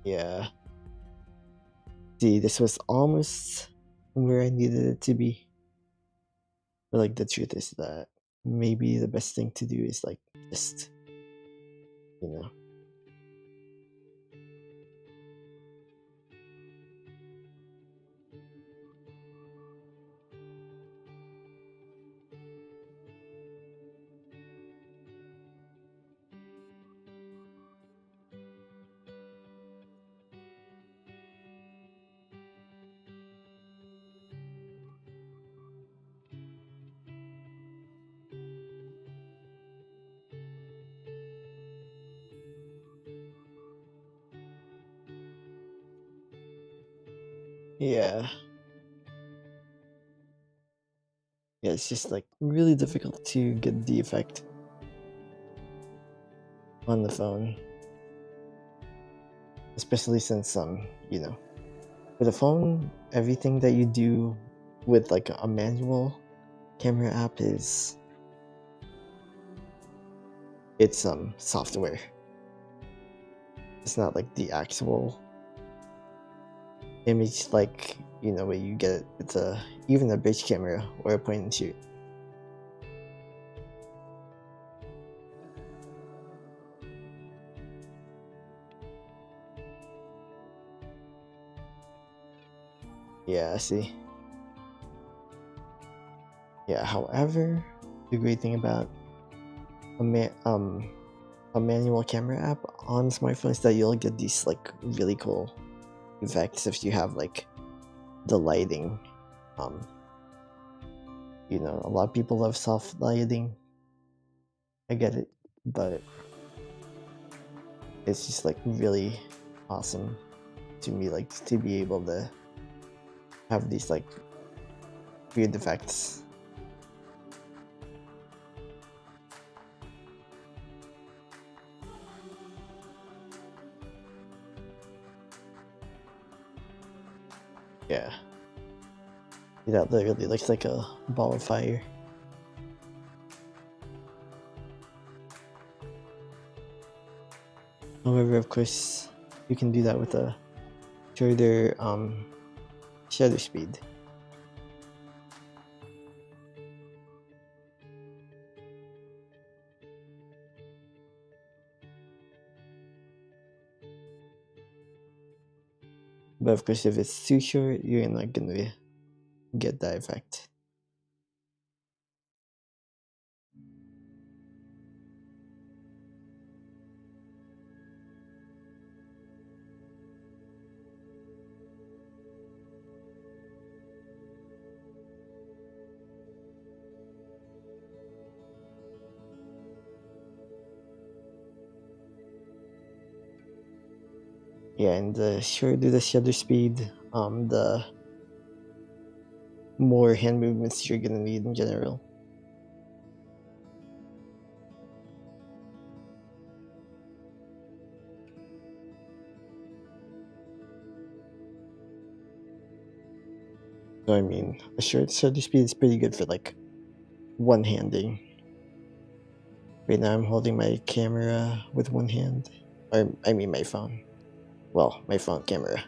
Yeah. See, this was almost where I needed it to be. But like, the truth is that maybe the best thing to do is like just, you know. Yeah. yeah, it's just like really difficult to get the effect on the phone, especially since you know, with a phone, everything that you do with like a manual camera app is it's software. It's not like the actual image, like, you know, where you get it's a even a bridge camera or a point and shoot. Yeah, I see. Yeah, however, the great thing about a manual camera app on smartphones is that you'll get these like really cool effects if you have like the lighting. You know, a lot of people love soft lighting. I get it, but it's just like really awesome to me, like to be able to have these like weird effects. Yeah. That literally looks like a ball of fire. However, of course, you can do that with a shorter shutter speed. But of course, if it's too short, you're not gonna get that effect. Yeah, and the shorter the shutter speed, the more hand movements you're gonna need in general. So I mean, a short shutter speed is pretty good for like one-handing. Right now I'm holding my camera with one hand. Or, I mean my phone. Well, my phone camera.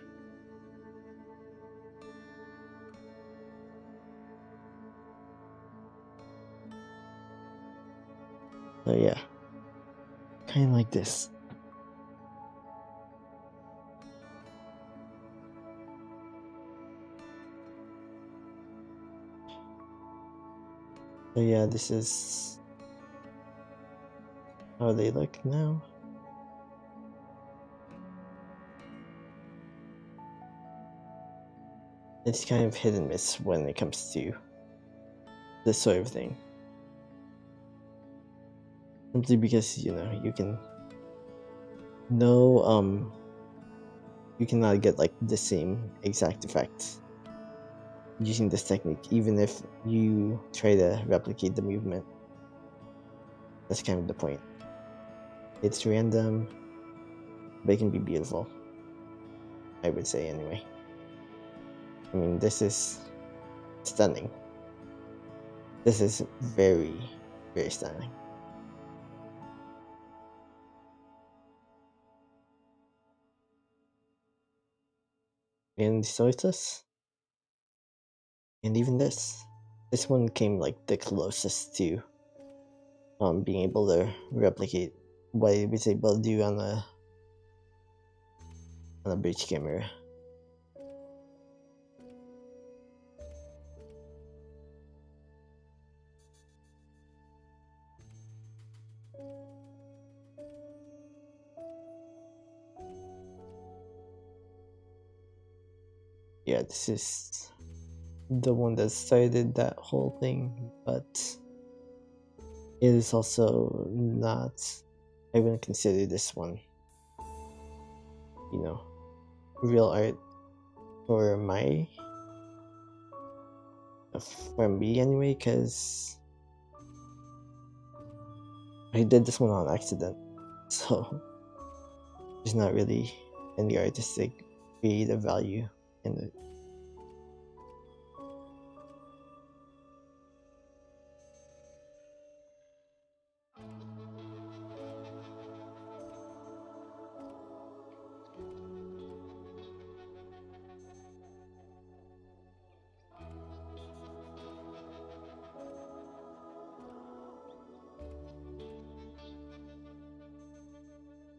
So yeah, kind of like this. So yeah, this is how they look now. It's kind of hit and miss when it comes to this sort of thing. Simply because, you know, you can no you cannot get like the same exact effect using this technique, even if you try to replicate the movement. That's kind of the point. It's random, but it can be beautiful, I would say anyway. I mean, this is stunning. This is very, very stunning. And so it's this. And even this. This one came like the closest to being able to replicate what I was able to do on a bridge camera. Yeah, this is the one that started that whole thing, but it is also not. I wouldn't consider this one, you know, real art for my for me anyway, because I did this one on accident, so there's not really any artistic creative value in it.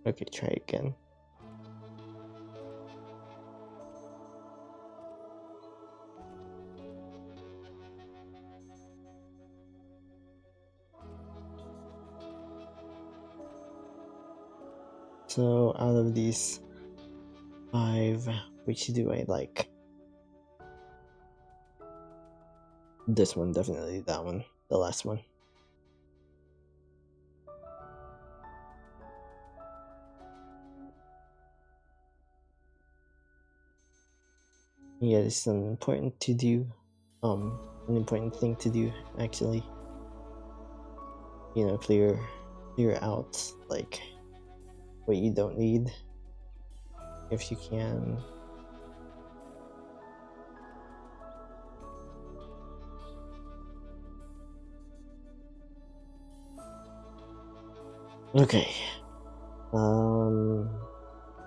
Okay, try again. So out of these 5, which do I like? This one, definitely that one, the last one. Yeah, it's an important to do, an important thing to do actually. You know, clear out like what you don't need if you can. Okay.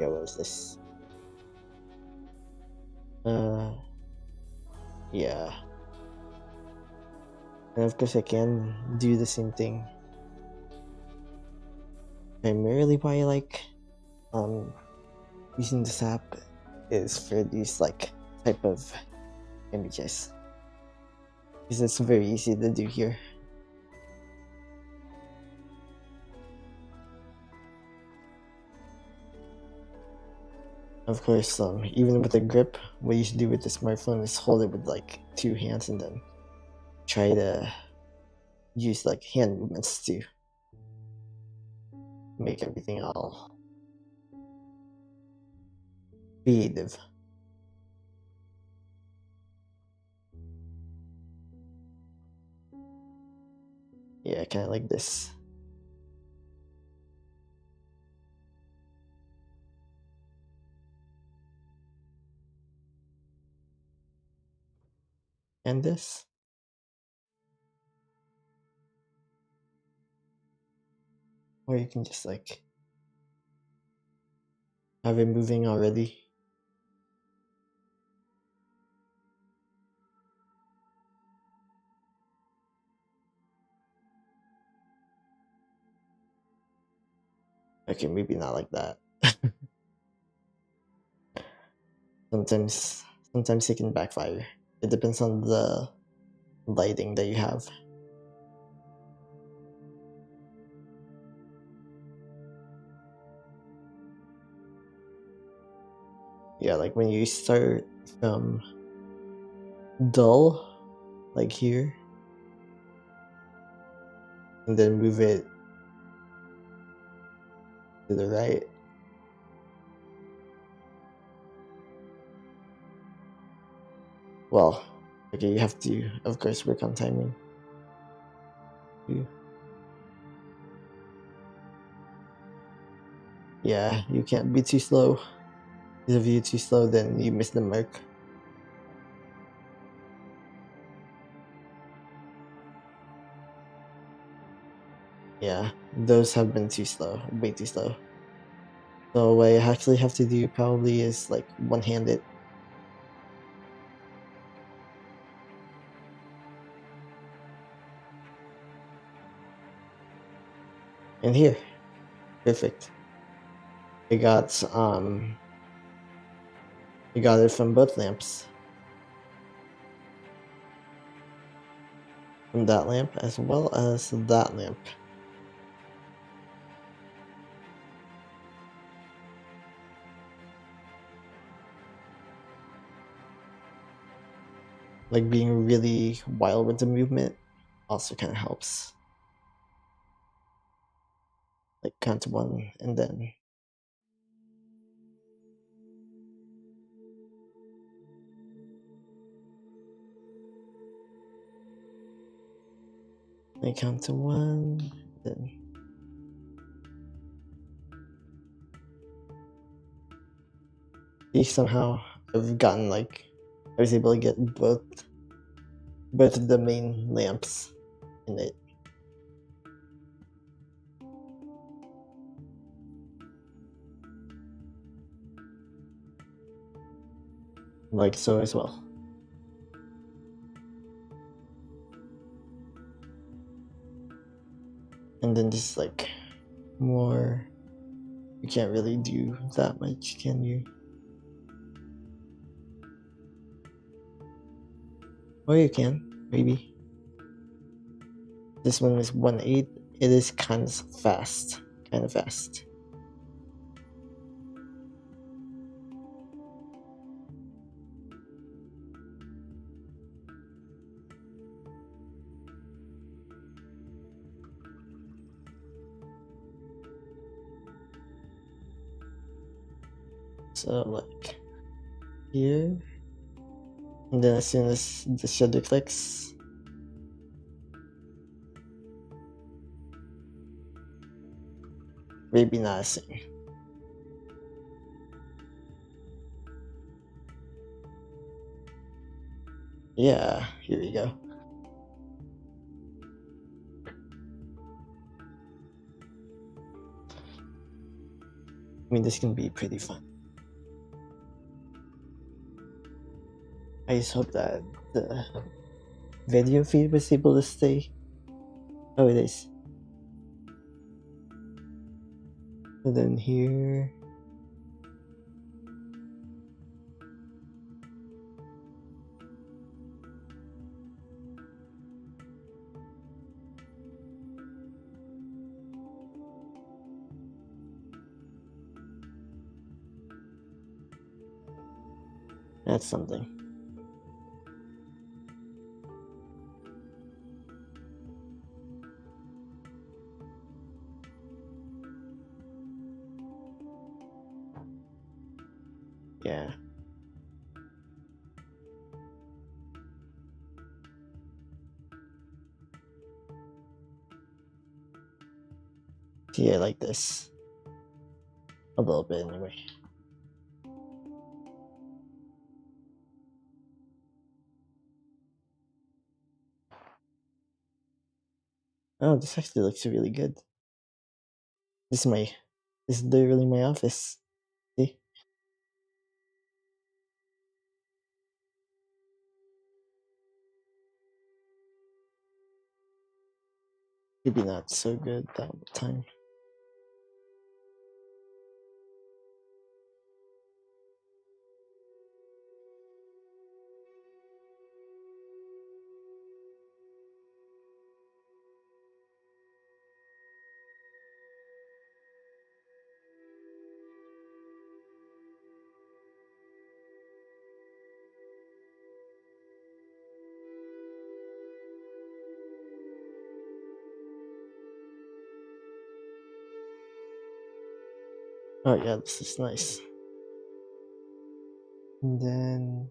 Yeah, what was this? Yeah. And of course I can do the same thing. Primarily why I like using this app is for these like type of images. Because it's very easy to do here. Of course, even with a grip, what you should do with the smartphone is hold it with like 2 hands and then try to use like hand movements to make everything all creative. Yeah, kind of like this. And this. Or you can just like have it moving already. Okay, maybe not like that. sometimes it can backfire. It depends on the lighting that you have. Yeah, like when you start from dull, like here, and then move it to the right. Well, okay, you have to, of course, work on timing. Yeah, you can't be too slow. Because if you're too slow, then you miss the mark. Yeah, those have been too slow, way too slow. So what I actually have to do probably is like one-handed. And here, perfect. I got it from both lamps. From that lamp as well as that lamp. Like being really wild with the movement also kind of helps. Like count to 1 and then I count to 1, then somehow I've gotten like I was able to get both of the main lamps in it. Like so as well. And then just like more, you can't really do that much, can you? Or you can, maybe. This one is 1/8. It is kind of fast. So like here, and then as soon as the shutter clicks, maybe not as soon. Yeah, here we go. I mean, this can be pretty fun. I just hope that the video feed was able to stay. Oh, it is. And then here. That's something. Yeah. See, I like this. A little bit, anyway. Oh, this actually looks really good. This is literally my office. See? Maybe not so good all the time. Oh yeah, this is nice. And then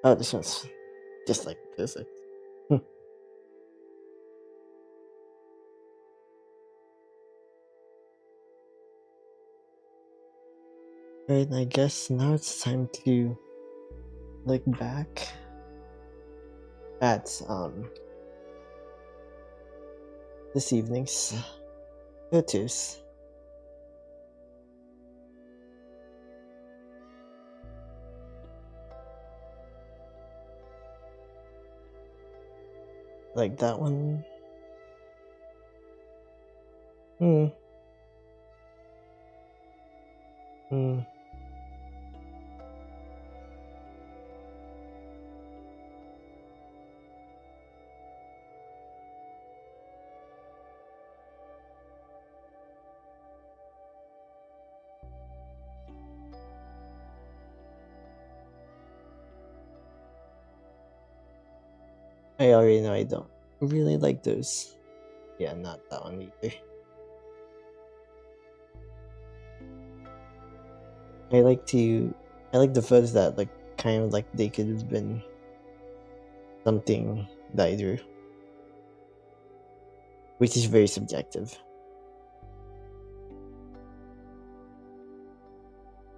oh, this one's just like perfect. Right, I guess now it's time to look back at this evening's photos. Like that one. Hmm. Hmm. I already know I don't really like those. Yeah, not that one either. I like the photos that like kind of like they could have been something that I drew, which is very subjective.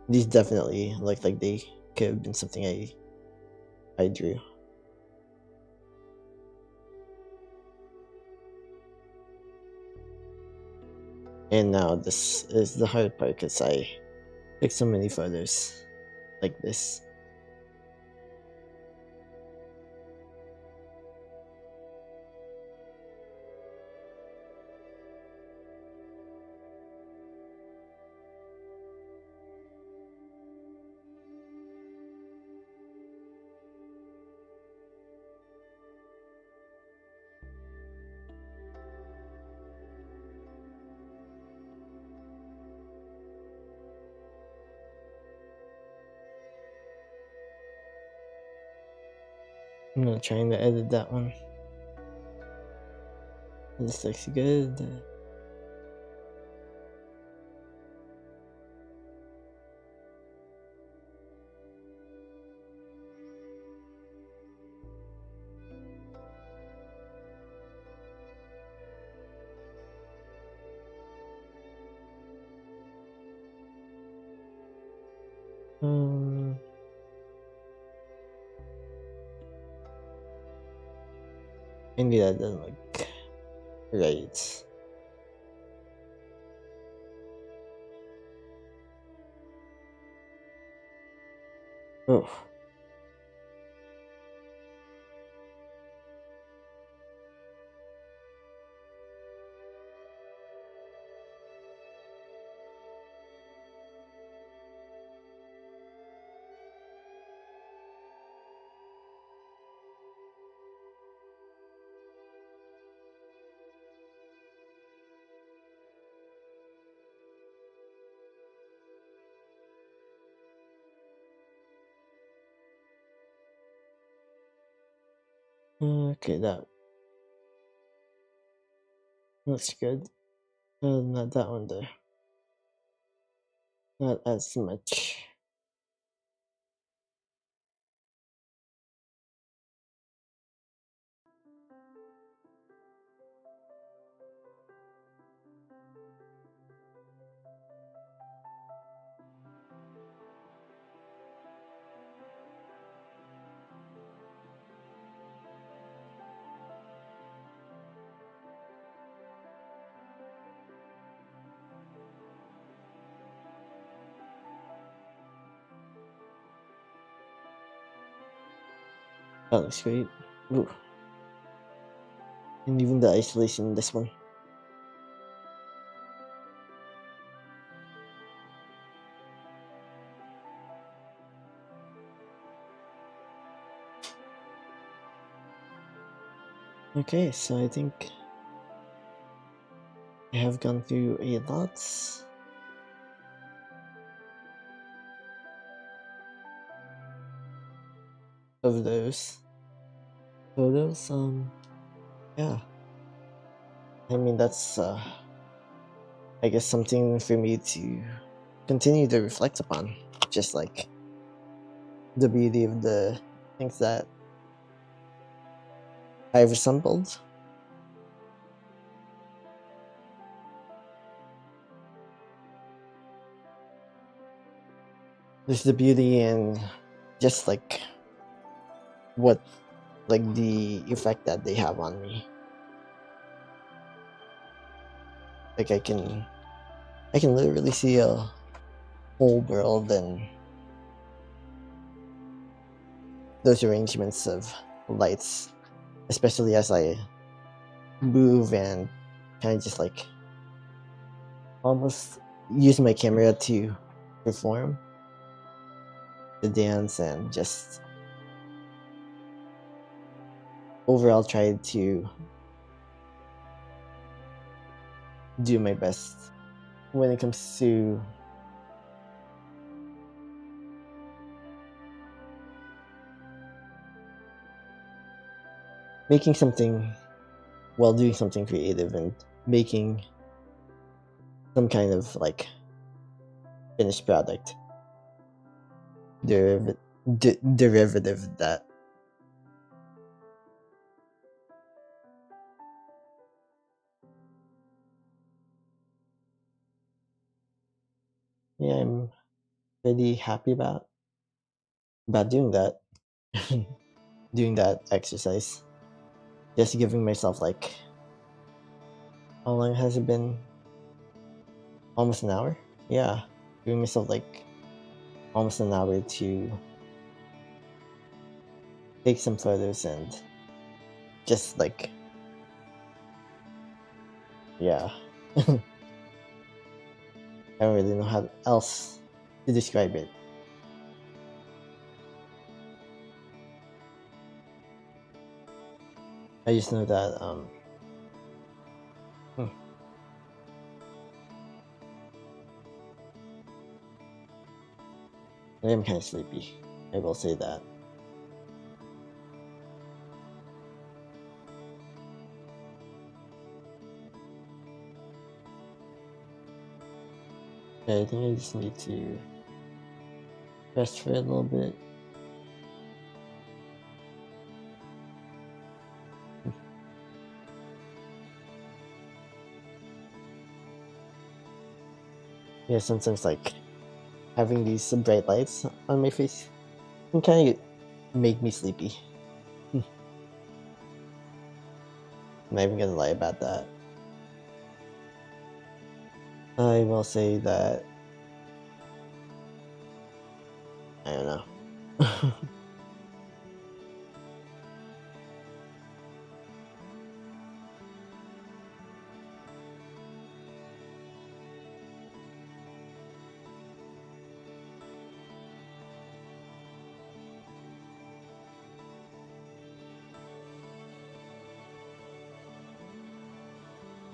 These definitely look like they could have been something I drew. And now this is the hard part because I took so many photos like this. I'm not trying to edit that one. This looks good. Um, Maybe that doesn't look right. Oh. Okay, that looks good. Not that one though. Not as much. That looks great. Ooh. And even the isolation in this one. Okay, so I think I have gone through a lot of those photos. Yeah. I mean, that's I guess something for me to continue to reflect upon, just like the beauty of the things that I've assembled. There's the beauty in just like what, like the effect that they have on me. Like I can literally see a whole world and those arrangements of lights, especially as I move and kind of just like almost use my camera to perform the dance and just overall try to do my best when it comes to making something while doing something creative and making some kind of like finished product. derivative of that. Yeah, I'm really happy about doing that. Doing that exercise. Just giving myself like, how long has it been? Almost an hour? Yeah. Giving myself like almost an hour to take some photos and just like, yeah. I don't really know how else to describe it. I just know that hmm. I am kind of sleepy. I will say that. Yeah, I think I just need to rest for a little bit. Yeah, sometimes like having these bright lights on my face can kind of make me sleepy. I'm not even gonna lie about that. I will say that I don't know.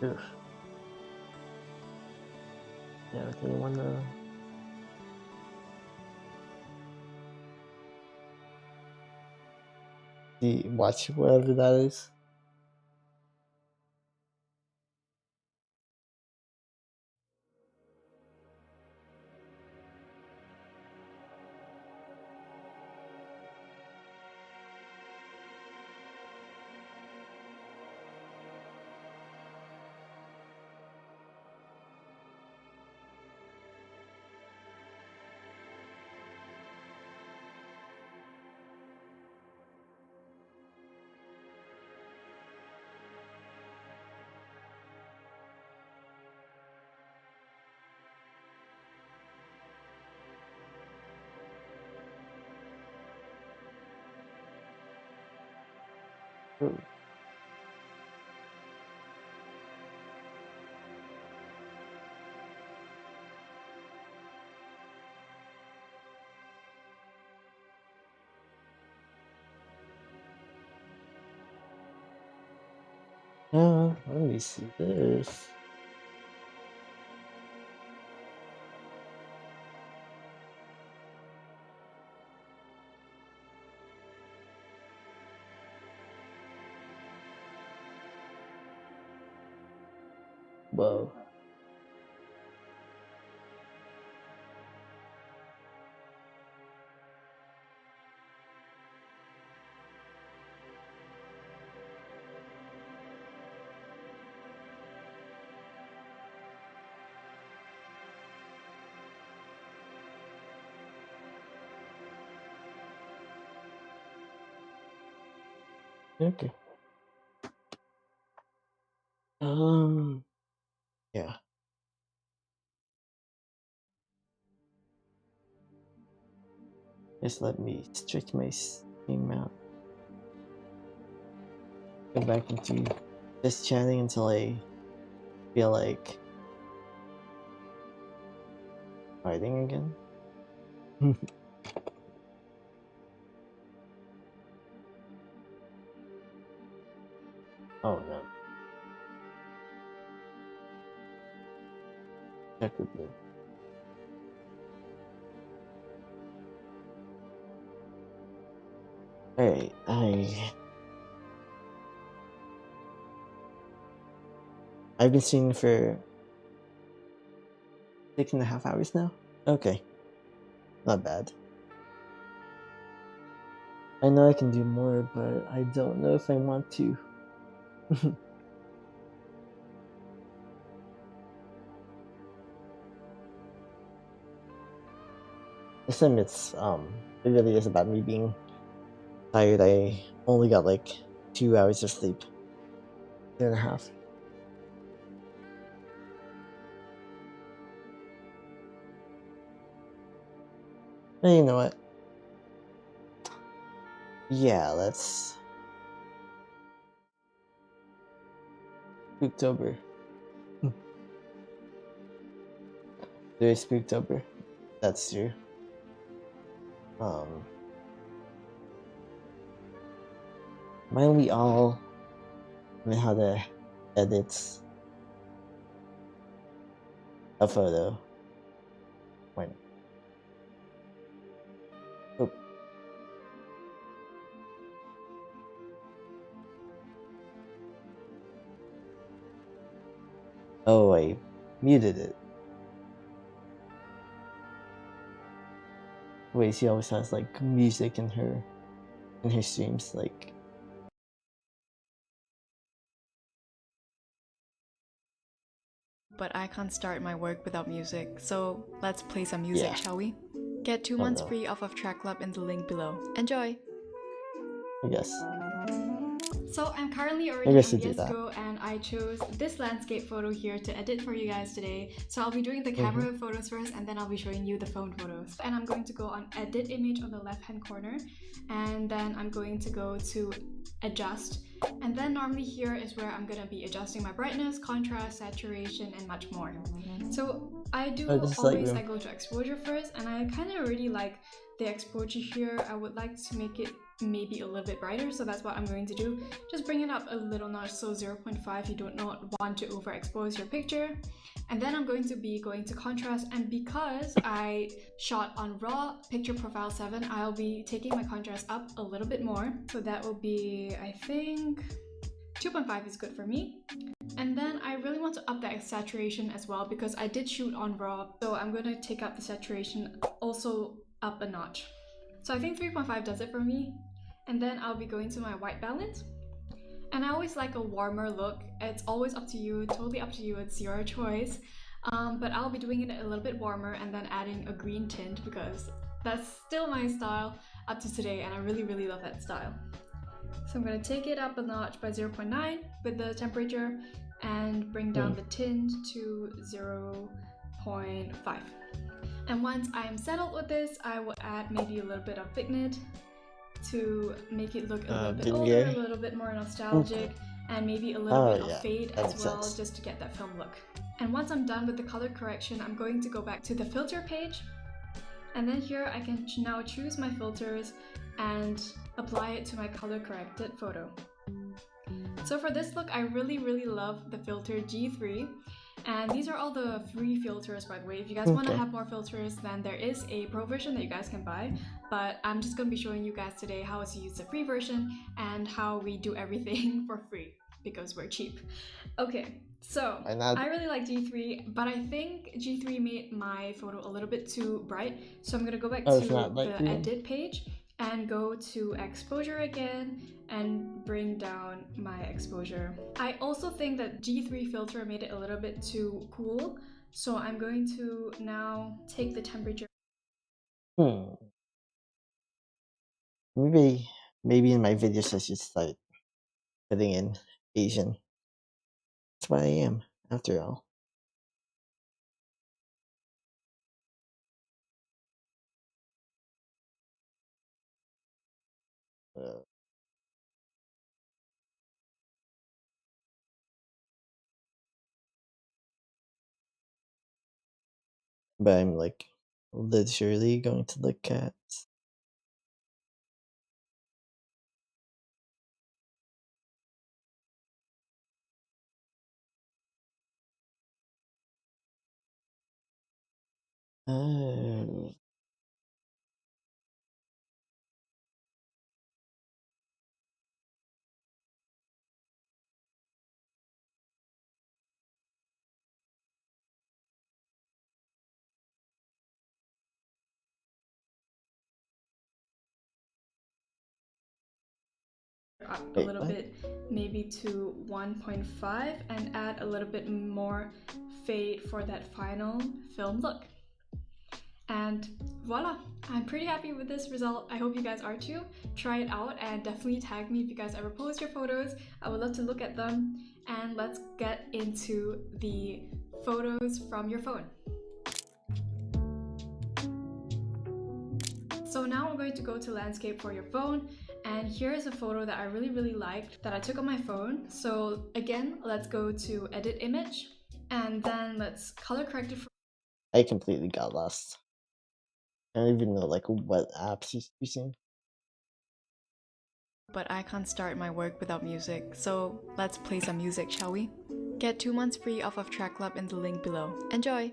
Ugh. Yeah, do you wanna watch whatever that is? Ooh. Let me see this. Whoa. Okay. Yeah. Just let me stretch my steam out. Go back into just chatting until I feel like fighting again. Oh no. Check with you. Alright, I've been streaming for 6.5 hours now. Okay. Not bad. I know I can do more, but I don't know if I want to. This time it really is about me being tired. I only got like 2 hours of sleep. 2.5. Hey, you know what? Yeah, let's Spooktober. There is Spooktober. That's true. Might we all learn how to edit a photo? When? Oh, oh, I muted it. Wait, she always has like music in her streams, like. But I can't start my work without music, so let's play some music, Yeah. shall we? Get 2 Oh, months no. free off of Track Club in the link below. Enjoy! I guess. So I'm currently I already guess on to do that. VS Go and I chose this landscape photo here to edit for you guys today. So I'll be doing the camera photos first and then I'll be showing you the phone photos. And I'm going to go on edit image on the left hand corner and then I'm going to go to adjust. And then normally here is where I'm going to be adjusting my brightness, contrast, saturation and much more. So I do Oh, this is always Lightroom. I go to exposure first and I kind of really like the exposure here. I would like to make it maybe a little bit brighter, so that's what I'm going to do. Just bring it up a little notch, so 0.5. You do not want to overexpose your picture. And then I'm going to be going to contrast, and because I shot on raw picture profile 7, I'll be taking my contrast up a little bit more. So that will be, I think 2.5 is good for me. And then I really want to up that saturation as well because I did shoot on raw, so I'm going to take up the saturation also up a notch. So I think 3.5 does it for me. And then I'll be going to my white balance. And I always like a warmer look. It's always up to you, totally up to you, it's your choice. But I'll be doing it a little bit warmer and then adding a green tint because that's still my style up to today and I really, really love that style. So I'm going to take it up a notch by 0.9 with the temperature and bring down the tint to 0.5. And once I'm settled with this, I will add maybe a little bit of Figment to make it look a little bit older, a little bit more nostalgic, and maybe a little bit of fade as well, just to get that film look. And once I'm done with the color correction, I'm going to go back to the filter page. And then here I can now choose my filters and apply it to my color corrected photo. So for this look, I really, really love the filter G3. And these are all the free filters, by the way. If you guys want to have more filters, then there is a pro version that you guys can buy. But I'm just going to be showing you guys today how to use the free version and how we do everything for free because we're cheap. Okay, so I really like G3, but I think G3 made my photo a little bit too bright. So I'm going to go back to the edit page and go to exposure again and bring down my exposure. I also think that G3 filter made it a little bit too cool, so I'm going to now take the temperature. Maybe in my videos I should start putting in Asian. That's what I am, after all. But I'm like literally going to look at up a little bit, maybe to 1.5, and add a little bit more fade for that final film look. And voila, I'm pretty happy with this result. I hope you guys are too. Try it out and definitely tag me if you guys ever post your photos. I would love to look at them. And let's get into the photos from your phone. So now I'm going to go to landscape for your phone, and here's a photo that I really liked that I took on my phone. So again, let's go to edit image, and then let's color correct it. I completely got lost. I don't even know like what apps he's using. But I can't start my work without music, so let's play some music, shall we? Get 2 months free off of Track Club in the link below. Enjoy!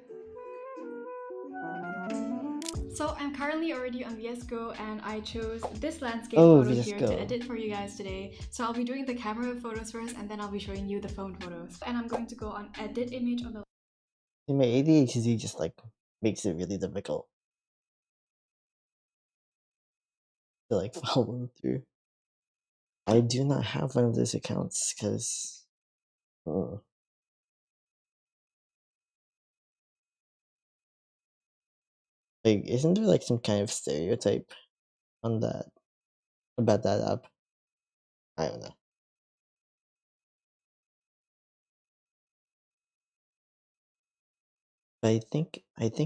So I'm currently already on VS Go, and I chose this landscape photo here to edit for you guys today. So I'll be doing the camera photos first, and then I'll be showing you the phone photos. And I'm going to go on edit image on the... My ADHD just like makes it really difficult to like follow through. I do not have one of those accounts because like isn't there like some kind of stereotype on that about that app? I don't know. I think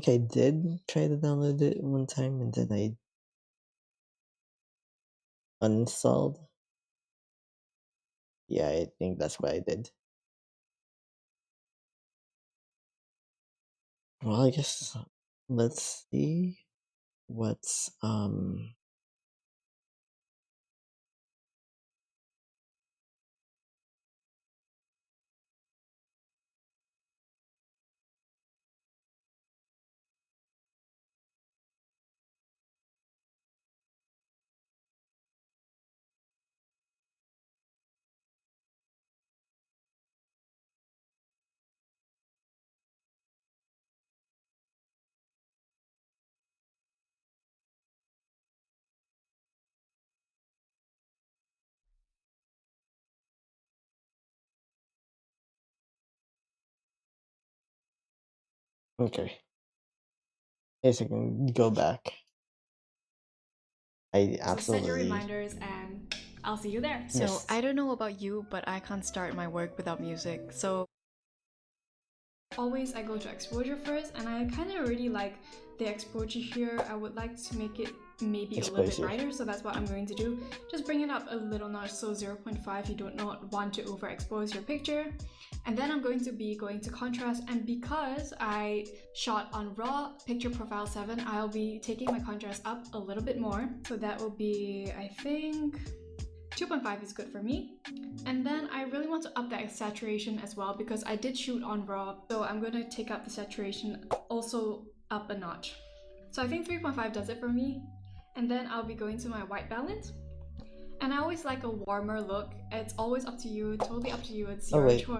I did try to download it one time and then I uninstalled. Yeah, I think that's what I did. Well, I guess let's see what's okay. Yes, I can go back. I absolutely. So set your reminders and I'll see you there. So I don't know about you, but I can't start my work without music. So always I go to exposure first, and I kind of really like the exposure here. I would like to make it maybe a little bit brighter, so that's what I'm going to do. Just bring it up a little notch, so 0.5. You do not want to overexpose your picture. And then I'm going to be going to contrast, and because I shot on raw picture profile 7, I'll be taking my contrast up a little bit more. So that will be, I think, 2.5 is good for me. And then I really want to up that saturation as well because I did shoot on raw, so I'm going to take up the saturation also up a notch. So I think 3.5 does it for me. And then I'll be going to my white balance. And I always like a warmer look. It's always up to you, totally up to you. It's your choice.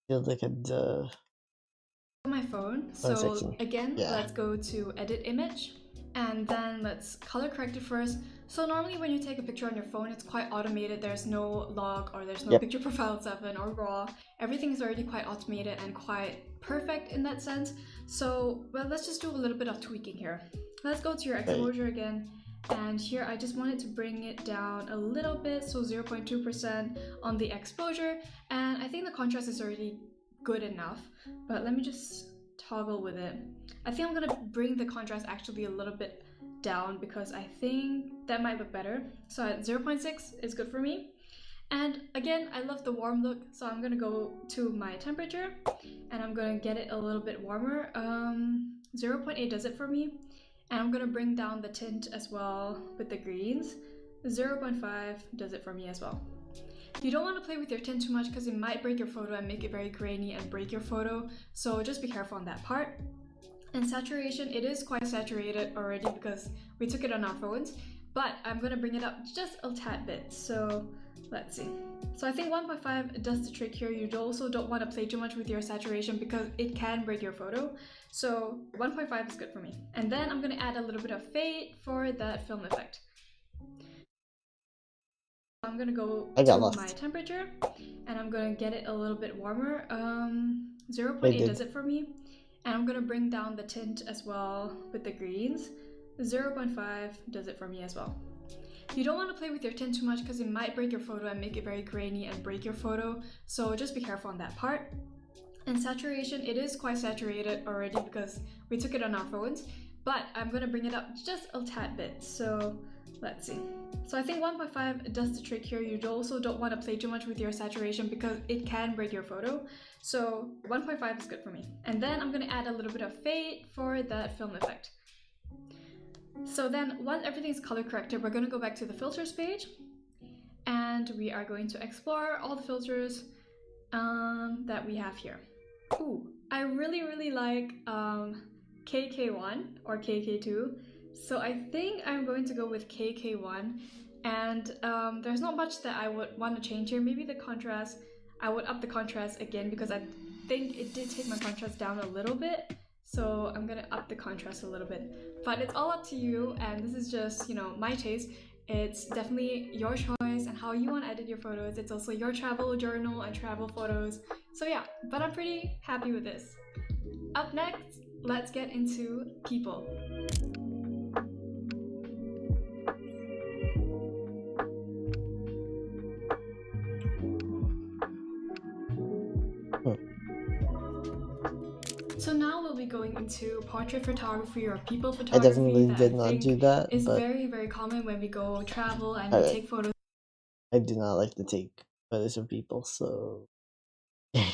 Look at the my phone. So again, let's go to edit image, and then let's color correct it first. So normally when you take a picture on your phone, it's quite automated. There's no log or there's no picture profile 7 or raw. Everything is already quite automated and quite perfect in that sense. So well, let's just do a little bit of tweaking here. Let's go to your exposure again. And here I just wanted to bring it down a little bit, so 0.2% on the exposure. And I think the contrast is already good enough, but let me just toggle with it. I think I'm gonna bring the contrast actually a little bit down because I think that might look better. So at 0.6 is good for me. And again, I love the warm look, so I'm gonna go to my temperature and I'm gonna get it a little bit warmer. 0.8 does it for me. And I'm gonna bring down the tint as well with the greens. 0.5 does it for me as well. You don't want to play with your tint too much because it might break your photo and make it very grainy and break your photo. So just be careful on that part. And saturation, it is quite saturated already because we took it on our phones, but I'm gonna bring it up just a tad bit. So let's see. So I think 1.5 does the trick here. You also don't want to play too much with your saturation because it can break your photo. So 1.5 is good for me. And then I'm gonna add a little bit of fade for that film effect. I'm gonna go to my temperature, and I'm gonna get it a little bit warmer. 0.8 does it for me. And I'm gonna bring down the tint as well with the greens. 0.5 does it for me as well. You don't want to play with your tint too much because it might break your photo and make it very grainy and break your photo, so just be careful on that part. And saturation, it is quite saturated already because we took it on our phones, but I'm gonna bring it up just a tad bit, so let's see. So I think 1.5 does the trick here. You also don't want to play too much with your saturation because it can break your photo, so 1.5 is good for me. And then I'm gonna add a little bit of fade for that film effect. So then once everything's color corrected, we're gonna go back to the filters page, and we are going to explore all the filters that we have here. Ooh, I really like KK1 or KK2, so I think I'm going to go with KK1, and there's not much that I would want to change here. Maybe the contrast, I would up the contrast again because I think it did take my contrast down a little bit, so I'm gonna up the contrast a little bit. But it's all up to you, and this is just, you know, my taste. It's definitely your choice and how you want to edit your photos. It's also your travel journal and travel photos. So yeah, but I'm pretty happy with this. Up next, let's get into people. So now we'll be going into portrait photography or people photography. I definitely did not do that. It's but very common when we go travel and we take photos. I do not like to take photos of people, so here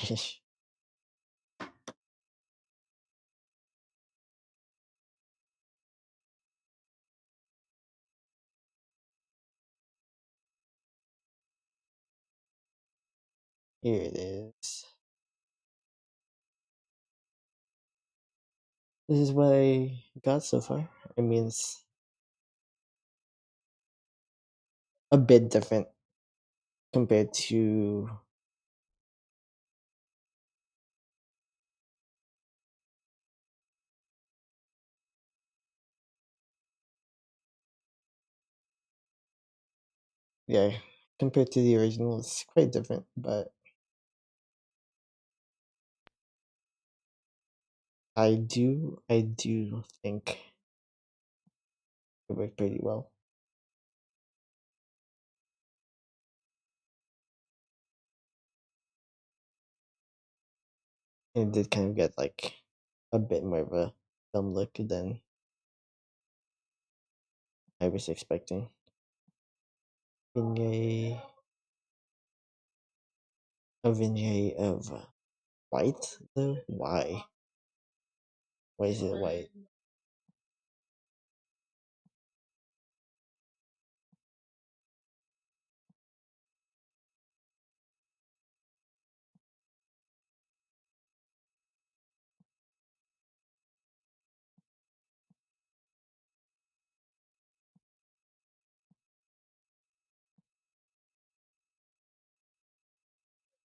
it is. This is what I got so far. I mean, it's a bit different compared to compared to the original. It's quite different, but I do think it worked pretty well. It did kind of get like a bit more of a film look than I was expecting. A vignette of white though? Why? Why is it white?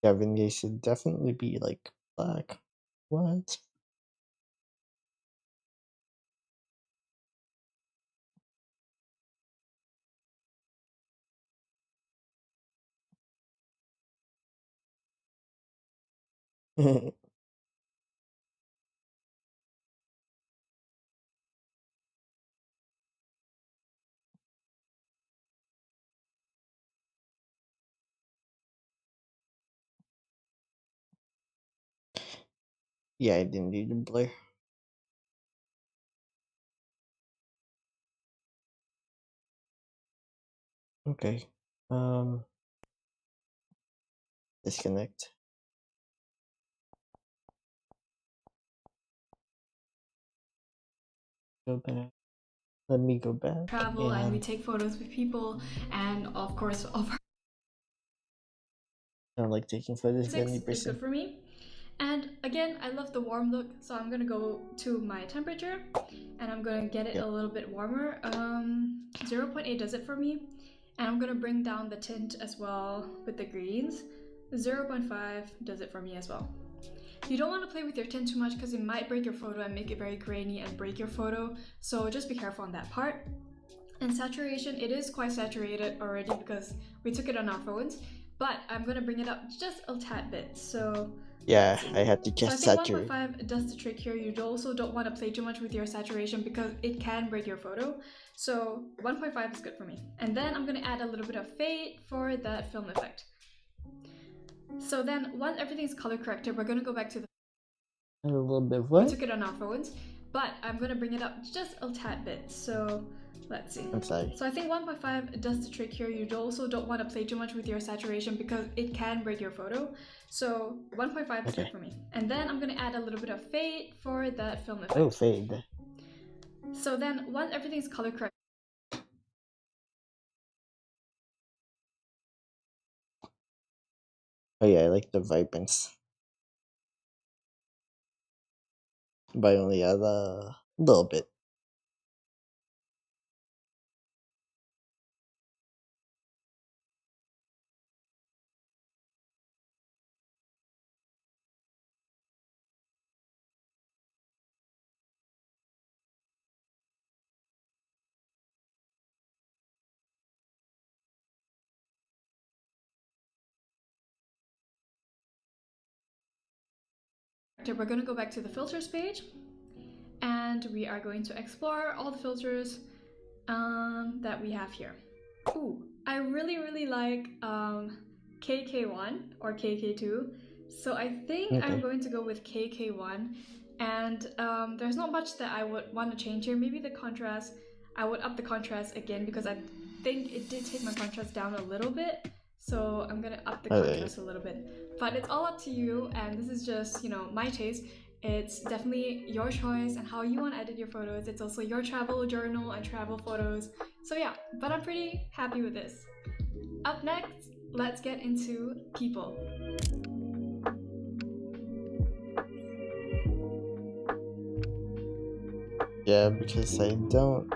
Yeah, vignette should definitely be like black. What? Yeah, I didn't need to blur. Okay. Disconnect. Go back. Let me go back. Travel and we take photos with people, and of course of I don't like taking photos of any it's good for me. And again, I love the warm look, so I'm gonna go to my temperature and I'm gonna get it a little bit warmer. 0.8 does it for me. And I'm gonna bring down the tint as well with the greens. 0.5 does it for me as well. You don't want to play with your tint too much because it might break your photo and make it very grainy and break your photo, so just be careful on that part. And saturation, it is quite saturated already because we took it on our phones, but I'm gonna bring it up just a tad bit. So yeah, I had to so I just think saturate. 1.5 does the trick here. You also don't want to play too much with your saturation because it can break your photo. So 1.5 is good for me. And then I'm gonna add a little bit of fade for that film effect. So then once everything's color corrected, we're gonna go back to the And a little bit of what? we took it on our phones, but I'm gonna bring it up just a tad bit. So let's see. I'm sorry. So I think 1.5 does the trick here. You also don't want to play too much with your saturation because it can break your photo. So 1.5 is good for me. And then I'm gonna add a little bit of fade for that film effect. Oh, fade. So then once everything's color correct. Oh yeah, I like the vibrance. But I only add a little bit. We're gonna go back to the filters page and we are going to explore all the filters that we have here. Ooh, I really like KK1 or KK2. So I think I'm going to go with KK1. And there's not much that I would want to change here. Maybe the contrast, I would up the contrast again because I think it did take my contrast down a little bit. So I'm gonna up the contrast a little bit. But it's all up to you, and this is just, you know, my taste. It's definitely your choice and how you want to edit your photos. It's also your travel journal and travel photos. So yeah, but I'm pretty happy with this. Up next, let's get into people. Yeah, because I don't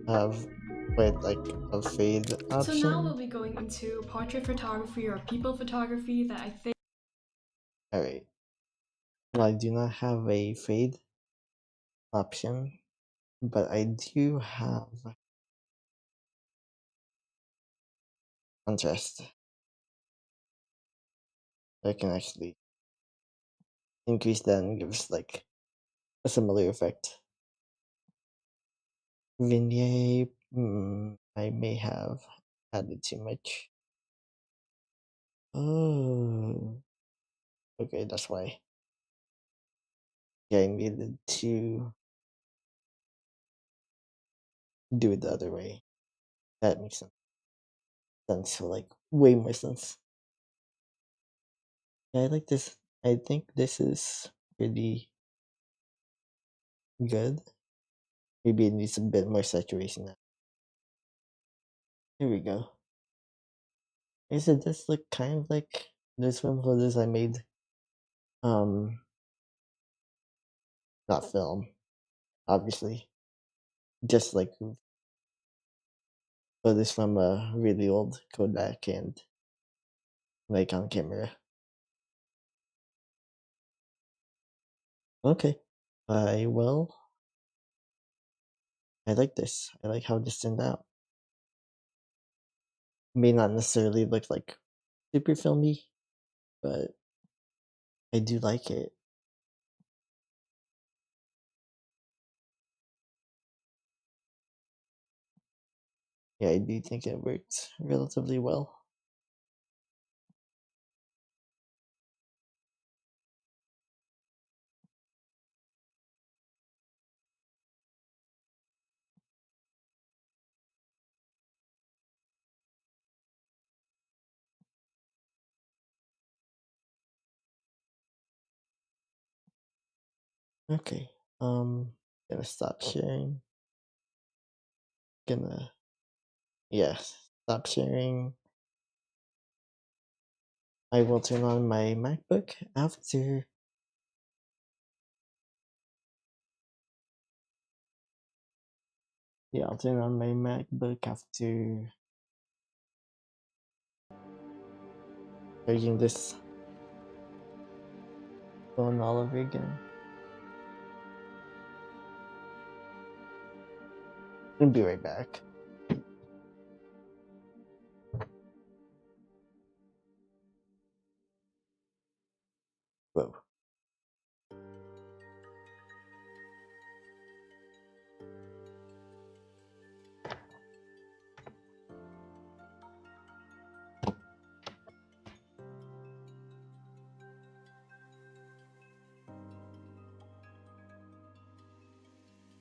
have quite like a fade option. So now we'll be going into portrait photography or people photography that I think. Alright. Well, I do not have a fade option, but I do have contrast. I can actually increase that and gives like a similar effect. Vignette, I may have added too much. Oh, okay, that's why. Yeah, I needed to do it the other way. That makes sense. So like way more sense. Yeah, I like this. I think this is pretty good. Maybe it needs a bit more saturation now. Here we go. Is it just look kind of like the swim photos I made? Not film, obviously. Just like photos from a really old Kodak and Nikon camera. Okay. I like this. I like how this turned out. May not necessarily look like super filmy, but I do like it. Yeah, I do think it worked relatively well. Okay. Gonna stop sharing. Gonna stop sharing. I will turn on my MacBook after I'll turn on my MacBook after charging this phone all over again. I'll be right back. Whoa.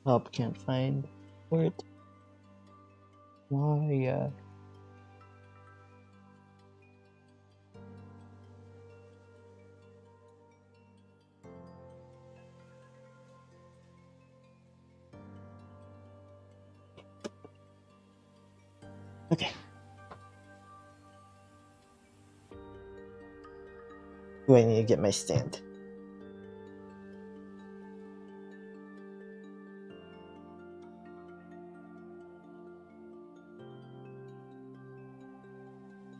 Help, can't find port. Why? Okay. Do I need to get my stand?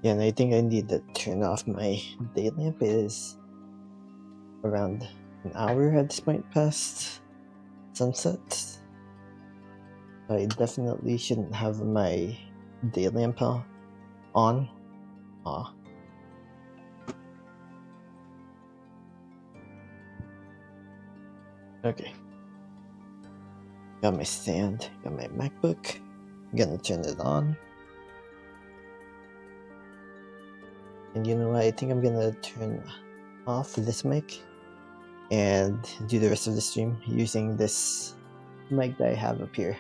Yeah, and I think I need to turn off my day lamp. It is around an hour at this point past sunset. I definitely shouldn't have my day lamp on. Aw. Okay. Got my stand, got my MacBook. Gonna turn it on. And you know what? I think I'm gonna turn off this mic and do the rest of the stream using this mic that I have up here.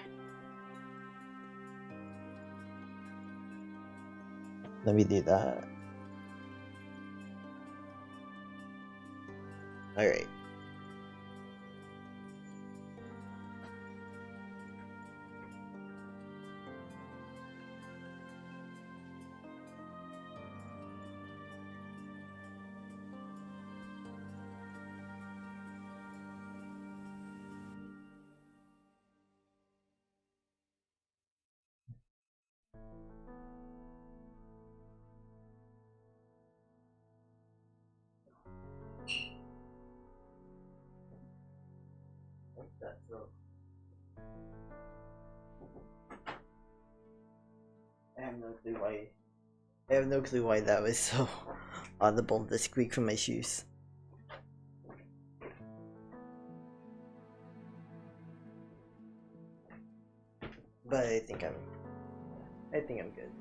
Let me do that. Alright. I have no clue why that was so audible, the squeak from my shoes. But I think I'm good.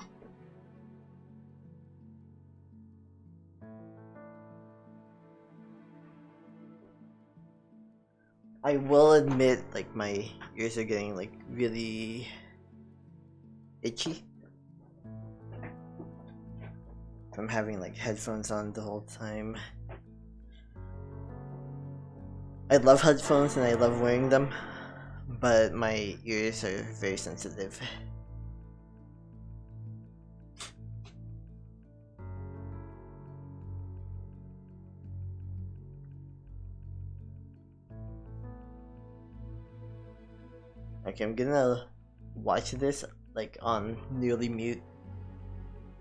I will admit, like, my ears are getting, like, really itchy from having, like, headphones on the whole time. I love headphones and I love wearing them, but my ears are very sensitive. Okay, I'm gonna watch this like on nearly mute.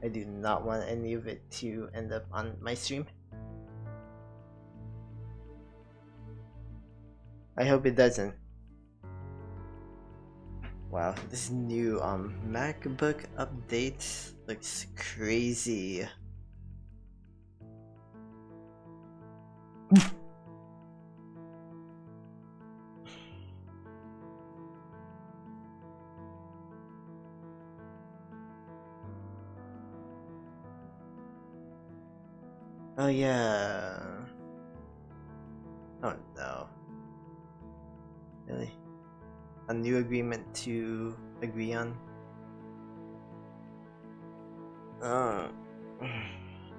I do not want any of it to end up on my stream. I hope it doesn't. Wow, this new MacBook update looks crazy. Oh yeah. Oh no. Really? A new agreement to agree on?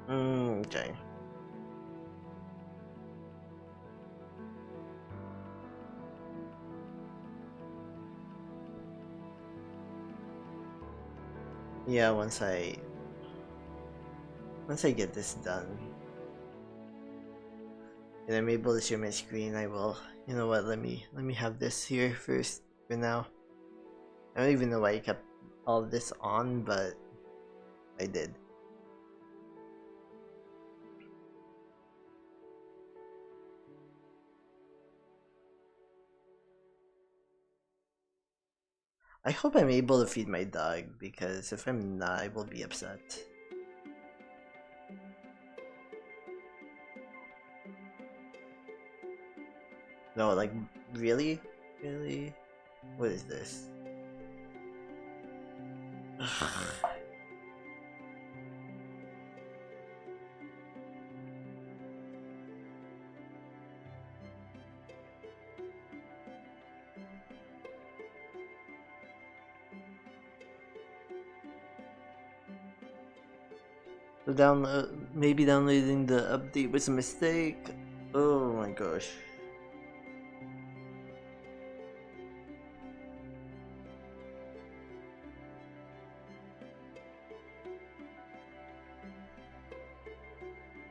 Okay. Yeah, once I get this done and I'm able to share my screen, I will. You know what? Let me have this here first for now. I don't even know why I kept all of this on, but I did. I hope I'm able to feed my dog, because if I'm not, I will be upset. No, like, really? Really? What is this? So maybe downloading the update was a mistake. Oh my gosh.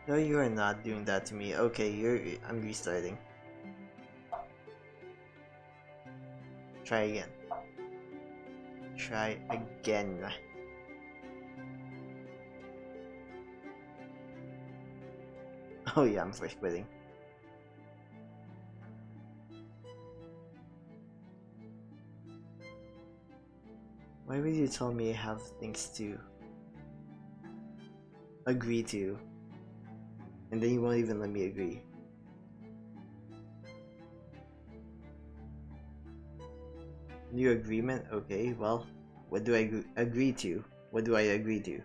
No, you are not doing that to me. Okay, I'm restarting. Try again. Try again. Oh yeah, I'm first quitting. Why would you tell me I have things to agree to, and then you won't even let me agree? New agreement? Okay, well, what do I agree to? What do I agree to?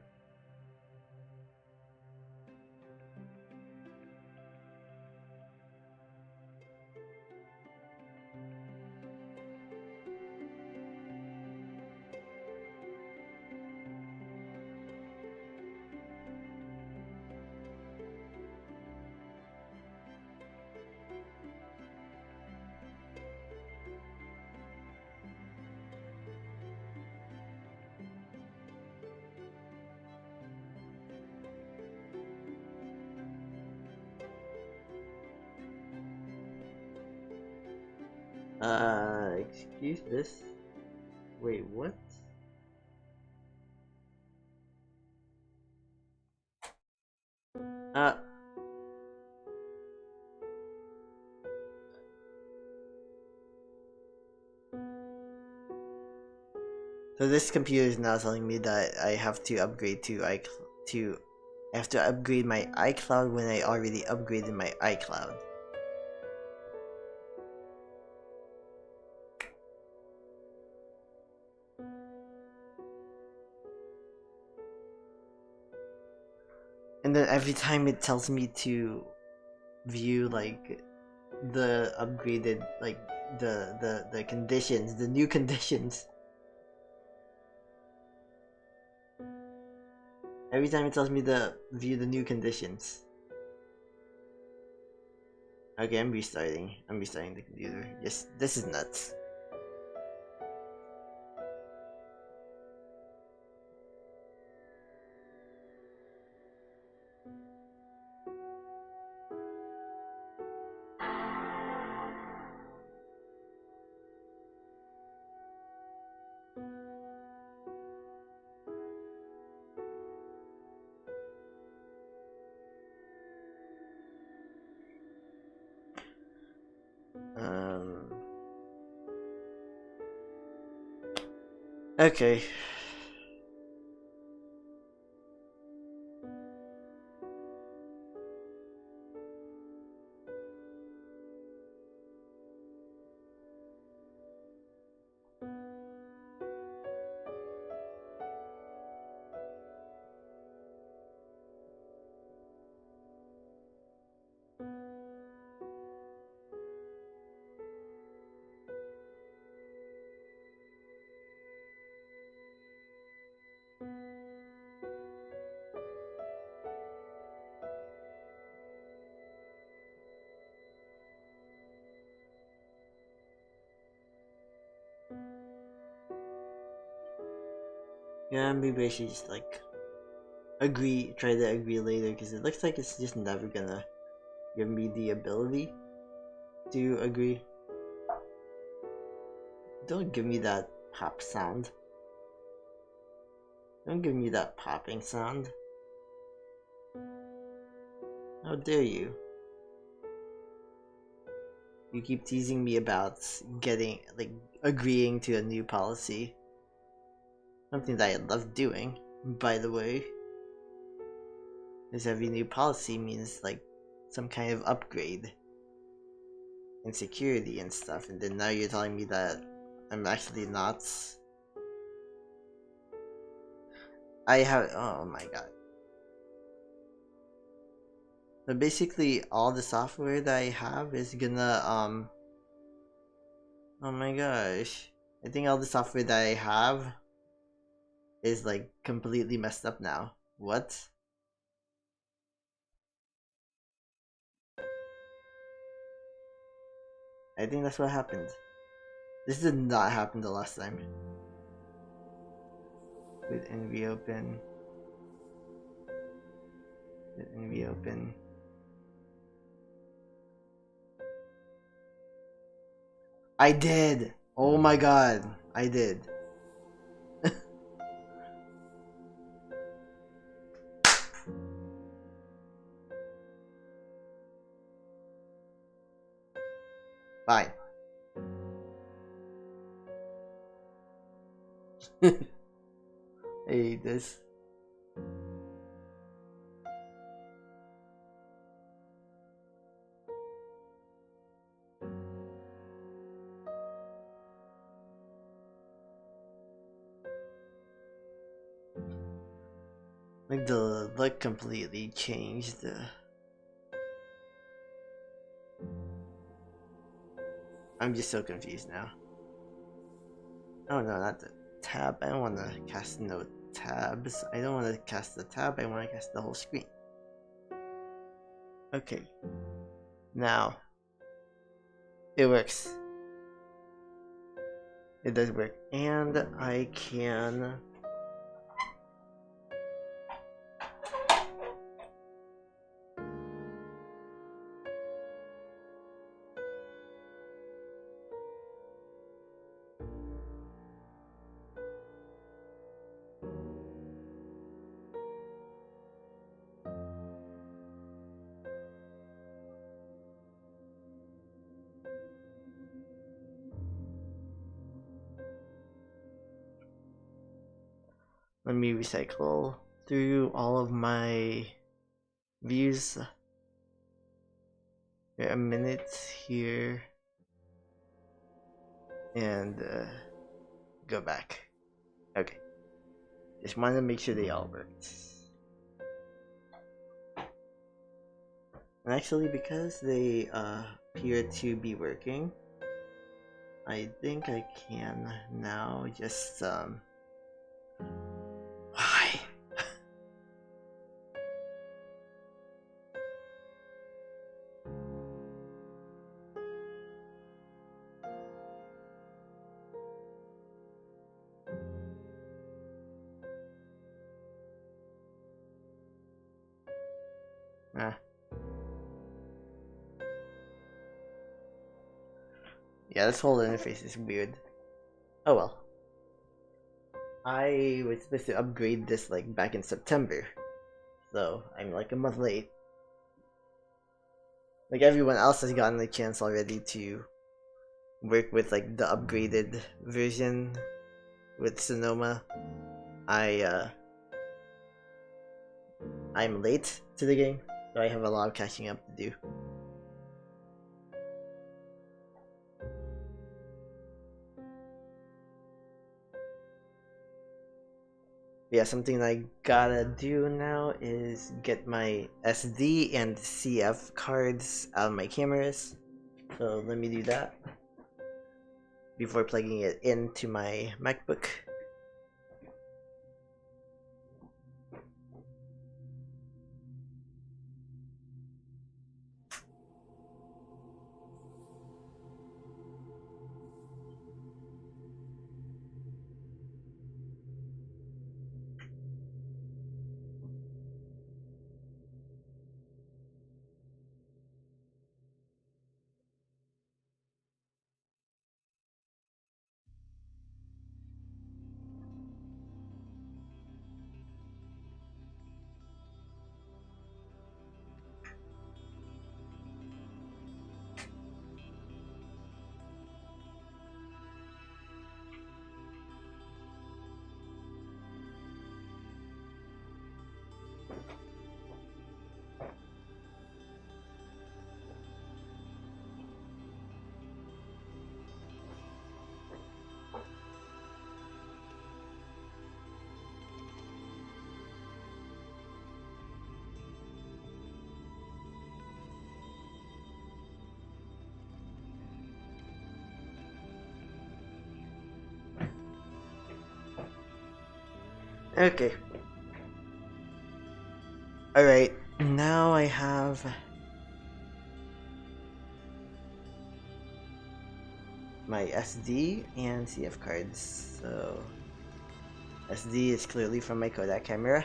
Excuse this? Wait, what? Uh... So this computer is now telling me that I have to upgrade to I have to upgrade my iCloud when I already upgraded my iCloud. And then every time it tells me to view like the upgraded, like the conditions, the new conditions. Every time it tells me to view the new conditions. Okay, I'm restarting. I'm restarting the computer. Yes, this is nuts. Okay. Yeah, maybe I should just like try to agree later, because it looks like it's just never gonna give me the ability to agree. Don't give me that pop sound. Don't give me that popping sound. How dare you? You keep teasing me about agreeing to a new policy. Something that I love doing, by the way, is every new policy means like some kind of upgrade in security and stuff, and then now you're telling me that I'm actually not. I have. Oh my god. So basically, all the software that I have is gonna Oh my gosh. I think all the software that I have is like completely messed up now. What? I think that's what happened. This did not happen the last time. Quit and reopen. Quit and reopen. I did! Oh my god, I did. Fine. I hate this. Like the look completely changed. I'm just so confused now. Oh no, not the tab. I don't want to cast no tabs. I don't want to cast the tab. I want to cast the whole screen. Okay. Now. It works. It does work. And I can... Let me recycle through all of my views. A minute here. And go back. Okay. Just wanted to make sure they all worked. And actually, because they appear to be working, I think I can now just why? Yeah, this whole interface is weird. Oh well. I was supposed to upgrade this like back in September, so I'm like a month late. Like everyone else has gotten the chance already to work with like the upgraded version with Sonoma. I'm late to the game, so I have a lot of catching up to do. Yeah, something I gotta do now is get my SD and CF cards out of my cameras. So let me do that before plugging it into my MacBook. Okay. Alright, now I have my SD and CF cards. So SD is clearly from my Kodak camera.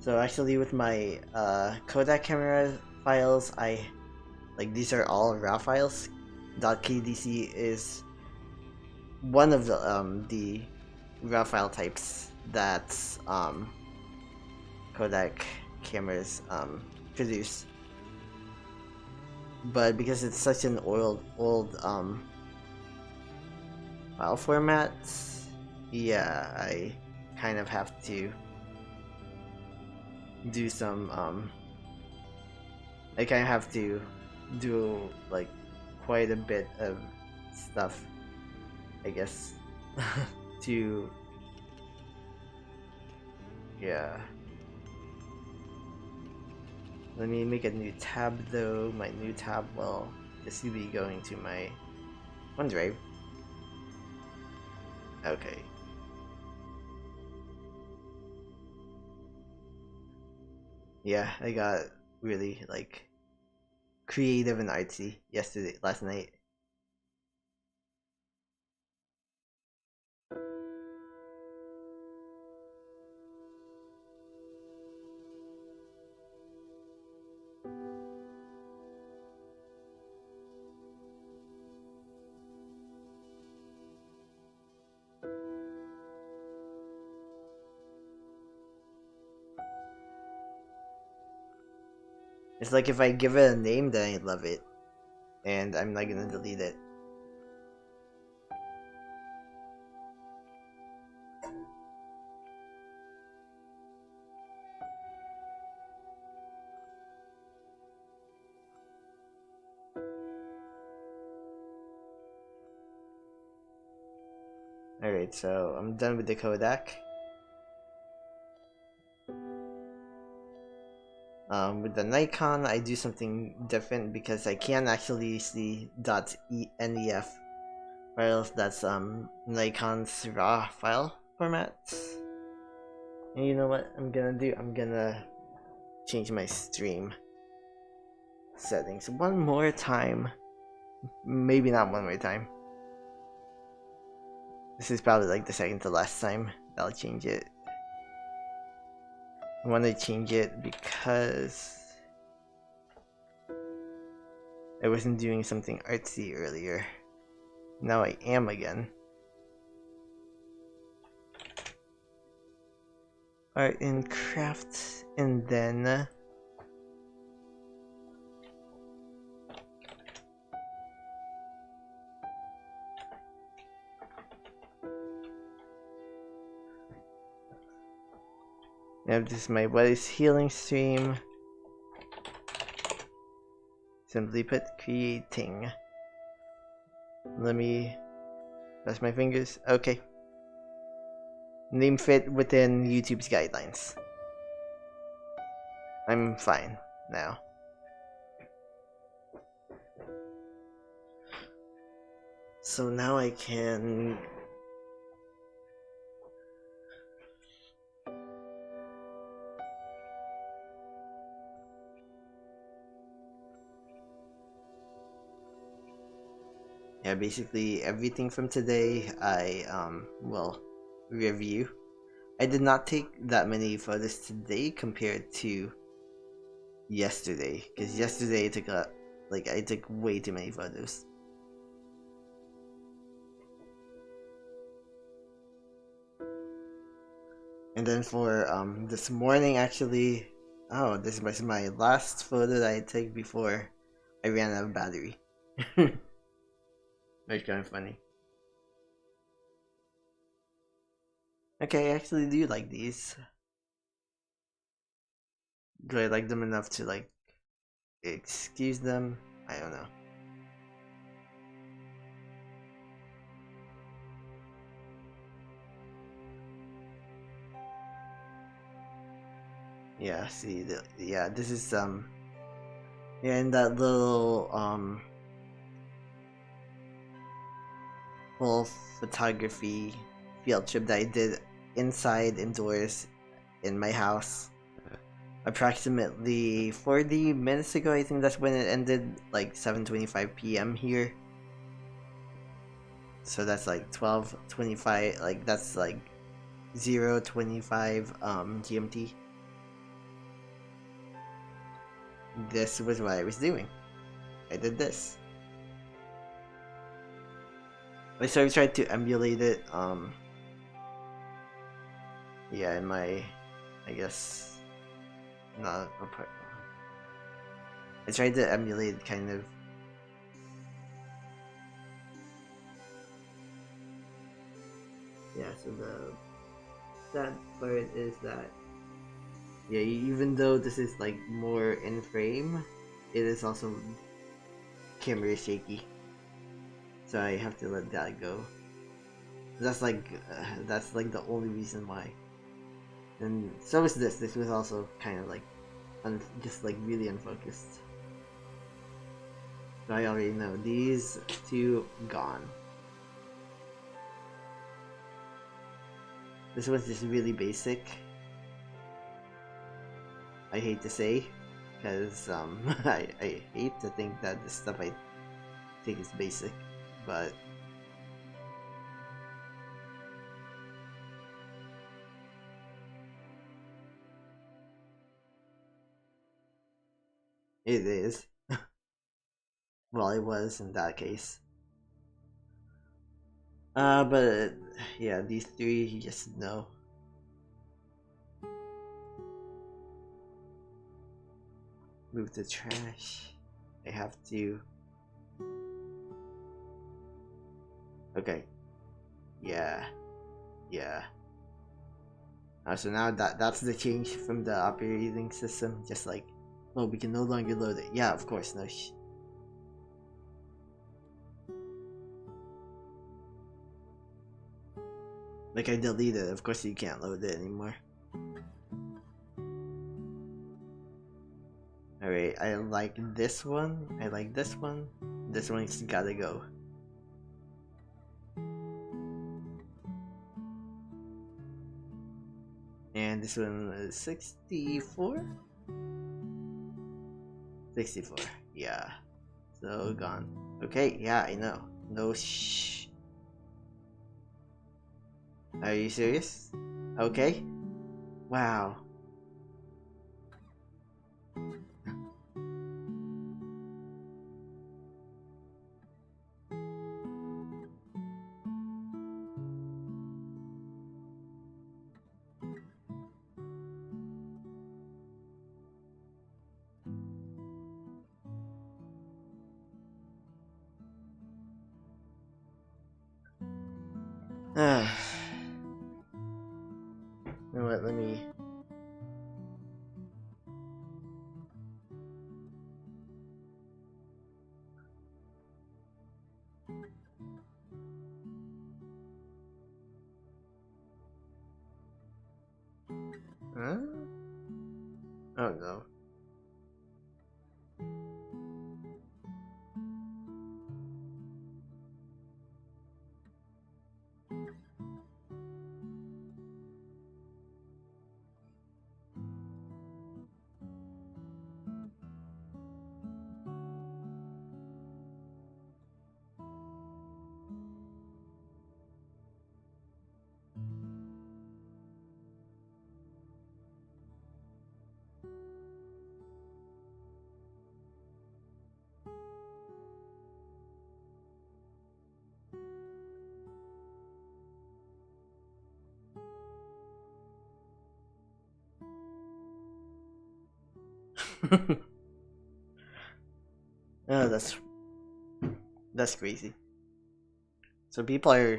So actually with my Kodak camera files, these are all RAW files. .kdc is one of the RAW file types that Kodak cameras produce. But because it's such an old file format, yeah, I kind of have to do some I kind of have to do like quite a bit of stuff, I guess, to yeah. Let me make a new tab though. My new tab will just be going to my OneDrive. Okay. Yeah, I got really like creative and artsy last night. It's like if I give it a name, then I love it, and I'm not gonna delete it. Alright, so I'm done with the Kodak. With the Nikon, I do something different because I can't actually see .nef files. That's Nikon's RAW file format. And you know what I'm gonna do? I'm gonna change my stream settings one more time. Maybe not one more time. This is probably like the second to last time I'll change it. I want to change it because I wasn't doing something artsy earlier. Now I am again. Art and craft, and then now this is my what is healing stream. Simply put, creating. Let me press my fingers. Okay. Name fit within YouTube's guidelines. I'm fine now. So now I can yeah, basically everything from today I will review. I did not take that many photos today compared to yesterday, because yesterday I took way too many photos. And then for this morning, actually, oh, this was my last photo that I took before I ran out of battery. That's kind of funny. Okay, I actually do like these. Do I like them enough to like excuse them? I don't know. Yeah, see, yeah, this is Yeah, and that little full photography field trip that I did indoors in my house approximately 40 minutes ago. I think that's when it ended, like 7:25 p.m. here. So that's like 12:25, like that's like 0:25 GMT. This was what I was doing. I did this. I sort of tried to emulate it, yeah, in my, I guess, not a part. I tried to emulate kind of. Yeah, so the sad part is that, yeah, even though this is like more in frame, it is also camera shaky. So I have to let that go. That's like the only reason why. And so is this. This was also kind of like just like really unfocused. So I already know these two gone. This one's just really basic. I hate to say, because I hate to think that the stuff I think is basic, but it is. Well, it was in that case. But yeah, these three, you just know. Move the trash. I have to. Okay. Yeah. Yeah. So now that's the change from the operating system. Just like, oh, we can no longer load it. Yeah, of course, no. Like I deleted it. Of course, you can't load it anymore. Alright, I like this one. I like this one. This one's gotta go. And this one is 64? 64, yeah. So gone. Okay, yeah, I know. No shh. Are you serious? Okay. Wow. You know what, let me... Huh? Oh no. Oh, that's crazy. So people are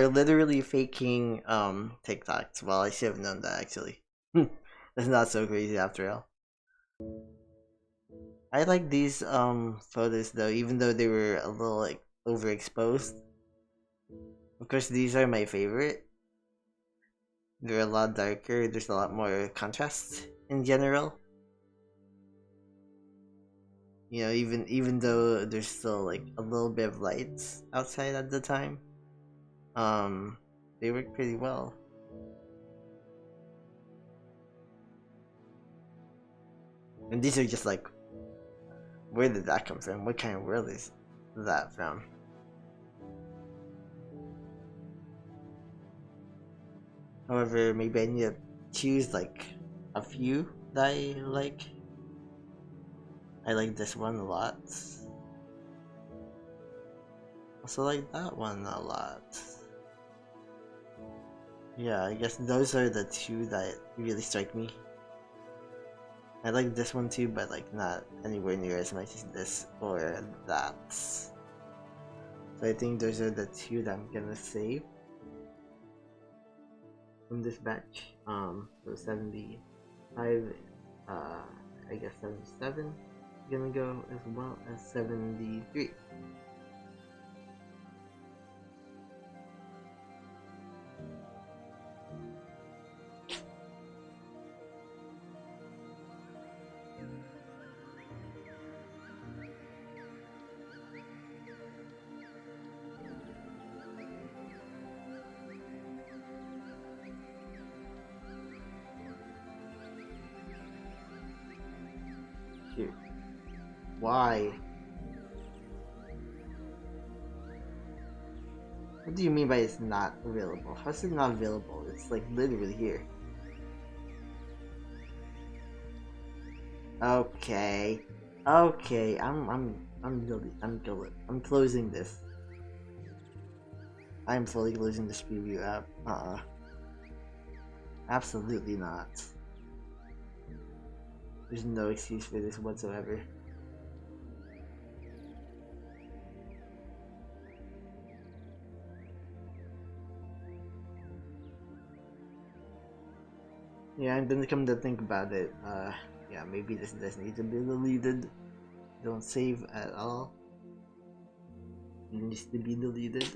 literally faking TikToks. Well, I should have known that actually. That's not so crazy after all. I like these photos though, even though they were a little like overexposed. Of course, these are my favorite. They're a lot darker. There's a lot more contrast in general. You know, even though there's still like a little bit of lights outside at the time, they work pretty well. And these are just like, where did that come from? What kind of world is that from? However, maybe I need to choose like a few that I like. I like this one a lot. Also like that one a lot. Yeah, I guess those are the two that really strike me. I like this one too, but like not anywhere near as much as this or that. So I think those are the two that I'm gonna save from this batch. So 75, I guess 77 gonna go as well as 73. Here. Why? What do you mean by it's not available? How's it not available? It's like literally here. Okay. Okay, I'm closing this. I'm fully closing this preview app. Absolutely not. There's no excuse for this whatsoever. Yeah, and then come to think about it, yeah, maybe this does need to be deleted. Don't save at all. It needs to be deleted.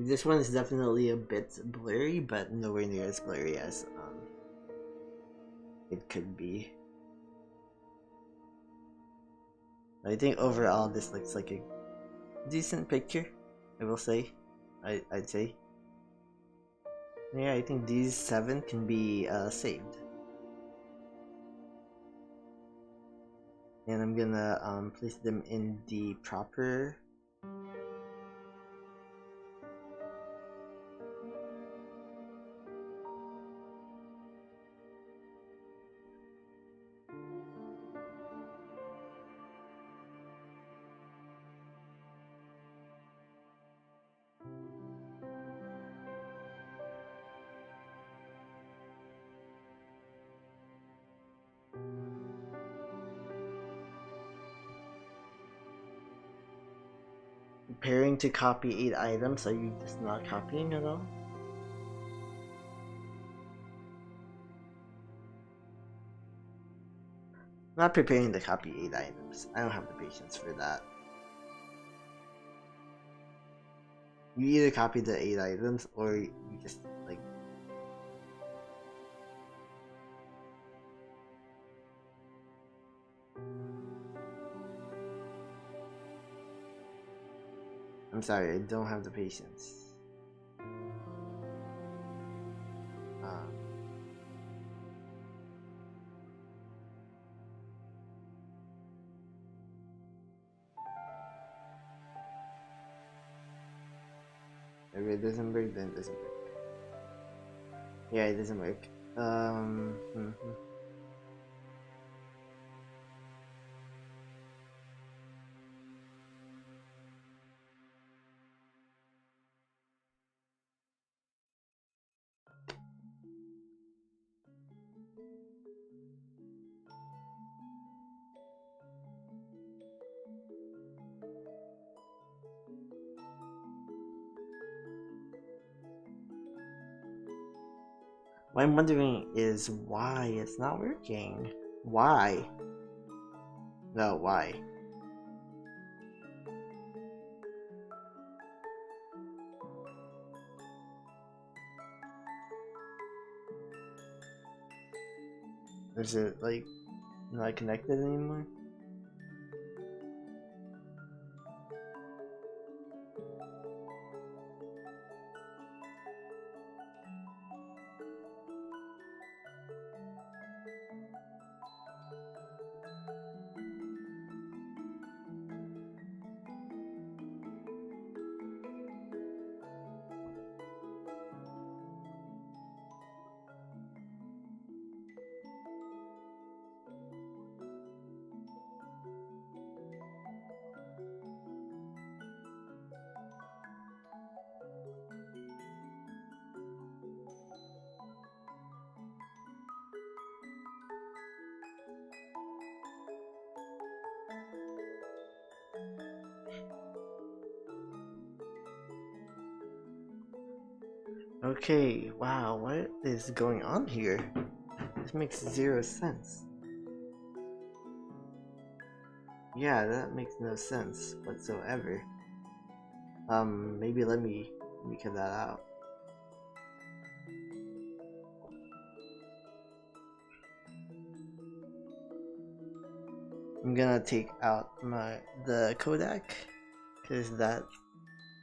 This one is definitely a bit blurry, but nowhere near as blurry as it could be. I think overall this looks like a decent picture, I will say. I'd say. Yeah, I think these 7 can be saved. And I'm gonna place them in the proper preparing to copy 8 items. Are you just not copying at all? Not preparing to copy 8 items. I don't have the patience for that. You either copy the 8 items or you just like I'm sorry, I don't have the patience. If it doesn't work, then it doesn't work. Yeah, it doesn't work. What I'm wondering is why it's not working. Why? No, why? Is it like not connected anymore? Okay, wow, what is going on here? This makes zero sense. Yeah, that makes no sense whatsoever. Maybe let me cut that out. I'm gonna take out the codec because that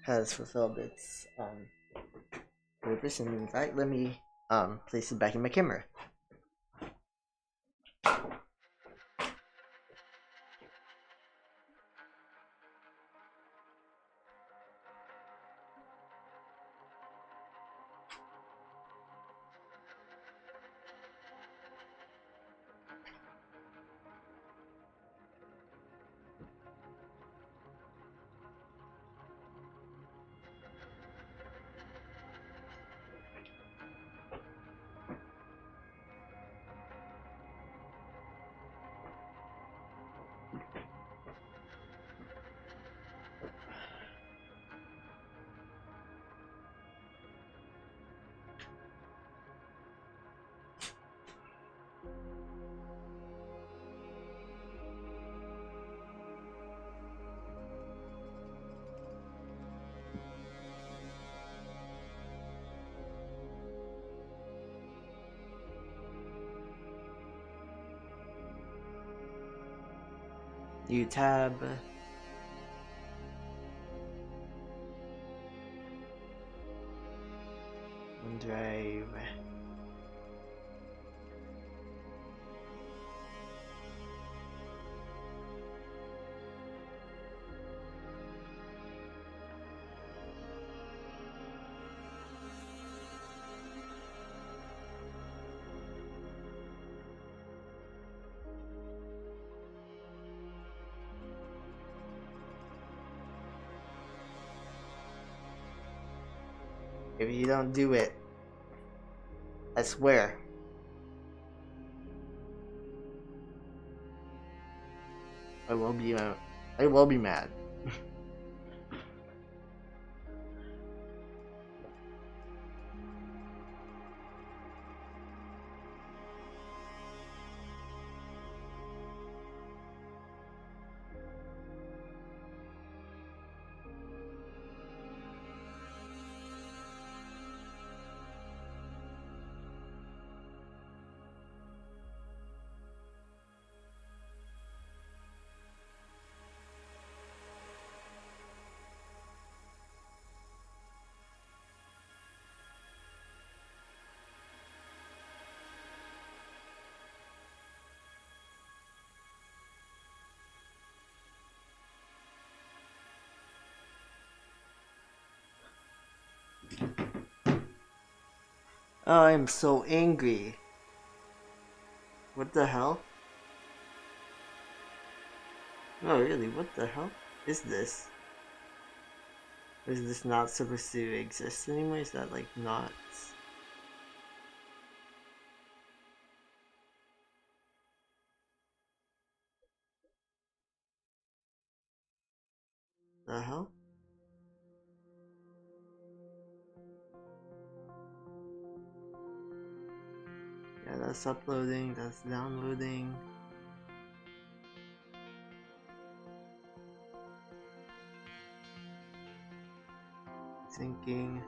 has fulfilled its purpose. And in fact, let me place it back in my camera. New tab. OneDrive. If you don't do it, I swear. I will be mad. Oh, I'm so angry. What the hell? Oh, really? What the hell is this? Is this not supposed to exist anymore? Is that like not? The hell? Yeah, that's uploading, that's downloading. Syncing.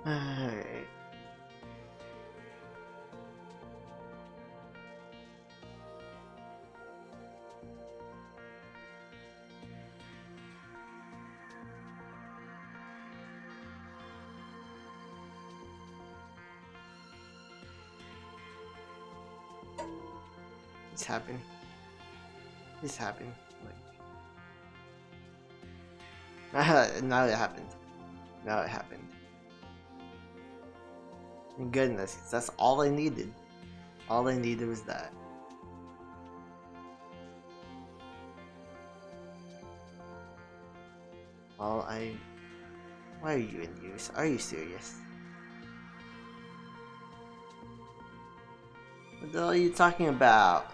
Alright. It's happening. It's happening. Like now it happened. Now it happened. Thank goodness, 'cause that's all I needed. All I needed was that. All I... Why are you in use? Are you serious? What the hell are you talking about?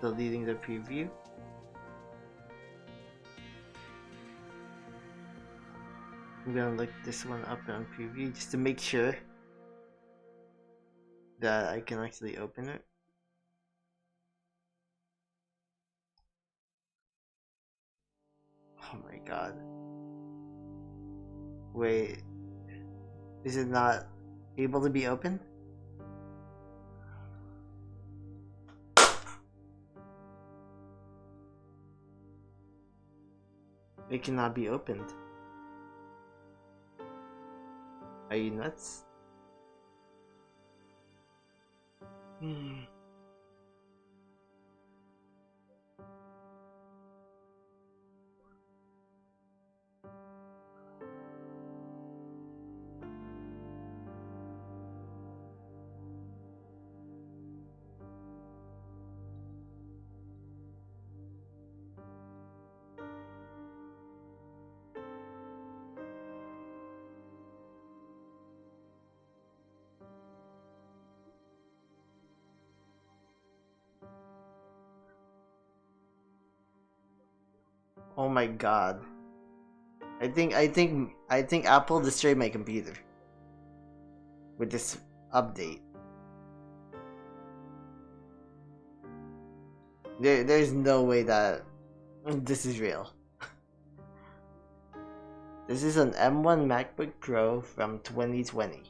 Deleting the preview. I'm gonna look this one up on preview just to make sure that I can actually open it. Oh my god. Wait. Is it not able to be opened? It cannot be opened. Are you nuts? Oh my god. I think Apple destroyed my computer with this update. There's no way that this is real. This is an M1 MacBook Pro from 2020.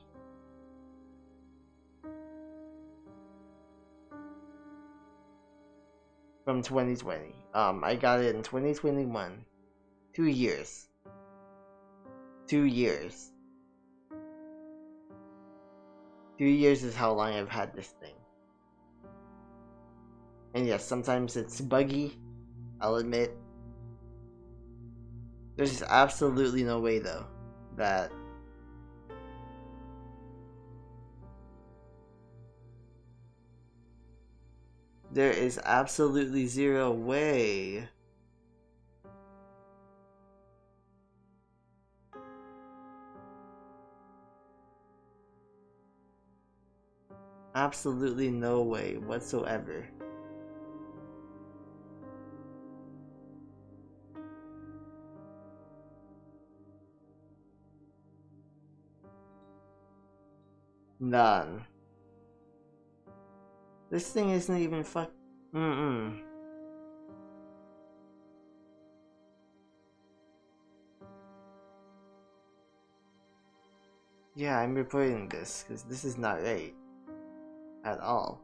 From 2020. I got it in 2021. 2 years. 2 years. 2 years is how long I've had this thing. And yes, sometimes it's buggy, I'll admit. There's absolutely no way though that there is absolutely zero way absolutely no way whatsoever. None. This thing isn't even Yeah, I'm reporting this because this is not right. at all.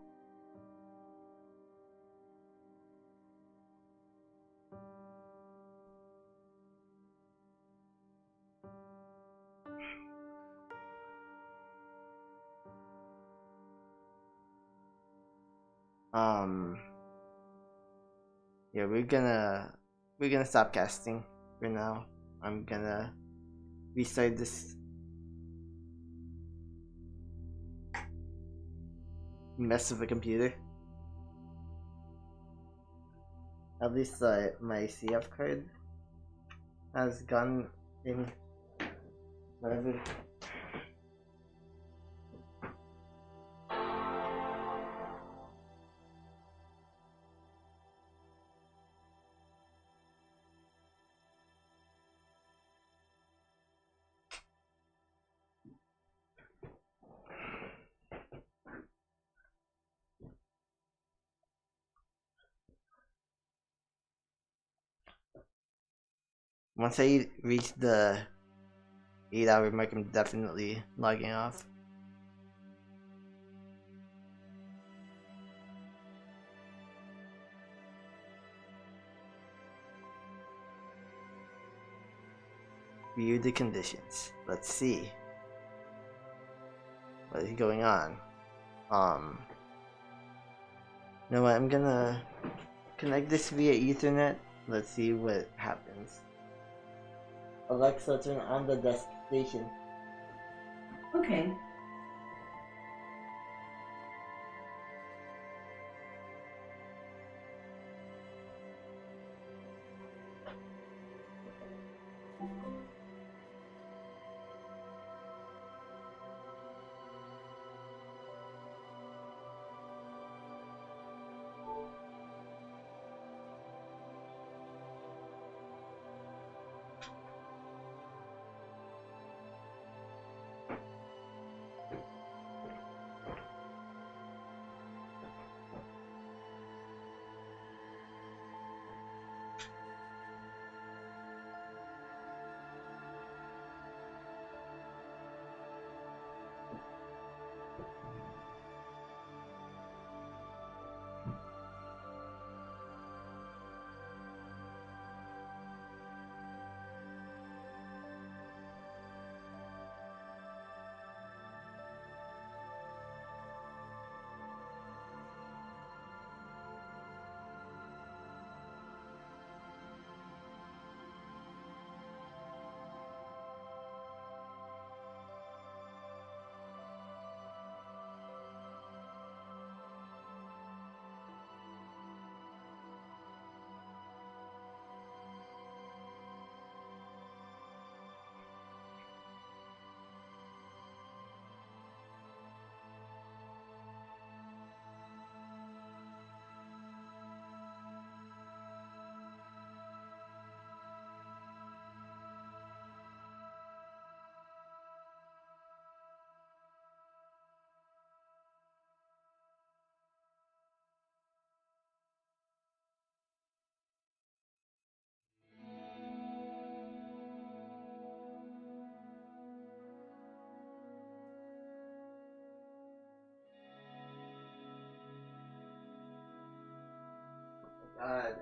Yeah, we're gonna stop casting for now. I'm gonna restart this mess of a computer. At least my CF card has gone in whatever. Once I reach the 8-hour mark, I'm definitely logging off. View the conditions. Let's see what is going on. You know what? I'm gonna connect this via Ethernet. Let's see what happens. Alexa, turn on the desk station. Okay. God.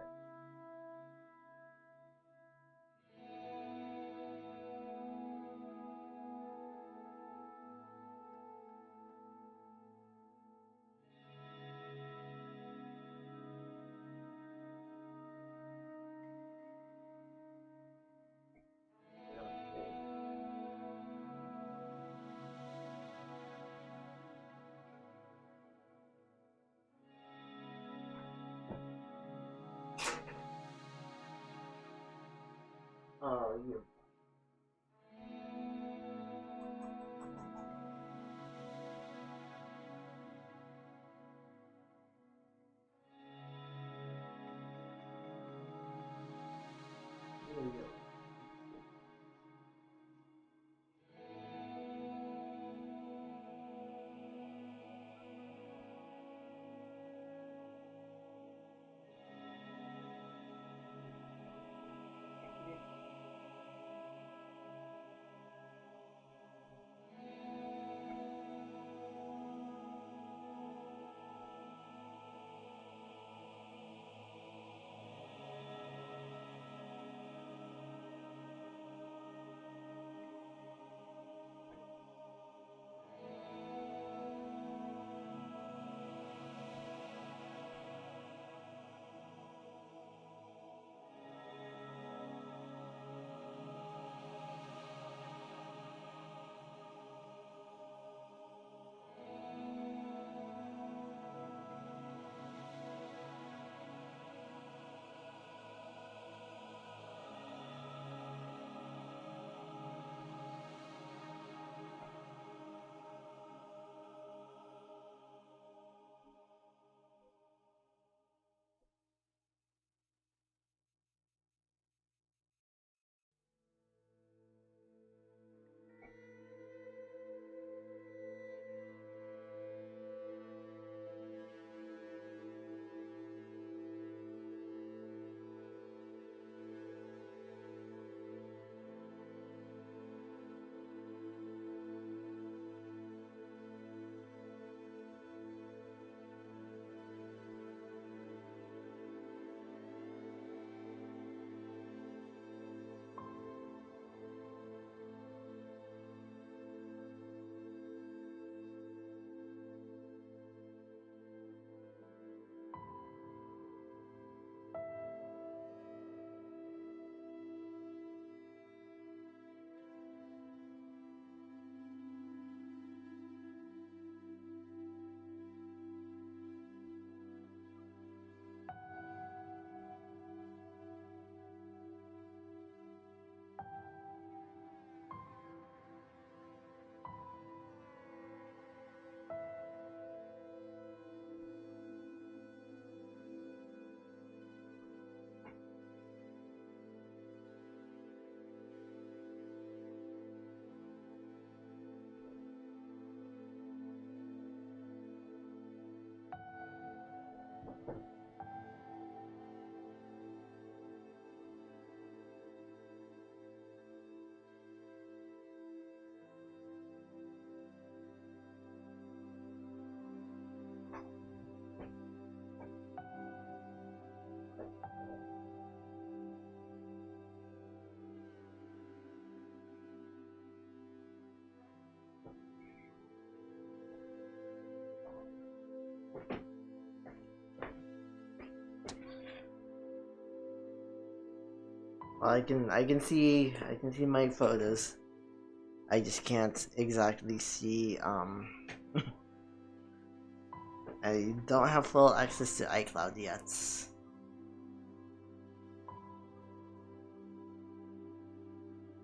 Oh, you. Well, I can see my photos. I just can't exactly see I don't have full access to iCloud yet.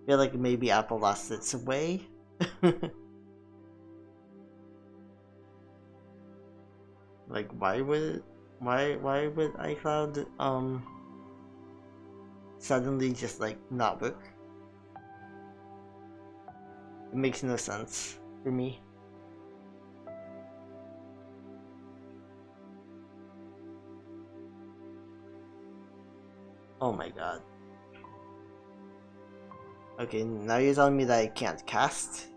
Feel like maybe Apple lost its way. Like why would iCloud suddenly just like not work? It makes no sense for me. Oh my god. Okay, now you're telling me that I can't cast?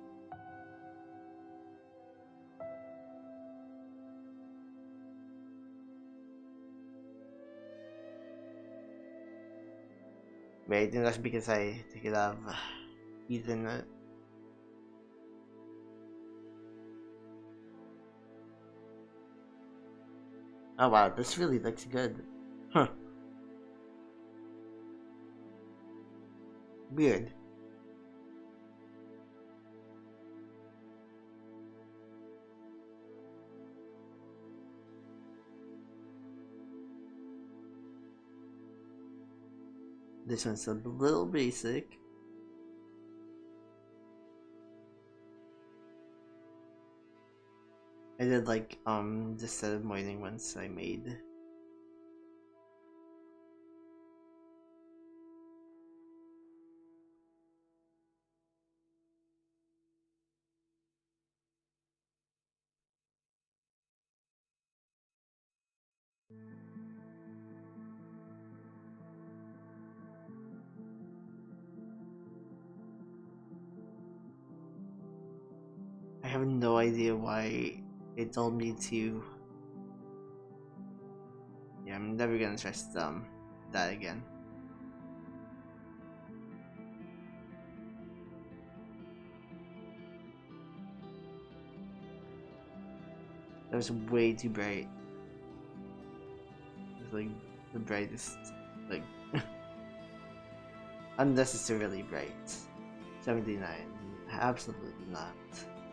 Wait, I think that's because I take it out of Ethernet. Oh wow, this really looks good. Huh. Weird. This one's a little basic. I did like the set of morning ones I made. I have no idea why it told me to. Yeah, I'm never gonna trust that again. That was way too bright. It's like the brightest, like unnecessarily bright. 79. Absolutely not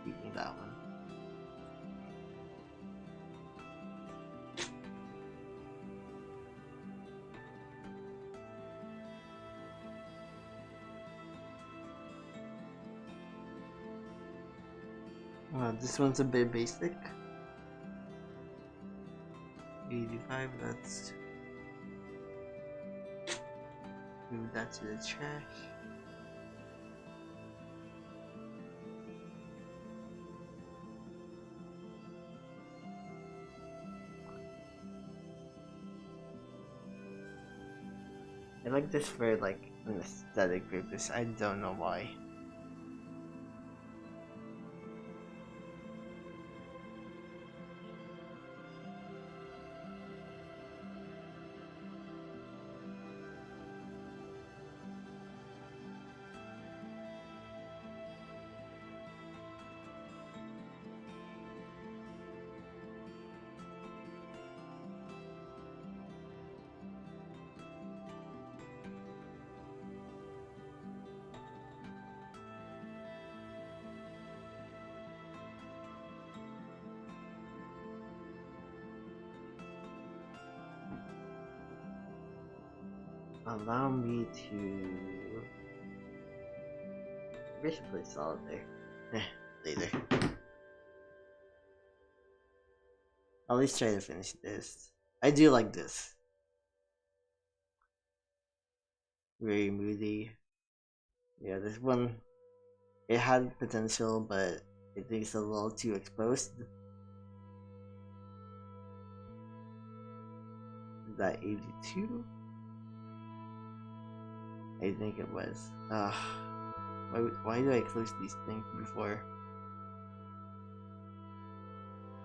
beating that one. This one's a bit basic. 85, let's move that to the trash. I like this for like an aesthetic purpose, I don't know why. Allow me to... I should play solitaire. Later. I'll at least try to finish this. I do like this. Very moody. Yeah, this one, it had potential, but I think it's a little too exposed. Is that 82? I think it was. Why do I close these things before?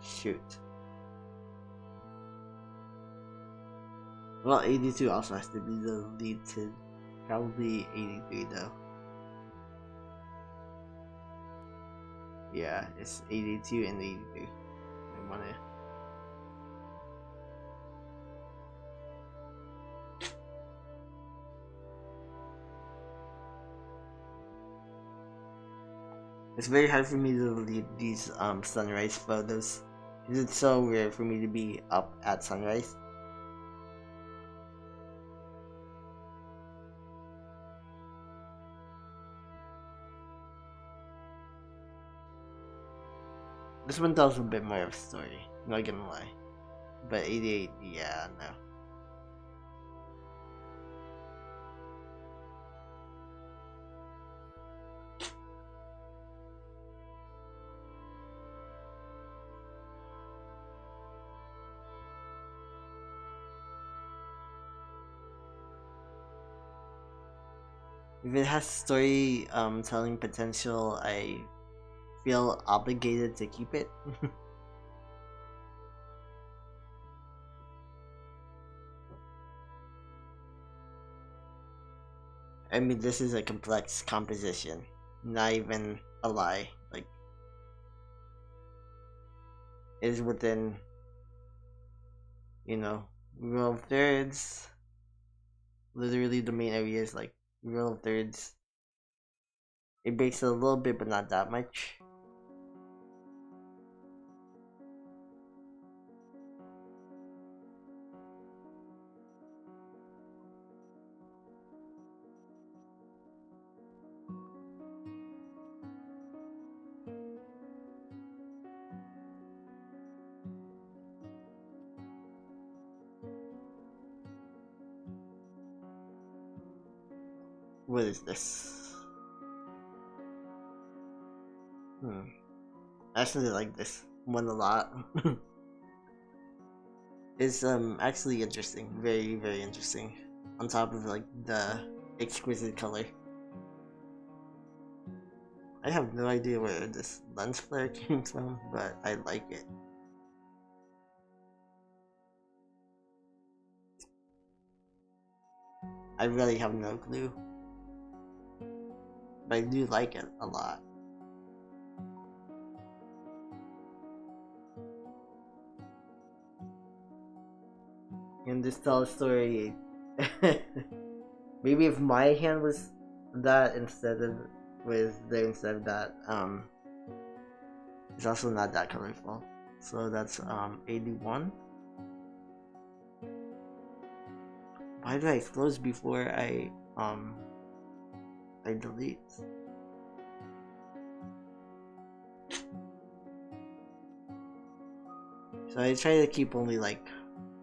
Shoot. Well, 82 also has to be deleted. Probably 83 though. Yeah, it's 82 and 83. I wanna... It's very hard for me to delete these sunrise photos. It's so rare for me to be up at sunrise. This one tells a bit more of a story, not gonna lie. But 88, yeah, no. If it has story telling potential, I feel obligated to keep it. I mean, this is a complex composition, not even a lie. Like, it is within, you know, rule of thirds. Literally, the main area is like rule of thirds. It breaks a little bit, but not that much. What is this? I actually like this one a lot. It's actually interesting, very very interesting. On top of like the exquisite color. I have no idea where this lens flare came from, but I like it. I really have no clue, but I do like it a lot. And this tells a story. Maybe if my hand was that instead of that, it's also not that colorful. So that's 81. Why do I close before I delete? So I try to keep only like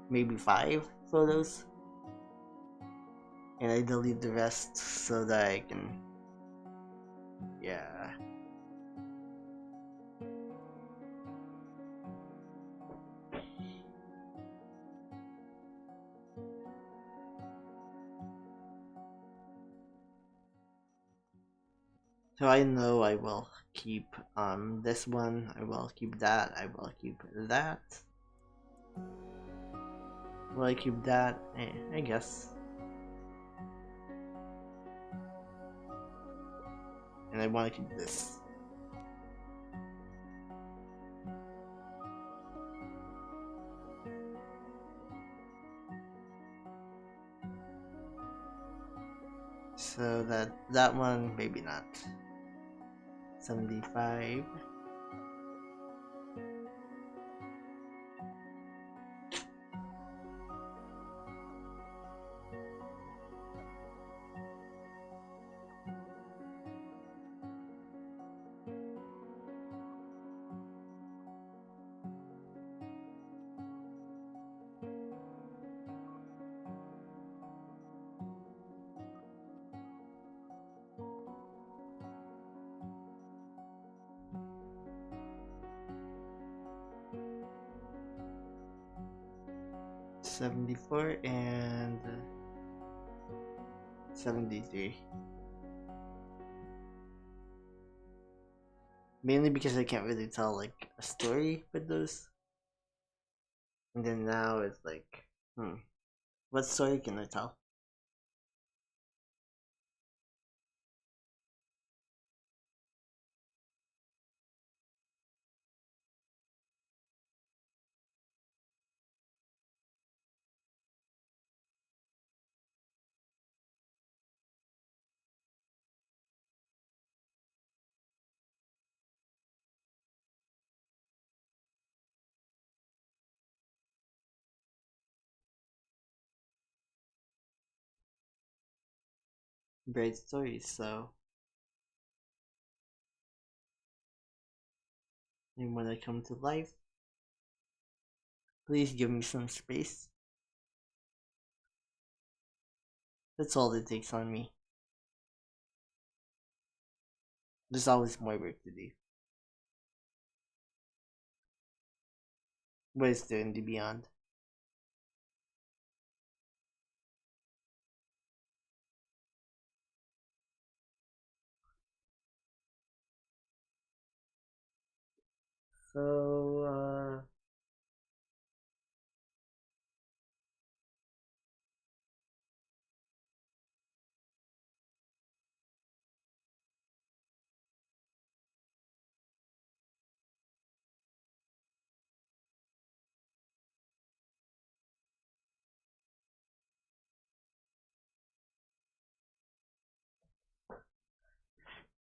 maybe 5 photos, and I delete the rest so that I can, yeah. So I know I will keep this one, I will keep that, I will keep that. Will I keep that? I guess. And I want to keep this. So that one, maybe not. 75. $74 and 73. Mainly because I can't really tell like a story with those. And then now it's like, what story can I tell? bright stories, so and when I come to life, please give me some space. That's all it takes on me. There's always more work to do. But it's still in the beyond. So,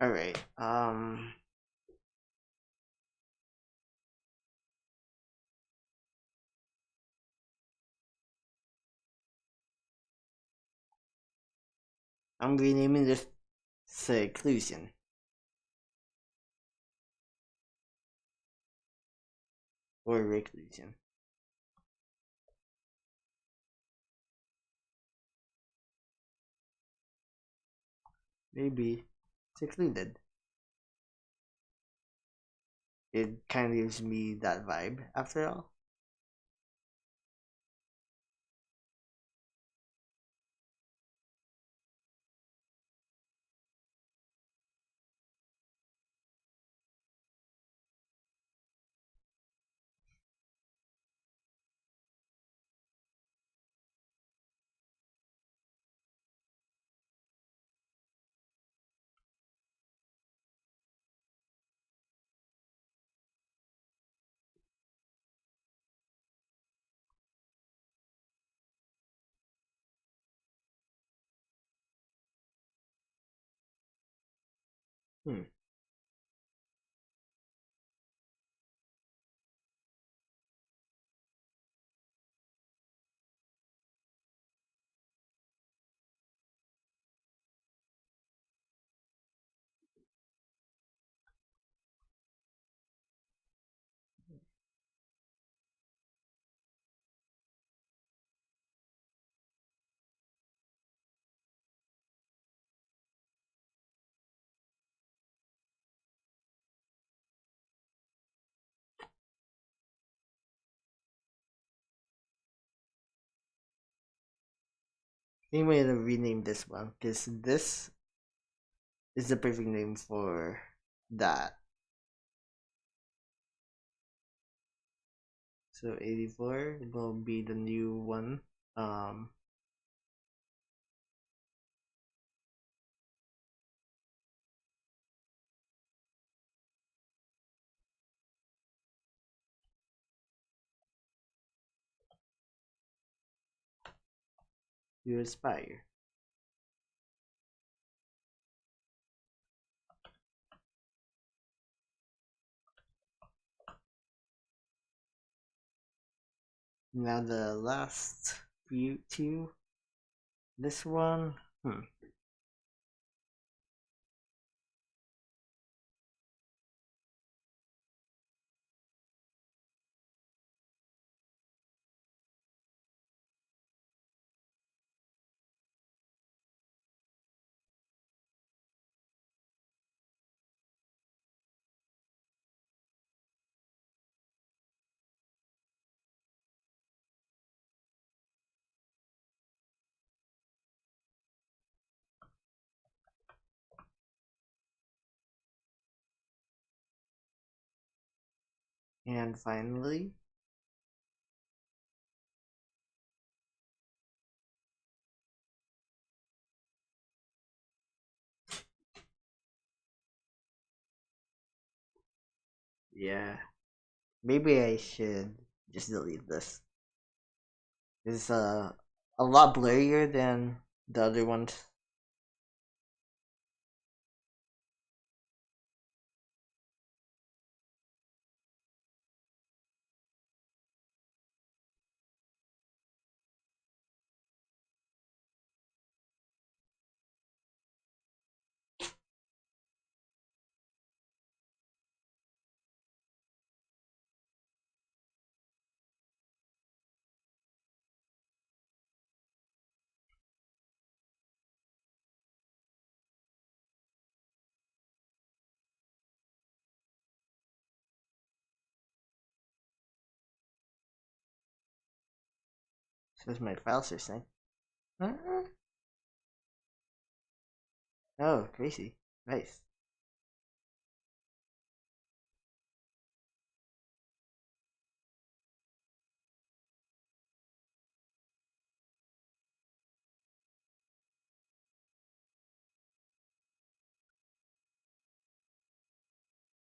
alright, I'm renaming this seclusion. Or reclusion. Maybe secluded. It kind of gives me that vibe after all. Hmm. Anyway, to rename this one because this is the perfect name for that. So 84 will be the new one. Um, you aspire. Now the last few two. This one. And finally, yeah, maybe I should just delete this. It's a lot blurrier than the other ones. Says my files are synced. Oh, crazy. Nice.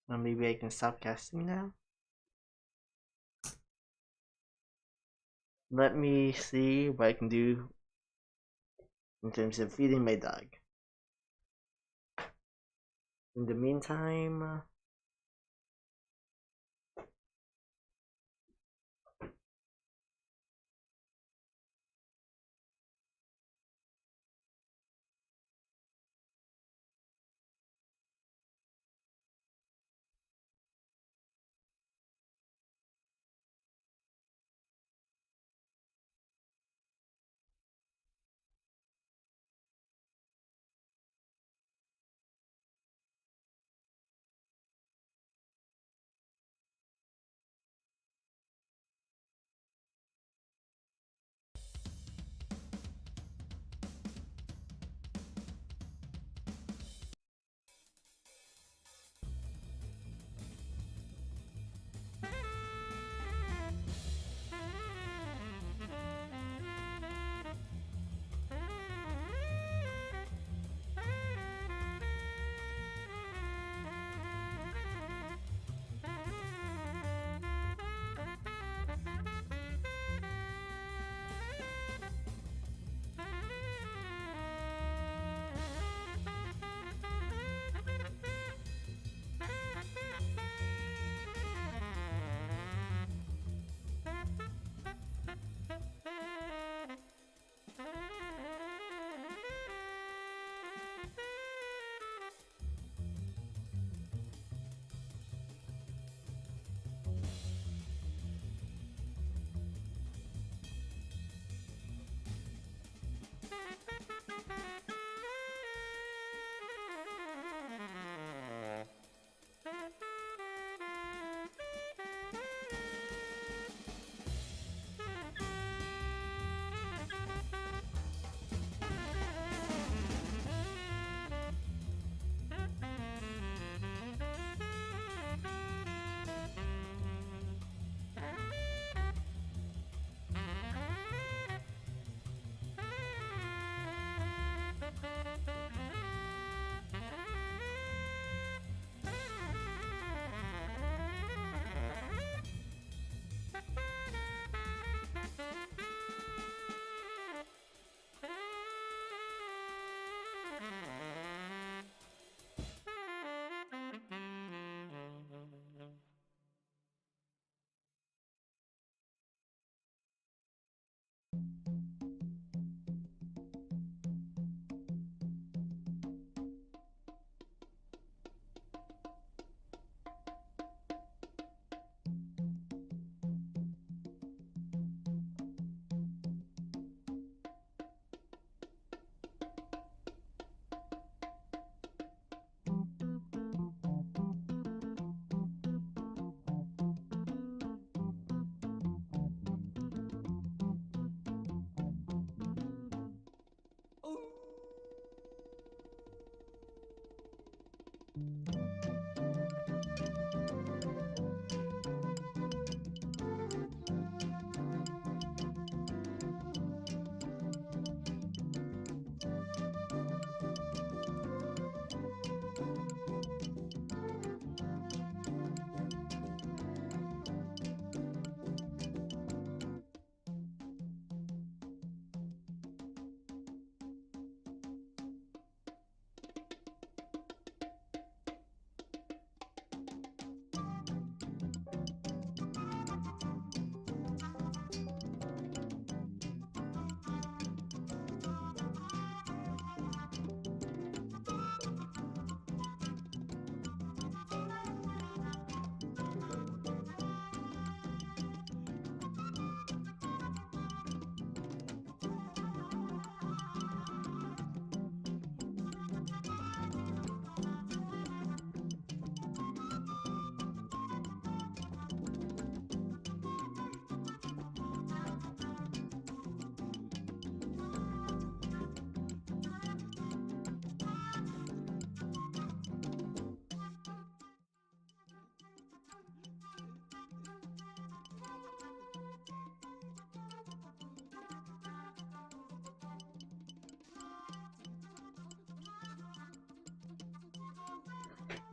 Well, maybe I can stop casting now? Let me see what I can do in terms of feeding my dog. In the meantime,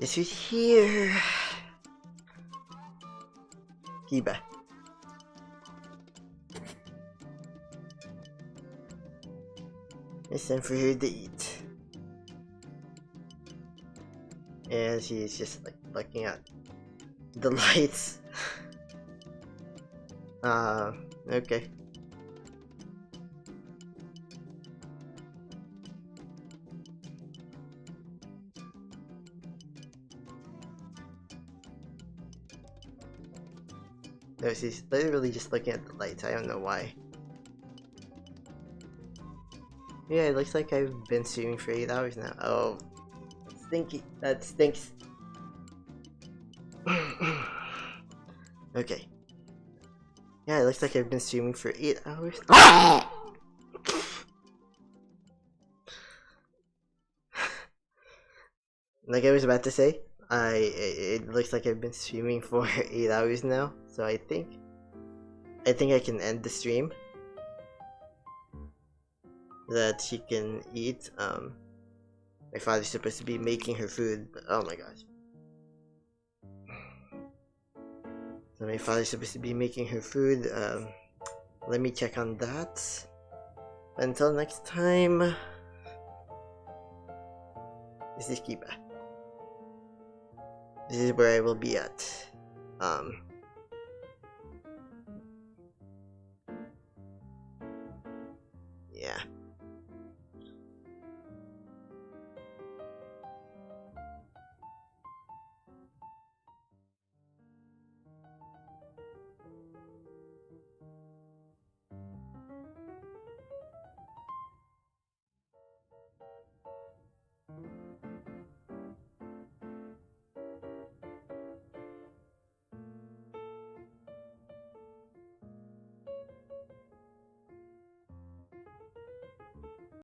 This is here. Kiba. It's time for her to eat. And she's just like looking at the lights. Okay. No, she's literally just looking at the lights. I don't know why. Yeah, it looks like I've been streaming for 8 hours now. Oh, stinky. That stinks. Okay. Yeah, it looks like I've been streaming for 8 hours. Like I was about to say, it looks like I've been streaming for 8 hours now. So I think I can end the stream. That she can eat. My father's supposed to be making her food, but oh my gosh. So my father's supposed to be making her food. Let me check on that. Until next time, this is Kiba. This is where I will be at.